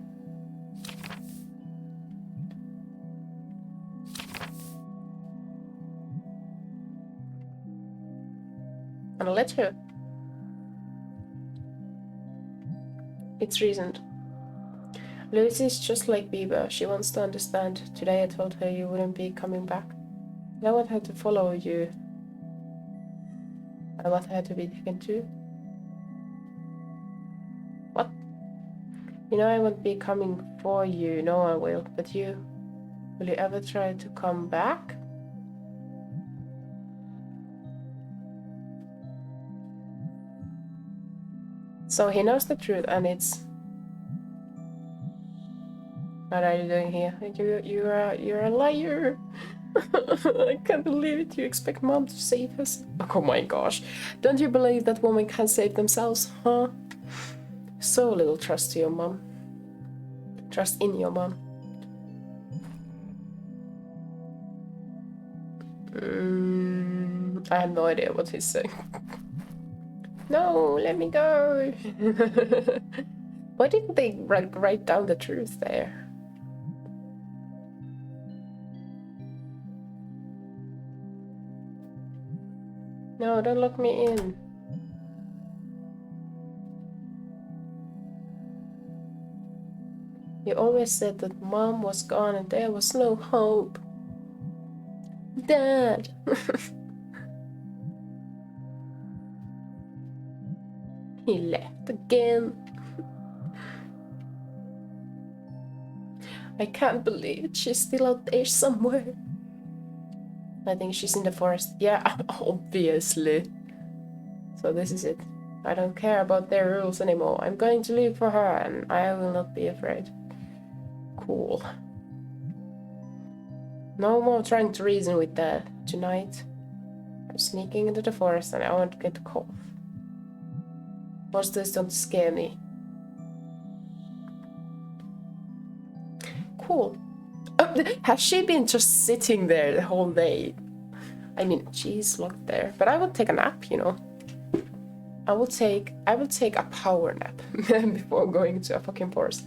And a letter. It's recent. Lucy's just like Bieber. She wants to understand. Today I told her you wouldn't be coming back. I want her to follow you. I want her to be taken too. What? You know I won't be coming for you. No one will. But you? Will you ever try to come back? So he knows the truth, and it's... What are you doing here? You're a liar. I can't believe it. You expect Mom to save us? Oh my gosh. Don't you believe that women can save themselves, huh? So little trust to your mom. Trust in your mom. I have no idea what he's saying. No, let me go. Why didn't they write down the truth there? No, don't lock me in. You always said that Mom was gone and there was no hope. Dad! He left again. I can't believe it. She's still out there somewhere. I think she's in the forest. Yeah, obviously. So this is it. I don't care about their rules anymore. I'm going to live for her and I will not be afraid. Cool. No more trying to reason with Dad tonight. I'm sneaking into the forest and I want to get caught. Monsters don't scare me. Cool. Oh, has she been just sitting there the whole day? I mean, she's locked there. But I would take a nap, you know. I will take a power nap before going to a fucking forest.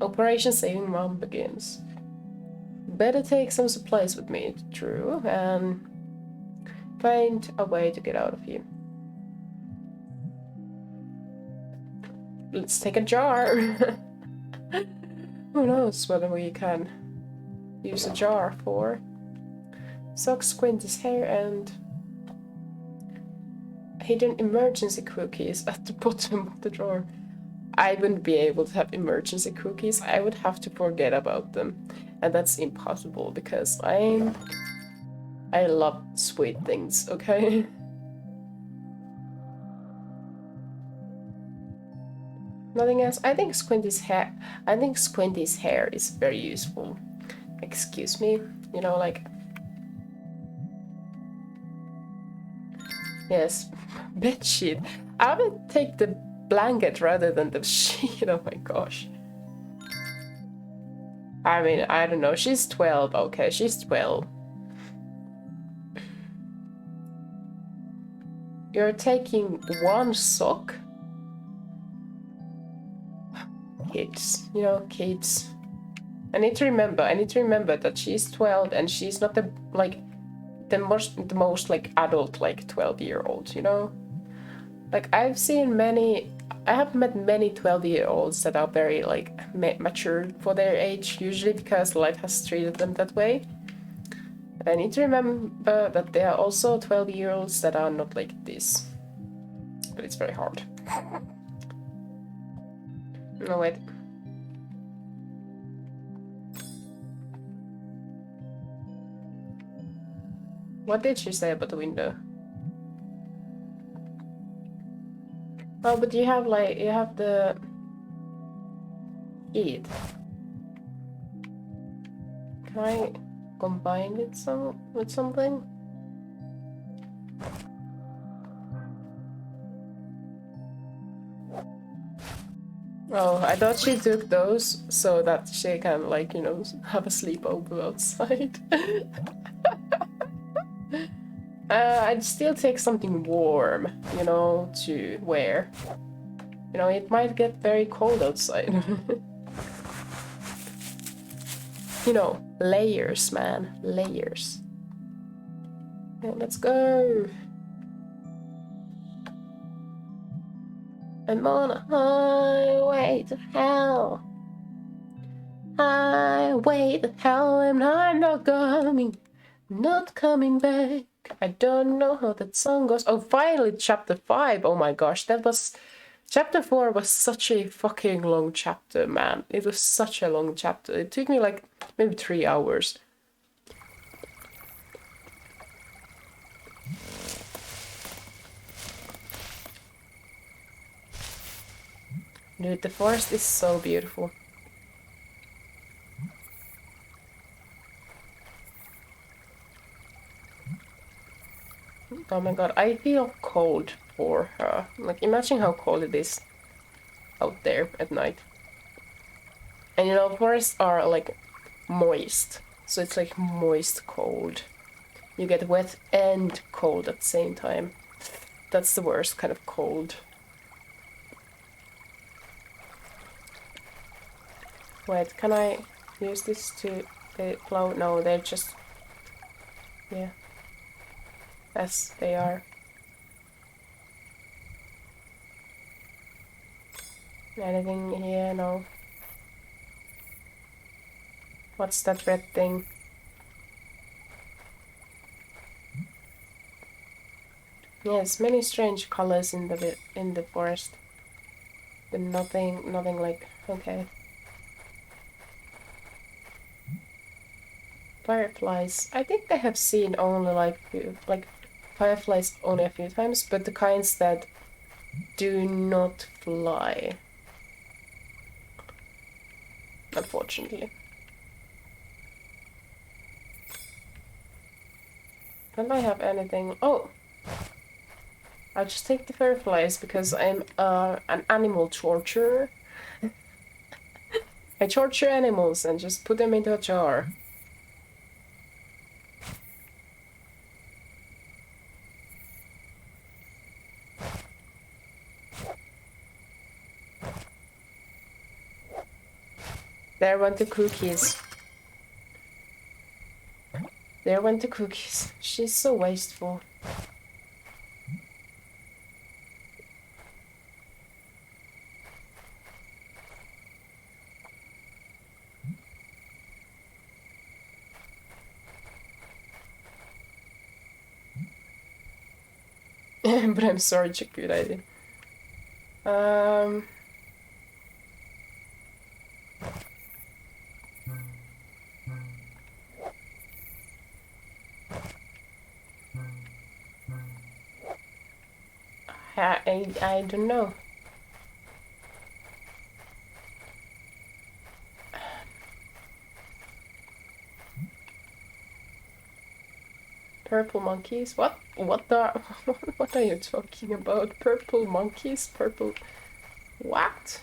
Operation Saving Mom begins. Better take some supplies with me, true, and find a way to get out of here. Let's take a jar. Who knows what we can use a jar for? Sock Squinty's hair and hidden emergency cookies at the bottom of the drawer. I wouldn't be able to have emergency cookies. I would have to forget about them. And that's impossible because I love sweet things, okay? Nothing else. I think Squinty's hair is very useful. Excuse me, you know, like. Yes, bedsheet. I would take the blanket rather than the sheet. Oh my gosh. I mean, I don't know. She's 12. Okay, she's 12. You're taking one sock? Kids, you know, kids. I need to remember that she's 12 and she's not the most like adult like 12-year-old, you know? Like I have met many 12-year-olds that are very like mature for their age, usually because life has treated them that way. And I need to remember that there are also 12-year-olds that are not like this. But it's very hard. No, wait. What did she say about the window? Oh, but you have the heat. Can I combine it with something? Oh, I thought she took those so that she can, like, you know, have a sleepover outside. I'd still take something warm, you know, to wear. You know, it might get very cold outside. You know, layers, man. Layers. Okay, let's go. I'm on a highway to hell. Highway to hell, and I'm not coming back. I don't know how that song goes. Oh, finally, chapter 5. Oh my gosh, chapter 4 was such a fucking long chapter, man. It was such a long chapter. It took me like maybe 3 hours. Dude, the forest is so beautiful. Oh my god, I feel cold for her. Like, imagine how cold it is out there at night. And you know, forests are like moist. So it's like moist cold. You get wet and cold at the same time. That's the worst kind of cold. Wait, can I use this to plow? No, they're just... Yeah. as they are. Anything here? No. What's that red thing? Yes, many strange colors in the forest. But nothing like okay. Fireflies. I think I have seen only like fireflies only a few times, but the kinds that do not fly. Unfortunately. Don't I have anything? Oh! I'll just take the fireflies because I'm an animal torturer. I torture animals and just put them into a jar. There went the cookies. There went the cookies. She's so wasteful. But I'm sorry, it's a good idea. I don't know. Purple monkeys? What? What are you talking about? Purple monkeys? Purple... What?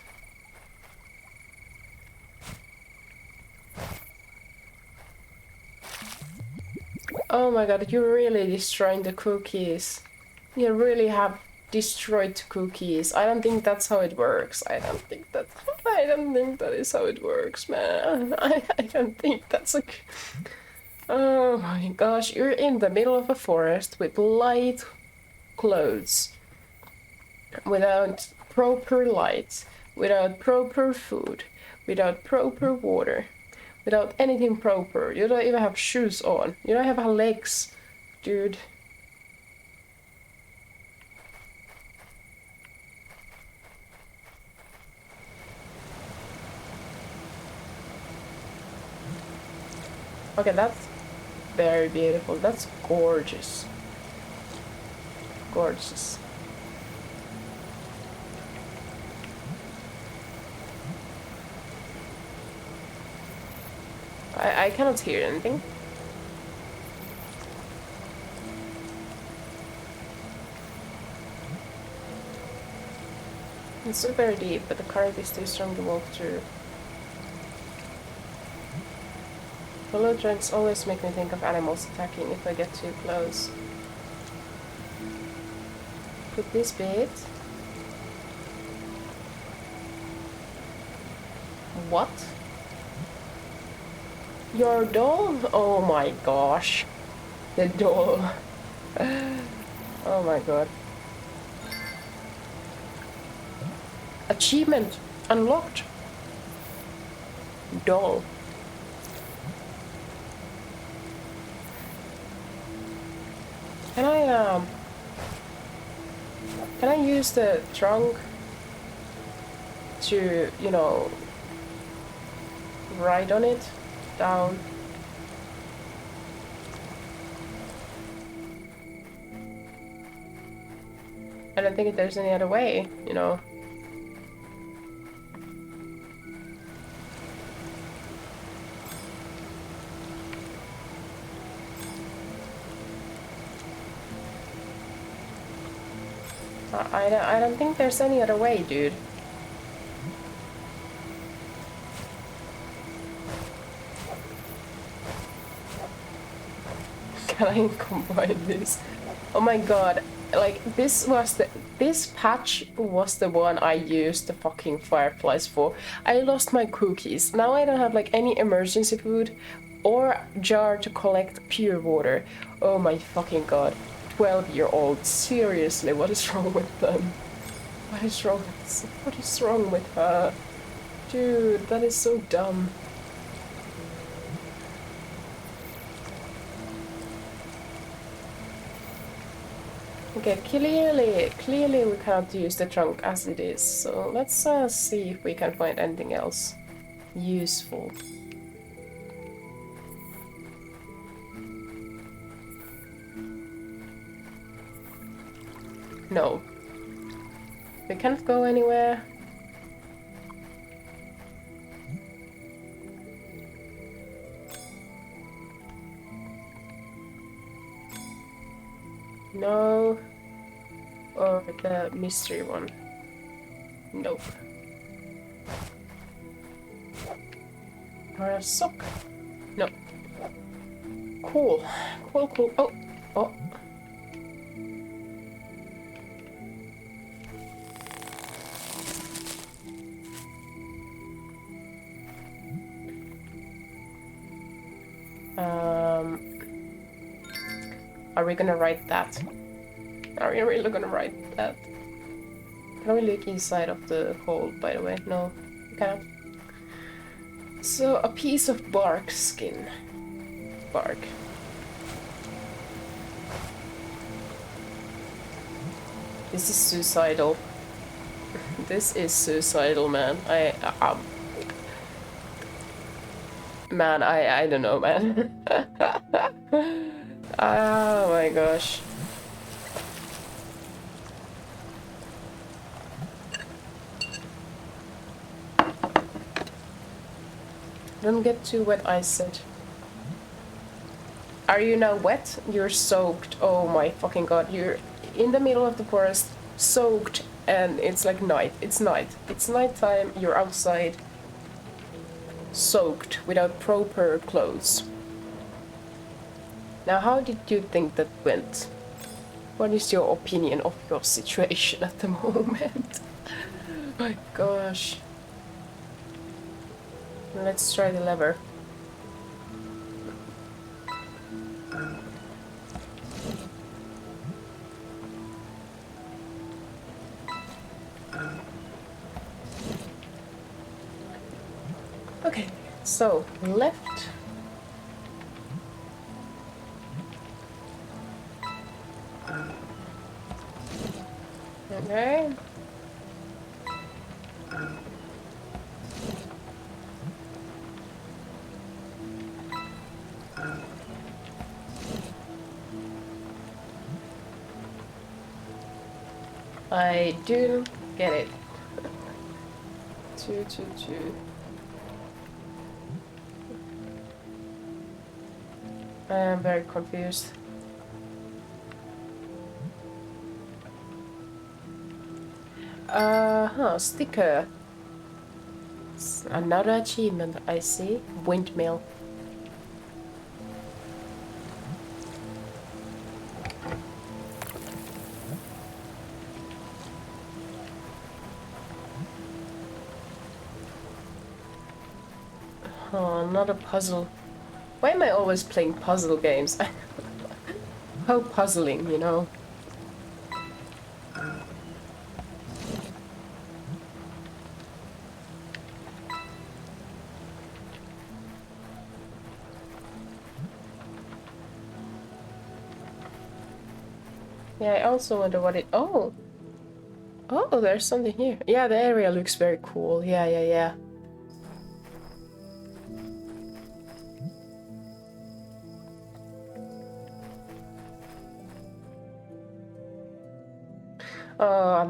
Oh my god, you're really destroying the cookies. You really have destroyed cookies. I don't think that's how it works. I don't think that is how it works, man. I don't think that's a... Oh my gosh, you're in the middle of a forest with light clothes, without proper lights, without proper food, without proper water, without anything proper. You don't even have shoes on. You don't have legs, dude. Okay, that's very beautiful. That's gorgeous. Gorgeous. I cannot hear anything. It's so very deep, but the current is too strong to walk through. Hollow tracks always make me think of animals attacking if I get too close. Put this bit. What? Your doll? Oh my gosh. The doll. Oh my god. Achievement unlocked. Doll. Can I use the trunk to, you know, ride on it down? I don't think there's any other way, you know. I don't think there's any other way, dude. Can I combine this? Oh my god, like this patch was the one I used the fucking fireflies for. I lost my cookies. Now I don't have like any emergency food or jar to collect pure water. Oh my fucking god. 12-year-old. Seriously, what is wrong with them? What is wrong with her? Dude, that is so dumb. Okay, clearly we can't use the trunk as it is, so let's see if we can find anything else useful. No. We can't go anywhere. No. Or the mystery one. Nope. Or a sock. No. Cool. Cool. Oh. Are we gonna write that? Are we really gonna write that? Can we look inside of the hole, by the way? No, we cannot. So, a piece of bark skin. Bark. This is suicidal. This is suicidal, man. Man, I don't know, man. Oh my gosh. Don't get too wet, I said. Are you now wet? You're soaked. Oh my fucking god. You're in the middle of the forest, soaked, and it's like night. It's night. It's nighttime, you're outside, soaked, without proper clothes. Now, how did you think that went? What is your opinion of your situation at the moment? My gosh. Let's try the lever. Okay, so left. Okay. I do get it. 2, 2, 2. I am very confused. Sticker. Another achievement, I see. Windmill. Oh, another puzzle. Why am I always playing puzzle games? How puzzling, you know? Yeah, I also wonder what it... Oh! Oh, there's something here. Yeah, the area looks very cool. Yeah.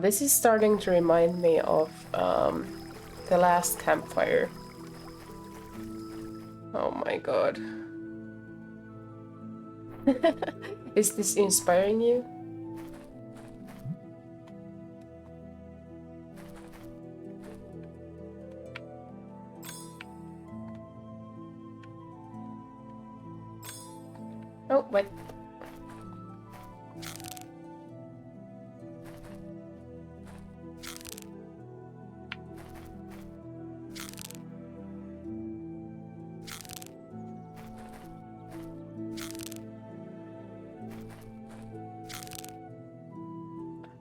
This is starting to remind me of the last campfire. Oh my god. Is this inspiring you? Oh, wait.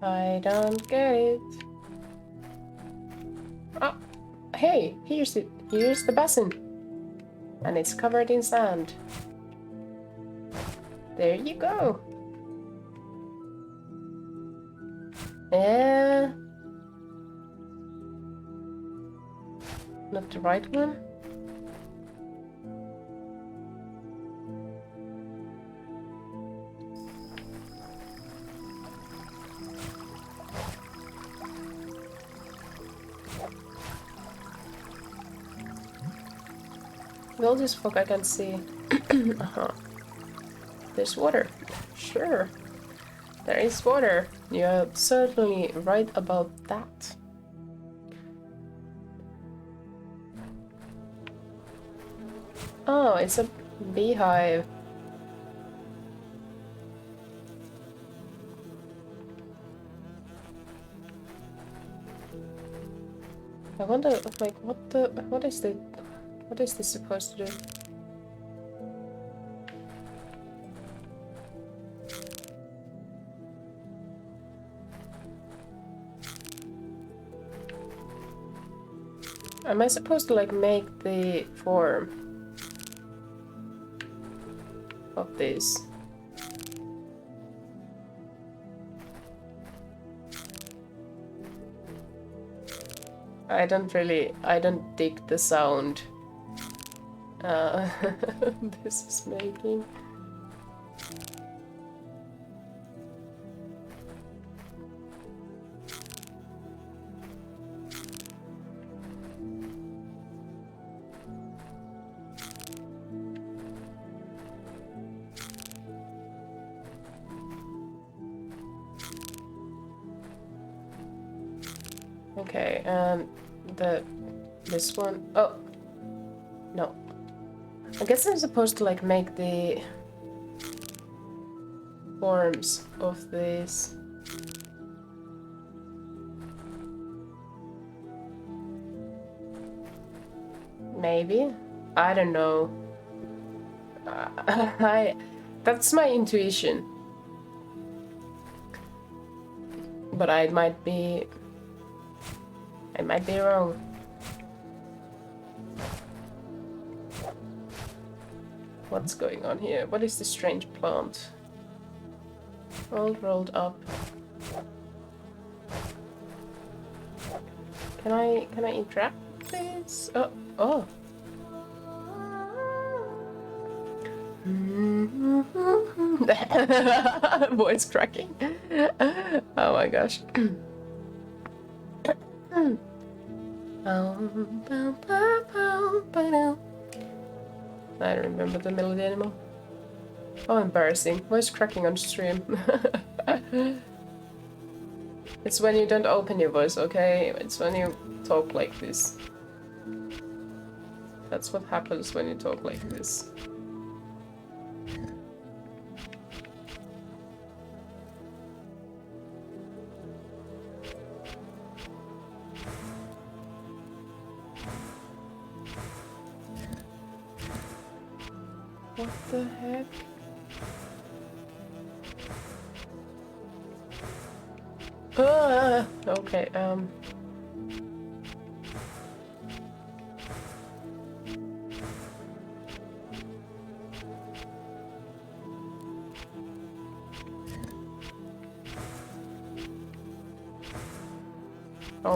I don't get it. Oh, hey, here's the basin. And it's covered in sand. There you go. Not the right one? All this fog I can see. There's water. Sure. There is water. You're certainly right about that. Oh, it's a beehive. I wonder, like, what is this supposed to do? Am I supposed to, like, make the form of this? I don't dig the sound this is making. Okay, and this one. Oh, no. I guess I'm supposed to like make the forms of this. Maybe? I don't know. That's my intuition. But I might be wrong. What's going on here? What is this strange plant? All rolled up. Can I interact with this? Oh. Voice cracking. Oh my gosh. I don't remember the melody anymore. Oh, embarrassing. Voice cracking on stream. It's when you don't open your voice, okay? It's when you talk like this. That's what happens when you talk like this. What the heck? Okay, oh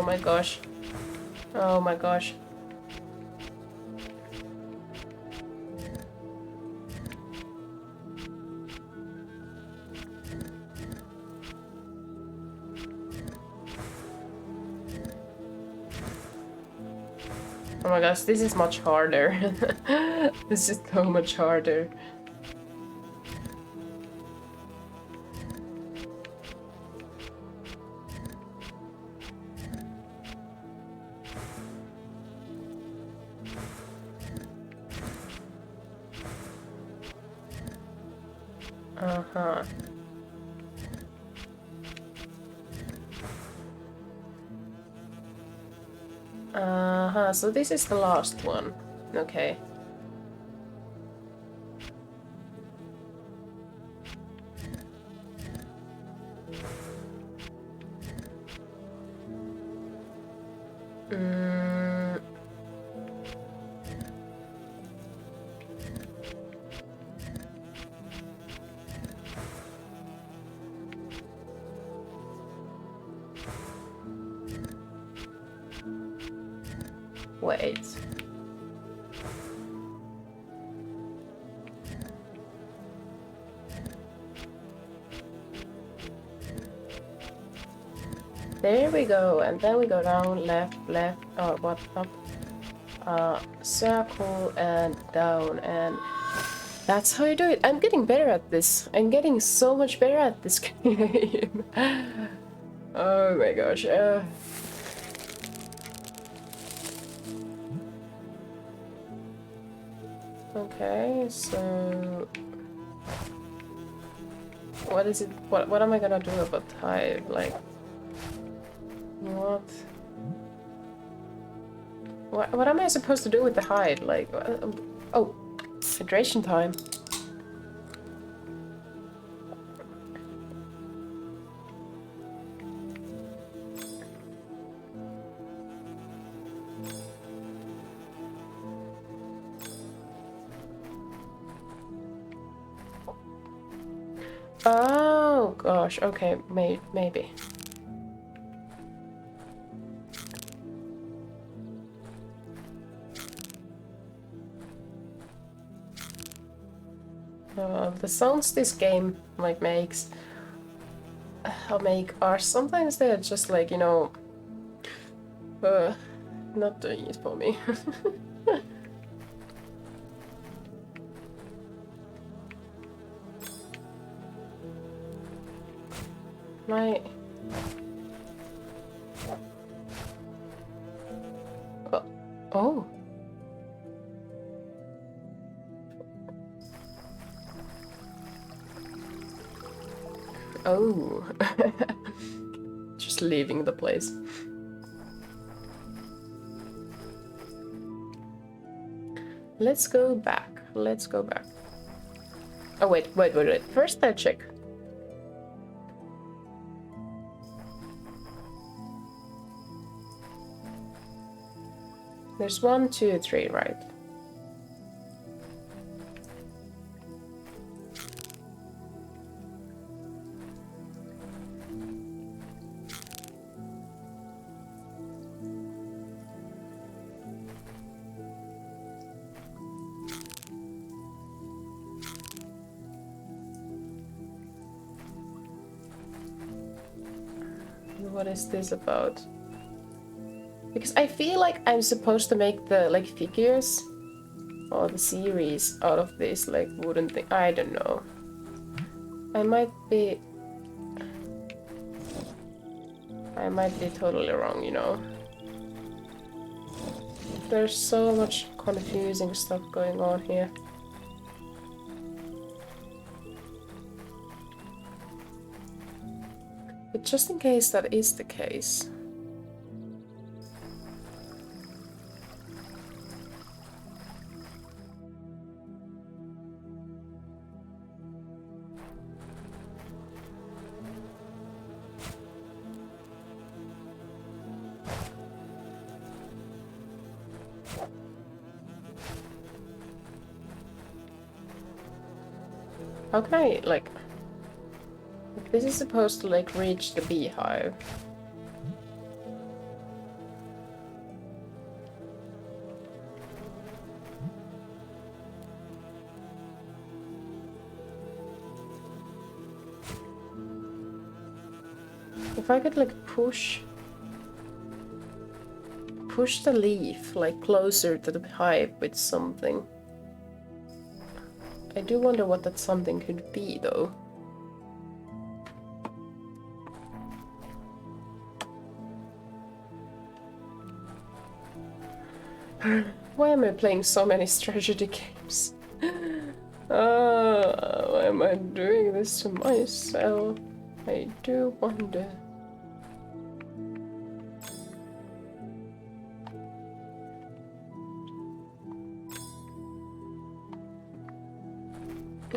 my gosh. Oh my gosh. Oh my gosh, this is much harder. This is so much harder. Uh-huh. Uh-huh, so this is the last one. Okay. Wait. There we go, and then we go down, left, what, up, circle, and down, and that's how you do it. I'm getting better at this. I'm getting so much better at this game. Oh my gosh. Okay, so what is it? What am I gonna do about Hive? Like, what am I supposed to do with the hide? Like, oh, hydration time. Oh gosh, okay, maybe. The sounds this game like makes are sometimes they're just like, you know, not doing it for me. My oh. Oh. Just leaving the place. Let's go back. Let's go back. Oh wait. First I check. There's 1, 2, 3, right? What is this about? Because I feel like I'm supposed to make the like figures or the series out of this like wooden thing. I don't know. I might be totally wrong, you know. There's so much confusing stuff going on here. But just in case that is the case. How can I, like... This is supposed to, like, reach the beehive. If I could, like, push the leaf, like, closer to the hive with something. I do wonder what that something could be, though. Why am I playing so many strategy games? Why am I doing this to myself? I do wonder.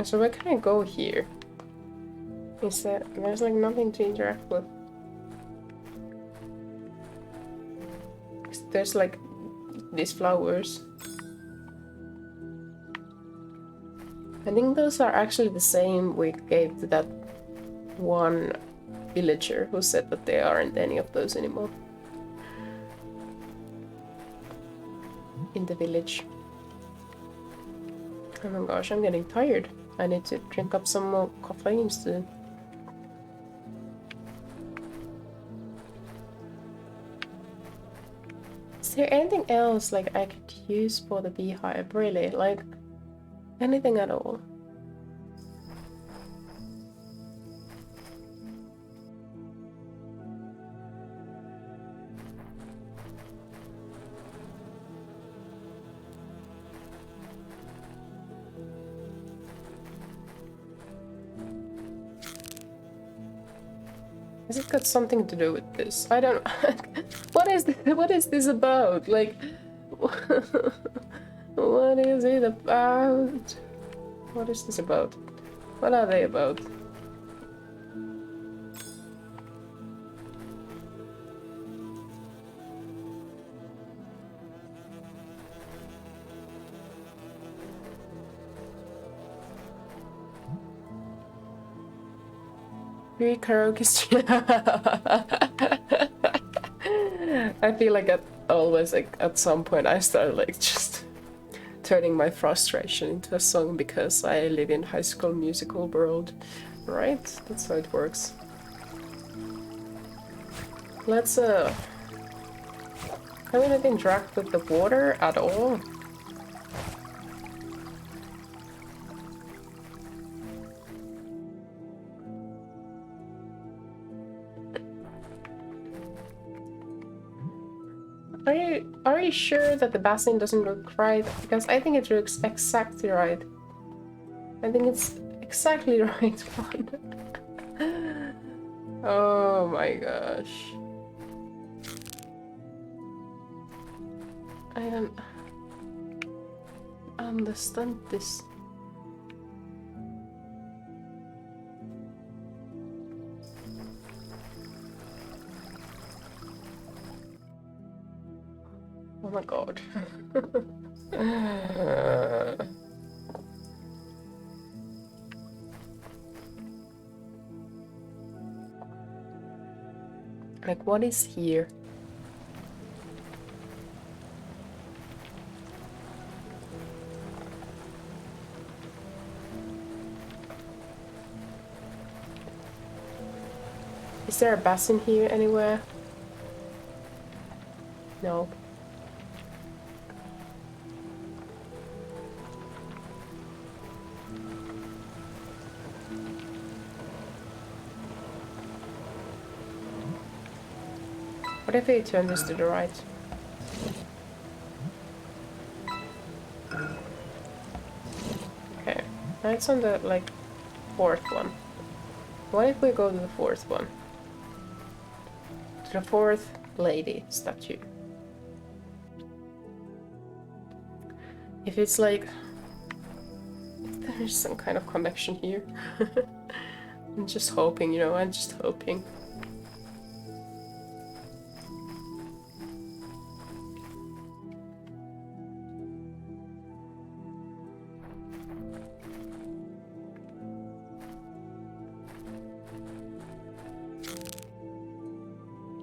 So where can I go here? Is that there's like nothing to interact with? there's like these flowers. I think those are actually the same we gave to that one villager who said that there aren't any of those anymore in the village. Oh my gosh, I'm getting tired. I need to drink up some more caffeine soon. Is there anything else like I could use for the beehive? Really? Like anything at all? Has it got something to do with this? I don't. What is this? What is this about? Like, what is it about? What is this about? What are they about? Three karaoke I feel like always like at some point I start like just turning my frustration into a song because I live in High School Musical world, right? That's how it works. Let's have we not interact with the water at all? Are you sure that the basin doesn't look right? Because I think it looks exactly right. I think it's exactly right one. Oh my gosh. I don't understand this. Oh my god. Like, what is here? Is there a basin here anywhere? No. What if I turn this to the right? Okay, now it's on the, like, fourth one. What if we go to the fourth one? To the fourth lady statue. If it's like... if there's some kind of connection here. I'm just hoping, you know, I'm just hoping.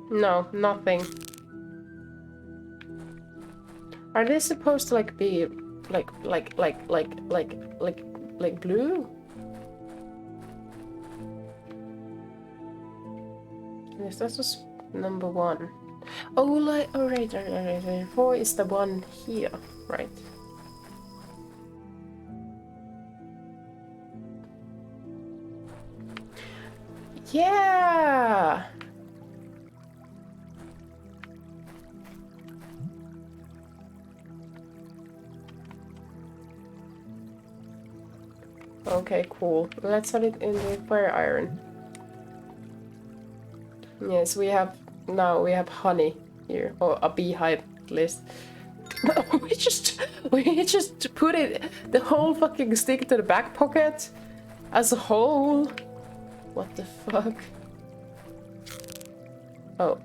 No, nothing. Are they supposed to like be like blue? Yes, that was number one. Oh, like right. 4 is the one here, right? Yeah. Okay, cool. Let's set it in the fire iron. Yes, we have honey here, or a beehive at least. we just put it the whole fucking stick to the back pocket as a whole. What the fuck? Oh.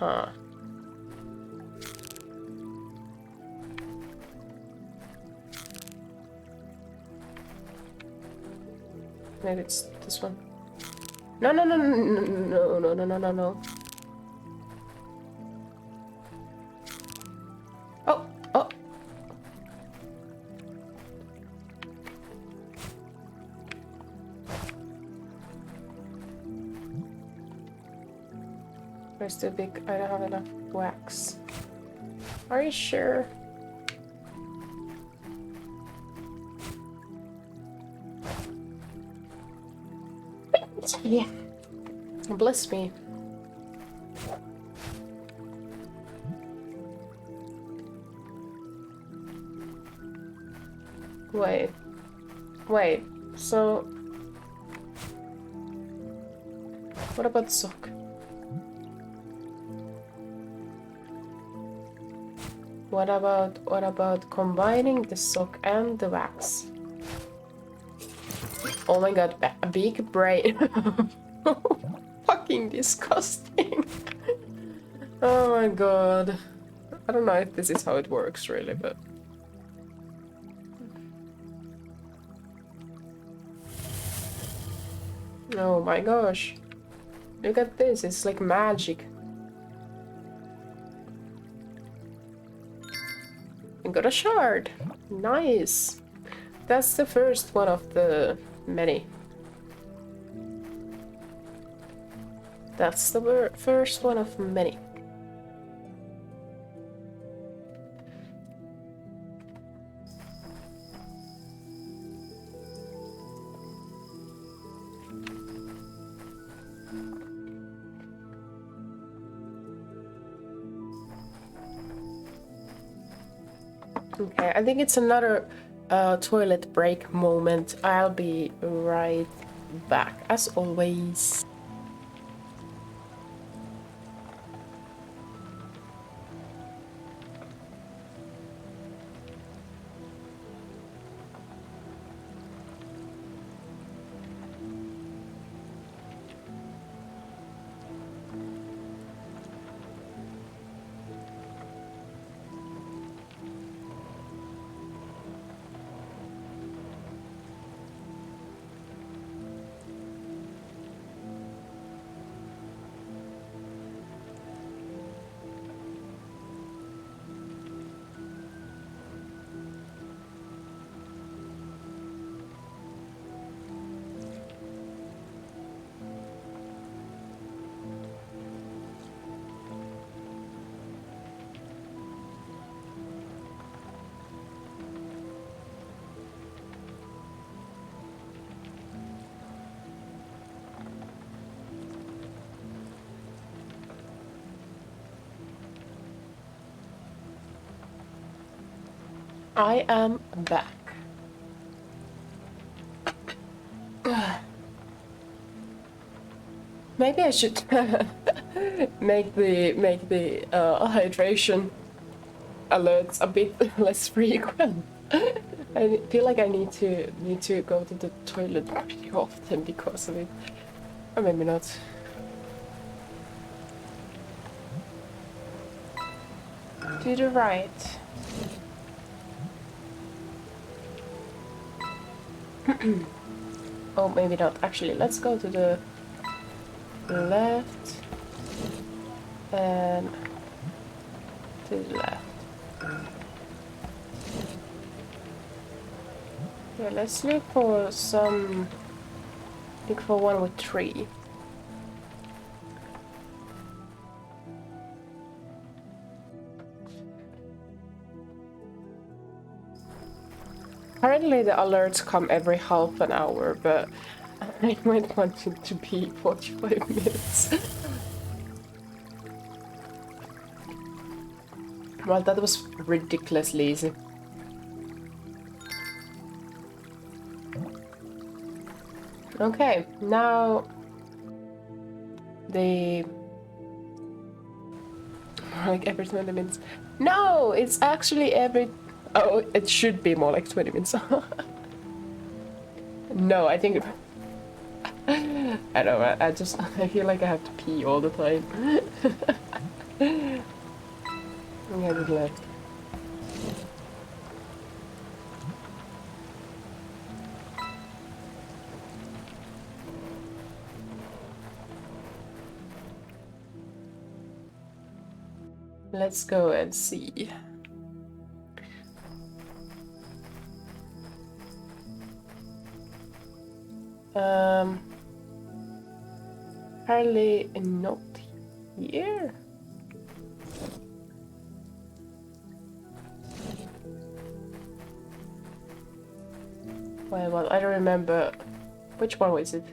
Uh-huh. Maybe it's this one. No, no, no, no, no, no, no, no, no, no. Oh, oh. Where's the big? I don't have enough wax. Are you sure? Yeah. Bless me. Wait. Wait. So... what about the sock? What about combining the sock and the wax? Oh my god, a big brain. Fucking disgusting. Oh my god. I don't know if this is how it works really, but... oh my gosh. Look at this, it's like magic. I got a shard. Nice. That's the first one of the many. That's the first one of many. Okay, I think it's another toilet break moment. I'll be right back, as always. I am back. Maybe I should make the hydration alerts a bit less frequent. I feel like I need to go to the toilet pretty often because of it, or maybe not. To the right. Oh, maybe not. Actually, let's go to the left and to the left. Yeah, let's look for some. Look for one with 3. Apparently the alerts come every half an hour, but I might want it to be 45 minutes. Well, that was ridiculously easy. Okay, now the... like every 20 minutes. No, it's actually every... oh, it should be more like 20 minutes. No, I think... I don't know, I feel like I have to pee all the time. I'm headed left. Let's go and see. Apparently not here. Well, I don't remember. Which one was it?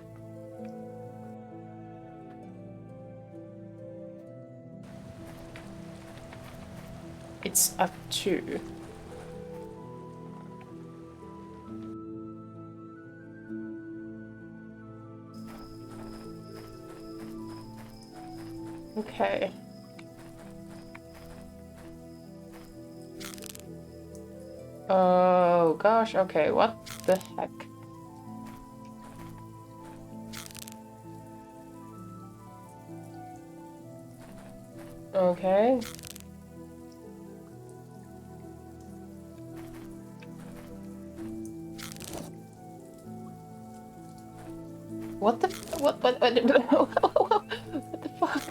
It's up to. Okay. Oh gosh, okay, what the heck? Okay. What the what what the fuck?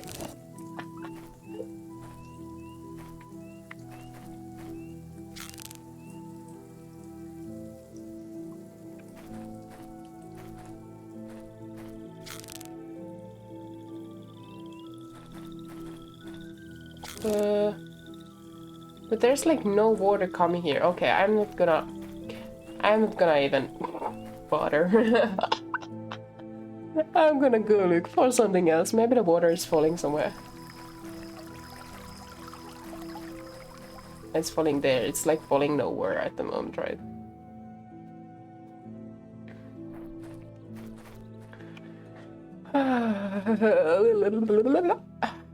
But there's like no water coming here. Okay, I'm not gonna even bother. I'm gonna go look for something else. Maybe the water is falling somewhere. It's falling there. It's like falling nowhere at the moment, right?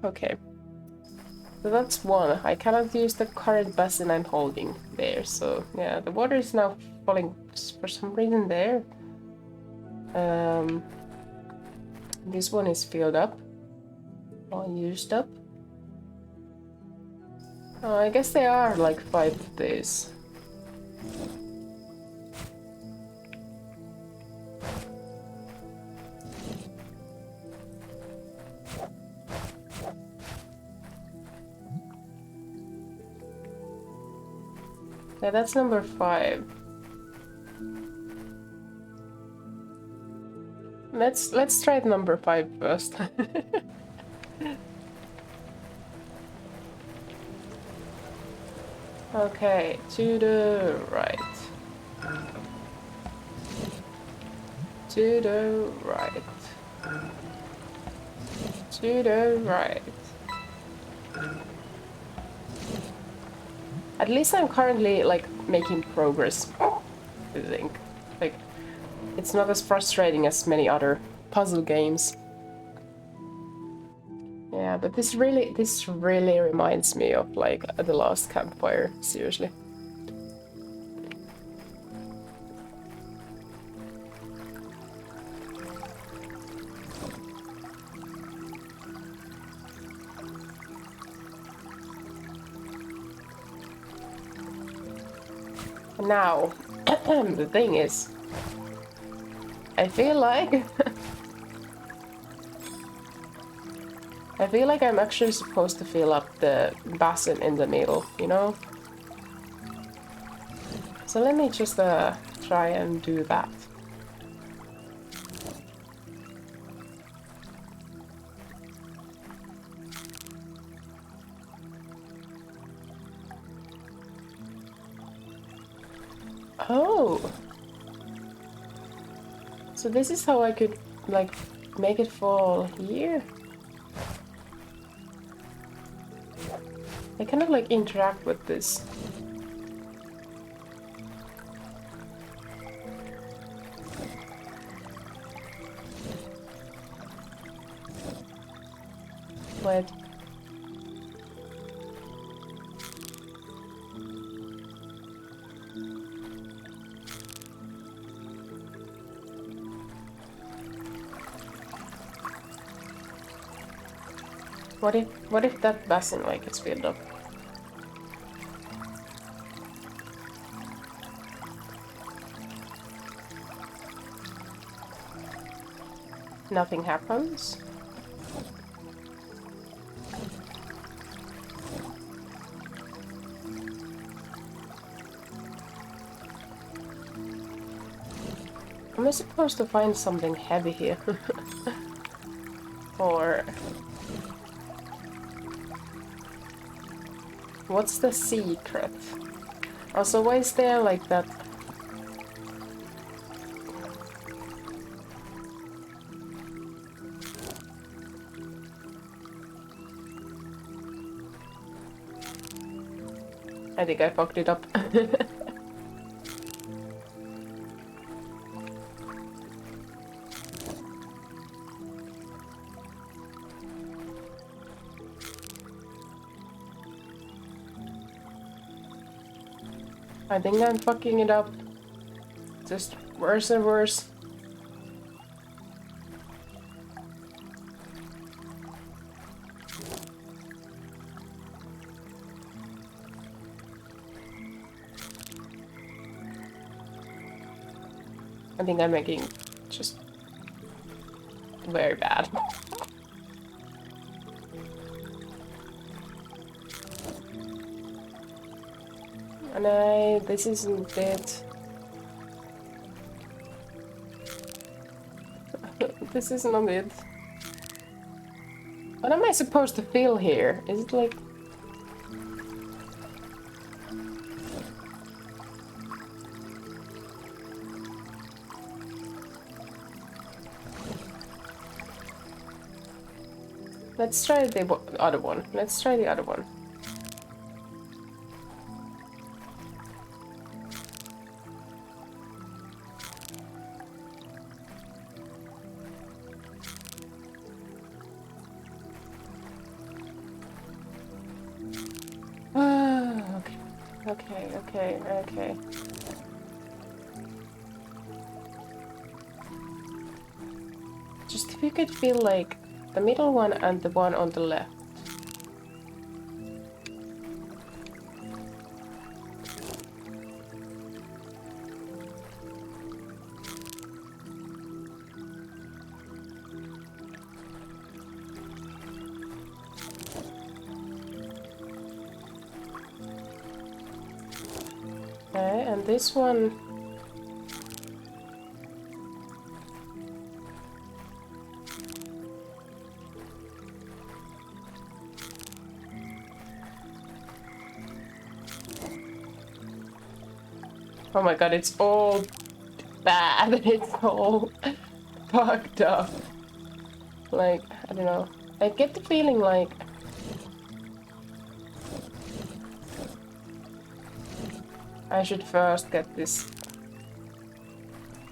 Okay. So that's one. I cannot use the current basin I'm holding there. So yeah, the water is now falling for some reason there. This one is filled up. All used up. Oh, I guess there are like 5 of these. Yeah, that's number 5. Let's try number 5 first. Okay, to the right. To the right. To the right. At least I'm currently like making progress, I think. Like, it's not as frustrating as many other puzzle games. Yeah, but this really reminds me of like the last campfire, seriously. Now, the thing is, I feel like I'm actually supposed to fill up the basin in the middle, you know? So let me just try and do that. Oh! So this is how I could, like, make it fall here? I cannot, like, interact with this. Wait. What if that basin like is filled up? Nothing happens. Am I supposed to find something heavy here? Or... what's the secret? Also, why is there like that? I think I fucked it up. I think I'm fucking it up. Just worse and worse. I think I'm making just very bad. And this isn't it. This is not it. What am I supposed to feel here? Is it like... let's try the other one. Let's try the other one. Okay. Just if you could feel like the middle one and the one on the left. Okay, and this one... oh my god, it's all bad. It's all fucked up. Like, I don't know. I get the feeling like... I should first get this.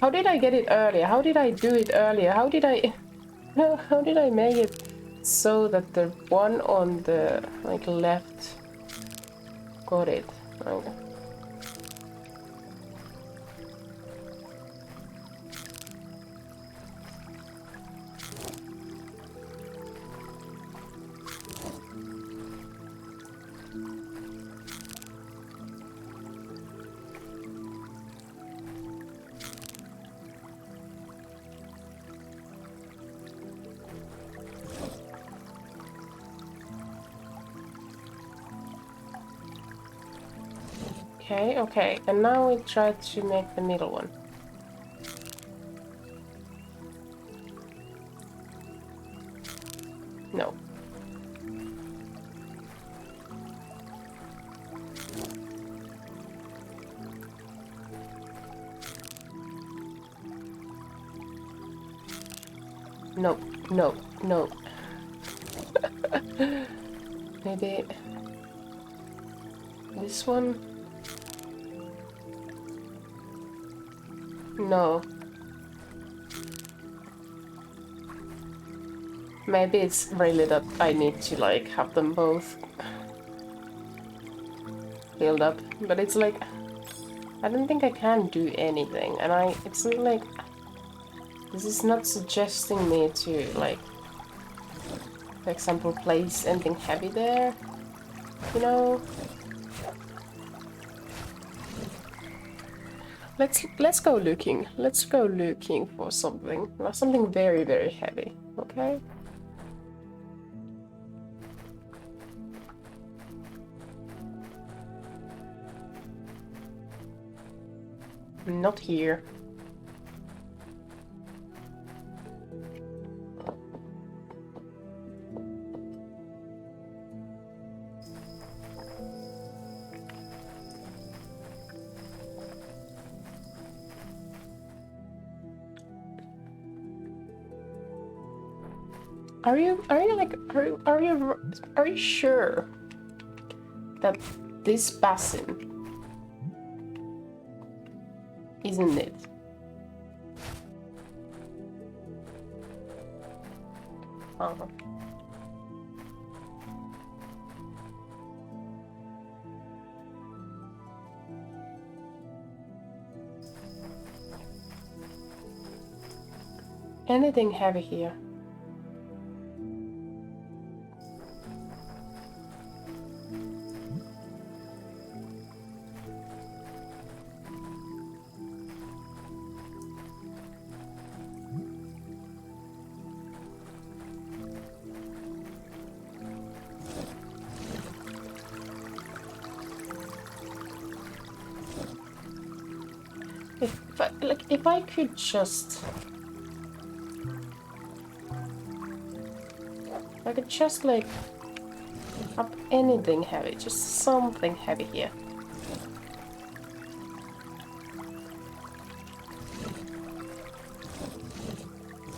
How did I get it earlier? How did I do it earlier? How did I make it so that the one on the like left got it? Like, okay, and now we try to make the middle one. No. No. Maybe this one? No. Maybe it's really that I need to like have them both filled up, but it's like I don't think I can do anything, and it's not like this is not suggesting me to like for example, place anything heavy there, you know? Let's go looking. Let's go looking for something. Something very, very heavy, okay? Not here. Are you sure that this basin isn't it? Uh-huh. Anything heavy here? If I could just... I could just like... up anything heavy, just something heavy here.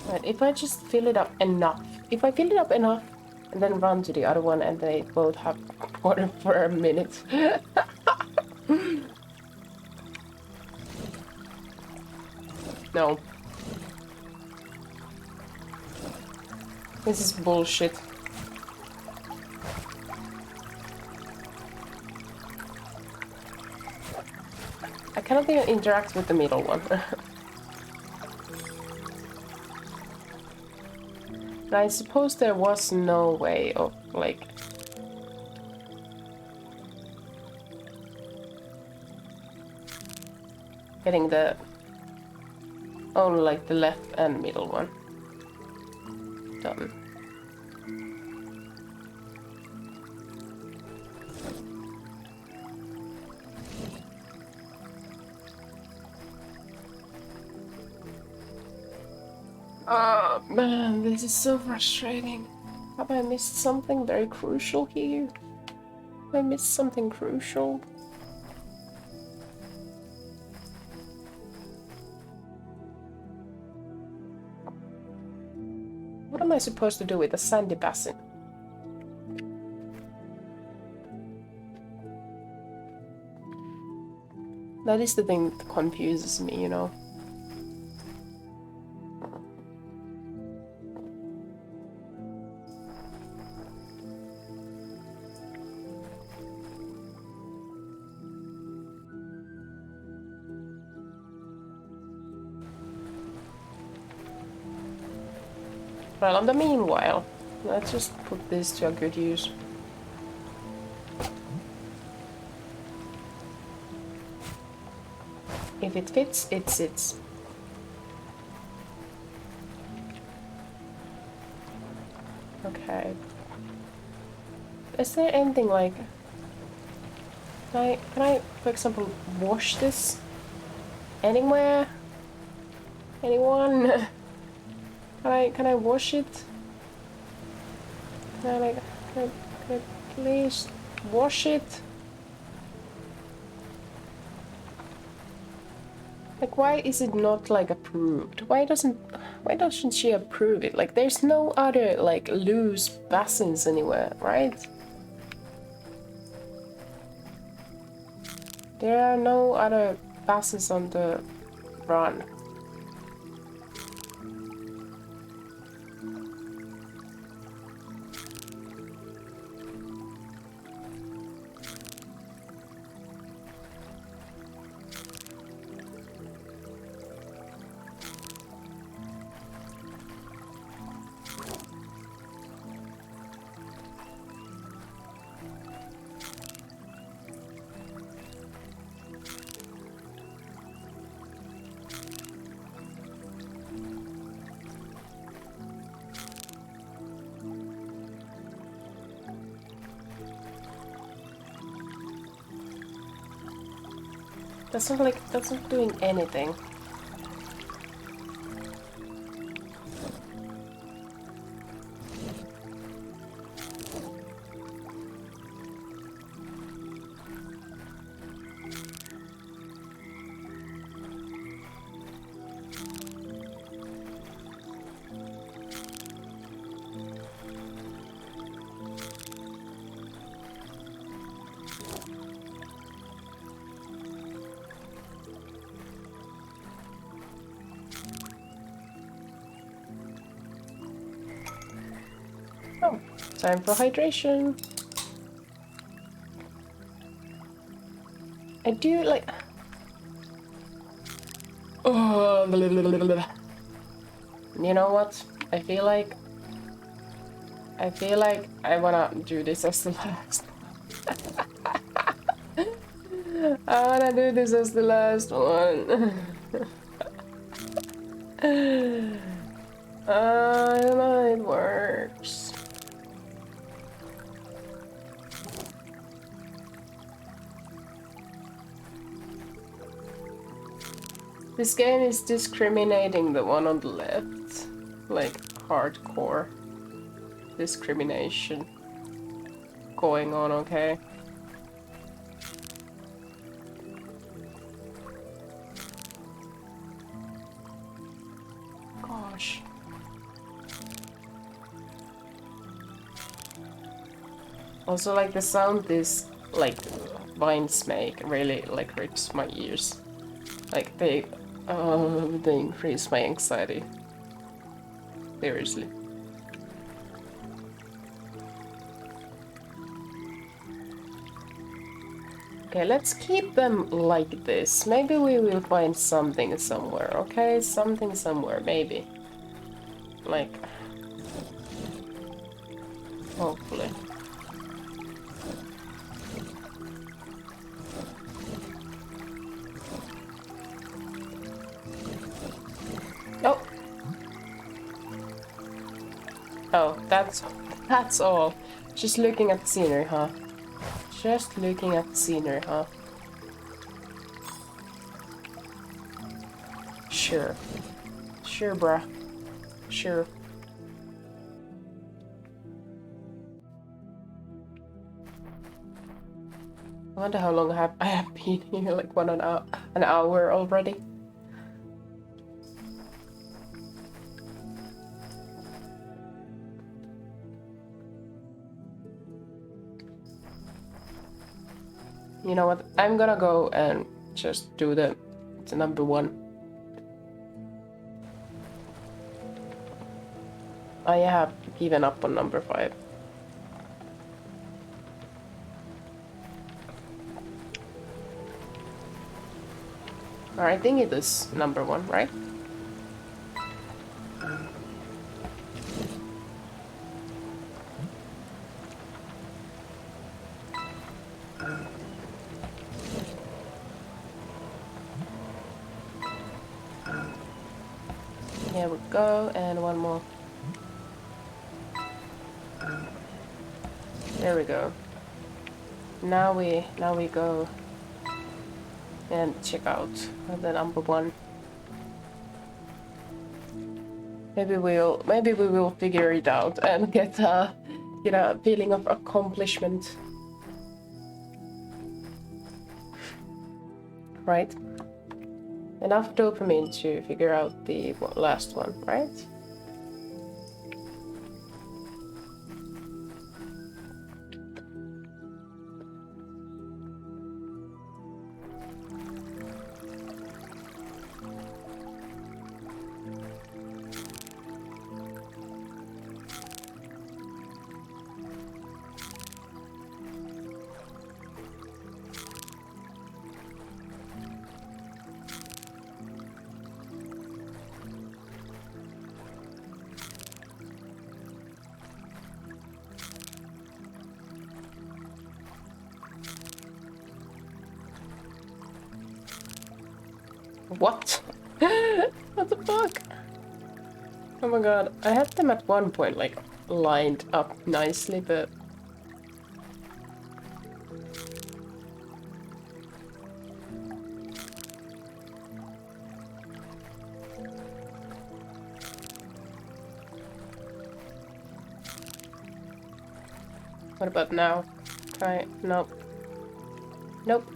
Right, if I just fill it up enough. If I fill it up enough and then run to the other one and they both have water for a minute. No. This is bullshit. I cannot even interact with the middle one. And I suppose there was no way of, like... getting the... only like the left and middle one done. Oh man, this is so frustrating. Have I missed something very crucial here? Have I missed something crucial? What am I supposed to do with a sandy basin? That is the thing that confuses me, you know. Well, in the meanwhile, let's just put this to a good use. If it fits, it sits. Okay. Is there anything like... Can I, for example, wash this? Anywhere? Anyone? Can I wash it? Can I please wash it? Like, why is it not like approved? Why doesn't she approve it? Like, there's no other like loose basins anywhere, right? There are no other basins on the run. That's not doing anything. Oh, time for hydration. I do like. Oh, you know what? I feel like I wanna do this as the last. I wanna do this as the last one. I don't know how it works. This game is discriminating the one on the left. Like, hardcore discrimination going on, okay? Gosh. Also, like, the sound this, like, vines make really, like, rips my ears. Like, they increase my anxiety. Seriously. Okay, let's keep them like this. Maybe we will find something somewhere, okay? Something somewhere, maybe. Like... hopefully. Oh! Oh, that's all. Just looking at the scenery, huh? Just looking at the scenery, huh? Sure. Sure, bruh. Sure. I wonder how long I have been here, like an hour already. You know what? I'm gonna go and just do the number 1. I have given up on number 5. Or I think it is number 1, right? Here we go, and one more. There we go. Now we go and check out the number 1. Maybe we will figure it out and get a feeling of accomplishment. Right? Enough dopamine to figure out the last one, right? What? What the fuck? Oh my god, I had them at one point like lined up nicely, but... What about now? Try. Nope. Nope.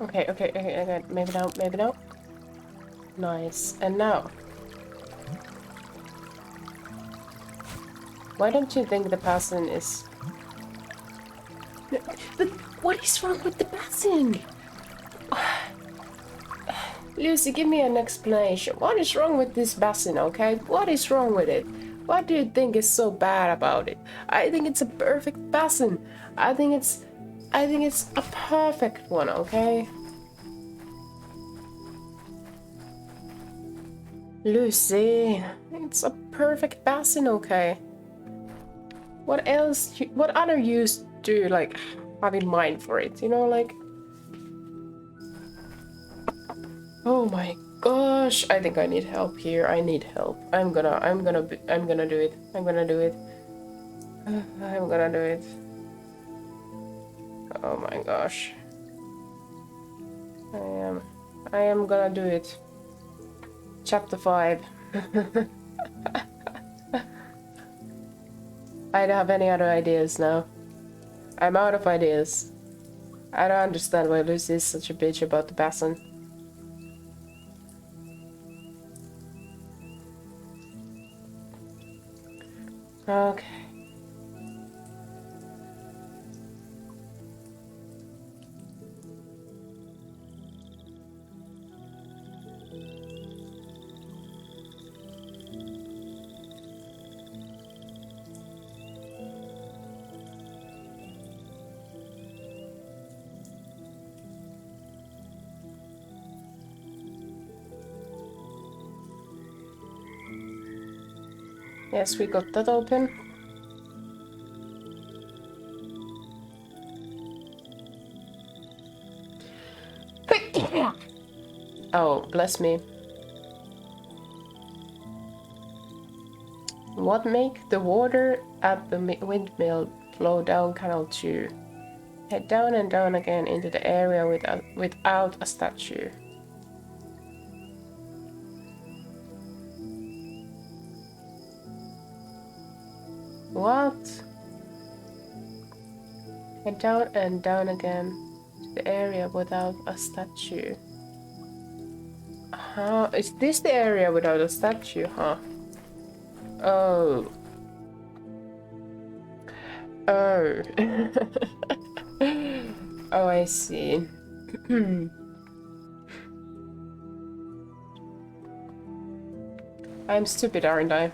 Okay. Maybe now. Nice. And now? Why don't you think the basin is... But what is wrong with the basin? Lucy, give me an explanation. What is wrong with this basin, okay? What is wrong with it? What do you think is so bad about it? I think it's a perfect basin. I think it's a perfect one, okay? Lucy, it's a perfect basin, okay? What else? What other use do you like have in mind for it? You know, like. Oh my gosh! I think I need help here. I need help. I'm gonna do it. I'm gonna do it. I'm gonna do it. Oh my gosh! I am gonna do it. Chapter 5. I don't have any other ideas now. I'm out of ideas. I don't understand why Lucy is such a bitch about the basin. Okay. Yes, we got that open. Oh, bless me. What make the water at the windmill flow down Canal 2? Head down and down again into the area without a statue. What? Head down and down again to the area without a statue. Huh? Is this the area without a statue, huh? Oh. Oh. Oh, I see. I'm stupid, aren't I?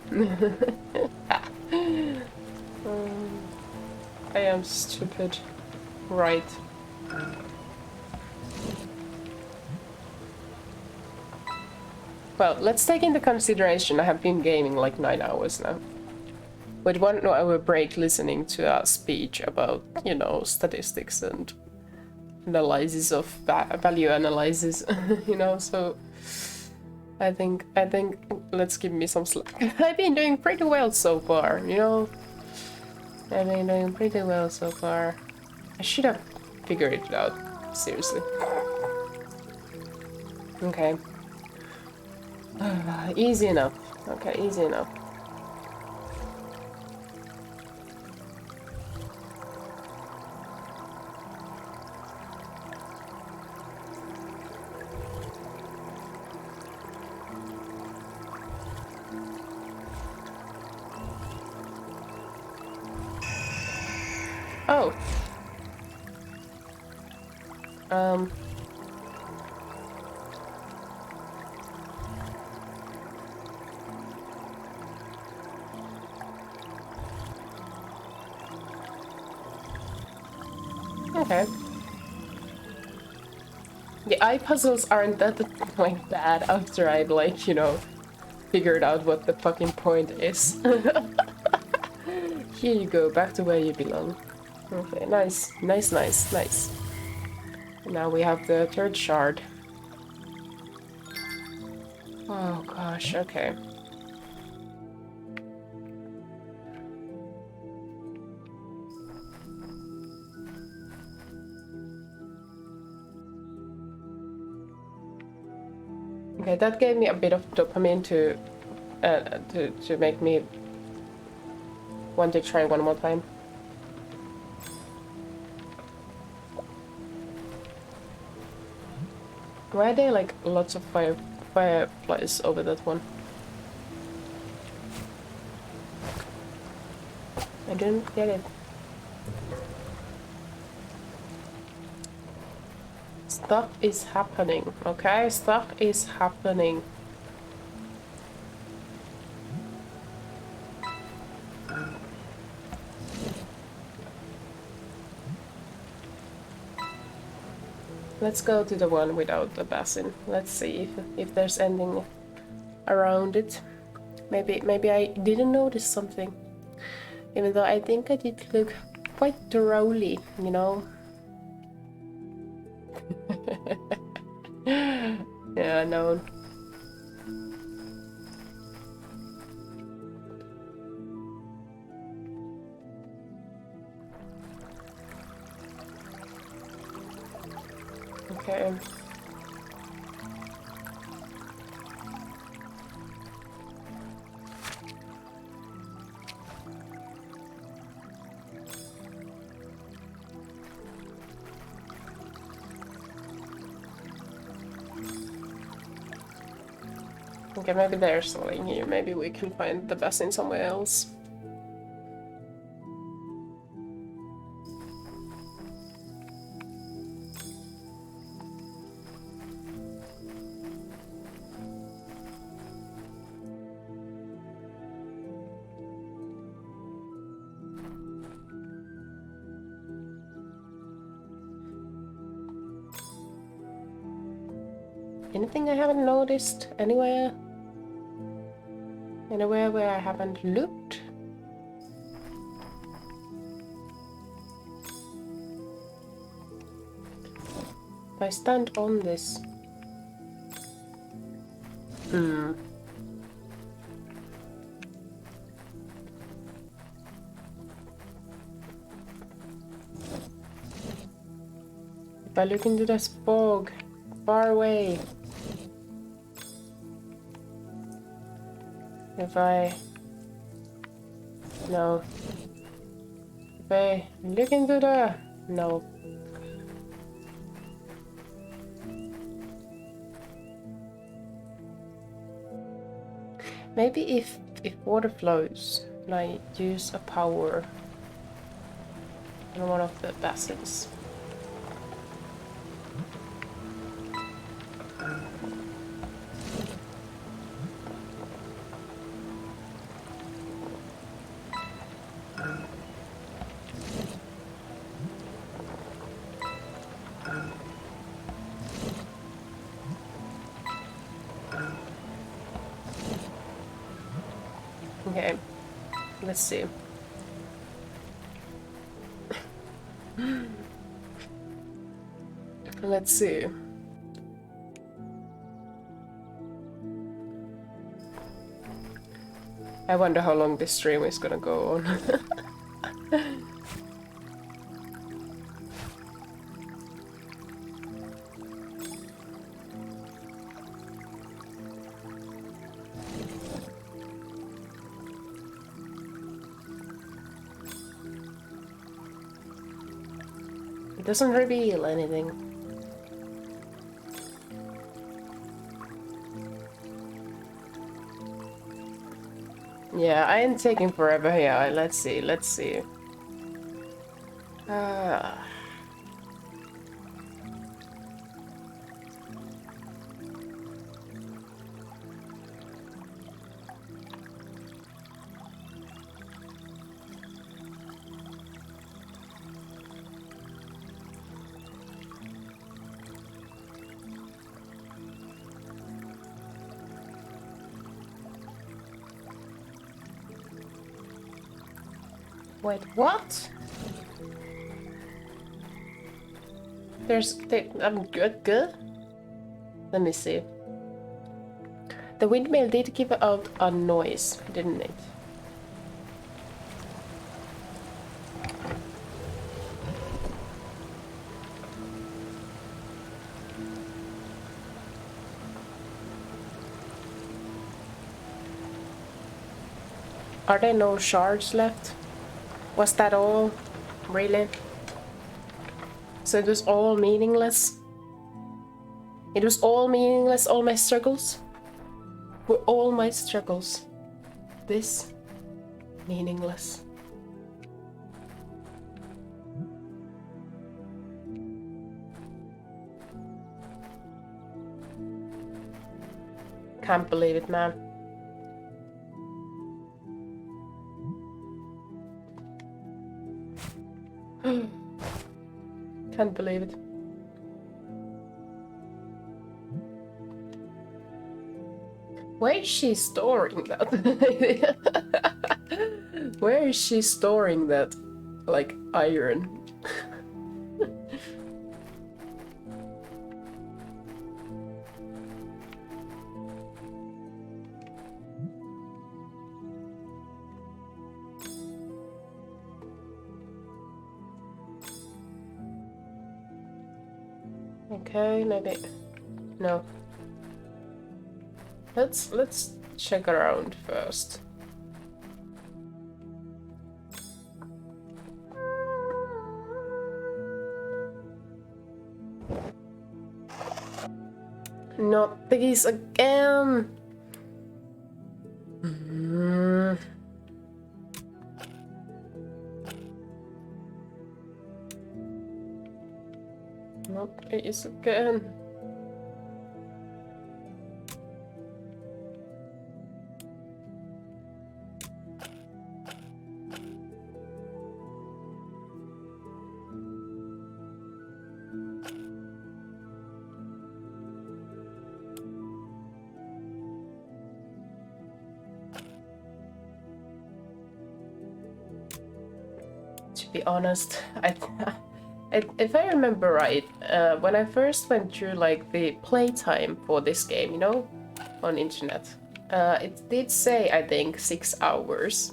I am stupid. Right. Well, let's take into consideration I have been gaming like 9 hours now. With 1 hour break listening to a speech about, you know, statistics and analysis of value analysis, you know, so I think let's give me some slack. I've been doing pretty well so far, you know. I've been doing pretty well so far. I should have figured it out, seriously. Okay. Easy enough. Okay, easy enough. Oh. Okay. The eye puzzles aren't that like bad after I've like, you know, figured out what the fucking point is. Here you go, back to where you belong. Okay, nice. Now we have the 3rd shard. Oh gosh, okay. Okay, that gave me a bit of dopamine to make me want to try one more time. Why are there like lots of fireflies over that one? I didn't get it. Stuff is happening, okay? Stuff is happening. Let's go to the one without the basin. Let's see if there's anything around it. Maybe I didn't notice something. Even though I think I did look quite thoroughly, you know? Yeah, no. Okay. Okay, maybe there's something here. Maybe we can find the basin somewhere else. Anything I haven't noticed anywhere? Anywhere where I haven't looked? If I stand on this. If I look into this fog, far away. If I... No. If I look into the... No. Maybe if water flows, like use a power on one of the basins. Okay, let's see. Let's see. I wonder how long this stream is gonna go on. It doesn't reveal anything. Yeah, I am taking forever here. Let's see, let's see. Wait, what? I'm good. Let me see. The windmill did give out a noise, didn't it? Are there no shards left? Was that all? Really? So it was all meaningless? It was all meaningless, all my struggles? Were all my struggles this meaningless? Can't believe it, man. Can't believe it. Where is she storing that? Where is she storing that? Like, iron? Okay, maybe... No. Let's check around first. Not these again! Not these again. To be honest, if I remember right, when I first went through like the playtime for this game, you know, on internet, it did say, I think, 6 hours.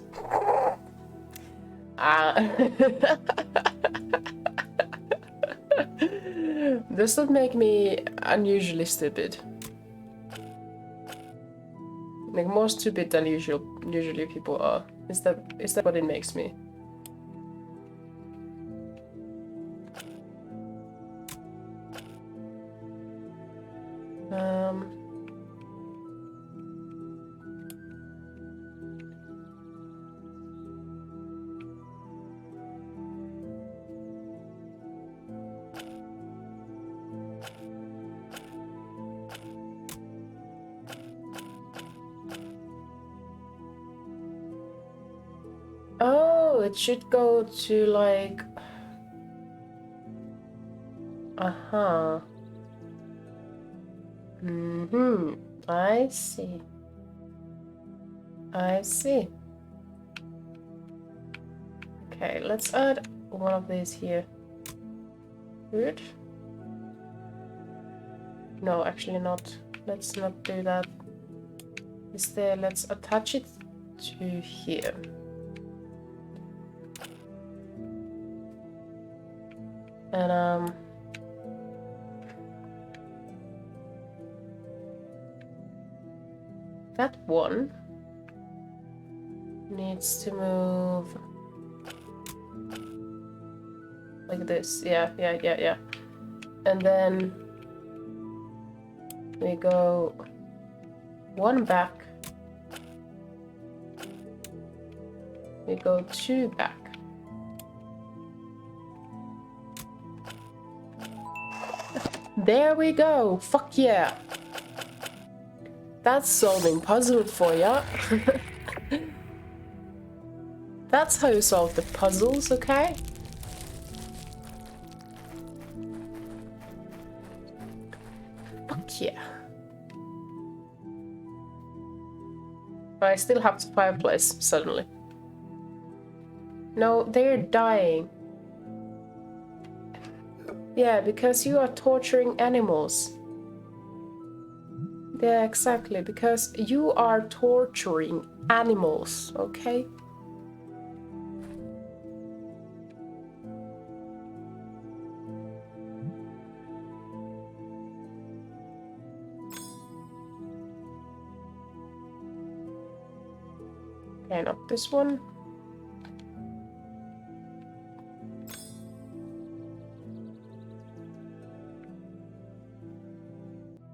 Does that make me unusually stupid? Like more stupid than usually people are. Is that what it makes me? Oh, it should go to like... Uh-huh. Mm-hmm. I see. I see. Okay, let's add one of these here. Good. No, actually not. Let's not do that. Instead, let's attach it to here. And that one needs to move like this. Yeah. And then we go one back. We go two back. There we go! Fuck yeah! That's solving puzzle for ya. That's how you solve the puzzles, okay? Fuck yeah. But I still have the fireplace, suddenly. No, they're dying. Yeah, because you are torturing animals. Yeah, exactly, because you are torturing animals, okay? Okay, not this one.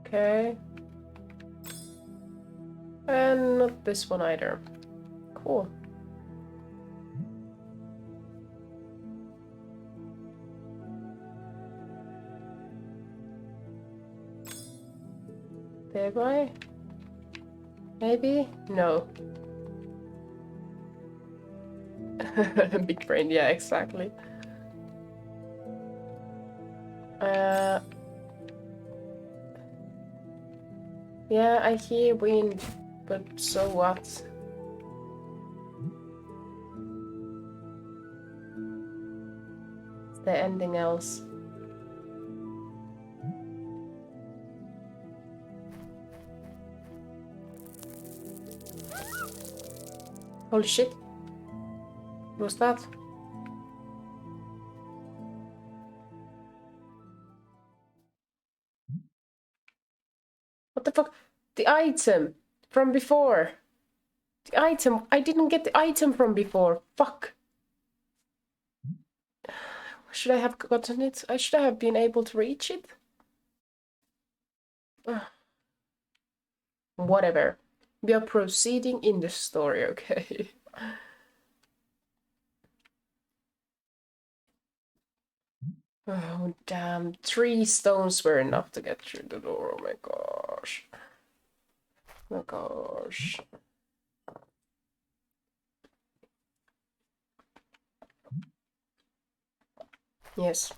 Okay. And not this one either. Cool. Did I? Maybe? No. Big brain, yeah, exactly. Yeah, I hear wind, but so what? Is there anything else? Holy shit. What was that? What the fuck? The item from before. The item. I didn't get the item from before. Fuck. Should I have gotten it? I should have been able to reach it. Whatever. We are proceeding in the story, okay? Oh, damn. 3 stones were enough to get through the door. Oh my gosh. Oh my gosh. Yes.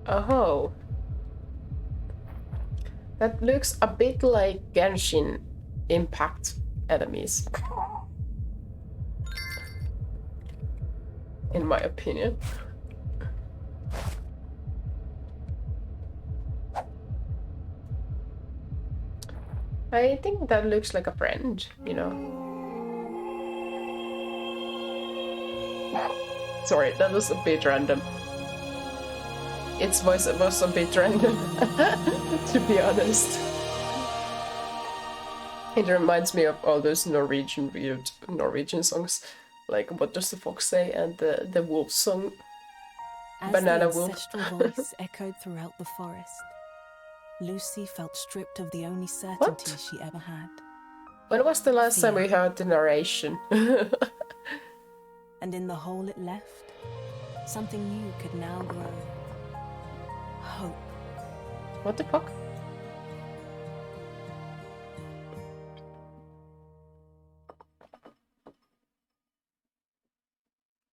Oh. That looks a bit like Genshin Impact enemies. In my opinion. I think that looks like a friend, you know. Sorry, that was a bit random. Its voice was a bit random, to be honest. It reminds me of all those weird Norwegian songs, like What Does the Fox Say and the wolf song, As Banana the Wolf. ancestral voice echoed throughout the forest, Lucy felt stripped of the only certainty she ever had. When was the last time we heard the narration? And in the hole it left, something new could now grow. Hope. What the fuck?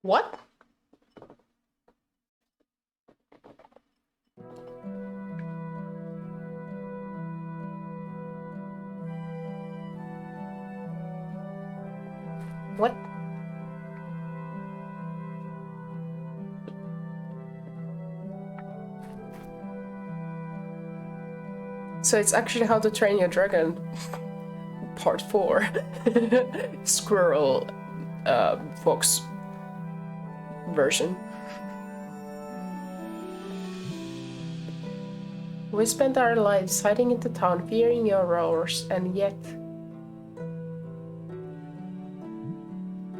What? What? So it's actually How to Train Your Dragon, part 4. Squirrel, fox version. We spent our lives hiding in the town, fearing your roars, and yet...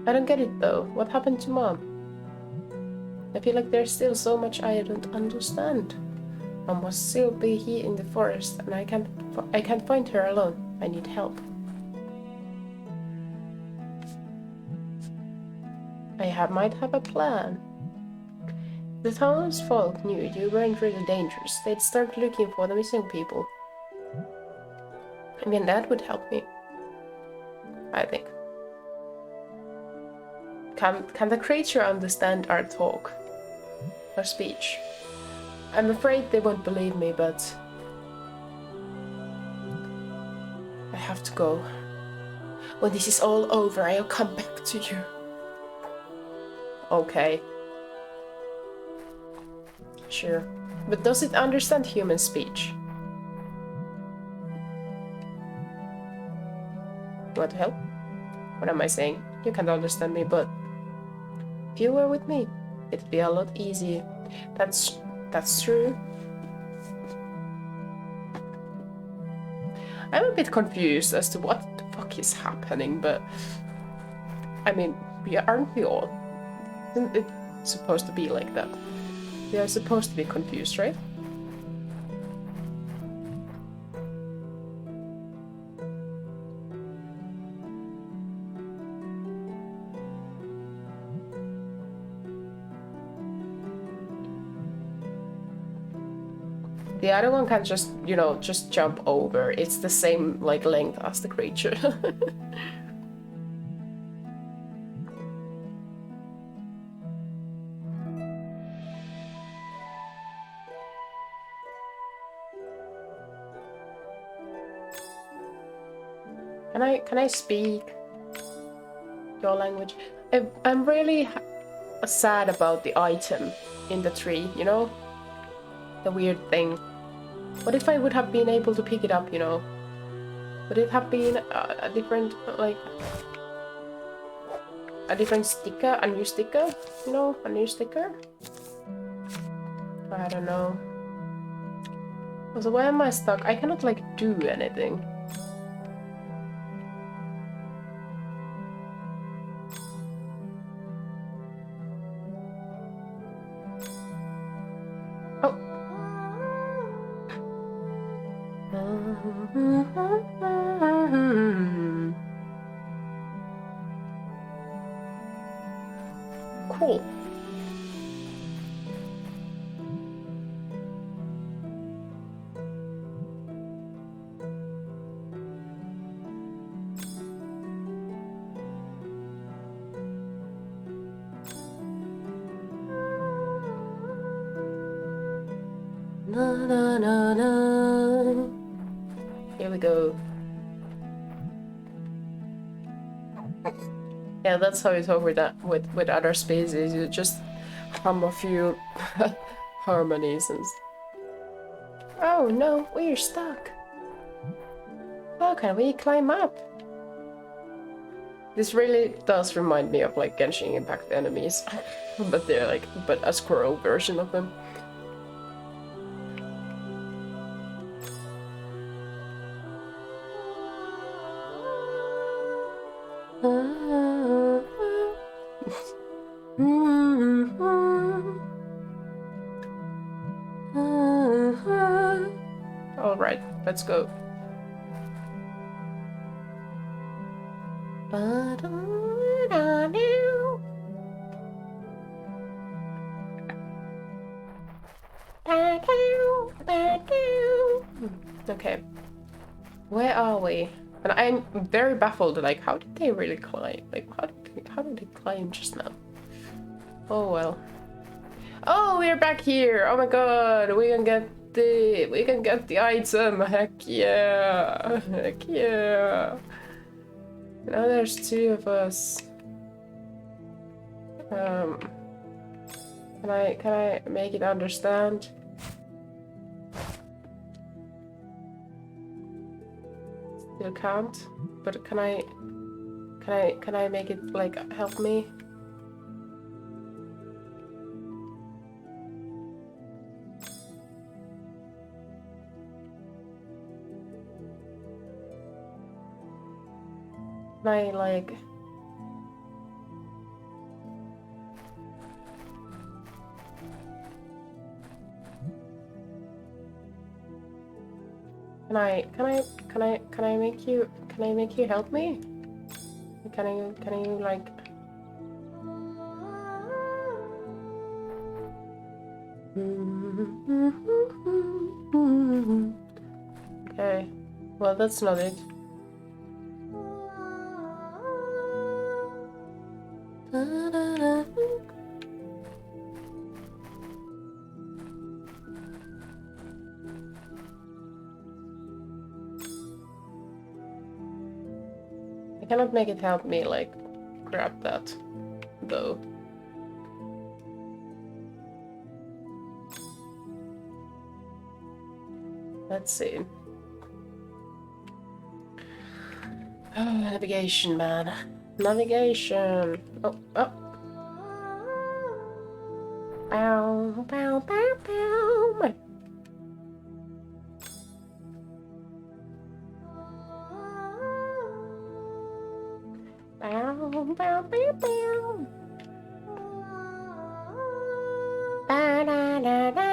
I don't get it though. What happened to Mom? I feel like there's still so much I don't understand. Mom must still be here in the forest, and I can't find her alone. I need help. Might have a plan. The townsfolk knew you weren't really dangerous. They'd start looking for the missing people. I mean, that would help me. I think. Can the creature understand our talk? Our speech? I'm afraid they won't believe me, but... I have to go. When this is all over, I'll come back to you. Okay. Sure. But does it understand human speech? What the hell? What am I saying? You can't understand me, but... if you were with me, it'd be a lot easier. That's true. I'm a bit confused as to what the fuck is happening, but I mean, aren't we all? Isn't it supposed to be like that? We are supposed to be confused, right? The other one can just, you know, just jump over. It's the same, like, length as the creature. Can I speak your language? I'm really sad about the item in the tree, you know? The weird thing. What if I would have been able to pick it up, you know? Would it have been a different, like... a different sticker? A new sticker? You know? A new sticker? I don't know. So why am I stuck? I cannot, like, do anything. Cool. Na, na, na, na. Here we go. Yeah, that's how you talk with other species. You just hum a few harmonies and... Oh no, we're stuck. How can we climb up? This really does remind me of like Genshin Impact enemies, but they're like a squirrel version of them. All right, let's go. Okay, where are we? And I'm very baffled, like, how did they really climb? Like, how did they climb just now? Oh well. Oh, we're back here! Oh my god, we can get the item! Heck yeah! Heck yeah! Now there's two of us. Can I make it understand? Still can't, but can I make it like help me? Can I like... Can I make you help me? Can you like... Okay, well that's not it. I cannot make it help me, like, grab that, though. Let's see. Oh, navigation, man. Navigation. Oh, oh. Bow, bow, bow, bow. Bow, bow, bow, bow. Ba-da-da-da.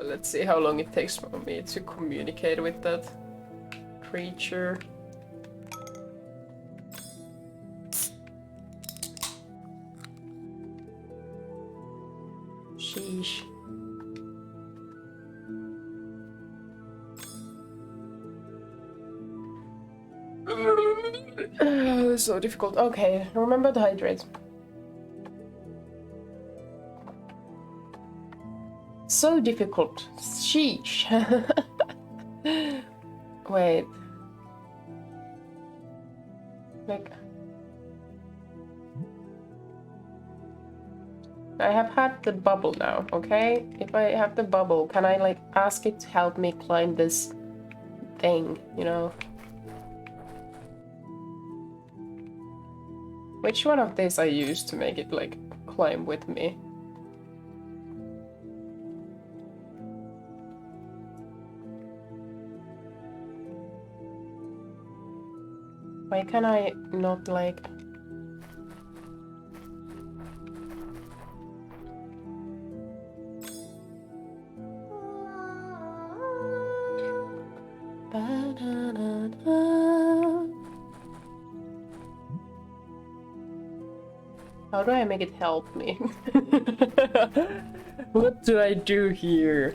Let's see how long it takes for me to communicate with that creature. Sheesh. So difficult. Okay, remember to hydrate. So difficult. Sheesh. Wait. Like... I have had the bubble now, okay? If I have the bubble, can I like ask it to help me climb this thing, you know? Which one of these I use to make it like climb with me? Why can I not like... How do I make it help me? What do I do here?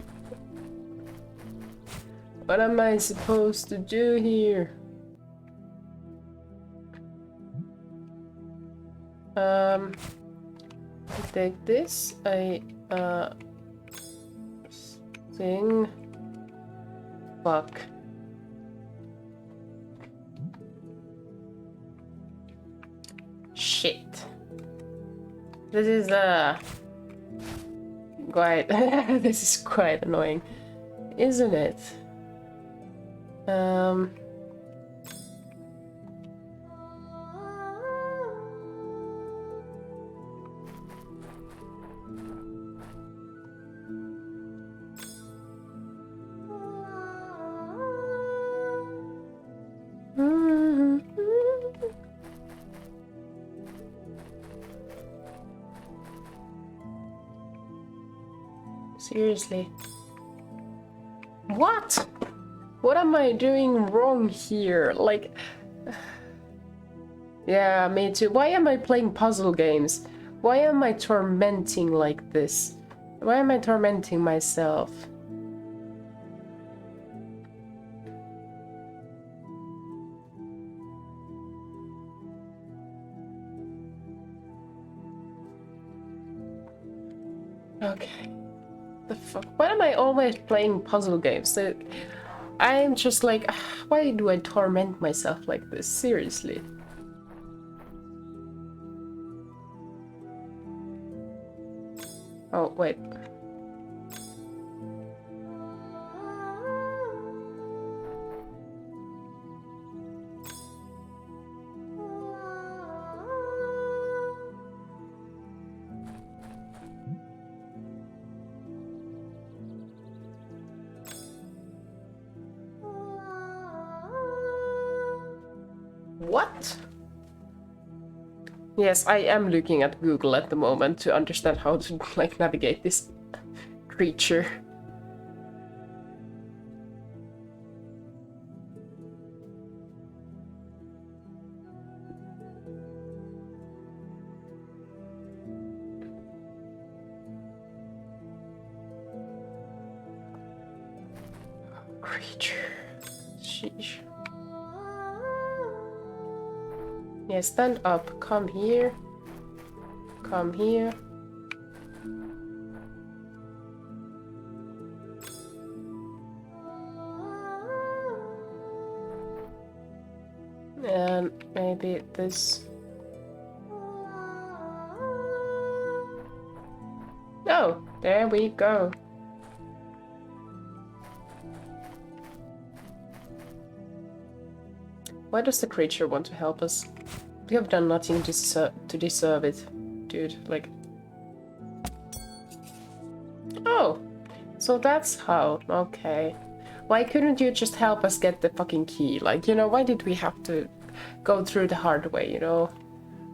What am I supposed to do here? Take this, I thing. Fuck. Shit. This is quite this is quite annoying, isn't it? Seriously. What? What am I doing wrong here? Like... Yeah, me too. Why am I playing puzzle games? Why am I tormenting like this? Why am I tormenting myself? Okay. The fuck? Why am I always playing puzzle games? I'm just like, why do I torment myself like this? Seriously. Oh, wait. What? Yes, I am looking at Google at the moment to understand how to like navigate this creature. Creature. Sheesh. Yeah, stand up. Come here. Come here. And maybe this. Oh, there we go. Why does the creature want to help us? We have done nothing to deserve it, dude. Like... Oh! So that's how. Okay. Why couldn't you just help us get the fucking key? Like, you know, why did we have to go through the hard way, you know?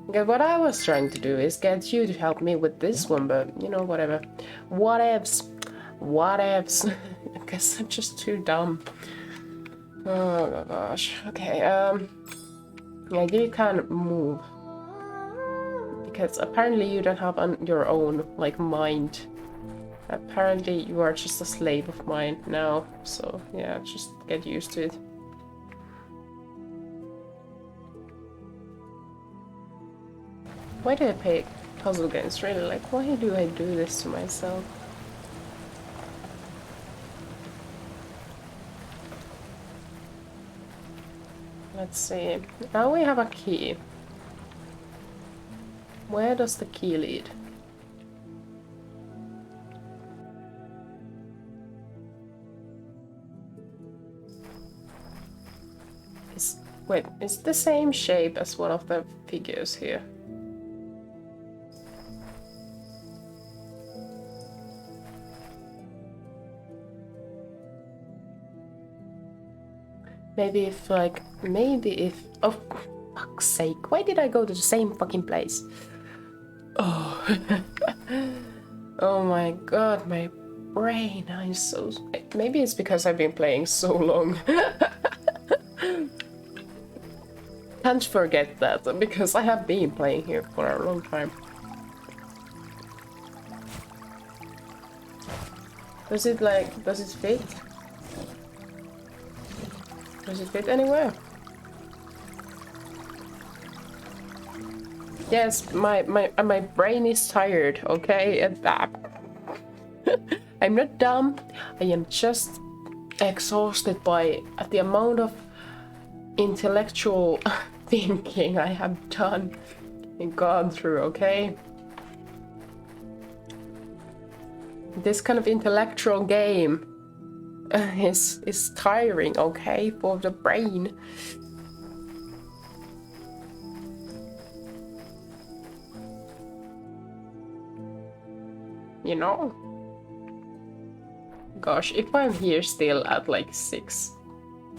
Okay, what I was trying to do is get you to help me with this one, but, you know, whatever. Whatevs. Whatevs. I guess I'm just too dumb. Oh my gosh. Okay, yeah, you can't move. Because apparently you don't have your own, like, mind. Apparently you are just a slave of mine now, so yeah, just get used to it. Why do I play puzzle games, really? Like, why do I do this to myself? Let's see. Now we have a key. Where does the key lead? Wait, is it the same shape as one of the figures here? Maybe if, oh, fuck's sake, why did I go to the same fucking place? Oh, oh my god, my brain, I'm so... Maybe it's because I've been playing so long. Can't forget that, because I have been playing here for a long time. Does it fit? Does it fit anywhere? Yes, my brain is tired, okay? I'm not dumb, I am just exhausted by the amount of intellectual thinking I have done and gone through, okay? This kind of intellectual game is tiring, okay, for the brain. You know? Gosh, if I'm here still at like 6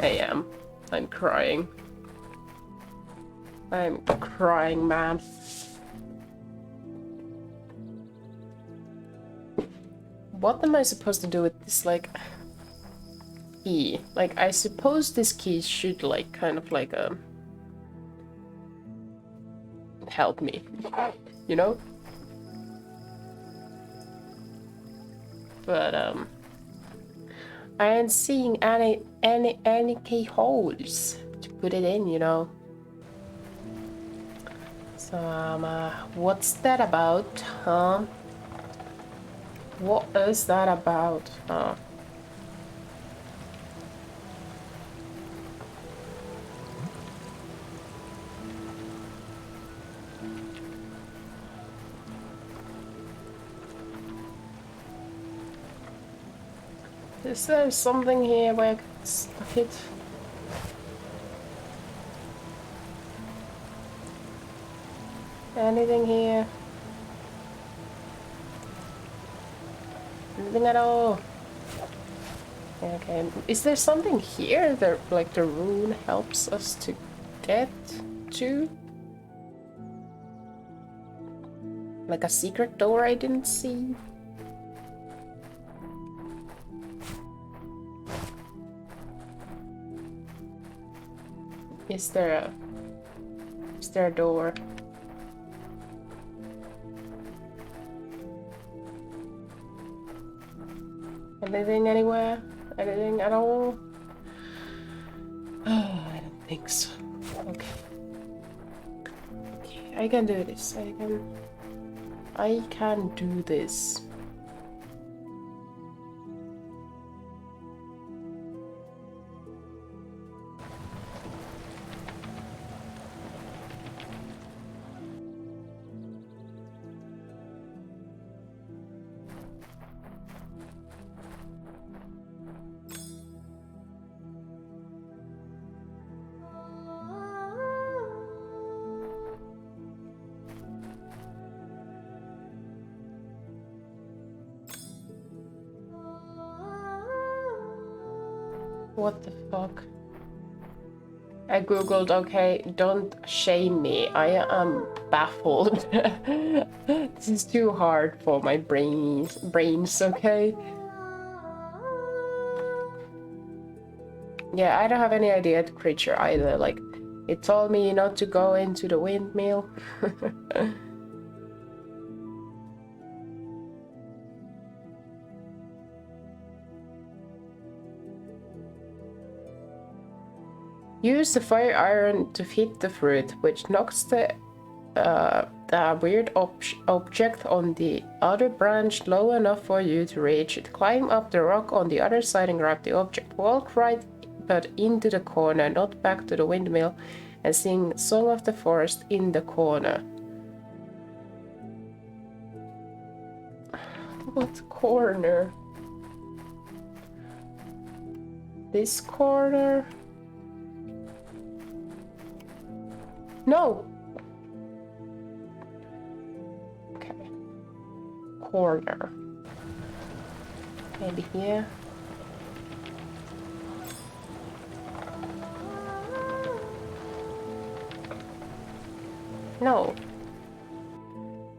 AM, I'm crying. I'm crying, man. What am I supposed to do with this, like, key? Like, I suppose this key should, like, kind of like, help me, you know? But, I ain't seeing any keyholes to put it in, you know? So, what's that about, huh? What is that about, huh? Is there something here where I can stuff it? Anything here? Anything at all? Okay, is there something here that, like, the rune helps us to get to? Like a secret door I didn't see? Is there a door? Anything anywhere? Anything at all? Oh, I don't think so. Okay. Okay, I can do this. I can do this. What the fuck? I googled, okay, don't shame me. I am baffled. This is too hard for my brains, okay? Yeah, I don't have any idea the creature either. Like, it told me not to go into the windmill. Use the fire iron to hit the fruit, which knocks the weird object on the other branch low enough for you to reach it. Climb up the rock on the other side and grab the object. Walk right but into the corner, not back to the windmill, and sing Song of the Forest in the corner. What corner? This corner? No! Okay. Corner. Maybe here. No.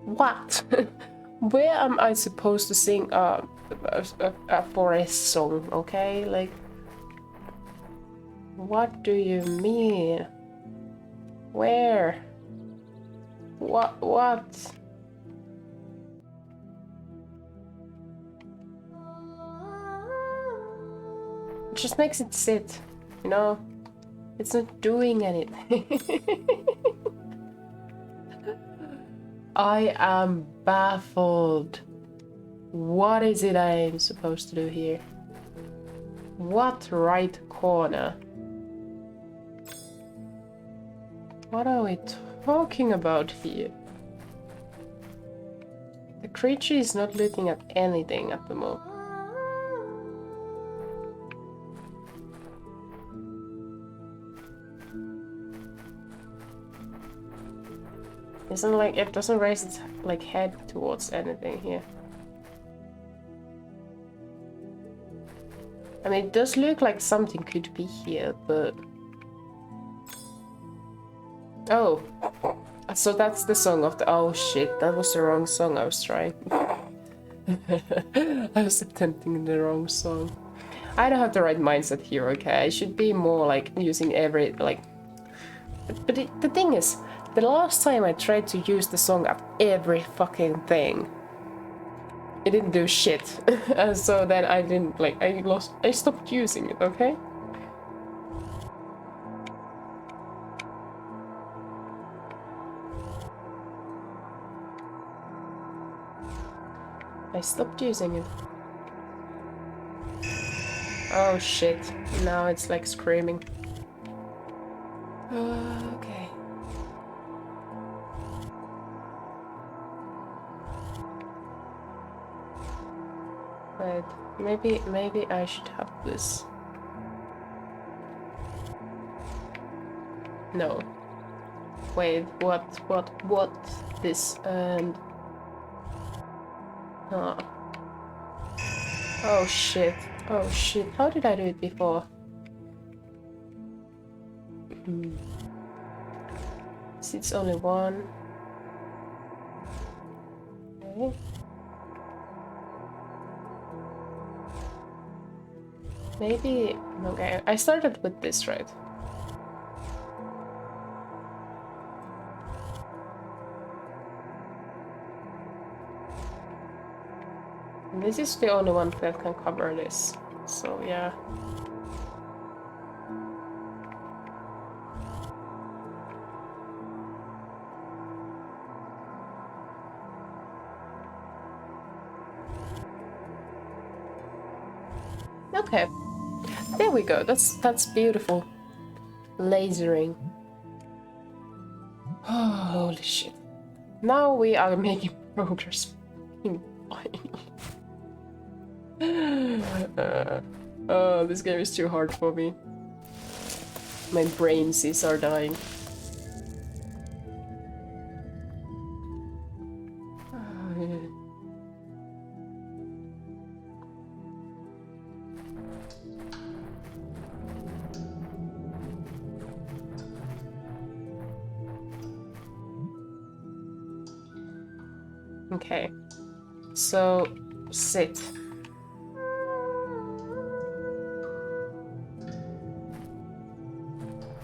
What? Where am I supposed to sing a forest song, okay? Like, what do you mean? Where? What? It just makes it sit, you know? It's not doing anything. I am baffled. What is it I am supposed to do here? What right corner? What are we talking about here? The creature is not looking at anything at the moment. Isn't like it doesn't raise its like head towards anything here. I mean, it does look like something could be here, but oh, so that's the song of the. Oh shit, that was the wrong song I was trying. I was attempting the wrong song. I don't have the right mindset here. Okay, I should be more like using every like. But the thing is. The last time I tried to use the song of every fucking thing, it didn't do shit. So then I didn't like, I stopped using it, okay? I stopped using it. Oh shit, now it's like screaming. Okay. Wait, maybe I should have this. No. Wait, what? This and... Huh. Oh shit, how did I do it before? It's only one. Okay. Maybe... Okay, I started with this, right? And this is the only one that can cover this, so yeah. Okay. There we go. That's beautiful. Lasering. Oh, holy shit. Now we are making progress. This game is too hard for me. My brainsies are dying. Okay. So, sit.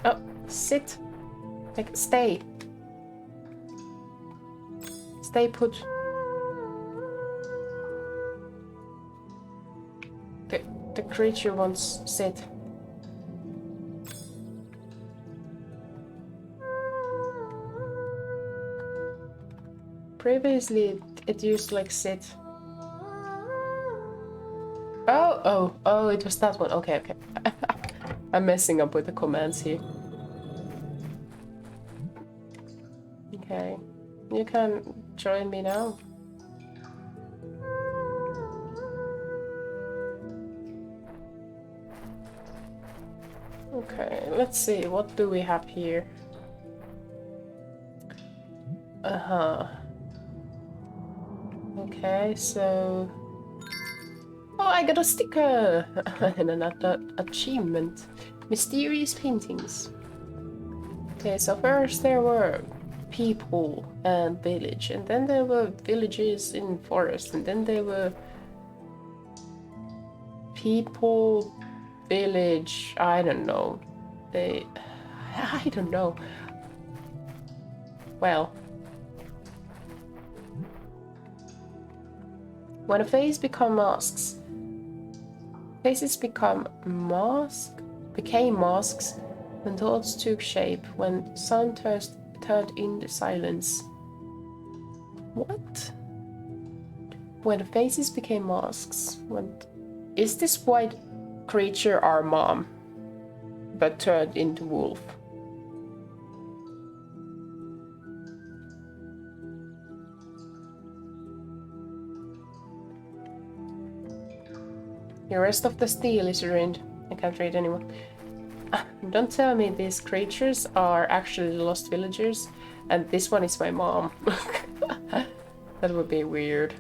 Oh, sit. Like, stay. Stay put. The creature wants sit. Previously, it used like sit. Oh, it was that one. Okay. I'm messing up with the commands here. Okay, you can join me now. Okay, let's see, what do we have here? Okay, so... Oh, I got a sticker! And another achievement. Mysterious paintings. Okay, so first there were people and village, and then there were villages in forest, and then there were people, village, I don't know. I don't know. Well, when a face become masks, faces became masks when thoughts took shape, when sound turned into silence. What? When faces became masks, when... Is this white creature our mom, but turned into wolf? The rest of the steel is ruined. I can't read anymore. Don't tell me these creatures are actually lost villagers, and this one is my mom. That would be weird.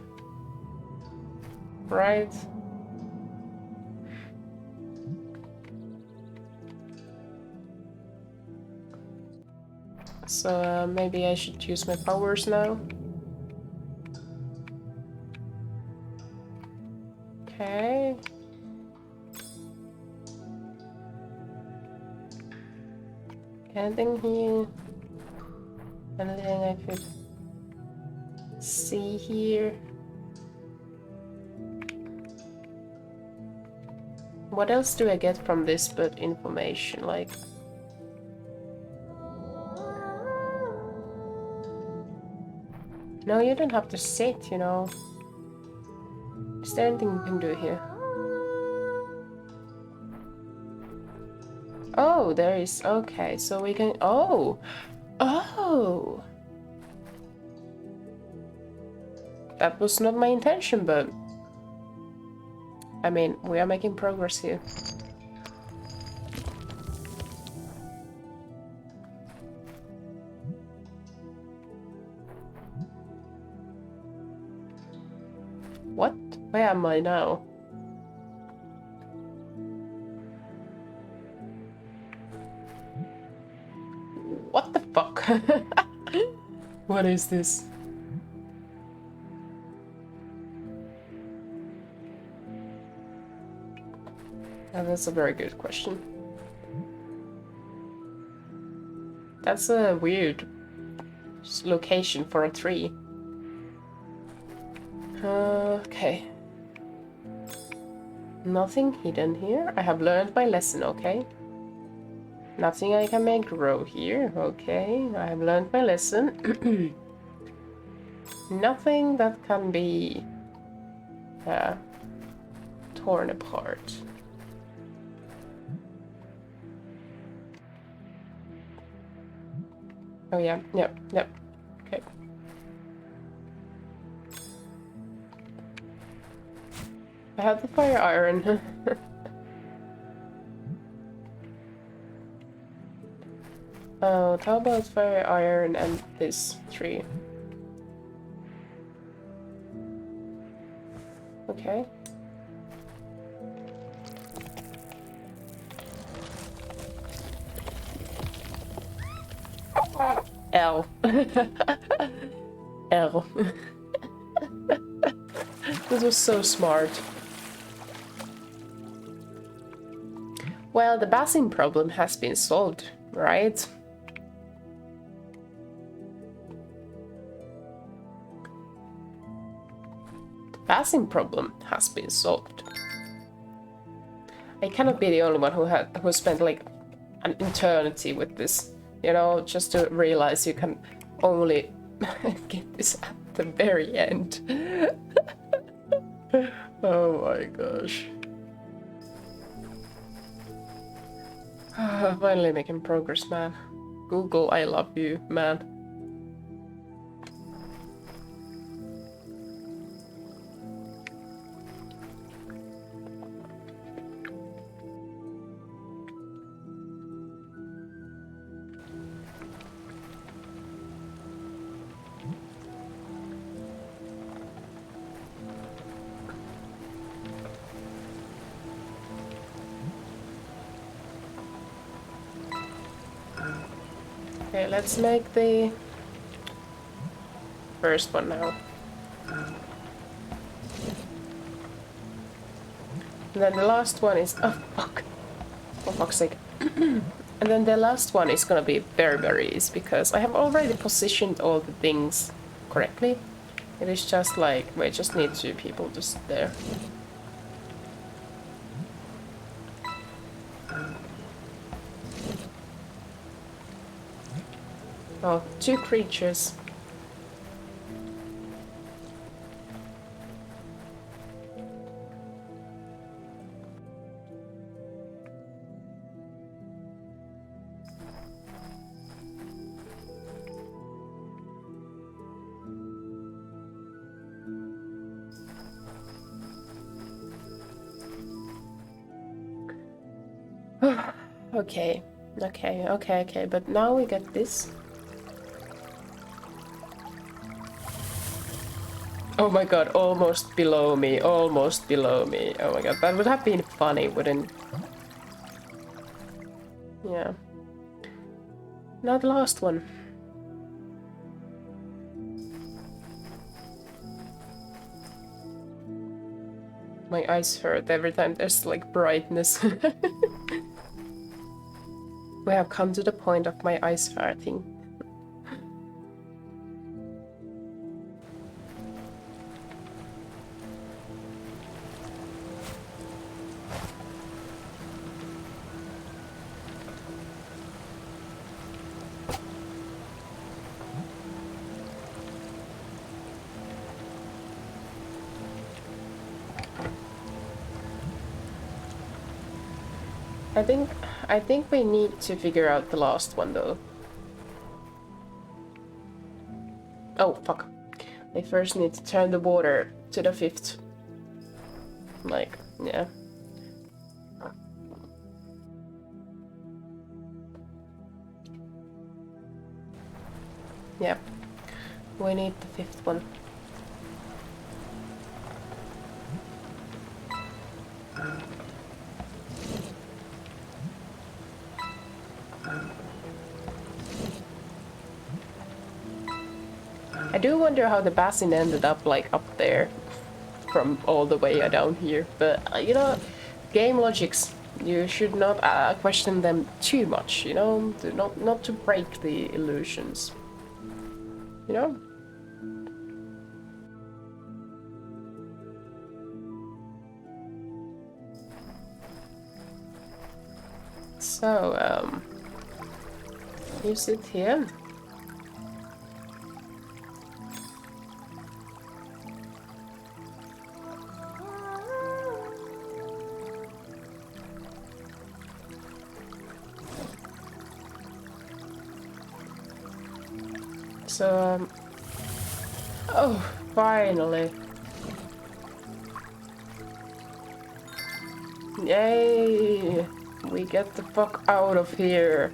Right? So maybe I should use my powers now. Okay. Anything here? Anything I could see here? What else do I get from this but information? Like... No, you don't have to sit, you know. Is there anything you can do here? Oh, there is. Okay, so we can... Oh! Oh! That was not my intention, but... I mean, we are making progress here. What? Where am I now? What the fuck? What is this? That's a very good question. That's a weird location for a tree. Okay. Nothing hidden here. I have learned my lesson, okay? Nothing I can make grow here, okay? I have learned my lesson. Nothing that can be torn apart. Oh yeah, yep. Okay. I have the fire iron. Oh, how about fire iron and this tree? Okay. L. L. was so smart. Well, the basin problem has been solved, right? The basin problem has been solved. I cannot be the only one who spent like an eternity with this, you know, just to realize you can only get this at the very end. Oh my gosh. Finally making progress, man. Google, I love you, man. Okay, let's make the first one now. And then the last one is... oh, fuck. For fuck's sake. And then the last one is gonna be very, very easy, because I have already positioned all the things correctly. It is just like, we just need 2 people to sit there. Oh, 2 creatures. Okay, but now we get this. Oh my god, almost below me, almost below me. Oh my god, that would have been funny, wouldn't... Yeah. Now the last one. My eyes hurt every time there's like brightness. We have come to the point of my eyes hurting. I think we need to figure out the last one though. Oh fuck. I first need to turn the water to the 5th. Like, yeah. Yep. We need the 5th one. I do wonder how the basin ended up like up there from all the way down here, but you know, game logics, you should not question them too much, you know, not to break the illusions, you know? So, you sit here. So, oh, finally. Yay! We get the fuck out of here.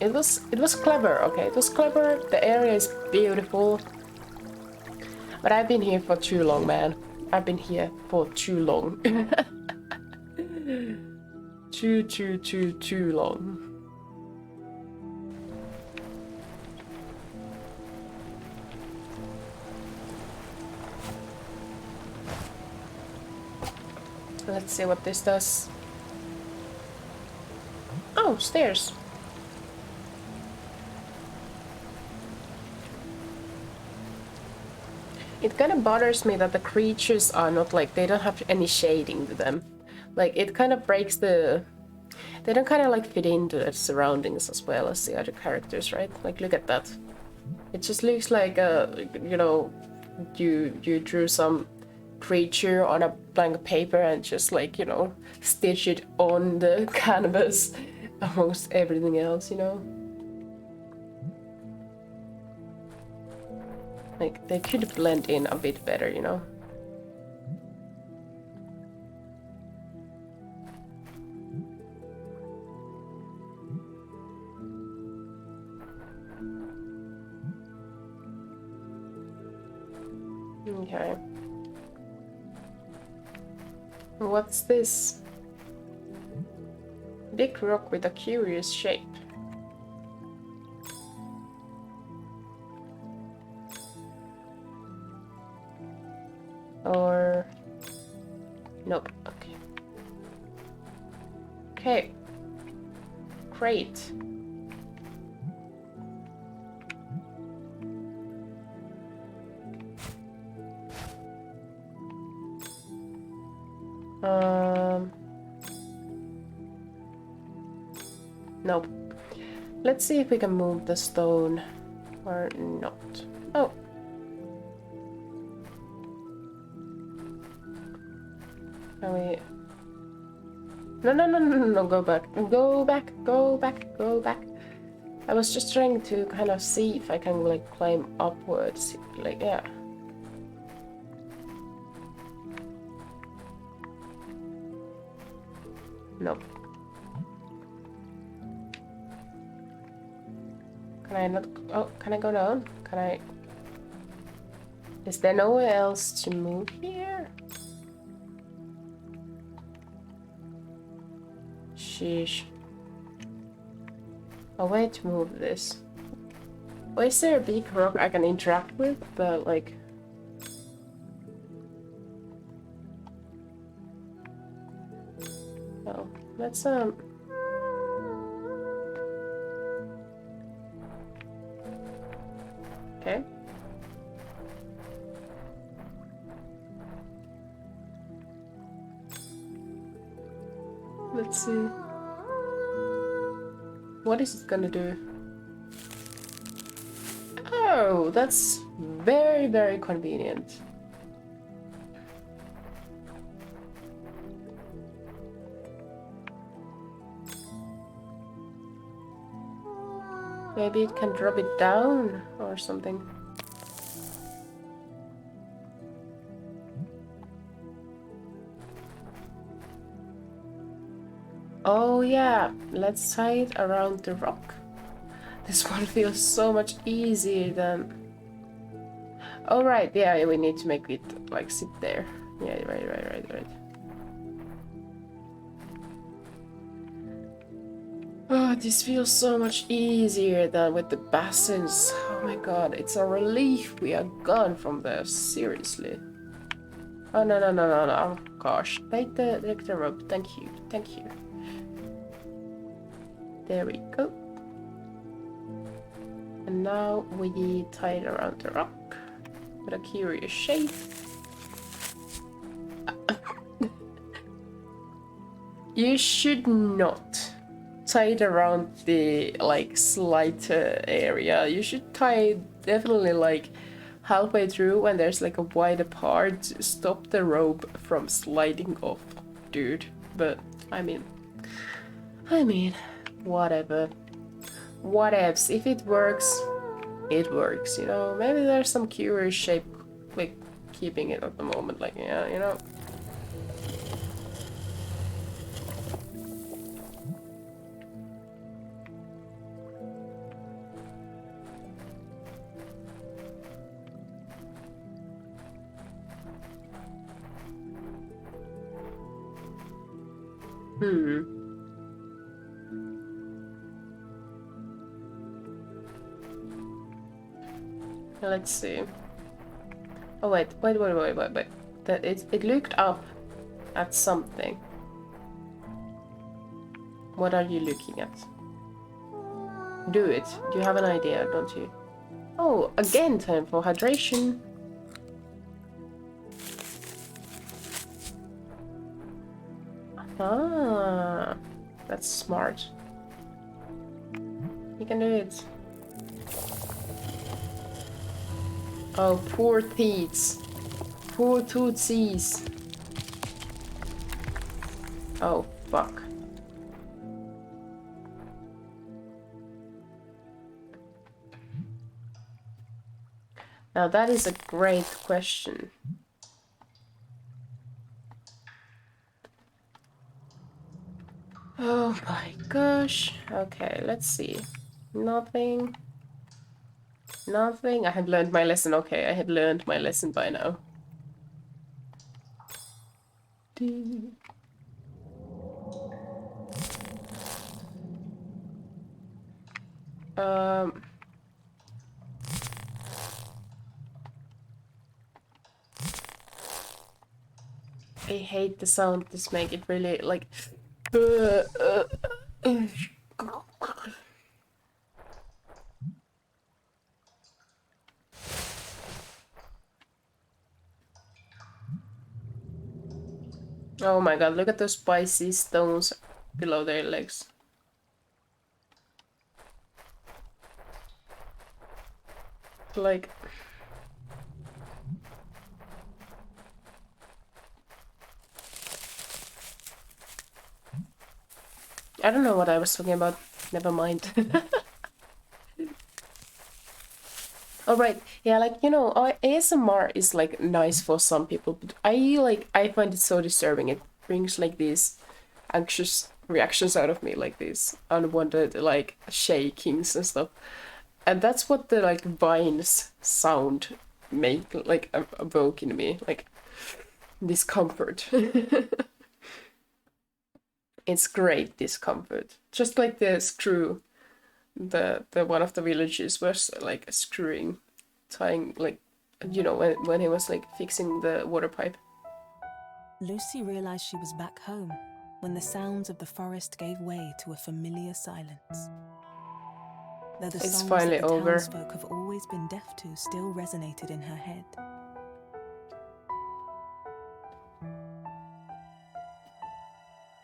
It was clever, okay? It was clever. The area is beautiful. But I've been here for too long, man. I've been here for too long. Too long. Let's see what this does. Oh, stairs. It kind of bothers me that the creatures are not like, they don't have any shading to them. Like, it kind of breaks the... They don't kind of like fit into the surroundings as well as the other characters, right? Like, look at that. It just looks like, you know, you drew some creature on a blank paper and just like, you know, stitch it on the canvas amongst everything else, you know? Like, they could blend in a bit better, you know? Okay. What's this? Big rock with a curious shape. Or... Nope, okay. Okay. Great. Nope. Let's see if we can move the stone or not. Oh. Can we... No, go back. Go back, go back, go back. I was just trying to kind of see if I can like climb upwards. Like, yeah. Nope. Can I not... Oh, can I go down? Can I... Is there nowhere else to move here? Sheesh. A way to move this. Well, is there a big rock I can interact with? But like... Oh, let's Okay. Let's see. What is it gonna do? Oh, that's very, very convenient. Maybe it can drop it down or something. Oh yeah, let's tie it around the rock. This one feels so much easier than... Oh right, yeah, we need to make it like sit there. Yeah, right. Oh, this feels so much easier than with the basins. Oh my god, it's a relief we are gone from there, seriously. Oh no, oh gosh. Take the rope, thank you. There we go. And now we tie it around the rock with a curious shape. You should not tie it around the like slight area. You should tie it definitely like halfway through when there's like a wider part to stop the rope from sliding off, dude. But I mean, whatever. Whatevs. If it works, it works, you know. Maybe there's some curious shape like keeping it at the moment, like, yeah, you know. Let's see. Oh wait. That it looked up at something. What are you looking at? Do it. You have an idea, don't you? Oh, again time for hydration. Ah, that's smart. You can do it. Oh, poor teats. Poor tootsies. Oh, fuck. Now that is a great question. Oh my gosh. Okay, let's see. Nothing. Nothing. I had learned my lesson. Okay, I had learned my lesson by now. I hate the sound this make. It really like. Oh my god! Look at those spicy stones below their legs. Like. I don't know what I was talking about. Never mind. Alright, yeah, like, you know, ASMR is like nice for some people, but I find it so disturbing. It brings like these anxious reactions out of me, like these unwanted like shakings and stuff. And that's what the like vines sound make like evoke in me, like discomfort. It's great discomfort. Just like the screw. The one of the villagers was like screwing, tying like, you know, when he was like fixing the water pipe. Lucy realized she was back home when the sounds of the forest gave way to a familiar silence. Though the It's songs finally that the over. townsfolk have always been deaf to still resonated in her head.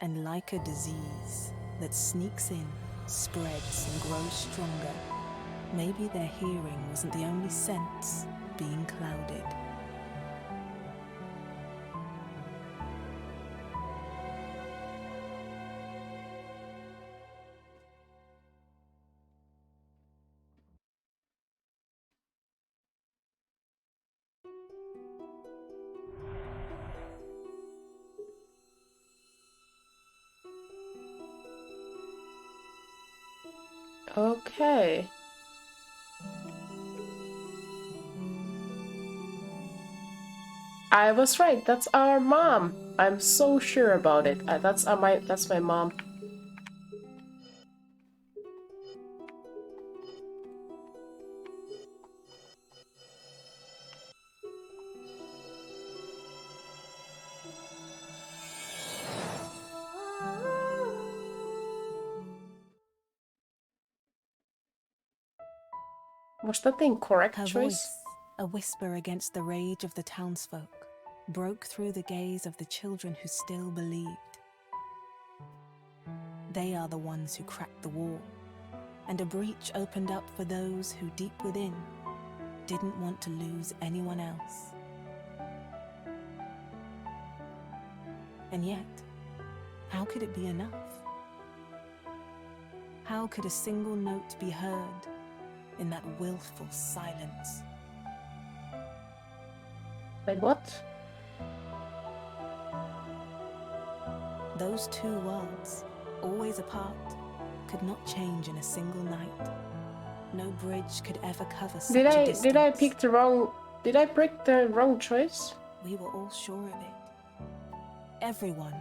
And like a disease that sneaks in, spreads and grows stronger, maybe their hearing wasn't the only sense being clouded. Okay. I was right. That's our mom. I'm so sure about it. That's my mom. Was that the incorrect Her choice? voice, a whisper against the rage of the townsfolk, broke through the gaze of the children who still believed. They are the ones who cracked the wall, and a breach opened up for those who deep within didn't want to lose anyone else. And yet, how could it be enough? How could a single note be heard in that willful silence? Like what? Those two worlds, always apart, could not change in a single night. No bridge could ever cover such a distance. Did I pick the wrong? Did I pick the wrong choice? We were all sure of it. Everyone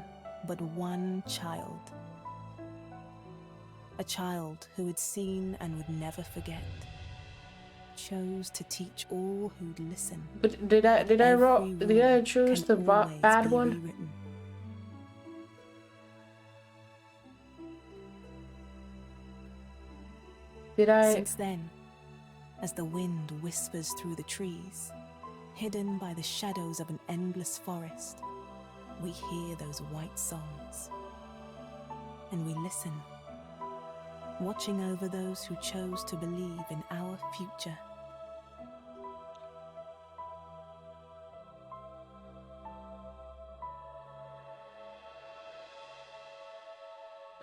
but one child. A child who had seen and would never forget. Chose to teach all who'd listen. But did I choose the bad one? Rewritten. Did I? Since then, as the wind whispers through the trees, hidden by the shadows of an endless forest, we hear those white songs. And we listen, watching over those who chose to believe in our future.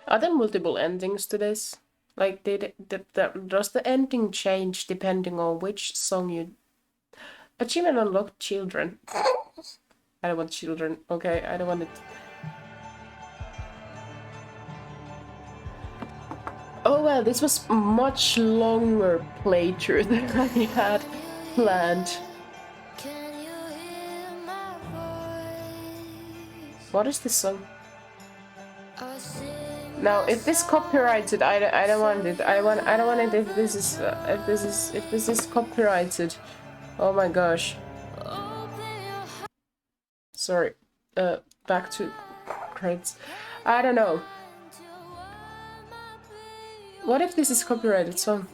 Are there multiple endings to this? Like, does the ending change depending on which song you... Achievement unlocked children. I don't want children, okay? I don't want it. Oh well, this was much longer playthrough than I had planned. What is this song? Now, if this copyrighted, I don't want it. I don't want it if this is copyrighted. Oh my gosh. Sorry. Back to credits. I don't know. What if this is copyrighted song?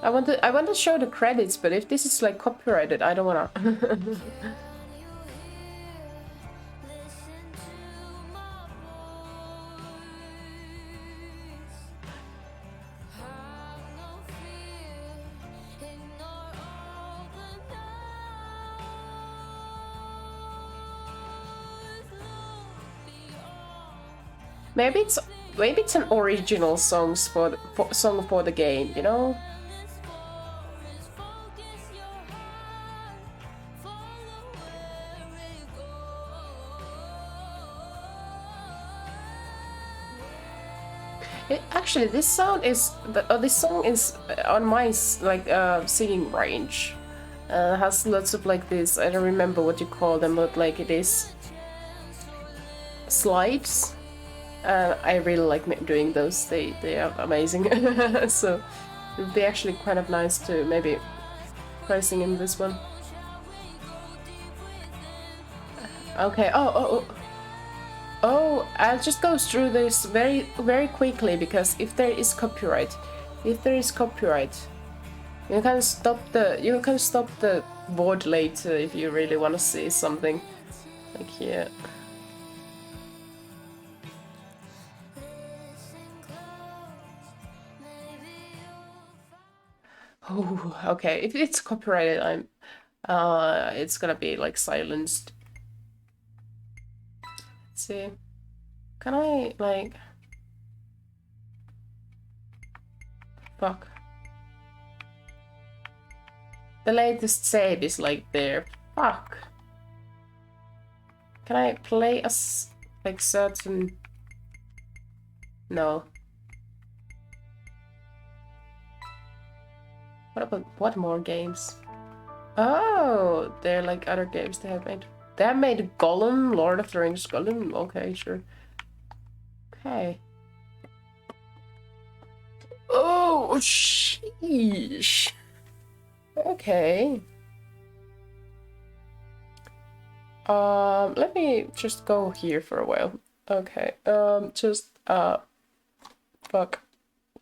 I want to show the credits, but if this is like copyrighted, I don't wanna. Maybe it's an original song for the game, you know? Actually, this song is on my singing range. Has lots of like this. I don't remember what you call them, but like it is slides. I really like doing those. They are amazing. So it would be actually kind of nice to maybe try singing this one. Okay. Oh, I'll just go through this very quickly, because if there is copyright, you can stop the VOD later if you really want to see something like here. Oh, okay. If it's copyrighted, it's gonna be like silenced. Let's see. Can I like? Fuck. The latest save is like there. Fuck. Can I play a like certain? No. What more games? Oh, they're like other games they have made. They have made Gollum, Lord of the Rings Gollum. Okay, sure. Okay. Oh, sheesh. Okay. Let me just go here for a while. Okay. Fuck.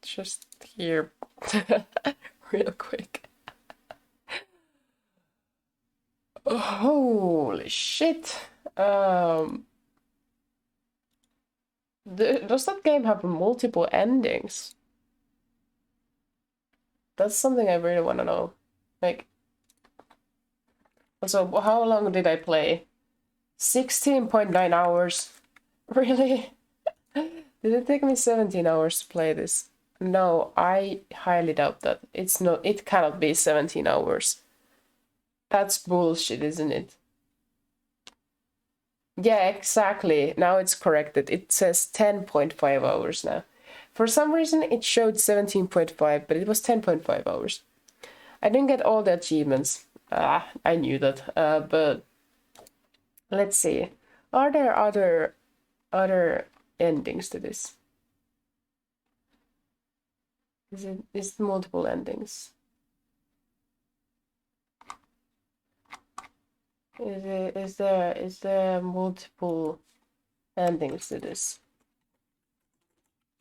Just here. Real quick. Holy shit. Does that game have multiple endings? That's something I really want to know. Like, so how long did I play? 16.9 hours. Really? Did it take me 17 hours to play this? No, I highly doubt that. It cannot be 17 hours. That's bullshit, isn't it? Yeah, exactly. Now it's corrected. It says 10.5 hours now. For some reason, it showed 17.5, but it was 10.5 hours. I didn't get all the achievements. I knew that. But let's see. Are there other endings to this? Is it multiple endings? Is there multiple endings to this.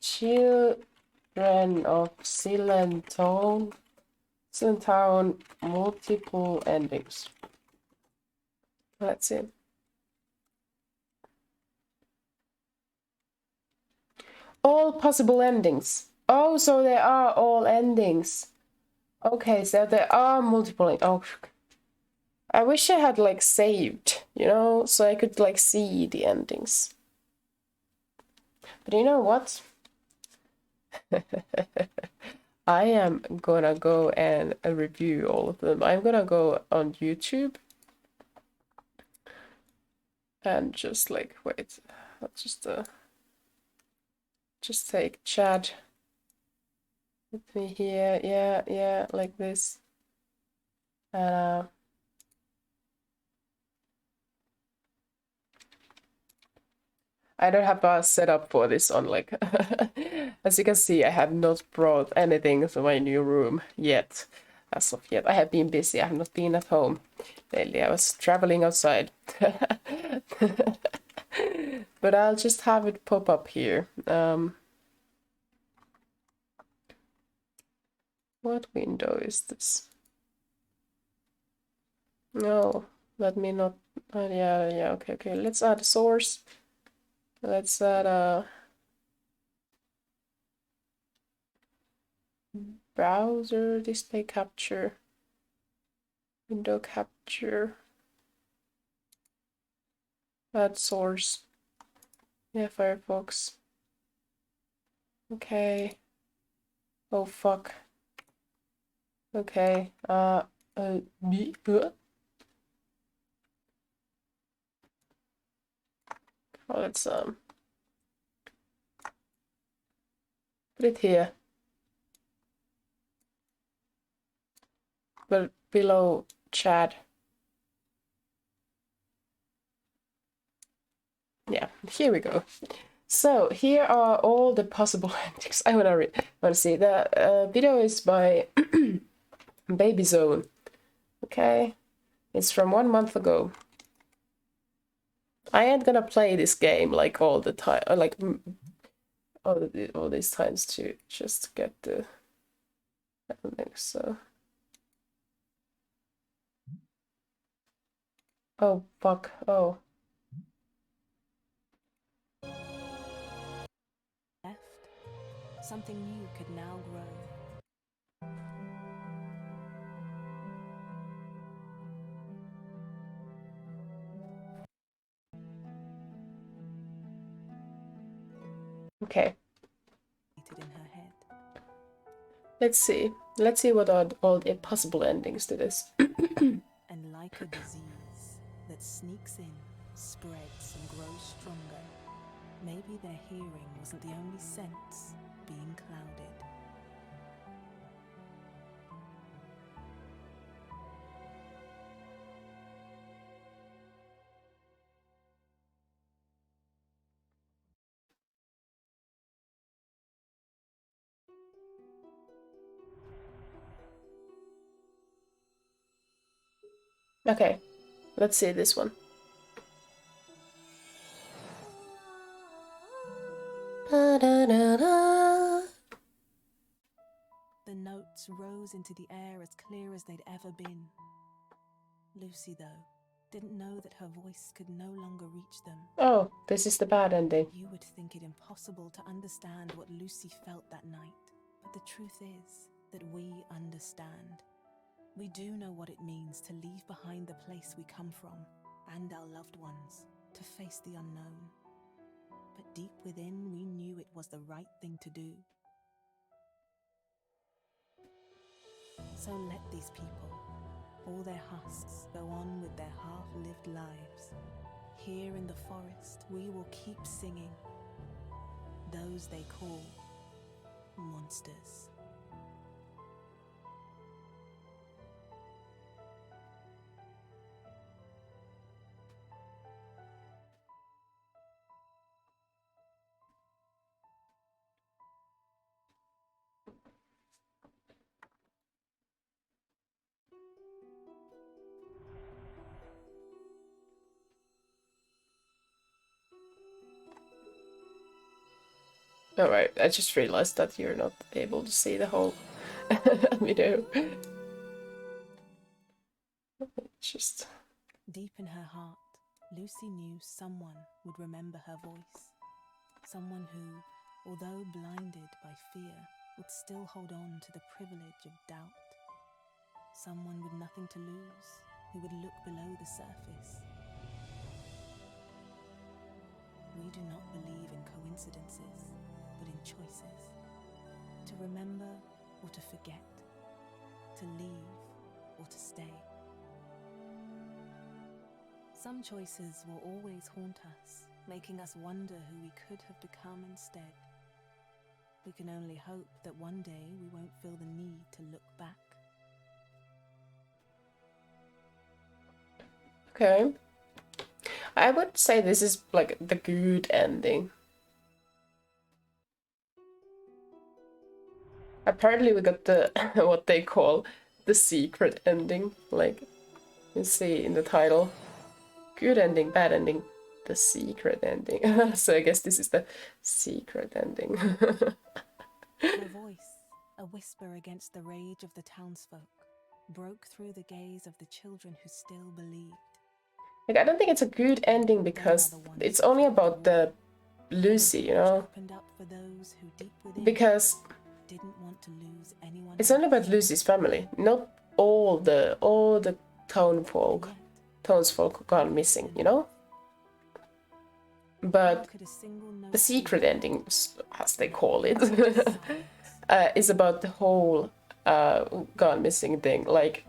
Children of Silentown, multiple endings. Let's see. All possible endings. Oh, so there are all endings. Okay, so there are multiple. Oh, I wish I had like saved, you know, so I could like see the endings. But you know what? I am gonna go and review all of them. I'm gonna go on YouTube and just like wait. I'll just take Chad with me here. Yeah, like this. And I don't have a setup for this on like as you can see, I have not brought anything to my new room yet. As of yet, I have been busy. I have not been at home lately. I was traveling outside. But I'll just have it pop up here. What window is this? No, let me not. Yeah. Okay. Let's add a source. Let's add a browser display capture, window capture, add source. Yeah, Firefox. Okay. Oh fuck. Okay. Oh, let's put it here. But below Chad. Yeah, here we go. So here are all the possible endings. I wanna see. The video is by Baby Zone. Okay, it's from 1 month ago. I ain't gonna play this game like all the time, like all these times to just get the endings. So, oh fuck, oh. Left, something new could now grow. Okay. In her head. Let's see what are all the possible endings to this. And like a disease that sneaks in, spreads and grows stronger, maybe their hearing wasn't the only sense being clouded. Okay, let's see this one. The notes rose into the air as clear as they'd ever been. Lucy, though, didn't know that her voice could no longer reach them. Oh, this is the bad ending. You would think it impossible to understand what Lucy felt that night, but the truth is that we understand. We do know what it means to leave behind the place we come from and our loved ones, to face the unknown. But deep within, we knew it was the right thing to do. So let these people, all their husks, go on with their half-lived lives. Here in the forest, we will keep singing. Those they call monsters. Alright, I just realized that you're not able to see the whole video. Just... Deep in her heart, Lucy knew someone would remember her voice. Someone who, although blinded by fear, would still hold on to the privilege of doubt. Someone with nothing to lose, who would look below the surface. We do not believe in coincidences, but in choices. To remember or to forget. To leave or to stay. Some choices will always haunt us, making us wonder who we could have become instead. We can only hope that one day we won't feel the need to look back. Okay. I would say this is like the good ending. Apparently we got the what they call the secret ending, like you see in the title. Good ending, bad ending, the secret ending. So I guess this is the secret ending. Her voice, a whisper against the rage of the townsfolk, broke through the gaze of the children who still believed. Like, I don't think it's a good ending because it's only about the Lucy, you know? Because it's only about Lucy's family, not all the townsfolk gone missing, you know? But the secret ending, as they call it, is about the whole gone missing thing. Like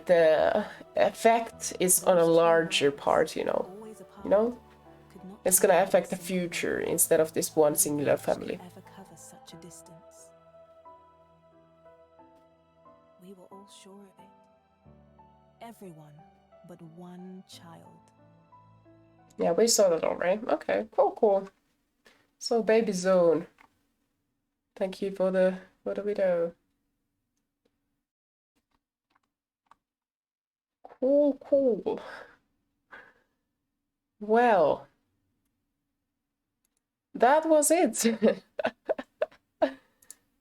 the effect is on a larger part, you know? It's gonna affect the future instead of this one singular family. We were all sure of it. Everyone but one child. Yeah, we saw that already. Okay, cool. So Baby Zone. Thank you for the video. Cool. Well, that was it.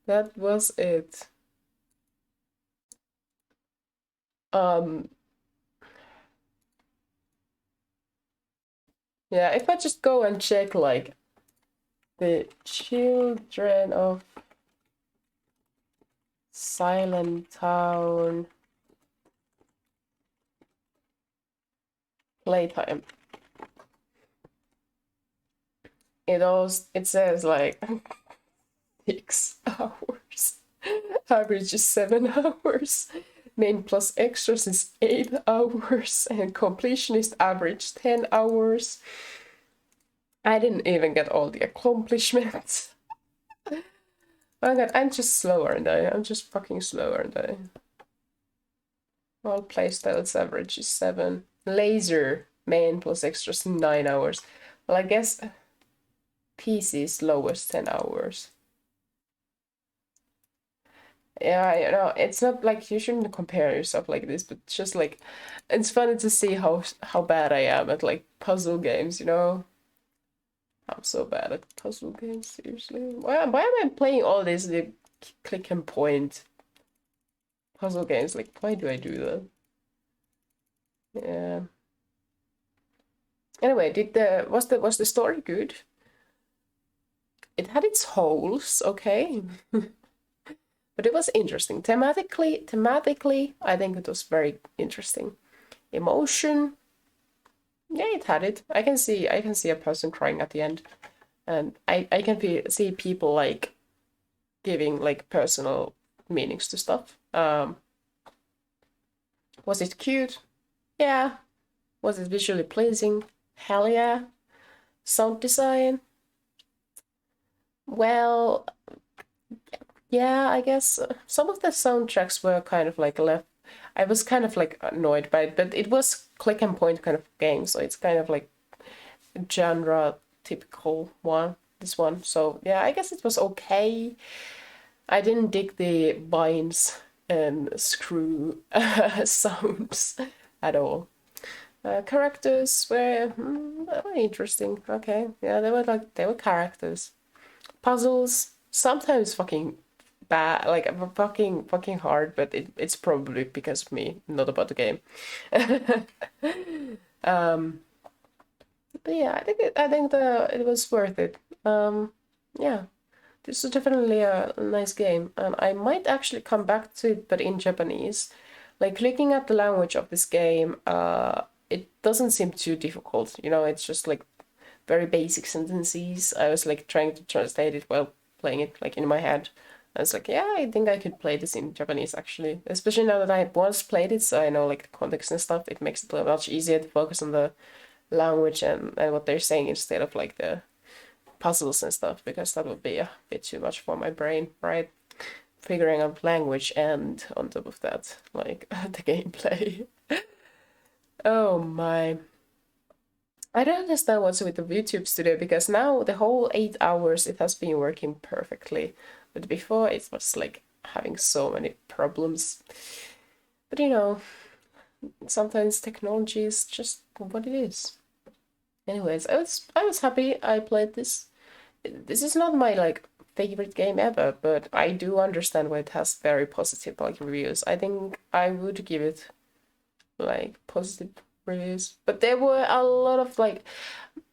That was it. Yeah, if I just go and check like the Children of Silentown playtime. It says like 6 hours. Average is 7 hours. Main plus extras is 8 hours. And completionist average 10 hours. I didn't even get all the accomplishments. Oh god, I'm just slower, aren't I? I'm just fucking slower, aren't I? All playstyles average is 7. Laser main plus extras 9 hours. Well, I guess PC is lowest 10 hours. Yeah, you know, it's not like you shouldn't compare yourself like this, but just like it's funny to see how bad I am at like puzzle games, you know? I'm so bad at puzzle games, seriously. Why am I playing all these click and point puzzle games? Like, why do I do that? Yeah. Anyway, was the story good? It had its holes, okay. But it was interesting. Thematically, I think it was very interesting. Emotion, yeah, it had it. I can see a person crying at the end, and I can see people like giving like personal meanings to stuff. Was it cute? Yeah. Was it visually pleasing? Hell yeah. Sound design? Well, yeah, I guess some of the soundtracks were kind of like left. I was kind of like annoyed by it, but it was click and point kind of game, so it's kind of like genre typical one. This one, so yeah, I guess it was okay. I didn't dig the vines and screw sounds at all. Characters were interesting. Okay, yeah, they were characters. puzzles sometimes fucking bad, like fucking hard, but it's probably because of me, not about the game. But yeah, I think it was worth it. Yeah, this is definitely a nice game, and I might actually come back to it, but in Japanese. Like looking at the language of this game, it doesn't seem too difficult. You know, it's just like very basic sentences. I was like trying to translate it while playing it, like in my head. I was like, yeah, I think I could play this in Japanese actually, especially now that I once played it, so I know like the context and stuff. It makes it much easier to focus on the language and what they're saying instead of like the puzzles and stuff, because that would be a bit too much for my brain, right? Figuring out language and on top of that, like the gameplay. Oh my. I don't understand what's with the YouTube studio, because now the whole 8 hours it has been working perfectly. But before it was like having so many problems. But you know, sometimes technology is just what it is. Anyways, I was happy I played this. This is not my like favorite game ever, but I do understand why it has very positive like reviews. I think I would give it like positive reviews, but there were a lot of like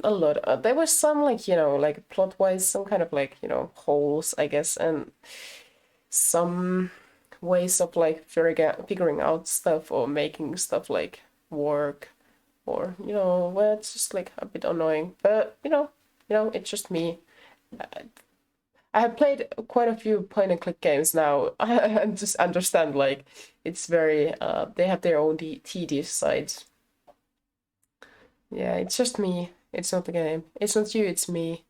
there was some like, you know, like plot wise some kind of like, you know, holes I guess, and some ways of like figuring out stuff or making stuff like work, or you know, well, it's just like a bit annoying, but you know, it's just me. I have played quite a few point and click games now. I just understand like it's very they have their own tedious sides. Yeah, it's just me. It's not the game. It's not you, it's me.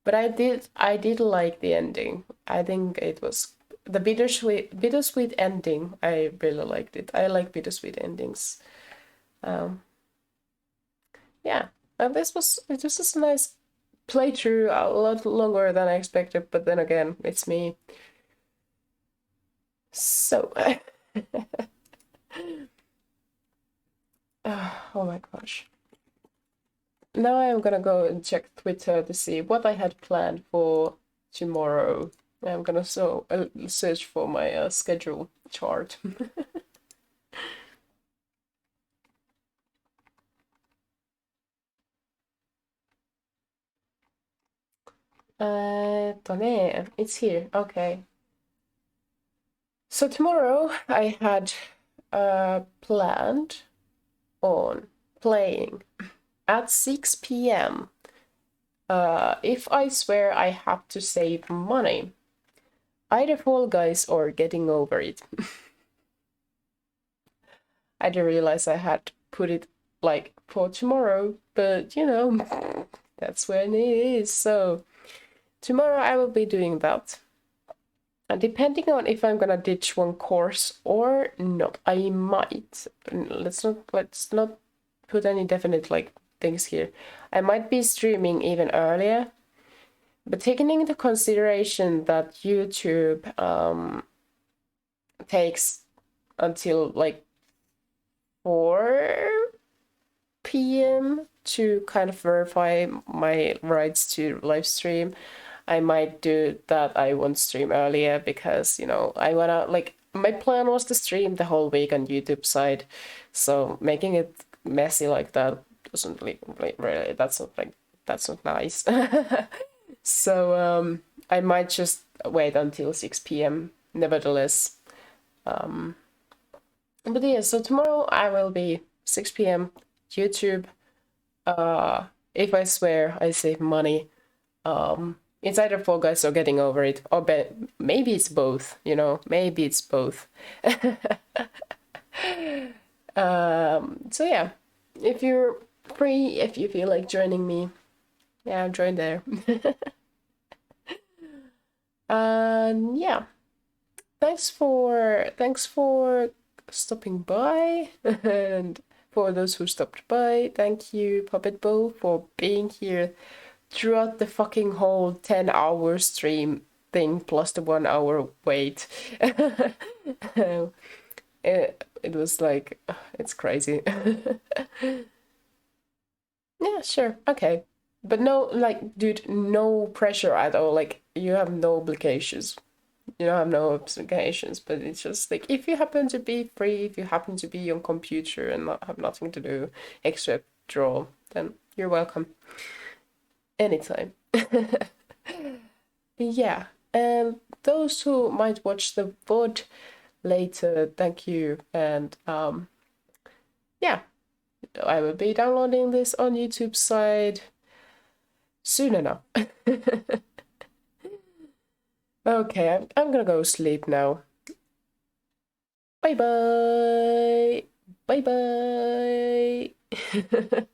But I did like the ending. I think it was the bittersweet ending. I really liked it. I like bittersweet endings. Yeah, and this was a nice playthrough, a lot longer than I expected, but then again, it's me. So oh my gosh. Now I'm gonna go and check Twitter to see what I had planned for tomorrow. I'm gonna search for my schedule chart. it's here. Okay. So tomorrow I had planned on playing at 6 p.m. If I swear I have to save money, either Fall Guys or Getting Over It. I didn't realize I had put it like for tomorrow, but you know, that's when it is. So tomorrow I will be doing that. And depending on if I'm gonna ditch one course or not, I might. Let's not put any definite like things here. I might be streaming even earlier, but taking into consideration that YouTube takes until like 4 p.m. to kind of verify my rights to live stream, I might do that. I won't stream earlier because, you know, I wanna like my plan was to stream the whole week on YouTube side, so making it messy like that doesn't really that's not nice. So I might just wait until 6 p.m. nevertheless. But yeah, so tomorrow I will be 6 p.m. YouTube. If I swear I save money, it's either Fall Guys or Getting Over It, or maybe it's both, you know, maybe it's both. So yeah, if you're free, if you feel like joining me, yeah, join there. And yeah, thanks for stopping by, and for those who stopped by, thank you, Puppet Bow, for being here throughout the fucking whole 10-hour stream thing plus the 1 hour wait. It was like, it's crazy. Yeah, sure, okay. But no, like, dude, no pressure at all. Like, you have no obligations. You don't have no obligations, but it's just like if you happen to be free, if you happen to be on computer and not have nothing to do except draw, then you're welcome. Anytime. Yeah. And those who might watch the VOD later, thank you. And yeah, I will be downloading this on YouTube side soon enough. Okay, I'm gonna go sleep now. Bye bye. Bye bye.